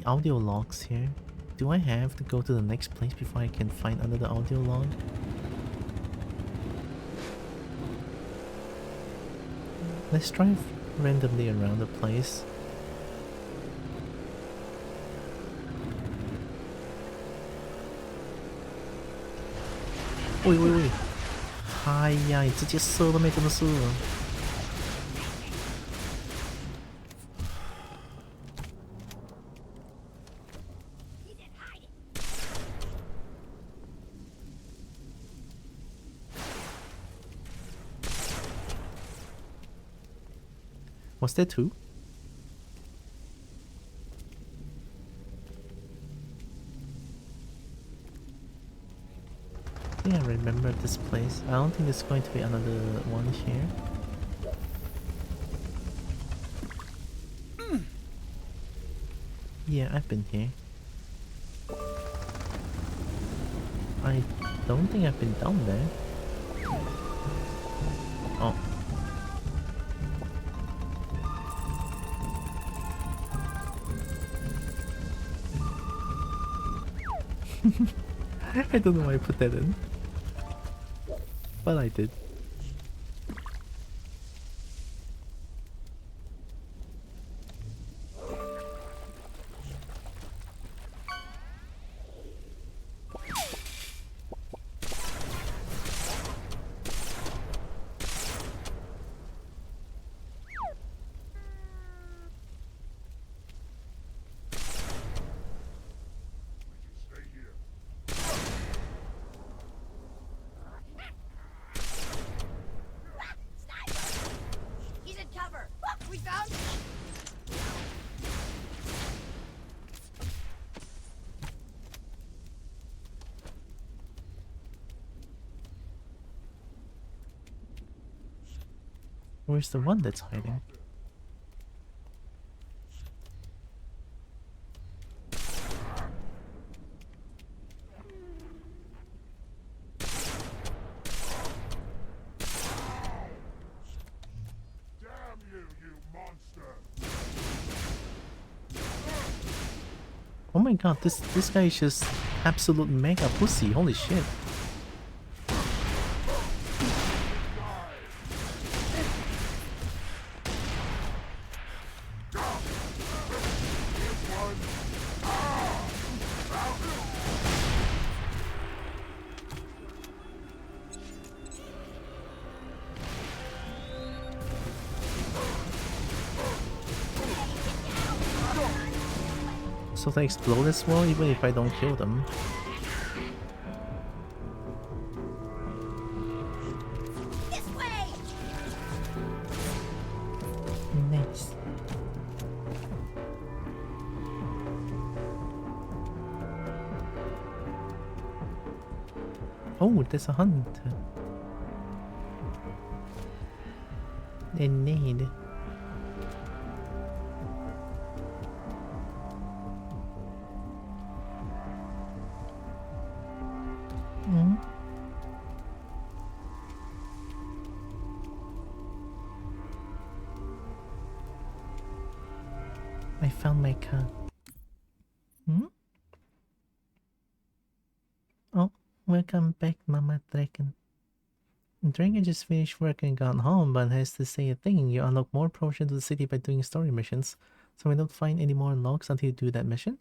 audio logs here. Do I have to go to the next place before I can find another audio log? Let's drive randomly around the place.喂喂喂！哎呀，你直接射都没怎么射。Was there two? Yeah, I remember this place. I don't think there's going to be another one here. Yeah, I've been here. I don't think I've been down there. Oh. I don't know why I put that in. But I did. He's in cover. We found him. Where's the one that's hiding? Oh my god, this guy is just absolute mega pussy, holy shit. So they explode as well, even if I don't kill them. This way. Nice. Oh, there's a hunt. A need. I found my car. Welcome back, Mama Dragon. Dragon just finished work and gone home, but has to say a thing. You unlock more portions of the city by doing story missions, so we don't find any more logs until you do that mission.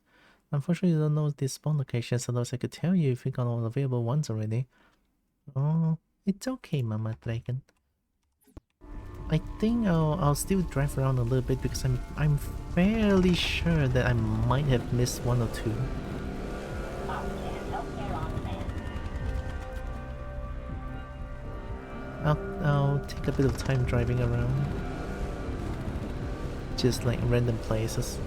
Unfortunately, you don't know the spawn locations, otherwise I could tell you if you got all available ones already. Oh, it's okay, Mama Dragon. I think I'll still drive around a little bit because I'm fairly sure that I might have missed one or two. I'll take a bit of time driving around. Just like random places.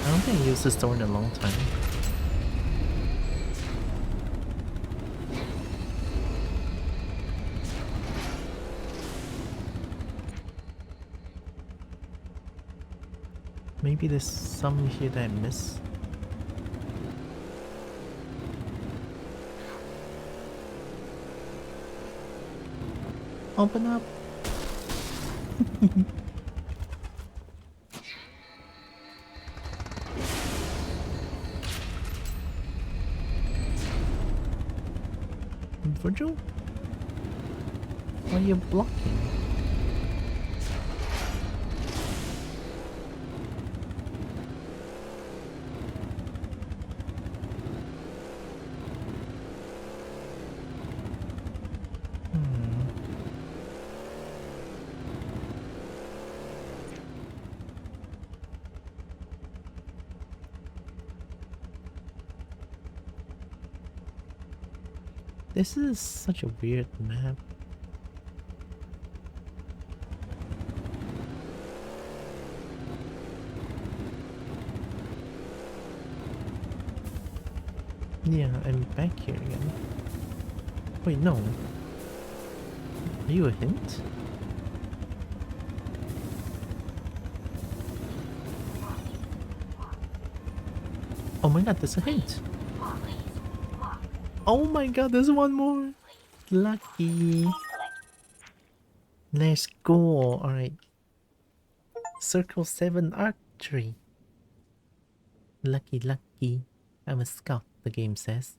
I don't think I used this door in a long time. Maybe there's some here that I miss. Open up! Virgil? Why are you blocking? This is such a weird map. Yeah, I'm back here again. Wait, no. Are you a hint? Oh my god, there's a hint! Oh my god, there's one more! Lucky! Let's go! Alright. Circle 7 archery. Lucky, lucky. I'm a scout, the game says.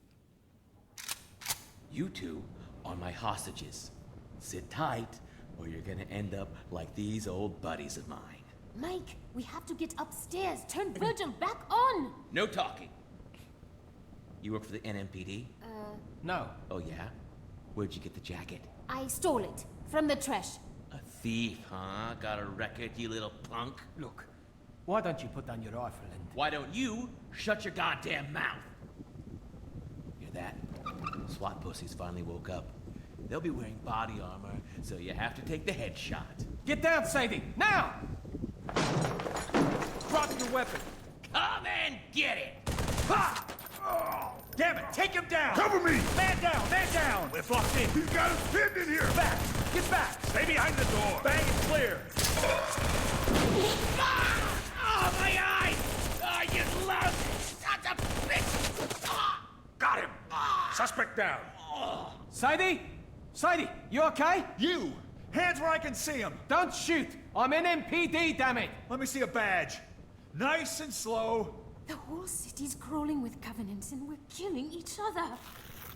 You two are my hostages. Sit tight, or you're gonna end up like these old buddies of mine. Mike, we have to get upstairs. Turn Virgil back on! No talking. You work for the NMPD? No. Oh yeah? Where'd you get the jacket? I stole it. From the trash. A thief, huh? Got a record, you little punk? Look, why don't you put down your rifle and... Why don't you shut your goddamn mouth? Hear that? SWAT pussies finally woke up. They'll be wearing body armor, so you have to take the headshot. Get down, Sadie! Now! Drop your weapon! Come and get it! Ha! Oh, damn it! Take him down! Cover me! Man down! Man down! We're blocked in! He's got us pinned in here! Back! Get back! Stay behind the door! Bang it clear! Oh, my eyes! Oh, you lousy sons of bitch! Ah! Got him! Suspect down! Sadie? Sadie, you okay? You! Hands where I can see him! Don't shoot! I'm NMPD, damn it! Let me see a badge. Nice and slow. The whole city's crawling with covenants and we're killing each other.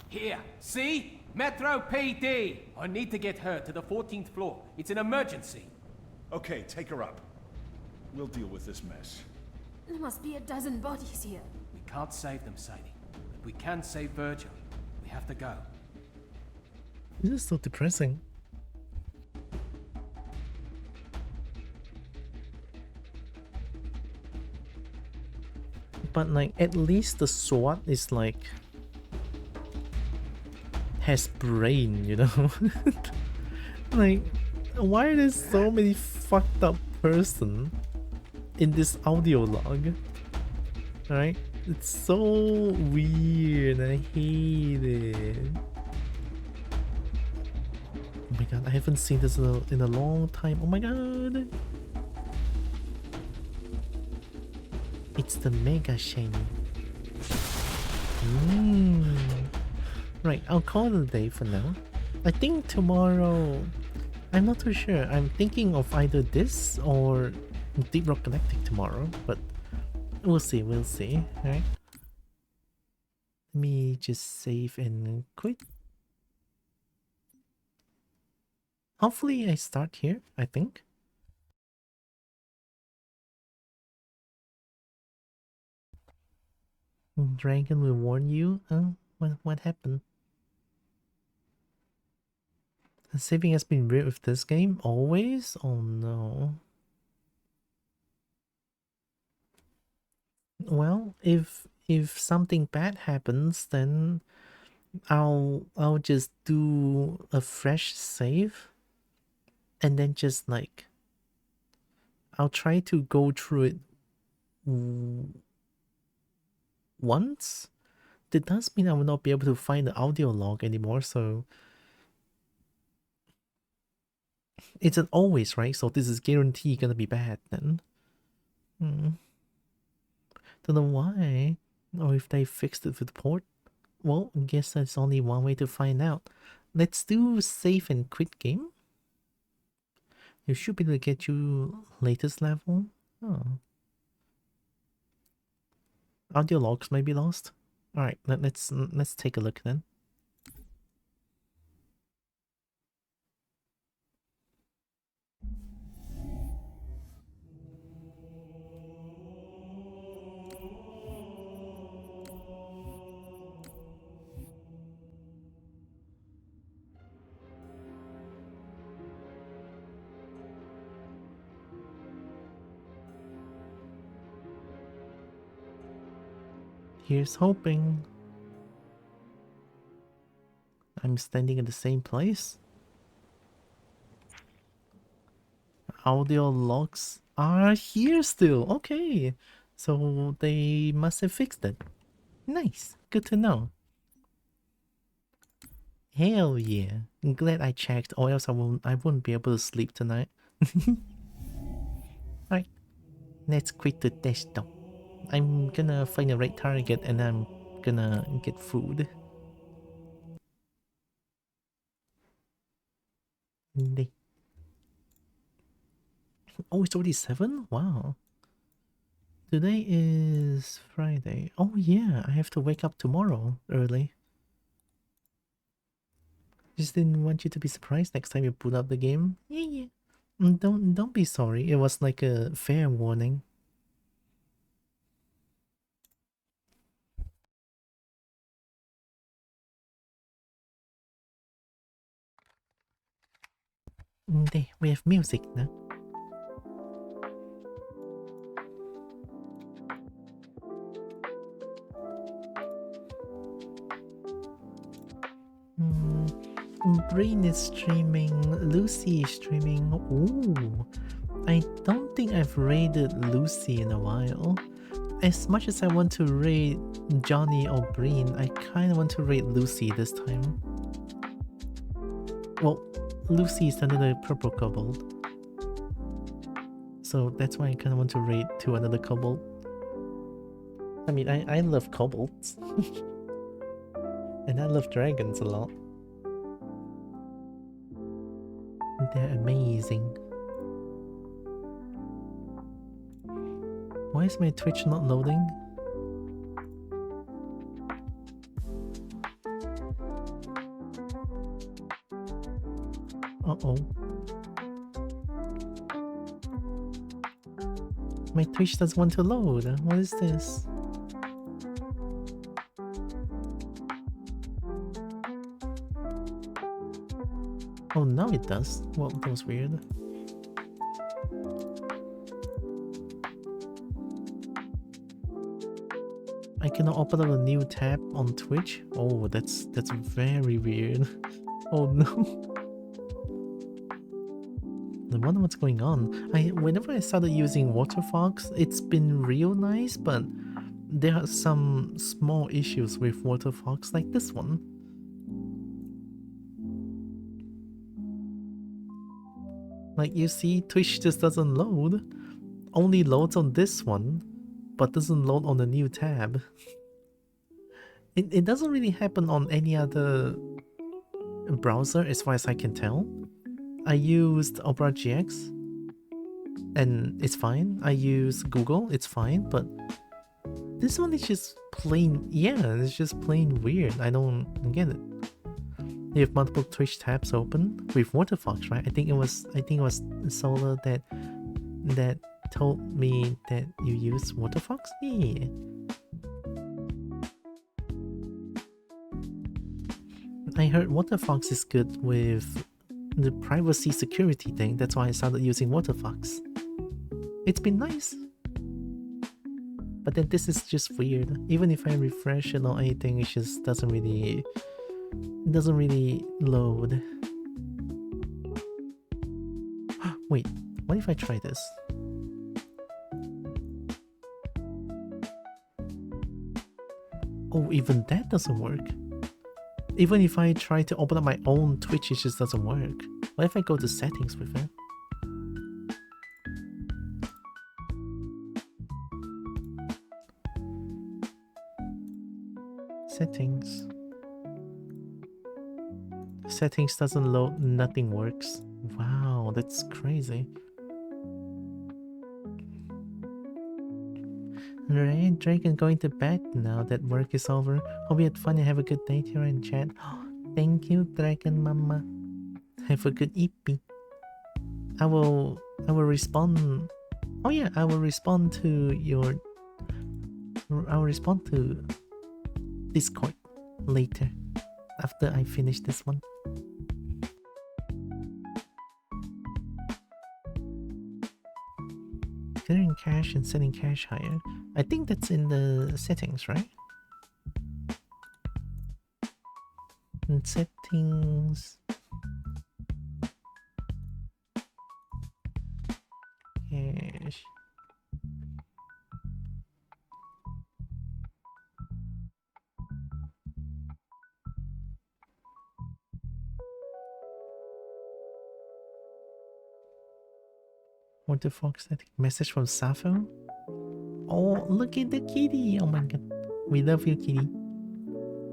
Here, see? Metro PD! I need to get her to the 14th floor. It's an emergency. Okay, take her up. We'll deal with this mess. There must be a dozen bodies here. We can't save them, Sadie. But we can save Virgil. We have to go. This is so depressing. But like, at least the SWAT is like has brain, you know? Like, why are there so many fucked up person in this audio log? Right? It's so weird. I hate it. Oh my god, I haven't seen this in a long time. Oh my god. It's the mega shiny. Right, I'll call it a day for now. I think tomorrow, I'm not too sure. I'm thinking of either this or Deep Rock Galactic tomorrow, but we'll see, right? Let me just save and quit. Hopefully I start here, I think. Dragon will warn you? What happened? Saving has been weird with this game? Always? Oh no. Well, if something bad happens, then I'll just do a fresh save and then just like I'll try to go through it once. That does mean I will not be able to find the audio log anymore, so it's an always, right? So this is guaranteed gonna be bad then. Don't know why, or if they fixed it with port. Well, I guess that's only one way to find out. Let's do save and quit game. You should be able to get you latest level. Oh. Audio logs may be lost. Alright, let's take a look then. Here's hoping. I'm standing in the same place. Audio logs are here still. Okay. So they must have fixed it. Nice. Good to know. Hell yeah. I'm glad I checked, or else I wouldn't be able to sleep tonight. Alright. Let's quit the desktop. I'm gonna find the right target and I'm gonna get food. Oh, it's already 7? Wow. Today is Friday. Oh yeah, I have to wake up tomorrow early. Just didn't want you to be surprised next time you boot up the game. Yeah. Don't be sorry. It was like a fair warning. There, we have music now. Brain is streaming, Lucy is streaming. Ooh, I don't think I've raided Lucy in a while. As much as I want to raid Johnny or Breen, I kind of want to raid Lucy this time. Well, Lucy is under the purple kobold, so that's why I kind of want to raid to another kobold. I mean, I love kobolds. And I love dragons a lot. They're amazing. Why is my Twitch not loading? Uh-oh. My Twitch doesn't want to load. What is this? Oh, now it does. Well, that was weird. I cannot open up a new tab on Twitch? Oh, that's very weird. Oh no. I wonder what's going on. Whenever I started using Waterfox, it's been real nice, but there are some small issues with Waterfox like this one. Like you see, Twitch just doesn't load. Only loads on this one, but doesn't load on the new tab. It doesn't really happen on any other browser as far as I can tell. I used Opera GX and it's fine. I use Google, it's fine, but this one is just plain, yeah, it's just plain weird. I don't get it. You have multiple Twitch tabs open with Waterfox, right? I think it was Solar that told me that you use Waterfox? Yeah. I heard Waterfox is good with the privacy security thing. That's why I started using Waterfox. It's been nice. But then this is just weird. Even if I refresh it or anything, it just doesn't really load. Wait, what if I try this? Oh, even that doesn't work. Even if I try to open up my own Twitch, it just doesn't work. What if I go to settings with it? Settings. Settings doesn't load, nothing works. Wow, that's crazy. Alright, Dragon going to bed now that work is over. Hope you had fun and have a good day here in chat. Thank you, Dragon Mama. Have a good EP. I will respond. Oh yeah, I will respond to Discord later after I finish this one. Clearing cache and setting cache higher. I think that's in the settings, right? In settings. Cache. Waterfox setting. Message from Safo. Oh, look at the kitty! Oh my god. We love you, kitty.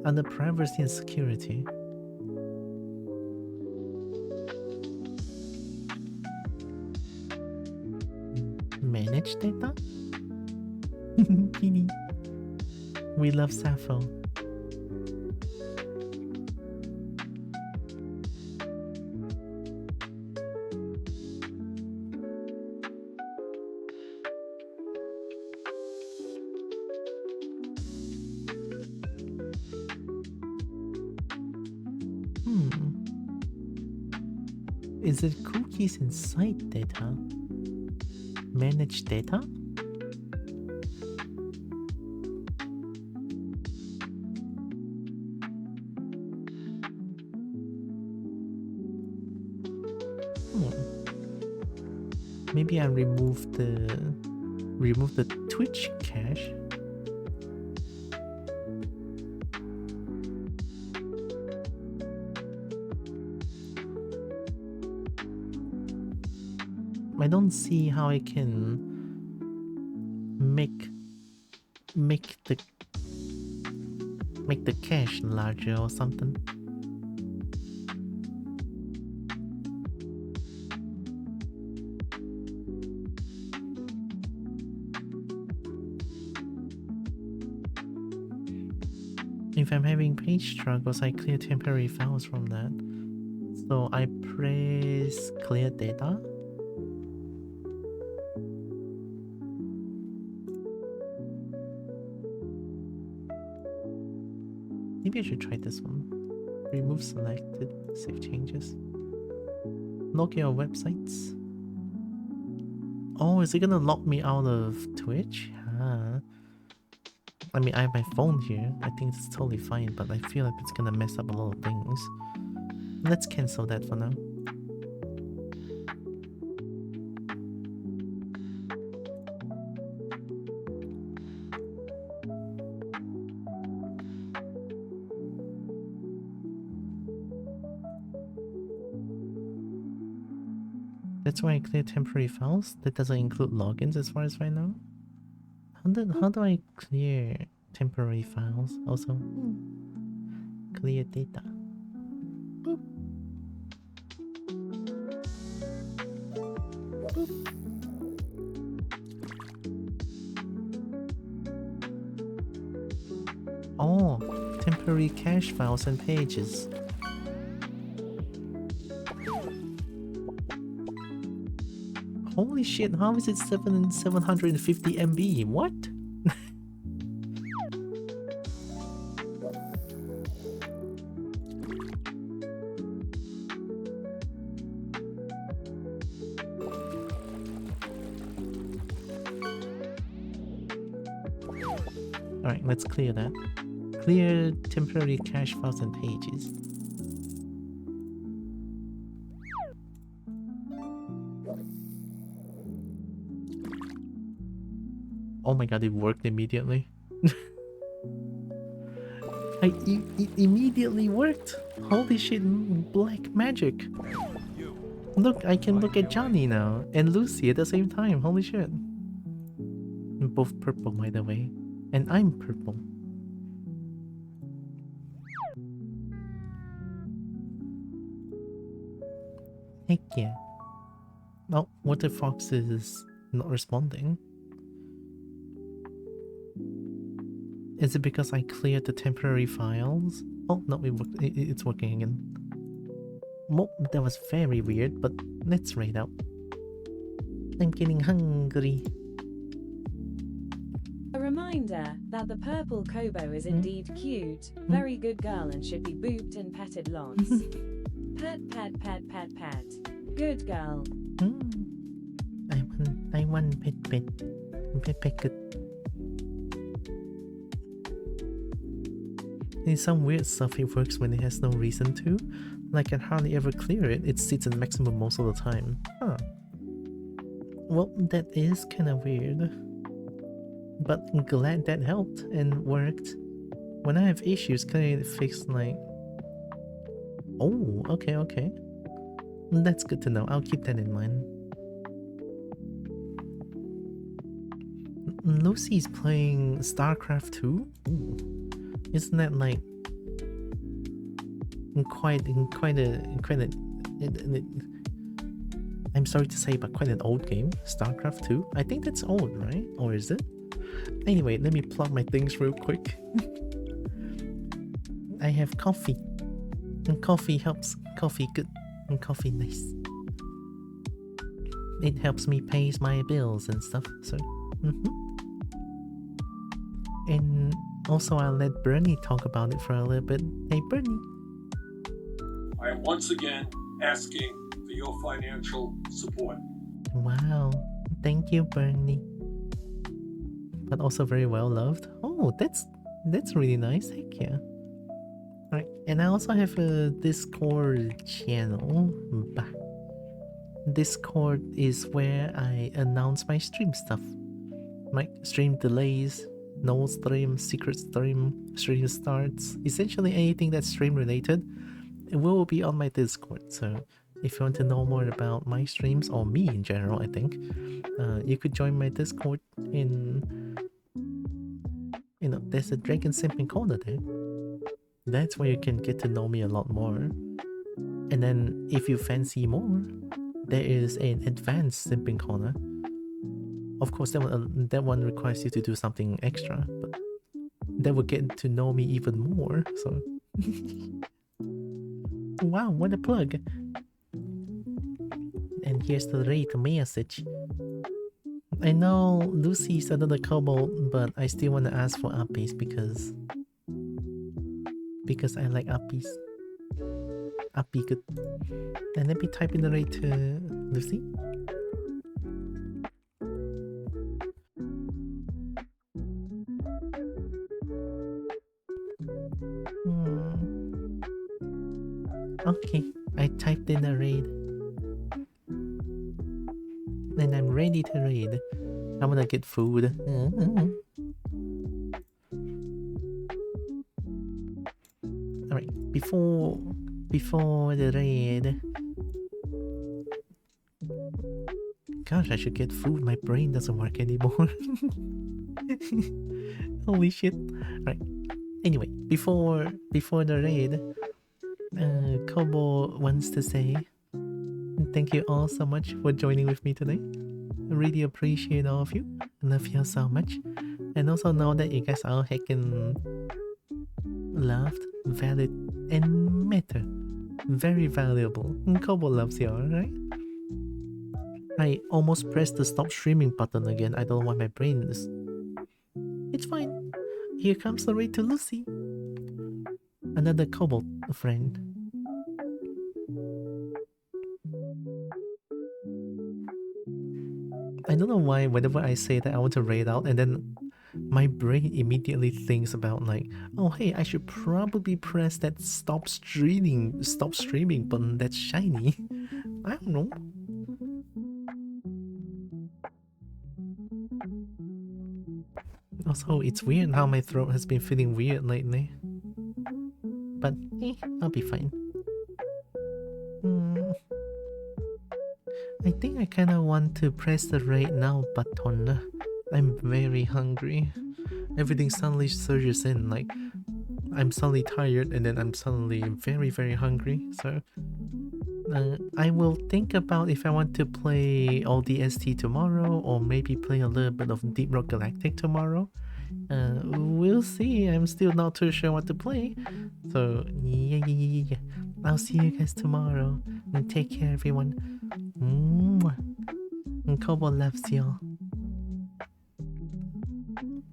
Under privacy and security. Manage data? Kitty. We love Safo. Is it cookies inside data? Manage data? Maybe I remove the Twitch cache. I don't see how I can make the cache larger or something. If I'm having page struggles, I clear temporary files from that. So I press clear data. Maybe I should try this one. Remove selected, save changes. Log your websites. Oh, is it gonna lock me out of Twitch? I mean, I have my phone here. I think it's totally fine, but I feel like it's gonna mess up a lot of things. Let's cancel that for now. That's why I clear temporary files. That doesn't include logins as far as right now. How do I clear temporary files? Also, clear data. Boop. Boop. Oh, temporary cache files and pages. Holy shit, how is it 750 MB? What? Alright, let's clear that. Clear temporary cache files and pages. Oh my god, it worked immediately. It immediately worked! Holy shit, black magic! Look, I can look at Johnny now, and Lucy at the same time, holy shit. Both purple, by the way. And I'm purple. Heck yeah. Oh, Water Fox is not responding. Is it because I cleared the temporary files? Oh, no, it's working again. Well, that was very weird, but let's raid out. I'm getting hungry. A reminder that the purple Kobo is indeed cute, very good girl and should be booped and petted lots. Pat, pat, pat, pat, pat. Good girl. I want pet pet. Pet pet good. In some weird stuff it works when it has no reason to. Like I hardly ever clear it, it sits in maximum most of the time. Huh. Well, that is kinda weird. But I'm glad that helped and worked. When I have issues, can I fix like... Oh, okay. That's good to know, I'll keep that in mind. Lucy's playing StarCraft 2? Ooh. Isn't that like quite a I'm sorry to say, but quite an old game, StarCraft 2? I think that's old, right? Or is it? Anyway, let me plug my things real quick. I have coffee. And coffee helps. Coffee good. And coffee nice. It helps me pay my bills and stuff, so... And also I'll let Bernie talk about it for a little bit. Hey Bernie! I am once again asking for your financial support. Wow, thank you Bernie. But also very well loved. Oh, that's really nice, heck yeah. Alright, and I also have a Discord channel. Bah. Discord is where I announce my stream stuff. My stream delays, no stream, secret stream, stream starts. Essentially anything that's stream related, it will be on my Discord. So if you want to know more about my streams, or me in general, I think, you could join my Discord in... You know, there's a Dragon Simping Corner there. That's where you can get to know me a lot more. And then if you fancy more, there is an advanced Simping Corner. Of course, that one requires you to do something extra, but that will get to know me even more, so... Wow, what a plug! And here's the rate message. I know Lucy's another Kobo, but I still want to ask for uppies because I like uppies. Uppie good. And let me type in the rate to Lucy. Okay, I typed in a raid. And I'm ready to raid. I'm gonna get food. Alright, before the raid. Gosh, I should get food. My brain doesn't work anymore. Holy shit. Alright. Anyway, before the raid, Kobo wants to say thank you all so much for joining with me today. I really appreciate all of you. Love you so much. And also know that you guys are heckin' loved, valid, and matter. Very valuable. Kobo loves you, alright? I almost pressed the stop streaming button again. I don't know why my brain is... It's fine. Here comes the raid to Lucy. Another Kobo friend. I don't know why whenever I say that I want to raid out and then my brain immediately thinks about like, oh hey, I should probably press that stop streaming button that's shiny. I don't know. Also, it's weird how my throat has been feeling weird lately. But I'll be fine. I think I kinda want to press the raid now button. I'm very hungry. Everything suddenly surges in, like I'm suddenly tired and then I'm suddenly very, very hungry. So I will think about if I want to play ODST tomorrow or maybe play a little bit of Deep Rock Galactic tomorrow. We'll see. I'm still not too sure what to play. So yeah. I'll see you guys tomorrow. And take care, everyone. And Kobo loves y'all.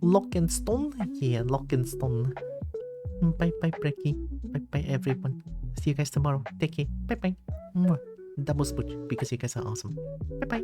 Lock and Stone? Yeah, Lock and Stone. Bye bye, Brecky. Bye bye, everyone. See you guys tomorrow. Take care. Bye bye. Double smooch because you guys are awesome. Bye bye.